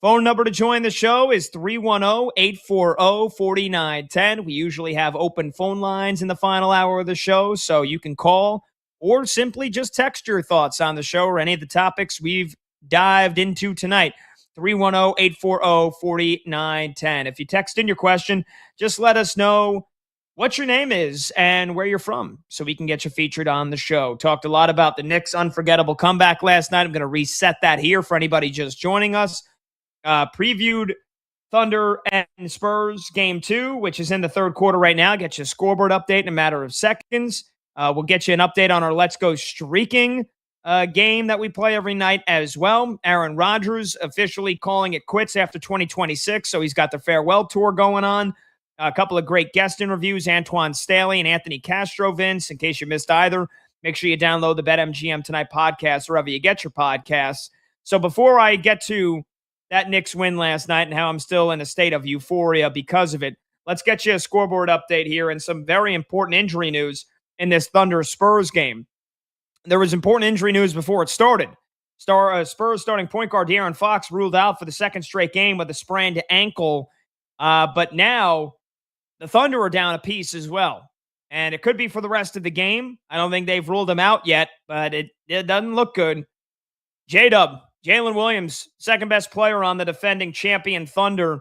Phone number to join the show is 310-840-4910. We usually have open phone lines in the final hour of the show, so you can call or simply just text your thoughts on the show or any of the topics we've dived into tonight. 310-840-4910. If you text in your question, just let us know what your name is and where you're from so we can get you featured on the show. Talked a lot about the Knicks' unforgettable comeback last night. I'm going to reset that here for anybody just joining us. Previewed Thunder and Spurs game 2, which is in the third quarter right now. Get you a scoreboard update in a matter of seconds. We'll get you an update on our Let's Go Streaking game that we play every night as well. Aaron Rodgers officially calling it quits after 2026, so he's got the farewell tour going on. A couple of great guest interviews, Antoine Staley and Anthony Castro, Vince, in case you missed either. Make sure you download the BetMGM Tonight podcast wherever you get your podcasts. So before I get to that Knicks win last night and how I'm still in a state of euphoria because of it, let's get you a scoreboard update here and some very important injury news in this Thunder Spurs game. There was important injury news before it started. Spurs starting point guard De'Aaron Fox ruled out for the second straight game with a sprained ankle. But now the Thunder are down a piece as well. And it could be for the rest of the game. I don't think they've ruled him out yet, but it doesn't look good. J-Dub, Jalen Williams, second best player on the defending champion Thunder,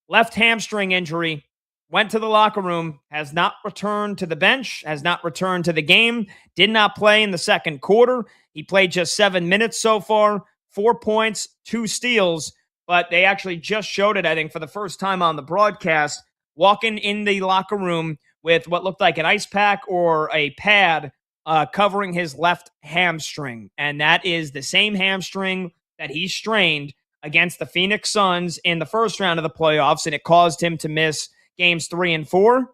left hamstring injury, went to the locker room, has not returned to the bench, has not returned to the game, did not play in the second quarter. He played just 7 minutes so far, 4 points, 2 steals, but they actually just showed it, I think, for the first time on the broadcast, walking in the locker room with what looked like an ice pack or a pad covering his left hamstring. And that is the same hamstring that he strained against the Phoenix Suns in the first round of the playoffs, and it caused him to miss games 3 and 4,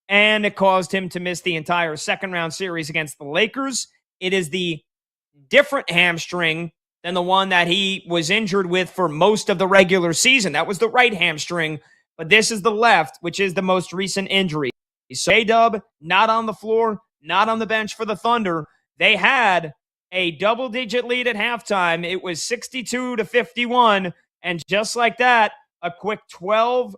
and it caused him to miss the entire second round series against the Lakers. It is the different hamstring than the one that he was injured with for most of the regular season. That was the right hamstring, but this is the left, which is the most recent injury. So A-Dub, not on the floor, not on the bench for the Thunder. They had a double-digit lead at halftime. It was 62-51, and just like that, a quick 12-4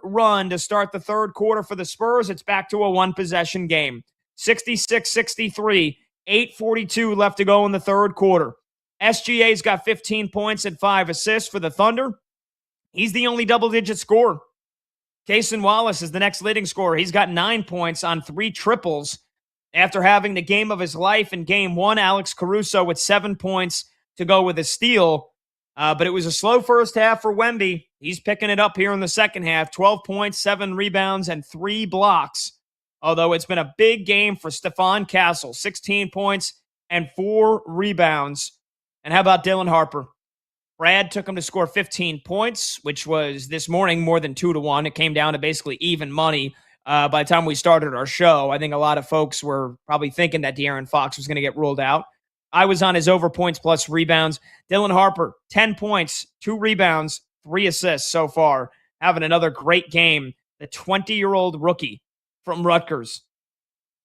run to start the third quarter for the Spurs. It's back to a one-possession game. 66-63, 8:42 left to go in the third quarter. SGA's got 15 points and 5 assists for the Thunder. He's the only double-digit scorer. Cason Wallace is the next leading scorer. He's got 9 points on 3 triples. After having the game of his life in game 1, Alex Caruso with 7 points to go with a steal. But it was a slow first half for Wemby. He's picking it up here in the second half. 12 points, 7 rebounds, and 3 blocks. Although it's been a big game for Stephon Castle. 16 points and 4 rebounds. And how about Dylan Harper? Brad took him to score 15 points, which was this morning more than 2-1. It came down to basically even money by the time we started our show. I think a lot of folks were probably thinking that De'Aaron Fox was going to get ruled out. I was on his over points plus rebounds. Dylan Harper, 10 points, 2 rebounds, 3 assists so far. Having another great game. The 20-year-old rookie from Rutgers.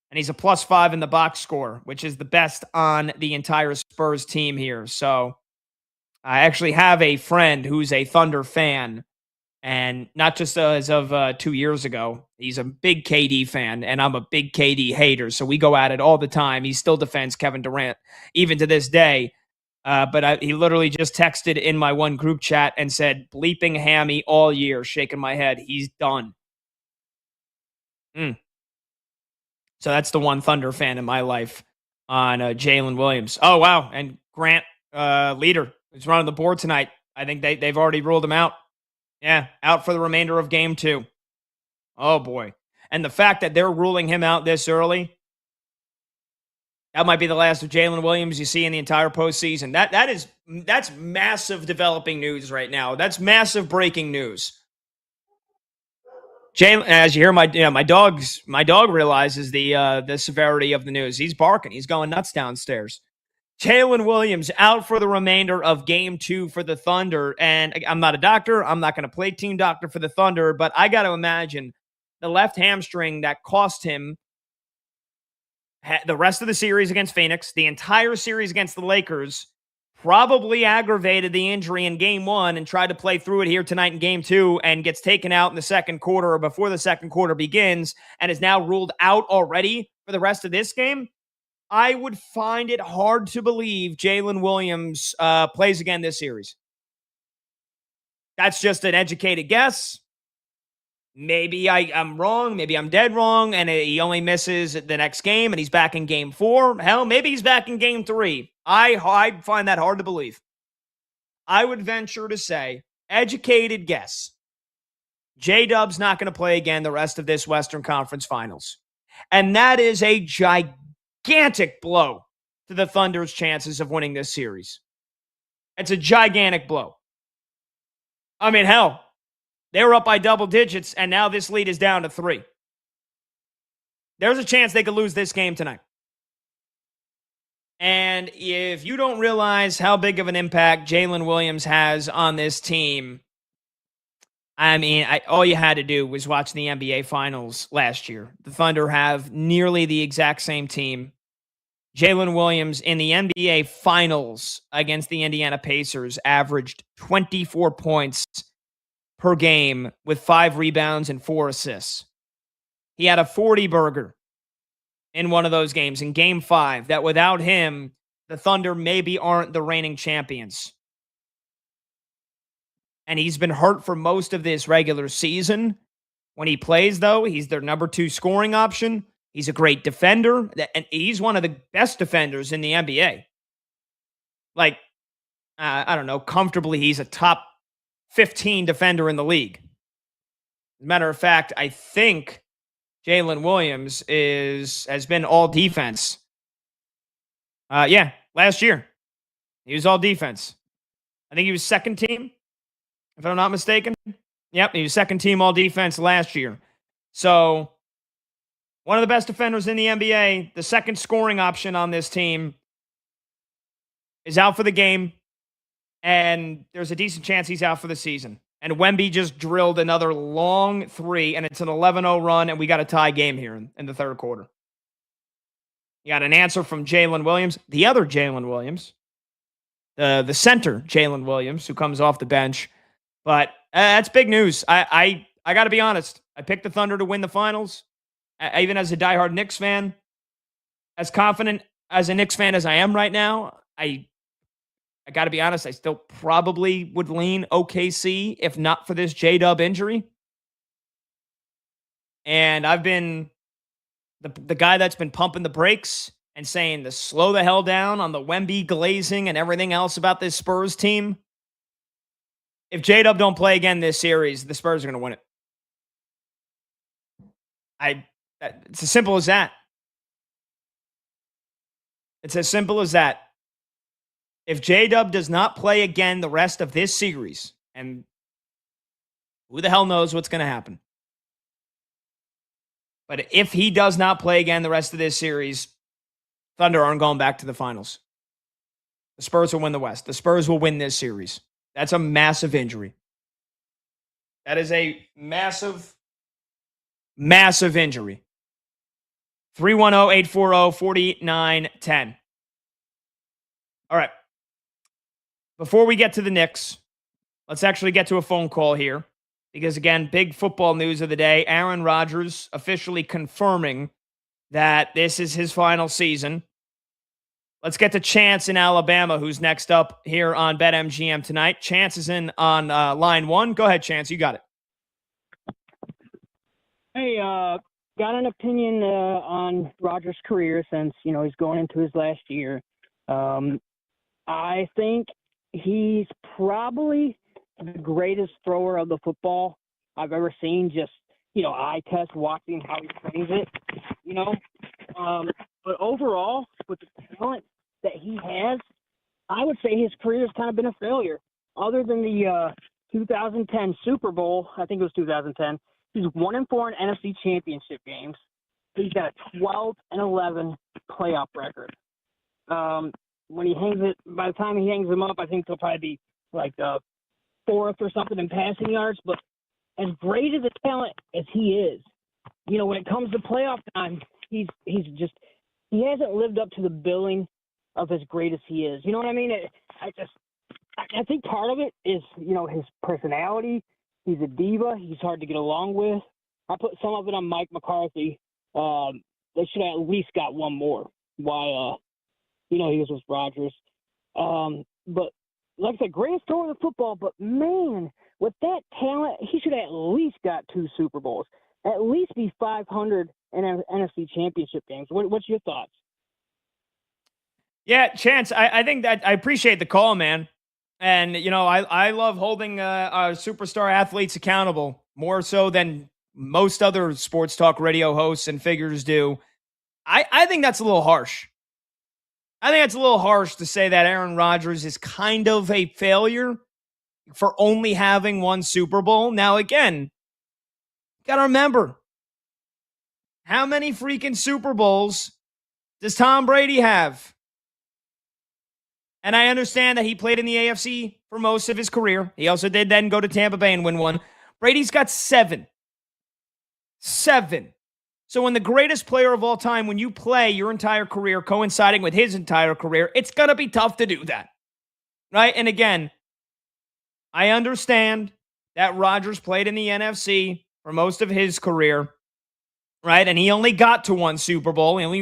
And he's a +5 in the box score, which is the best on the entire Spurs team here. So I actually have a friend who's a Thunder fan, and not just as of 2 years ago. He's a big KD fan, and I'm a big KD hater, so we go at it all the time. He still defends Kevin Durant, even to this day. But he literally just texted in my one group chat and said, bleeping hammy all year, shaking my head. He's done. So that's the one Thunder fan in my life on Jalen Williams. Oh, wow. And Grant Leader is running the board tonight. I think they've already ruled him out. Yeah, out for the remainder of game 2. Oh, boy. And the fact that they're ruling him out this early, that might be the last of Jalen Williams you see in the entire postseason. That's massive developing news right now. That's massive breaking news. Jalen, as you hear my dog realizes the severity of the news. He's barking. He's going nuts downstairs. Jalen Williams out for the remainder of Game 2 for the Thunder. And I'm not a doctor. I'm not going to play team doctor for the Thunder, but I got to imagine the left hamstring that cost him the rest of the series against Phoenix, the entire series against the Lakers, probably aggravated the injury in Game 1 and tried to play through it here tonight in Game 2 and gets taken out in the second quarter or before the second quarter begins and is now ruled out already for the rest of this game. I would find it hard to believe Jalen Williams plays again this series. That's just an educated guess. Maybe I'm wrong. Maybe I'm dead wrong, and he only misses the next game, and he's back in Game 4. Hell, maybe he's back in Game 3. I find that hard to believe. I would venture to say, educated guess, J-Dub's not going to play again the rest of this Western Conference Finals. And that is a gigantic blow to the Thunder's chances of winning this series. It's a gigantic blow. I mean, hell, they were up by double digits, and now this lead is down to 3. There's a chance they could lose this game tonight. And if you don't realize how big of an impact Jalen Williams has on this team, I mean, all you had to do was watch the NBA Finals last year. The Thunder have nearly the exact same team. Jalen Williams in the NBA Finals against the Indiana Pacers averaged 24 points per game with 5 rebounds and 4 assists. He had a 40-burger in one of those games in Game 5 that without him, the Thunder maybe aren't the reigning champions. And he's been hurt for most of this regular season. When he plays, though, he's their number 2 scoring option. He's a great defender, and he's one of the best defenders in the NBA. Like, I don't know, comfortably, he's a top 15 defender in the league. As a matter of fact, I think Jalen Williams has been all defense. Last year. He was all defense. I think he was second team, if I'm not mistaken. Yep, he was second team all defense last year. So, one of the best defenders in the NBA, the second scoring option on this team, is out for the game. And there's a decent chance he's out for the season. And Wemby just drilled another long 3, and it's an 11-0 run, and we got a tie game here in the third quarter. You got an answer from Jalen Williams, the other Jalen Williams, the center Jalen Williams, who comes off the bench. But that's big news. I got to be honest. I picked the Thunder to win the finals. Even as a diehard Knicks fan, as confident as a Knicks fan as I am right now, I got to be honest, I still probably would lean OKC if not for this J-Dub injury. And I've been the guy that's been pumping the brakes and saying to slow the hell down on the Wemby glazing and everything else about this Spurs team. If J-Dub don't play again this series, the Spurs are going to win it. It's as simple as that. It's as simple as that. If J-Dub does not play again the rest of this series, and who the hell knows what's going to happen. But if he does not play again the rest of this series, Thunder aren't going back to the finals. The Spurs will win the West. The Spurs will win this series. That's a massive injury. That is a massive, massive injury. 310-840-4910. All right. Before we get to the Knicks, let's actually get to a phone call here. Because, again, big football news of the day. Aaron Rodgers officially confirming that this is his final season. Let's get to Chance in Alabama, who's next up here on BetMGM tonight. Chance is in on line 1. Go ahead, Chance. You got it. Hey, got an opinion on Rodgers' career since, he's going into his last year. I think he's probably the greatest thrower of the football I've ever seen. Just, eye test watching how he throws it, But overall, with the talent that he has, I would say his career has kind of been a failure. Other than the 2010 Super Bowl, I think it was 2010, He's 1-4 in NFC Championship games. He's got a 12-11 playoff record. When he hangs it, by the time he hangs them up, I think he'll probably be like fourth or something in passing yards. But as great as a talent as he is, when it comes to playoff time, he hasn't lived up to the billing of as great as he is. You know what I mean? I think part of it is, his personality. He's a diva. He's hard to get along with. I put some of it on Mike McCarthy. They should have at least got one more while, he was with Rodgers. But like I said, greatest thrower of the football. But, man, with that talent, he should have at least got 2 Super Bowls, at least be 500 in NFC Championship games. What's your thoughts? Yeah, Chance, I think that I appreciate the call, man. And, I love holding superstar athletes accountable more so than most other sports talk radio hosts and figures do. I think that's a little harsh. I think it's a little harsh to say that Aaron Rodgers is kind of a failure for only having 1 Super Bowl. Now, again, you got to remember, how many freaking Super Bowls does Tom Brady have? And I understand that he played in the AFC for most of his career. He also did then go to Tampa Bay and win 1. Brady's got 7. 7. So when the greatest player of all time, when you play your entire career coinciding with his entire career, it's going to be tough to do that. Right? And again, I understand that Rodgers played in the NFC for most of his career. Right? And he only got to 1 Super Bowl. And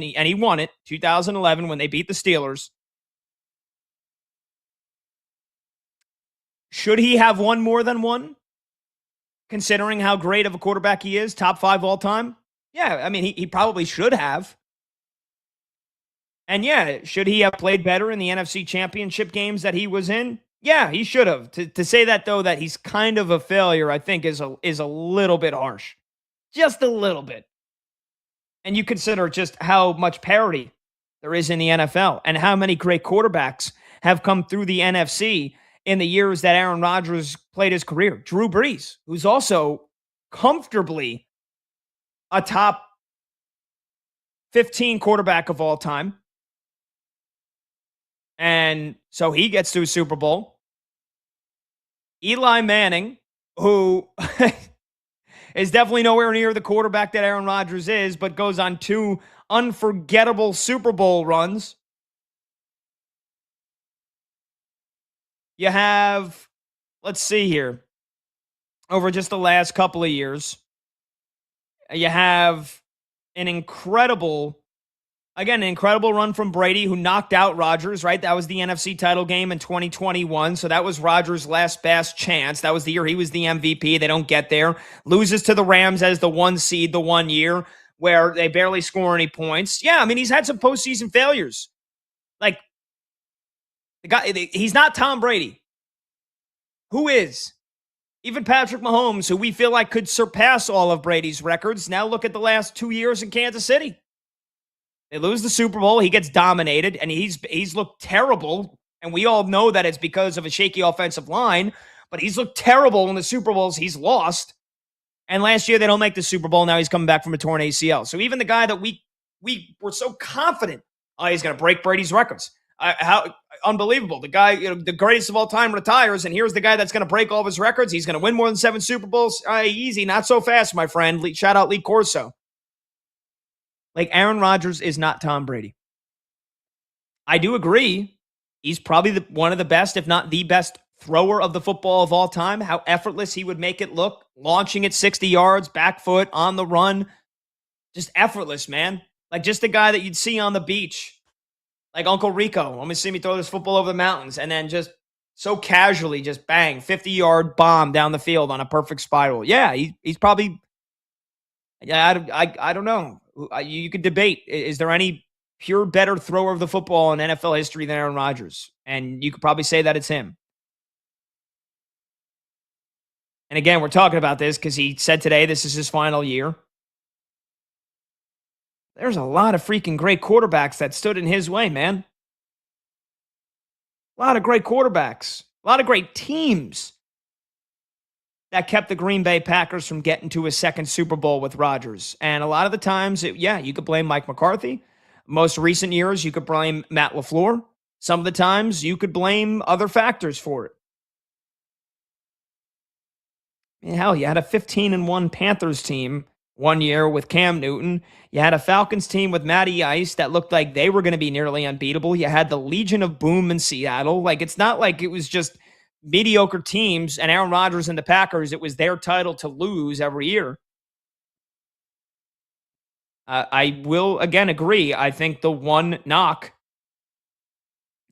he won it, 2011, when they beat the Steelers. Should he have won more than 1? Considering how great of a quarterback he is, top 5 all time? Yeah, I mean, he probably should have. And yeah, should he have played better in the NFC Championship games that he was in? Yeah, he should have. To say that, though, that he's kind of a failure, I think is a little bit harsh. Just a little bit. And you consider just how much parity there is in the NFL and how many great quarterbacks have come through the NFC in the years that Aaron Rodgers played his career. Drew Brees, who's also comfortably a top 15 quarterback of all time. And so he gets to a Super Bowl. Eli Manning, who is definitely nowhere near the quarterback that Aaron Rodgers is, but goes on 2 unforgettable Super Bowl runs. You have, let's see here, over just the last couple of years, you have an incredible run from Brady, who knocked out Rodgers, right? That was the NFC title game in 2021, so that was Rodgers' last best chance. That was the year he was the MVP. They don't get there. Loses to the Rams as the 1 seed the 1 year where they barely score any points. Yeah, I mean, he's had some postseason failures. Like, the guy, he's not Tom Brady. Who is? Even Patrick Mahomes, who we feel like could surpass all of Brady's records. Now look at the last 2 years in Kansas City. They lose the Super Bowl. He gets dominated, and he's looked terrible. And we all know that it's because of a shaky offensive line. But he's looked terrible in the Super Bowls he's lost. And last year they don't make the Super Bowl. Now he's coming back from a torn ACL. So even the guy that we were so confident, he's going to break Brady's records. How unbelievable. The guy, the greatest of all time retires, and here's the guy that's going to break all of his records. He's going to win more than 7 Super Bowls. Easy, not so fast, my friend. Shout out Lee Corso. Like, Aaron Rodgers is not Tom Brady. I do agree. He's probably one of the best, if not the best, thrower of the football of all time. How effortless he would make it look. Launching it 60 yards, back foot, on the run. Just effortless, man. Like, just the guy that you'd see on the beach. Like Uncle Rico. Let me see me throw this football over the mountains. And then just so casually, just bang, 50-yard bomb down the field on a perfect spiral. Yeah, he's probably, I don't know. You could debate. Is there any pure better thrower of the football in NFL history than Aaron Rodgers? And you could probably say that it's him. And again, we're talking about this because he said today this is his final year. There's a lot of freaking great quarterbacks that stood in his way, man. A lot of great quarterbacks. A lot of great teams that kept the Green Bay Packers from getting to a second Super Bowl with Rodgers. And a lot of the times, you could blame Mike McCarthy. Most recent years, you could blame Matt LaFleur. Some of the times, you could blame other factors for it. I mean, hell, you had a 15-1 Panthers team one year with Cam Newton. You had a Falcons team with Matty Ice that looked like they were going to be nearly unbeatable. You had the Legion of Boom in Seattle. Like, it's not like it was just mediocre teams and Aaron Rodgers and the Packers. It was their title to lose every year. I will, again, agree. I think the one knock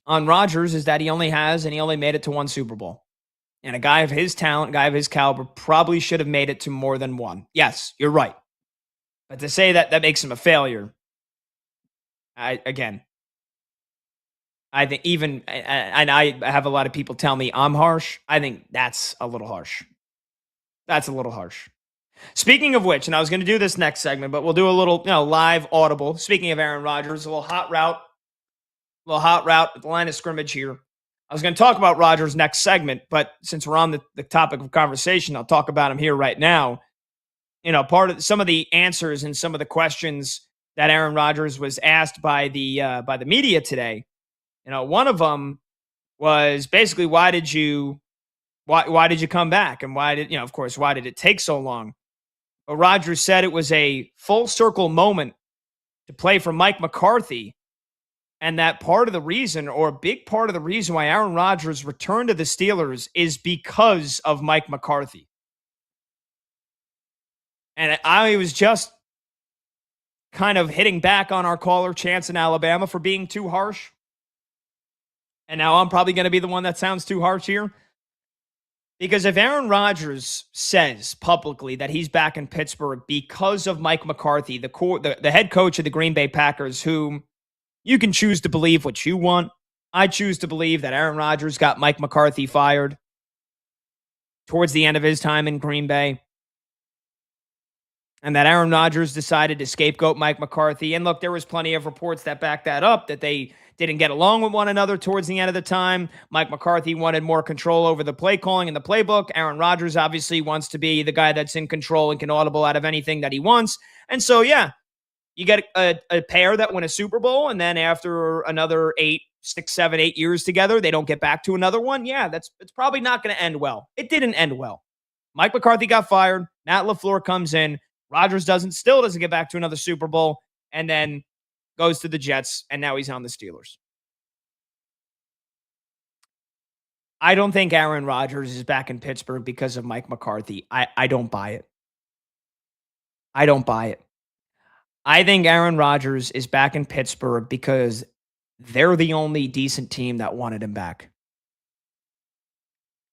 on Rodgers is that he only made it to one Super Bowl. And a guy of his talent, a guy of his caliber, probably should have made it to more than one. Yes, you're right. But to say that makes him a failure, I think even, and I have a lot of people tell me I'm harsh. I think that's a little harsh. That's a little harsh. Speaking of which, and I was going to do this next segment, but we'll do a little, live audible. Speaking of Aaron Rodgers, a little hot route at the line of scrimmage here. I was going to talk about Rodgers next segment, but since we're on the topic of conversation, I'll talk about him here right now. Part of some of the answers and some of the questions that Aaron Rodgers was asked by the media today. One of them was basically, why did you come back, and why did it take so long? But Rodgers said it was a full circle moment to play for Mike McCarthy. And that part of the reason, or a big part of the reason why Aaron Rodgers returned to the Steelers is because of Mike McCarthy. And I was just kind of hitting back on our caller, Chance in Alabama, for being too harsh. And now I'm probably going to be the one that sounds too harsh here. Because if Aaron Rodgers says publicly that he's back in Pittsburgh because of Mike McCarthy, the head coach of the Green Bay Packers, whom you can choose to believe what you want. I choose to believe that Aaron Rodgers got Mike McCarthy fired towards the end of his time in Green Bay. And that Aaron Rodgers decided to scapegoat Mike McCarthy. And look, there was plenty of reports that backed that up, that they didn't get along with one another towards the end of the time. Mike McCarthy wanted more control over the play calling and the playbook. Aaron Rodgers obviously wants to be the guy that's in control and can audible out of anything that he wants. And so, you get a pair that win a Super Bowl, and then after another 6, 7, 8 years together, they don't get back to another one. Yeah, it's probably not going to end well. It didn't end well. Mike McCarthy got fired. Matt LaFleur comes in. Rodgers still doesn't get back to another Super Bowl, and then goes to the Jets, and now he's on the Steelers. I don't think Aaron Rodgers is back in Pittsburgh because of Mike McCarthy. I don't buy it. I don't buy it. I think Aaron Rodgers is back in Pittsburgh because they're the only decent team that wanted him back.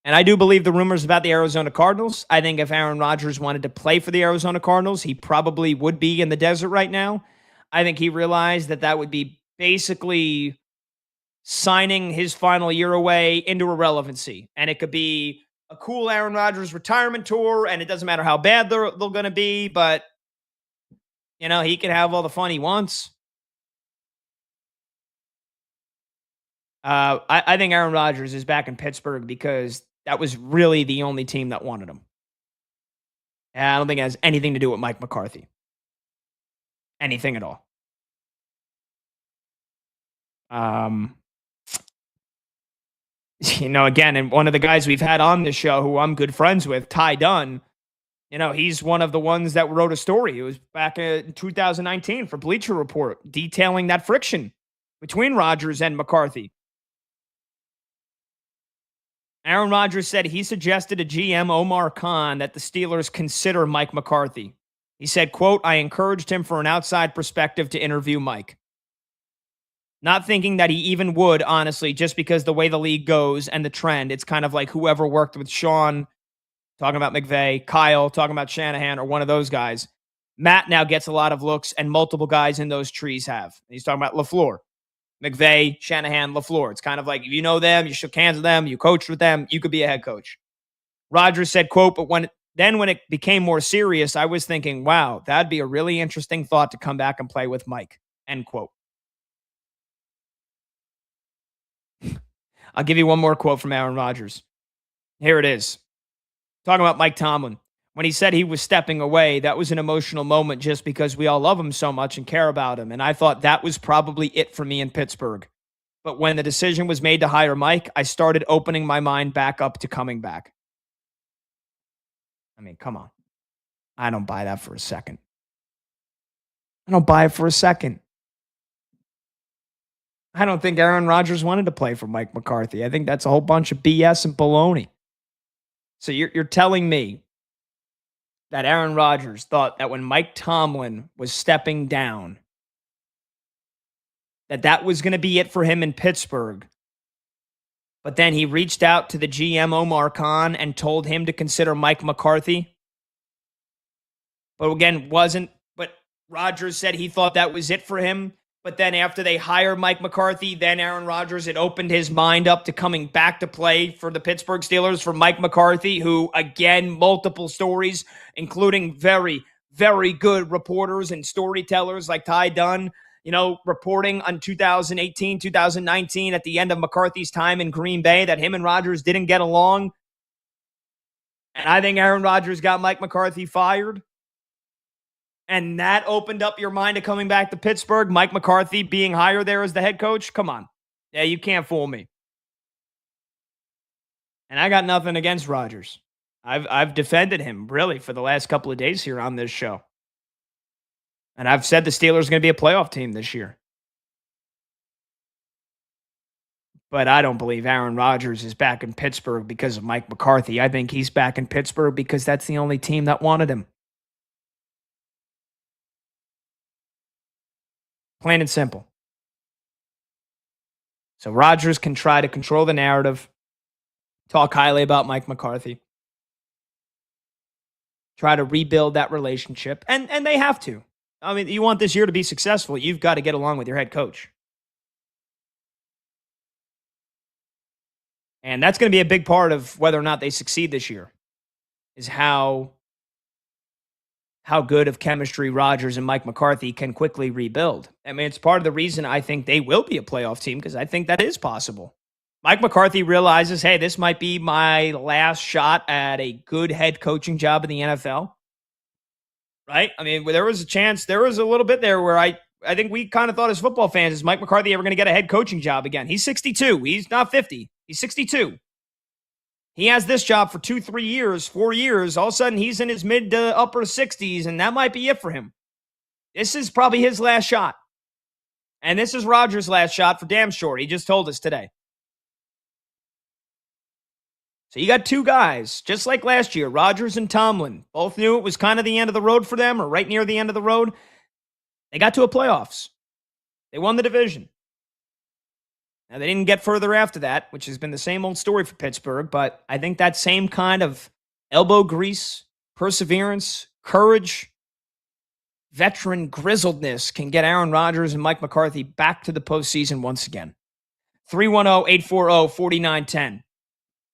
And I do believe the rumors about the Arizona Cardinals. I think if Aaron Rodgers wanted to play for the Arizona Cardinals, he probably would be in the desert right now. I think he realized that would be basically signing his final year away into irrelevancy. And it could be a cool Aaron Rodgers retirement tour, and it doesn't matter how bad they're going to be, but, he can have all the fun he wants. I think Aaron Rodgers is back in Pittsburgh because that was really the only team that wanted him. And I don't think it has anything to do with Mike McCarthy. Anything at all. Again, and one of the guys we've had on this show who I'm good friends with, Ty Dunn, he's one of the ones that wrote a story. It was back in 2019 for Bleacher Report, detailing that friction between Rodgers and McCarthy. Aaron Rodgers said he suggested to GM Omar Khan that the Steelers consider Mike McCarthy. He said, quote, I encouraged him for an outside perspective to interview Mike. Not thinking that he even would, honestly, just because the way the league goes and the trend, it's kind of like whoever worked with Sean, talking about McVay, Kyle, talking about Shanahan, or one of those guys. Matt now gets a lot of looks, and multiple guys in those trees have. He's talking about LaFleur. McVay, Shanahan, LaFleur. It's kind of like, if you know them, you shook hands with them, you coached with them, you could be a head coach. Rodgers said, quote, but when it became more serious, I was thinking, wow, that'd be a really interesting thought to come back and play with Mike, end quote. I'll give you one more quote from Aaron Rodgers. Here it is. talking about Mike Tomlin. When he said he was stepping away, that was an emotional moment just because we all love him so much and care about him. And I thought that was probably it for me in Pittsburgh. But when the decision was made to hire Mike, I started opening my mind back up to coming back. I mean, come on. I don't buy that for a second. I don't buy it for a second. I don't think Aaron Rodgers wanted to play for Mike McCarthy. I think that's a whole bunch of BS and baloney. So you're telling me that Aaron Rodgers thought that when Mike Tomlin was stepping down, that was going to be it for him in Pittsburgh. But then he reached out to the GM Omar Khan and told him to consider Mike McCarthy. But again, but Rodgers said he thought that was it for him. But then after they hired Mike McCarthy, then Aaron Rodgers had opened his mind up to coming back to play for the Pittsburgh Steelers for Mike McCarthy, who, again, multiple stories, including very, very good reporters and storytellers like Ty Dunn, reporting on 2018, 2019 at the end of McCarthy's time in Green Bay that him and Rodgers didn't get along. And I think Aaron Rodgers got Mike McCarthy fired. And that opened up your mind to coming back to Pittsburgh, Mike McCarthy being hired there as the head coach? Come on. Yeah, you can't fool me. And I got nothing against Rodgers. I've defended him, really, for the last couple of days here on this show. And I've said the Steelers are going to be a playoff team this year. But I don't believe Aaron Rodgers is back in Pittsburgh because of Mike McCarthy. I think he's back in Pittsburgh because that's the only team that wanted him. Plain and simple. So Rodgers can try to control the narrative, talk highly about Mike McCarthy, try to rebuild that relationship, and they have to. I mean, you want this year to be successful, you've got to get along with your head coach. And that's going to be a big part of whether or not they succeed this year, is how good of chemistry Rodgers and Mike McCarthy can quickly rebuild. I mean, it's part of the reason I think they will be a playoff team, because I think that is possible. Mike McCarthy realizes, hey, this might be my last shot at a good head coaching job in the NFL. Right? I mean, there was a little bit there where I think we kind of thought as football fans, is Mike McCarthy ever going to get a head coaching job again? He's 62. He's not 50. He's 62. He has this job for 2, 3 years, 4 years. All of a sudden, he's in his mid to upper 60s, and that might be it for him. This is probably his last shot. And this is Rodgers' last shot for damn sure. He just told us today. So you got two guys, just like last year, Rodgers and Tomlin. Both knew it was kind of the end of the road for them, or right near the end of the road. They got to a playoffs. They won the division. Now, they didn't get further after that, which has been the same old story for Pittsburgh, but I think that same kind of elbow grease, perseverance, courage, veteran grizzledness can get Aaron Rodgers and Mike McCarthy back to the postseason once again. 310-840-4910.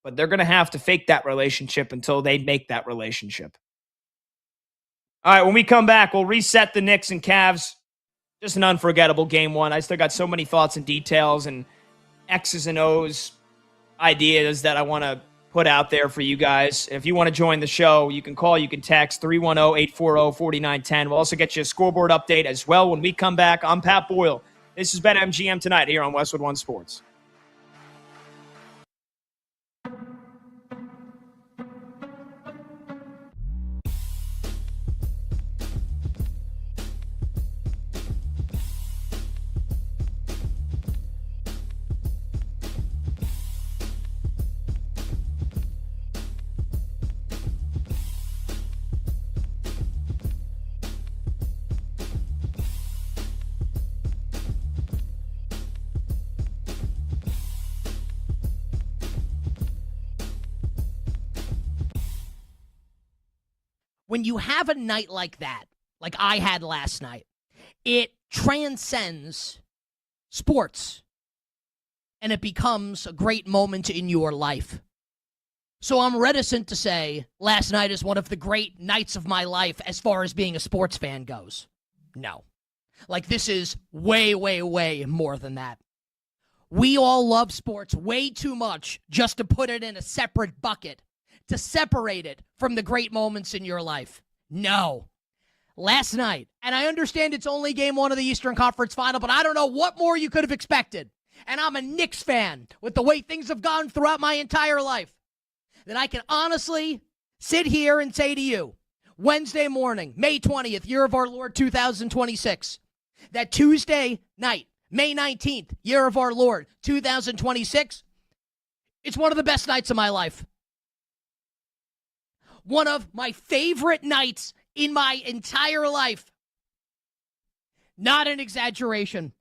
But they're going to have to fake that relationship until they make that relationship. All right, when we come back, we'll reset the Knicks and Cavs. Just an unforgettable game one. I still got so many thoughts and details and X's and O's ideas that I want to put out there for you guys. If you want to join the show, you can call, you can text 310-840-4910. We'll also get you a scoreboard update as well when we come back. I'm Pat Boyle. This is BetMGM Tonight here on Westwood One Sports. When you have a night like that, like I had last night, it transcends sports and it becomes a great moment in your life. So I'm reticent to say last night is one of the great nights of my life as far as being a sports fan goes. No. Like, this is way, way, way more than that. We all love sports way too much just to put it in a separate bucket to separate it from the great moments in your life. No. Last night, and I understand it's only game one of the Eastern Conference Final, but I don't know what more you could have expected. And I'm a Knicks fan with the way things have gone throughout my entire life, that I can honestly sit here and say to you, Wednesday morning, May 20th, year of our Lord 2026, that Tuesday night, May 19th, year of our Lord 2026, it's one of the best nights of my life. One of my favorite nights in my entire life. Not an exaggeration.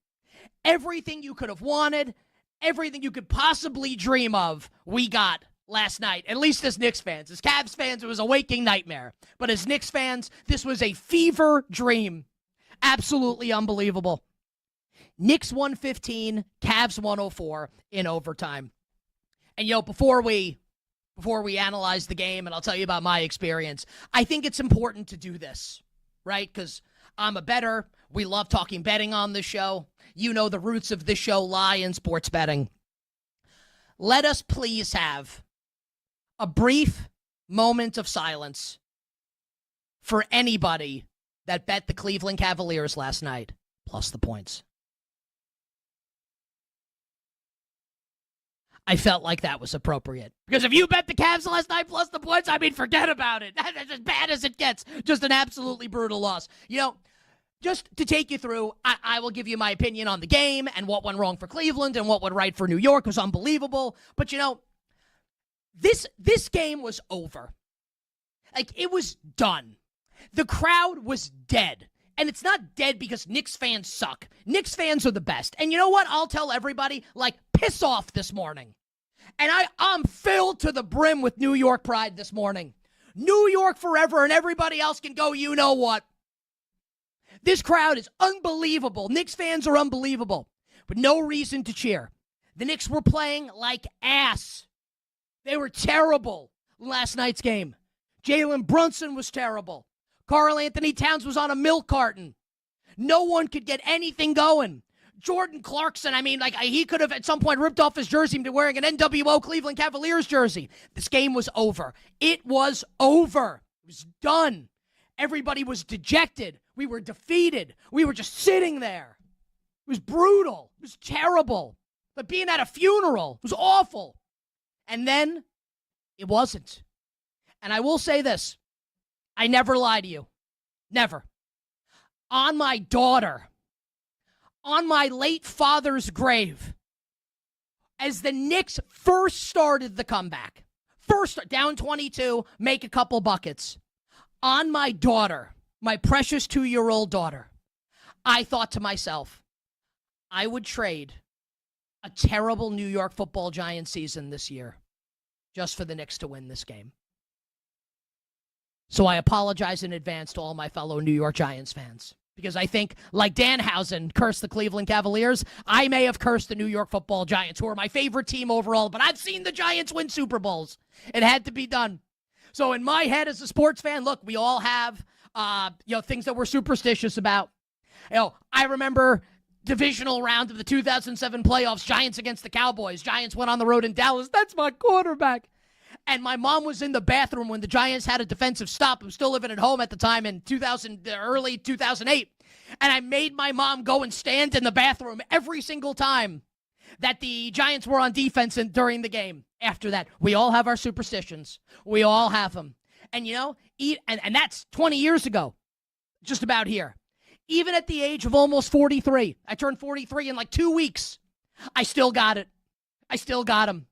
Everything you could have wanted, everything you could possibly dream of, we got last night, at least as Knicks fans. As Cavs fans, it was a waking nightmare. But as Knicks fans, this was a fever dream. Absolutely unbelievable. Knicks 115, Cavs 104 in overtime. And, before we analyze the game, and I'll tell you about my experience, I think it's important to do this, right? Because I'm a bettor. We love talking betting on this show. You know the roots of this show lie in sports betting. Let us please have a brief moment of silence for anybody that bet the Cleveland Cavaliers last night, plus the points. I felt like that was appropriate. Because if you bet the Cavs last night plus the points, forget about it. That's as bad as it gets. Just an absolutely brutal loss. Just to take you through, I will give you my opinion on the game and what went wrong for Cleveland and what went right for New York. It was unbelievable. But, this game was over. It was done. The crowd was dead. And it's not dead because Knicks fans suck. Knicks fans are the best. And you know what? I'll tell everybody, piss off this morning. And I'm filled to the brim with New York pride this morning. New York forever, and everybody else can go, you know what? This crowd is unbelievable. Knicks fans are unbelievable. But no reason to cheer. The Knicks were playing like ass. They were terrible last night's game. Jalen Brunson was terrible. Karl Anthony Towns was on a milk carton. No one could get anything going. Jordan Clarkson, he could have at some point ripped off his jersey and been wearing an NWO Cleveland Cavaliers jersey. This game was over. It was over. It was done. Everybody was dejected. We were defeated. We were just sitting there. It was brutal. It was terrible. But being at a funeral was awful. And then it wasn't. And I will say this. I never lie to you. Never. On my daughter, on my late father's grave, as the Knicks first started the comeback, down 22, make a couple buckets, on my daughter, my precious 2-year-old daughter, I thought to myself, I would trade a terrible New York Football Giants season this year just for the Knicks to win this game. So I apologize in advance to all my fellow New York Giants fans. Because I think, like Danhausen cursed the Cleveland Cavaliers, I may have cursed the New York Football Giants, who are my favorite team overall. But I've seen the Giants win Super Bowls. It had to be done. So in my head as a sports fan, look, we all have things that we're superstitious about. I remember divisional round of the 2007 playoffs, Giants against the Cowboys. Giants went on the road in Dallas. That's my quarterback. And my mom was in the bathroom when the Giants had a defensive stop. I was still living at home at the time in early 2008. And I made my mom go and stand in the bathroom every single time that the Giants were on defense during the game. After that, we all have our superstitions. We all have them. And, and that's 20 years ago, just about here. Even at the age of almost 43, I turned 43 in 2 weeks. I still got it. I still got them.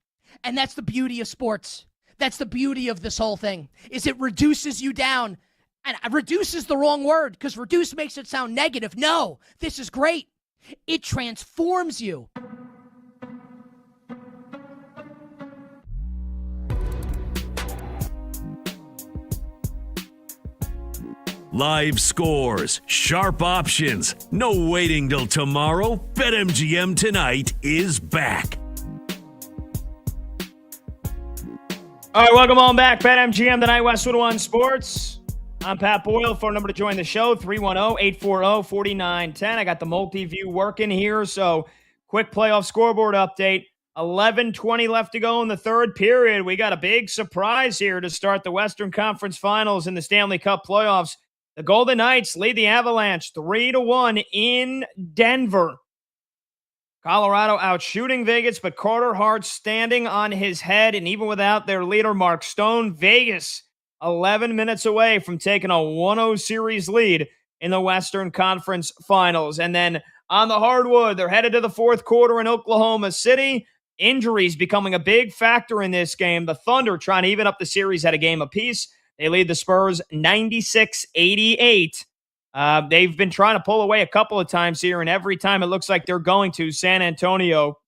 And that's the beauty of sports. That's the beauty of this whole thing, is it reduces you down. And reduce is the wrong word, because reduce makes it sound negative. No, this is great. It transforms you. Live scores, sharp options, no waiting till tomorrow. BetMGM tonight is back. All right, welcome on back. BetMGM tonight, Westwood One Sports. I'm Pat Boyle. Phone number to join the show, 310-840-4910. I got the multi-view working here, so quick playoff scoreboard update. 11:20 left to go in the third period. We got a big surprise here to start the Western Conference Finals in the Stanley Cup playoffs. The Golden Knights lead the Avalanche 3-1 in Denver. Colorado out shooting Vegas, but Carter Hart standing on his head, and even without their leader, Mark Stone, Vegas 11 minutes away from taking a 1-0 series lead in the Western Conference Finals. And then on the hardwood, they're headed to the fourth quarter in Oklahoma City. Injuries becoming a big factor in this game. The Thunder trying to even up the series at a game apiece. They lead the Spurs 96-88. They've been trying to pull away a couple of times here, and every time it looks like they're going to, San Antonio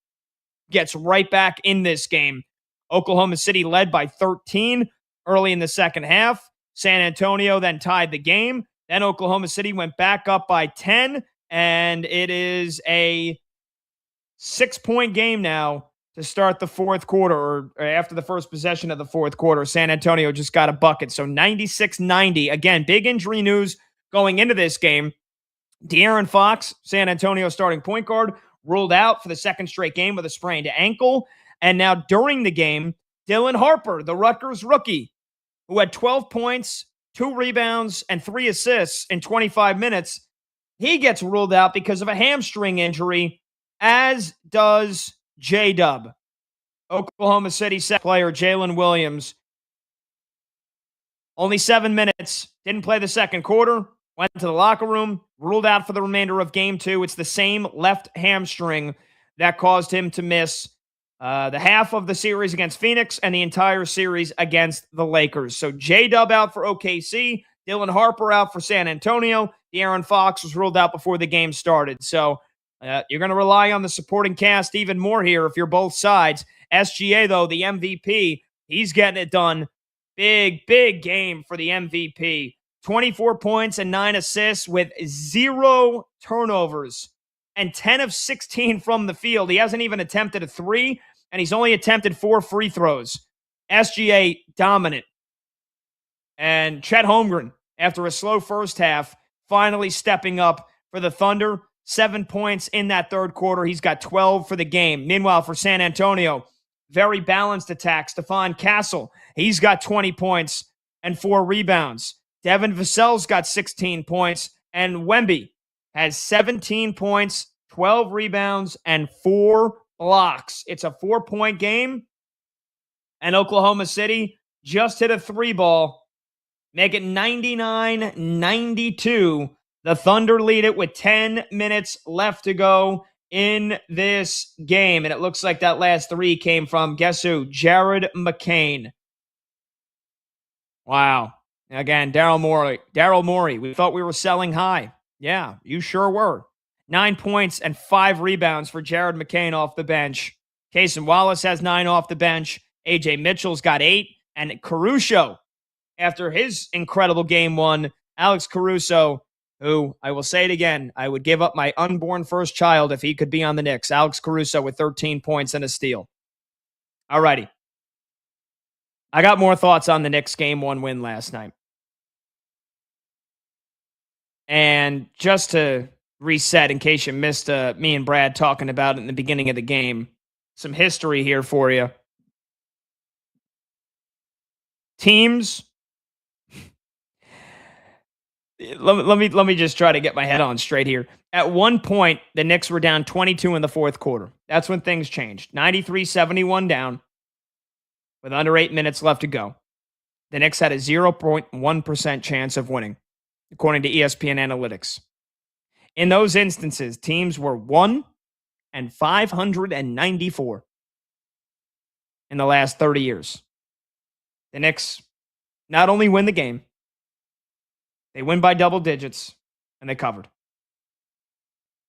gets right back in this game. Oklahoma City led by 13 early in the second half. San Antonio then tied the game. Then Oklahoma City went back up by 10, and it is a 6-point game now to start the fourth quarter, or after the first possession of the fourth quarter. San Antonio just got a bucket. So 96-90. Again, big injury news going into this game. De'Aaron Fox, San Antonio starting point guard, ruled out for the second straight game with a sprained ankle. And now during the game, Dylan Harper, the Rutgers rookie, who had 12 points, 2 rebounds, and 3 assists in 25 minutes, he gets ruled out because of a hamstring injury, as does J-Dub. Oklahoma City set player Jalen Williams. Only 7 minutes, didn't play the second quarter, went to the locker room, ruled out for the remainder of game 2. It's the same left hamstring that caused him to miss the half of the series against Phoenix and the entire series against the Lakers. So J-Dub out for OKC, Dylan Harper out for San Antonio. De'Aaron Fox was ruled out before the game started. So you're going to rely on the supporting cast even more here if you're both sides. SGA, though, the MVP, he's getting it done. Big game for the MVP. 24 points and 9 assists with 0 turnovers and 10 of 16 from the field. He hasn't even attempted a 3, and he's only attempted 4 free throws. SGA dominant. And Chet Holmgren, after a slow first half, finally stepping up for the Thunder. 7 points in that third quarter. He's got 12 for the game. Meanwhile, for San Antonio, very balanced attack. Stephon Castle, he's got 20 points and 4 rebounds. Devin Vassell's got 16 points, and Wemby has 17 points, 12 rebounds, and 4 blocks. It's a 4-point game, and Oklahoma City just hit a 3-ball, make it 99-92. The Thunder lead it with 10 minutes left to go in this game, and it looks like that last 3 came from, guess who? Jared McCain. Wow. Again, Daryl Morey, we thought we were selling high. Yeah, you sure were. 9 points and 5 rebounds for Jared McCain off the bench. Cason Wallace has 9 off the bench. AJ Mitchell's got 8. And Caruso, after his incredible game 1, Alex Caruso, who, I will say it again, I would give up my unborn first child if he could be on the Knicks. Alex Caruso with 13 points and a steal. All righty. I got more thoughts on the Knicks game 1 win last night. And just to reset, in case you missed me and Brad talking about it in the beginning of the game, some history here for you. Teams. Let me just try to get my head on straight here. At one point, the Knicks were down 22 in the fourth quarter. That's when things changed. 93-71 down with under 8 minutes left to go. The Knicks had a 0.1% chance of winning, according to ESPN Analytics. In those instances, teams were 1-594 in the last 30 years. The Knicks not only win the game, they win by double digits, and they covered.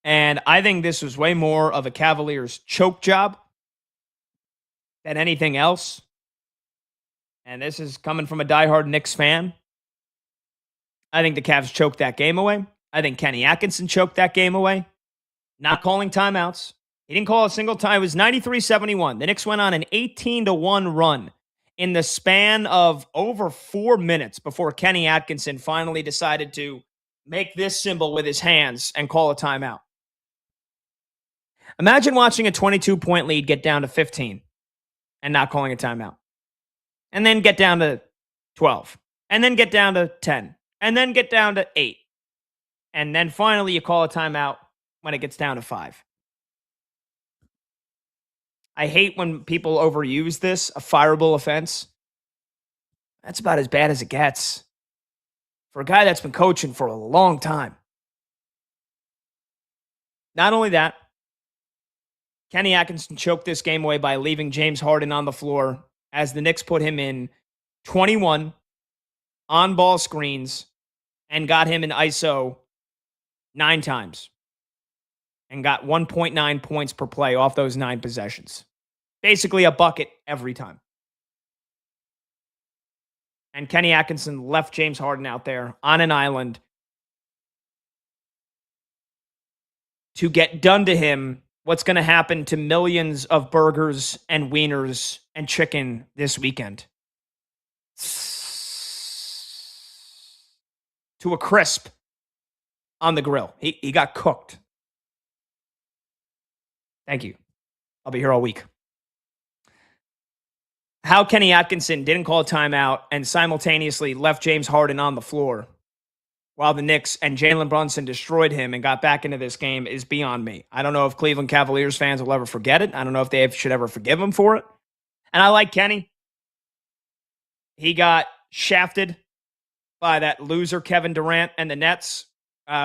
And I think this was way more of a Cavaliers choke job than anything else. And this is coming from a diehard Knicks fan. I think the Cavs choked that game away. I think Kenny Atkinson choked that game away. Not calling timeouts. He didn't call a single time. It was 93-71. The Knicks went on an 18-1 run in the span of over 4 minutes before Kenny Atkinson finally decided to make this symbol with his hands and call a timeout. Imagine watching a 22-point lead get down to 15 and not calling a timeout. And then get down to 12. And then get down to 10. And then get down to 8. And then finally you call a timeout when it gets down to 5. I hate when people overuse this, a fireable offense. That's about as bad as it gets for a guy that's been coaching for a long time. Not only that, Kenny Atkinson choked this game away by leaving James Harden on the floor as the Knicks put him in 21 on-ball screens and got him in ISO 9 times and got 1.9 points per play off those 9 possessions. Basically a bucket every time. And Kenny Atkinson left James Harden out there on an island to get done to him what's going to happen to millions of burgers and wieners and chicken this weekend. To a crisp on the grill. He got cooked. Thank you. I'll be here all week. How Kenny Atkinson didn't call a timeout and simultaneously left James Harden on the floor while the Knicks and Jalen Brunson destroyed him and got back into this game is beyond me. I don't know if Cleveland Cavaliers fans will ever forget it. I don't know if they should ever forgive him for it. And I like Kenny. He got shafted by that loser Kevin Durant and the Nets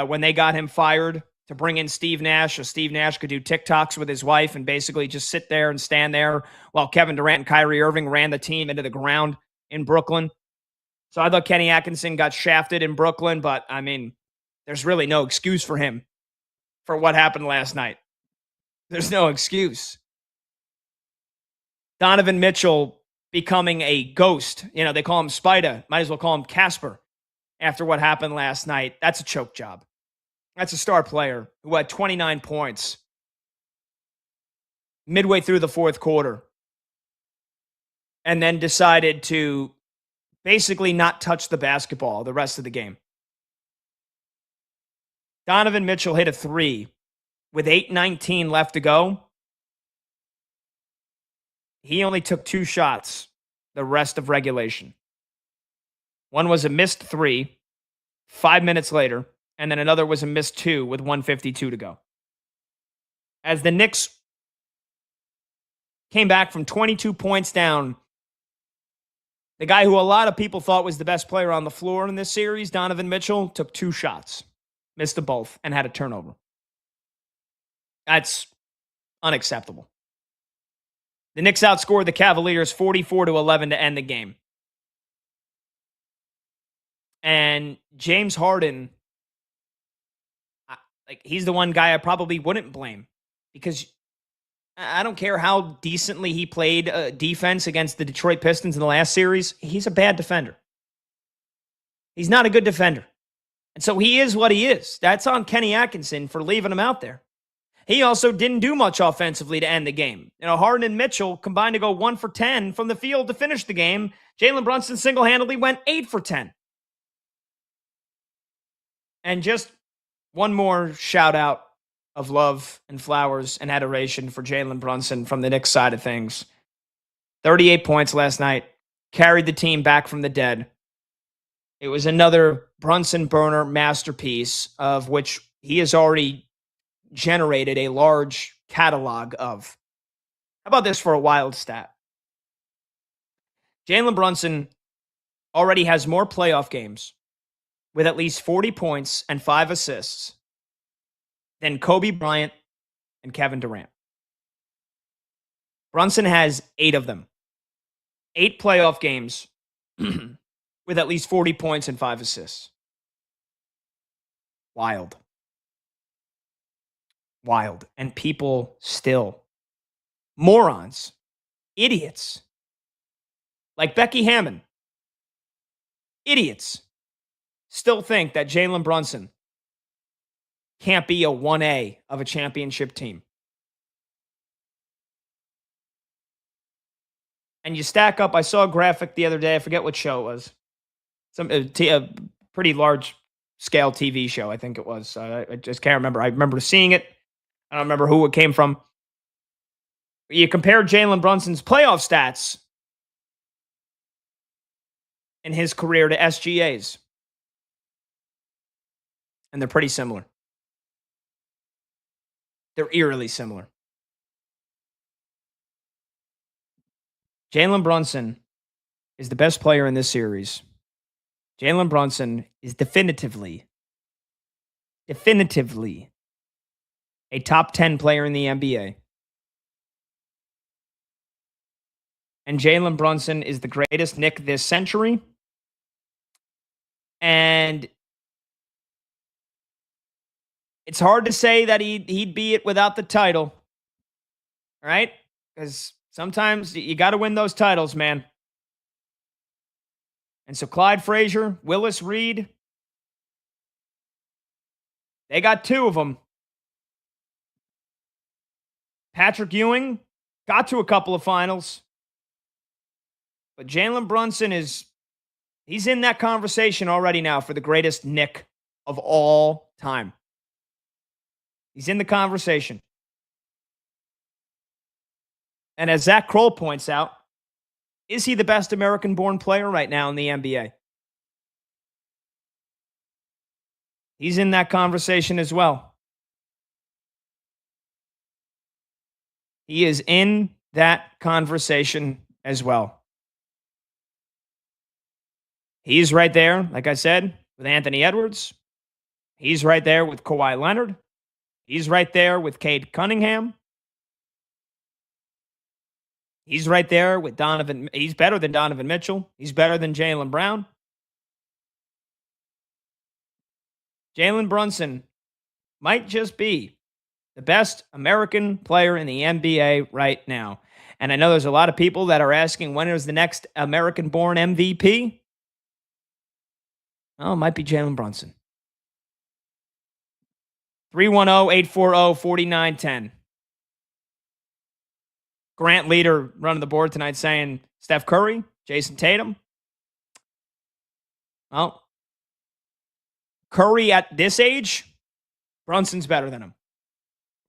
when they got him fired to bring in Steve Nash, so Steve Nash could do TikToks with his wife and basically just sit there and stand there while Kevin Durant and Kyrie Irving ran the team into the ground in Brooklyn. So I thought Kenny Atkinson got shafted in Brooklyn, but I mean, there's really no excuse for him for what happened last night. There's no excuse. Donovan Mitchell becoming a ghost. You know, they call him Spider. Might as well call him Casper after what happened last night. That's a choke job. That's a star player who had 29 points midway through the fourth quarter and then decided to basically not touch the basketball the rest of the game. Donovan Mitchell hit a 3 with 8:19 left to go. He only took 2 shots the rest of regulation. One was a missed 3 5 minutes later, and then another was a missed 2 with 1:52 to go. As the Knicks came back from 22 points down, the guy who a lot of people thought was the best player on the floor in this series, Donovan Mitchell, took 2 shots, missed them both, and had a turnover. That's unacceptable. The Knicks outscored the Cavaliers 44-11 to end the game. And James Harden, he's the one guy I probably wouldn't blame because I don't care how decently he played defense against the Detroit Pistons in the last series. He's a bad defender. He's not a good defender. And so he is what he is. That's on Kenny Atkinson for leaving him out there. He also didn't do much offensively to end the game. You know, Harden and Mitchell combined to go 1 for 10 from the field to finish the game. Jalen Brunson single-handedly went 8 for 10. And just one more shout out of love and flowers and adoration for Jalen Brunson from the Knicks side of things. 38 points last night, carried the team back from the dead. It was another Brunson burner masterpiece of which he has already generated a large catalog of. How about this for a wild stat? Jalen Brunson already has more playoff games with at least 40 points and 5 assists than Kobe Bryant and Kevin Durant. Brunson has 8 of them. 8 playoff games with at least 40 points and 5 assists. Wild. Wild. And people still, morons, idiots, like Becky Hammon, idiots, still think that Jalen Brunson can't be a 1A of a championship team. And you stack up, I saw a graphic the other day, I forget what show it was. A pretty large scale TV show, I think it was. I just can't remember. I remember seeing it. I don't remember who it came from. You compare Jalen Brunson's playoff stats in his career to SGA's, and they're pretty similar. They're eerily similar. Jalen Brunson is the best player in this series. Jalen Brunson is definitively a top 10 player in the NBA. And Jalen Brunson is the greatest Knick this century. And it's hard to say that he'd be it without the title, right? Because sometimes you got to win those titles, man. And so Clyde Frazier, Willis Reed, they got 2 of them. Patrick Ewing got to a couple of finals. But Jalen Brunson he's in that conversation already now for the greatest Knick of all time. He's in the conversation. And as Zach Kroll points out, is he the best American-born player right now in the NBA? He's in that conversation as well. He is in that conversation as well. He's right there, like I said, with Anthony Edwards. He's right there with Kawhi Leonard. He's right there with Cade Cunningham. He's right there with Donovan. He's better than Donovan Mitchell. He's better than Jaylen Brown. Jalen Brunson might just be the best American player in the NBA right now. And I know there's a lot of people that are asking, when is the next American-born MVP? Oh, it might be Jalen Brunson. 310-840-4910. Grant Leader running the board tonight saying Steph Curry, Jason Tatum. Well, Curry at this age, Brunson's better than him.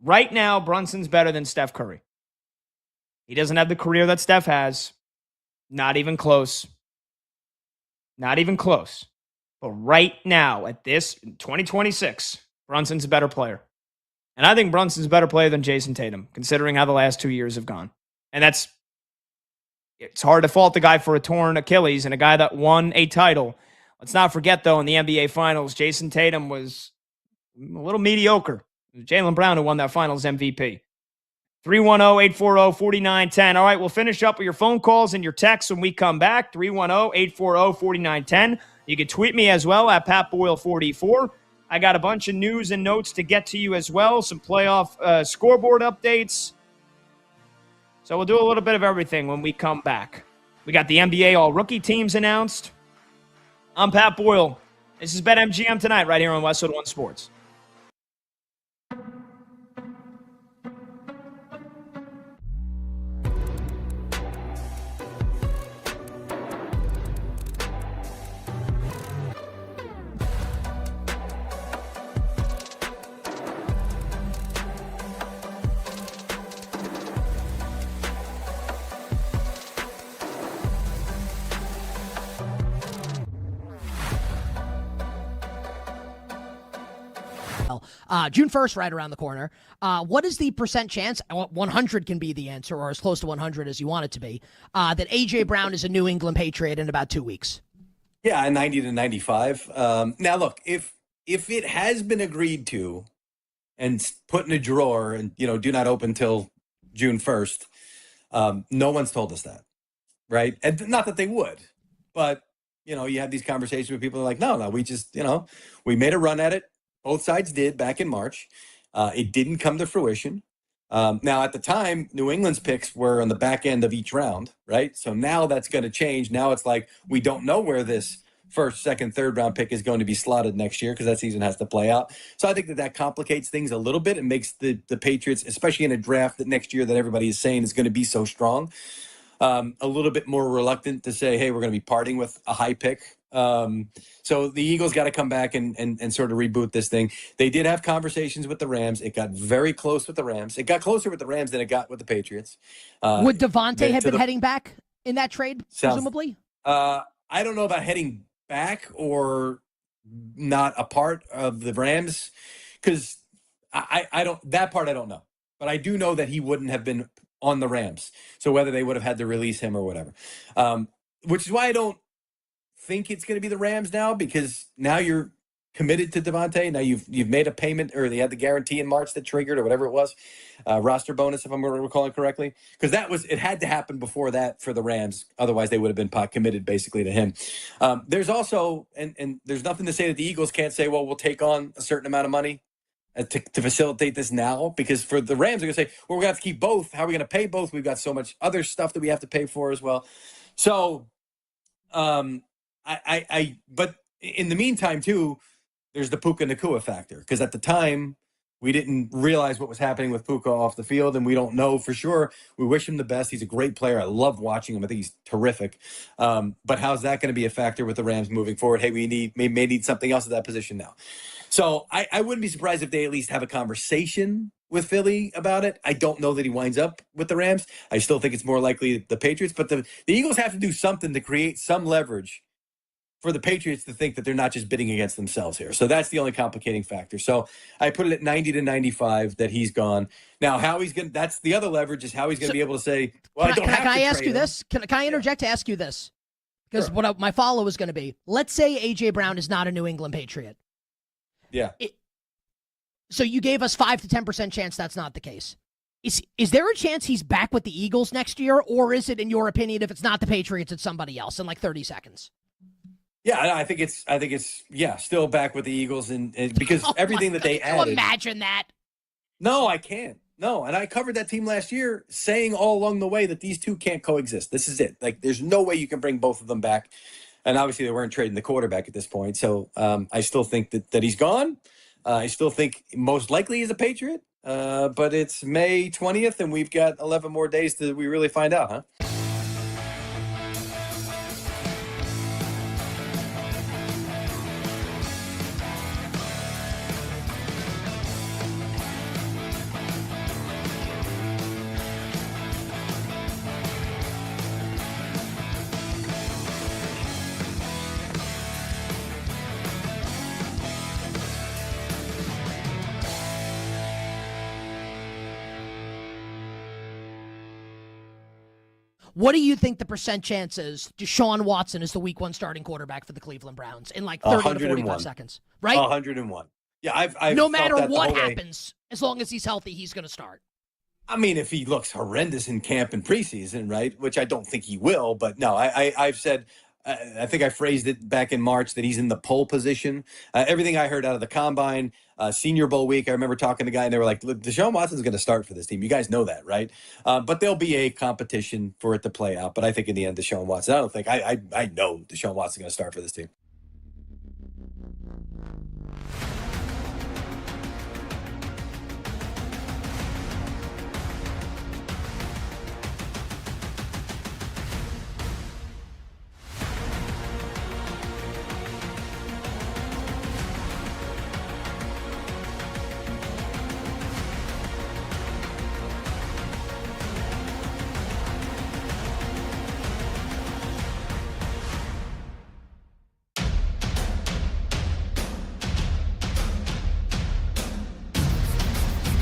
Right now, Brunson's better than Steph Curry. He doesn't have the career that Steph has. Not even close. Not even close. But right now, at this 2026, Brunson's a better player. And I think Brunson's a better player than Jason Tatum, considering how the last 2 years have gone. And it's hard to fault the guy for a torn Achilles and a guy that won a title. Let's not forget, though, in the NBA Finals, Jason Tatum was a little mediocre. It was Jaylen Brown who won that Finals MVP. 310-840-4910. All right, we'll finish up with your phone calls and your texts when we come back. 310-840-4910. You can tweet me as well at PatBoyle44. I got a bunch of news and notes to get to you as well. Some playoff scoreboard updates. So we'll do a little bit of everything when we come back. We got the NBA All-Rookie teams announced. I'm Pat Boyle. This is BetMGM tonight right here on Westwood One Sports. June 1st, right around the corner. What is the percent chance, 100 can be the answer, or as close to 100 as you want it to be, that A.J. Brown is a New England Patriot in about 2 weeks? Yeah, 90 to 95. Now, look, if it has been agreed to and put in a drawer and, do not open till June 1st, no one's told us that, right? And not that they would, but, you have these conversations with people who are like, no, we just, we made a run at it. Both sides did back in March. It didn't come to fruition. Now, at the time, New England's picks were on the back end of each round, right? So now that's going to change. Now it's like we don't know where this first, second, third round pick is going to be slotted next year because that season has to play out. So I think that complicates things a little bit. It makes the Patriots, especially in a draft that next year that everybody is saying is going to be so strong, a little bit more reluctant to say, hey, we're going to be parting with a high pick So the Eagles got to come back and sort of reboot this thing. They did have conversations with the Rams. It got very close with the Rams. It got closer with the Rams than it got with the Patriots. Would Devontae have been heading back in that trade, presumably? I don't know about heading back or not a part of the Rams, because I don't, that part I don't know. But I do know that he wouldn't have been on the Rams. So whether they would have had to release him or whatever. Which is why I don't think it's going to be the Rams now, because now you're committed to Devontae. Now you've made a payment, or they had the guarantee in March that triggered, or whatever it was, roster bonus, if I'm recalling correctly, because it had to happen before that for the Rams. Otherwise, they would have been committed basically to him. There's also, and there's nothing to say that the Eagles can't say, well, we'll take on a certain amount of money to facilitate this now, because for the Rams, they're going to say, well, we're going to have to keep both. How are we going to pay both? We've got so much other stuff that we have to pay for as well. So, but in the meantime, too, there's the Puka Nacua factor, because at the time we didn't realize what was happening with Puka off the field, and we don't know for sure. We wish him the best. He's a great player. I love watching him. I think he's terrific. But how's that going to be a factor with the Rams moving forward? Hey, we may need something else at that position now. So I wouldn't be surprised if they at least have a conversation with Philly about it. I don't know that he winds up with the Rams. I still think it's more likely the Patriots, but the Eagles have to do something to create some leverage for the Patriots to think that they're not just bidding against themselves here. So that's the only complicating factor. So I put it at 90 to 95 that he's gone. Now, how he's going to, that's the other leverage, is how he's going to be able to say, well, I don't have to Can I ask trade you him. this? Can I interject to ask you this? Because Sure. my follow is going to be, let's say A.J. Brown is not a New England Patriot. Yeah. So you gave us 5 to 10% chance that's not the case. Is there a chance he's back with the Eagles next year, or is it, in your opinion, if it's not the Patriots, it's somebody else in like 30 seconds? Yeah, I think it's still back with the Eagles, and because everything that they Can you added. imagine that? No, I can't. No, and I covered that team last year, saying all along the way that these two can't coexist. This is it. Like, there's no way you can bring both of them back. And obviously, they weren't trading the quarterback at this point. So I still think that he's gone. I still think most likely he's a Patriot. But it's May 20th, and we've got 11 more days till we really find out, huh? What do you think the percent chance is Deshaun Watson is the week 1 starting quarterback for the Cleveland Browns in like 30 to 45 seconds? Right? 101. Yeah, I've no felt matter that the what whole way. happens, as long as he's healthy, he's going to start. I mean, if he looks horrendous in camp and preseason, right, which I don't think he will, but no, I've said, I think I phrased it back in March that he's in the pole position. Everything I heard out of the combine, Senior Bowl week, I remember talking to a guy and they were like, look, Deshaun Watson's going to start for this team. You guys know that, right? But there'll be a competition for it to play out. But I think in the end, Deshaun Watson, I know Deshaun Watson's going to start for this team.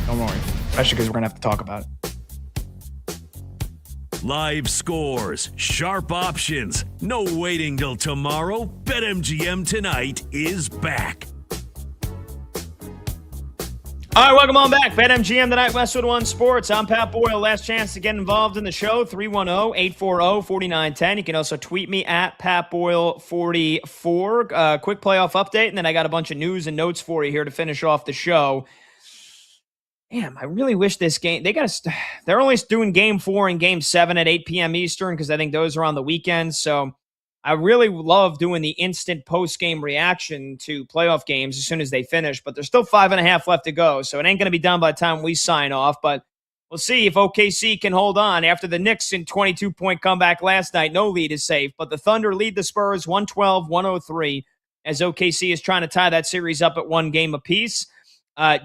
Don't worry. Especially because we're going to have to talk about it. Live scores, sharp options, no waiting till tomorrow. BetMGM Tonight is back. All right, welcome on back. BetMGM Tonight, Westwood One Sports. I'm Pat Boyle. Last chance to get involved in the show, 310-840-4910. You can also tweet me at PatBoyle44. Quick playoff update, and then I got a bunch of news and notes for you here to finish off the show. Damn, I really wish this game, they're only doing game 4 and game 7 at 8 p.m. Eastern because I think those are on the weekends. So I really love doing the instant post-game reaction to playoff games as soon as they finish, but there's still 5.5 left to go. So it ain't going to be done by the time we sign off, but We'll see if OKC can hold on after the Knicks in 22-point comeback last night. No lead is safe, but the Thunder lead the Spurs 112-103 as OKC is trying to tie that series up at 1 game apiece.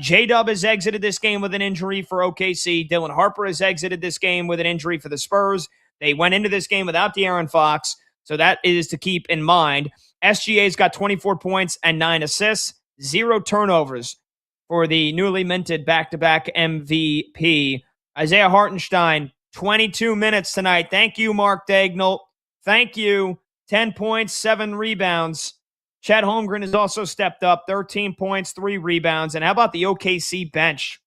J-Dub has exited this game with an injury for OKC. Dylan Harper has exited this game with an injury for the Spurs. They went into this game without De'Aaron Fox, so that is to keep in mind. SGA's got 24 points and 9 assists, 0 turnovers for the newly minted back-to-back MVP. Isaiah Hartenstein, 22 minutes tonight. Thank you, Mark Dagnall. Thank you. 10 points, 7 rebounds. Chet Holmgren has also stepped up, 13 points, 3 rebounds. And how about the OKC bench?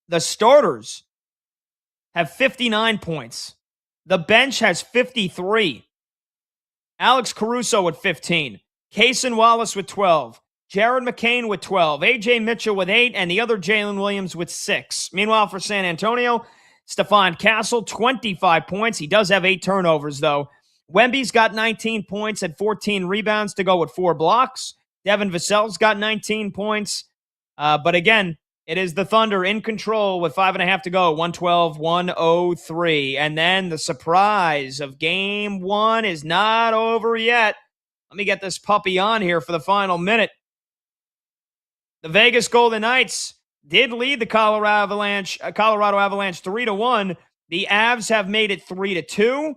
The starters have 59 points. The bench has 53. Alex Caruso with 15. Cason Wallace with 12. Jared McCain with 12. A.J. Mitchell with 8. And the other Jalen Williams with 6. Meanwhile, for San Antonio, Stephon Castle, 25 points. He does have 8 turnovers, though. Wemby's got 19 points and 14 rebounds to go with 4 blocks. Devin Vassell's got 19 points. But again, it is the Thunder in control with 5.5 to go, 112-103. And then the surprise of Game 1 is not over yet. Let me get this puppy on here for the final minute. The Vegas Golden Knights did lead the Colorado Avalanche 3-1. The Avs have made it 3-2.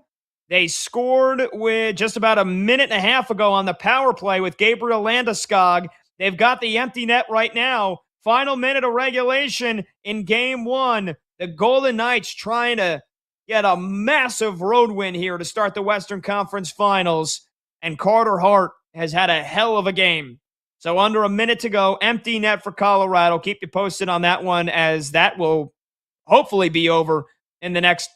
They scored with just about a minute and a half ago on the power play with Gabriel Landeskog. They've got the empty net right now. Final minute of regulation in Game 1. The Golden Knights trying to get a massive road win here to start the Western Conference Finals. And Carter Hart has had a hell of a game. So under a minute to go, empty net for Colorado. Keep you posted on that one as that will hopefully be over in the next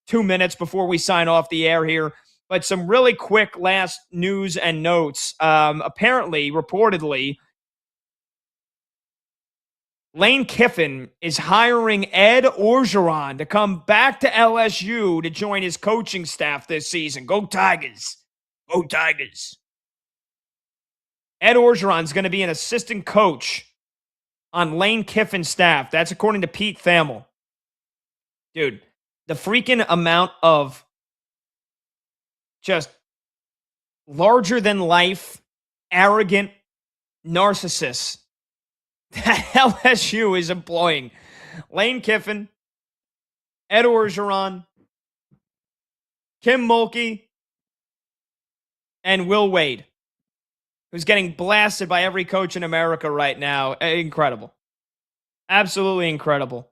2 minutes before we sign off the air here. But some really quick last news and notes. Reportedly, Lane Kiffin is hiring Ed Orgeron to come back to LSU to join his coaching staff this season. Go Tigers. Go Tigers. Ed Orgeron is going to be an assistant coach on Lane Kiffin's staff. That's according to Pete Thamel. Dude, the freaking amount of just larger-than-life, arrogant narcissists that LSU is employing. Lane Kiffin, Ed Orgeron, Kim Mulkey, and Will Wade, who's getting blasted by every coach in America right now. Incredible. Absolutely incredible.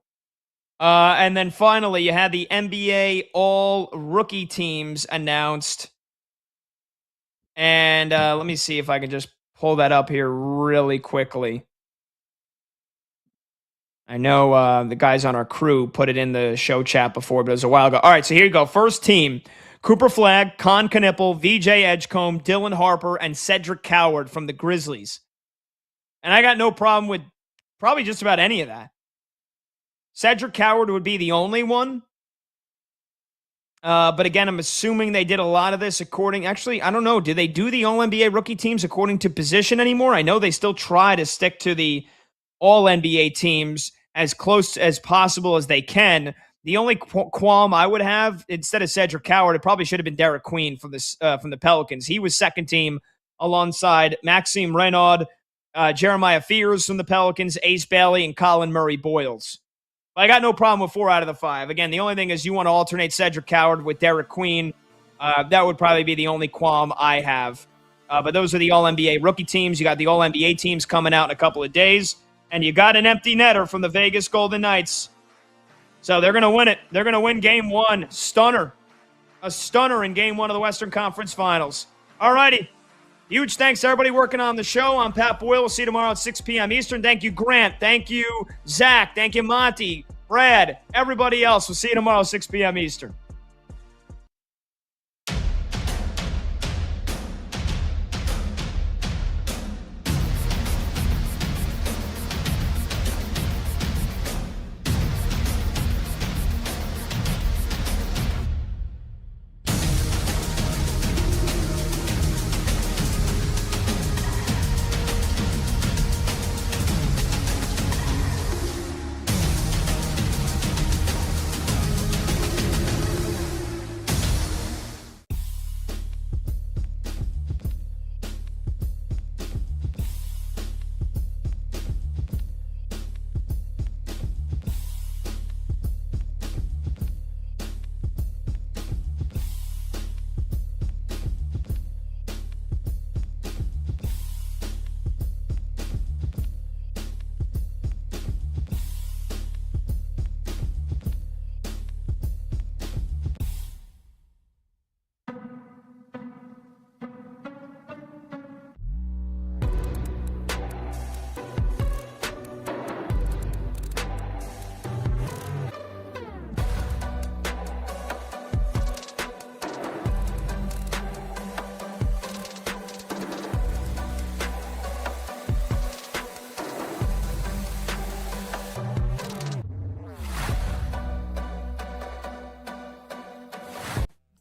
And then finally, you had the NBA all-rookie teams announced. And let me see if I can just pull that up here really quickly. I know the guys on our crew put it in the show chat before, but it was a while ago. All right, so here you go. First team, Cooper Flagg, Con Knippel, VJ Edgecombe, Dylan Harper, and Cedric Coward from the Grizzlies. And I got no problem with probably just about any of that. Cedric Coward would be the only one. But again, I'm assuming they did a lot of this according... Actually, I don't know. Do they do the All-NBA rookie teams according to position anymore? I know they still try to stick to the All-NBA teams as close as possible as they can. The only qualm I would have, instead of Cedric Coward, it probably should have been Derek Queen from the Pelicans. He was second team alongside Maxime Renaud, Jeremiah Fears from the Pelicans, Ace Bailey, and Colin Murray-Boyles. But I got no problem with 4 out of the 5. Again, the only thing is you want to alternate Cedric Coward with Derek Queen. That would probably be the only qualm I have. But those are the All-NBA rookie teams. You got the All-NBA teams coming out in a couple of days. And you got an empty netter from the Vegas Golden Knights. So they're going to win it. They're going to win Game 1. Stunner. A stunner in Game 1 of the Western Conference Finals. All righty. Huge thanks to everybody working on the show. I'm Pat Boyle. We'll see you tomorrow at 6 p.m. Eastern. Thank you, Grant. Thank you, Zach. Thank you, Monty, Brad, everybody else. We'll see you tomorrow at 6 p.m. Eastern.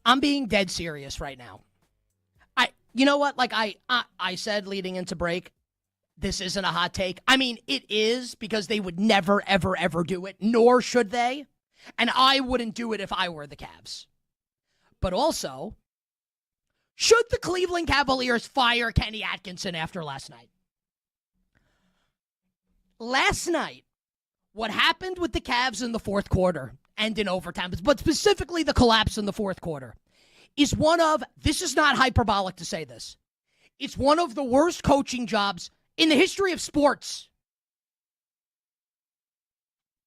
I'm being dead serious right now. You know what? Like I said leading into break, this isn't a hot take. I mean, it is because they would never, ever, ever do it, nor should they. And I wouldn't do it if I were the Cavs. But also, should the Cleveland Cavaliers fire Kenny Atkinson after last night? Last night, what happened with the Cavs in the fourth quarter and in overtime, but specifically the collapse in the fourth quarter, is one of, this is not hyperbolic to say this, it's one of the worst coaching jobs in the history of sports.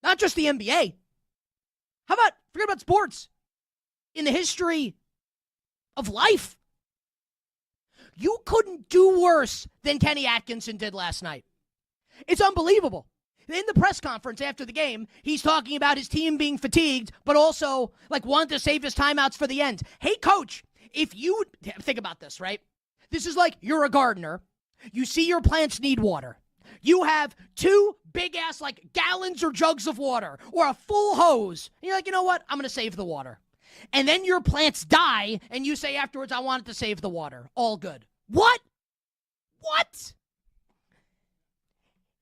Not just the NBA. Forget about sports. In the history of life. You couldn't do worse than Kenny Atkinson did last night. It's unbelievable. In the press conference after the game, he's talking about his team being fatigued, but also wanted to save his timeouts for the end. Hey, coach, if you think about this, right? This is like you're a gardener. You see your plants need water. You have 2 big-ass, gallons or jugs of water or a full hose. And you're like, you know what? I'm going to save the water. And then your plants die, and you say afterwards, I wanted to save the water. All good. What?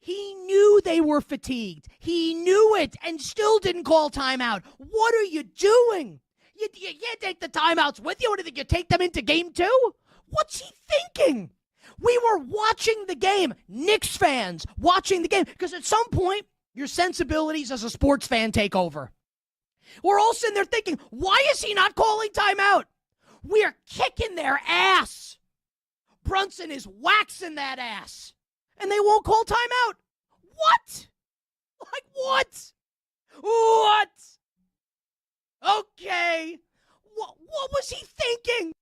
He knew they were fatigued. He knew it and still didn't call timeout. What are you doing? You can't take the timeouts with you. What do you think? You take them into game 2? What's he thinking? We were watching the game. Knicks fans watching the game. Because at some point, your sensibilities as a sports fan take over. We're all sitting there thinking, why is he not calling timeout? We're kicking their ass. Brunson is waxing that ass. And they won't call timeout. What? What? What? Okay. What was he thinking?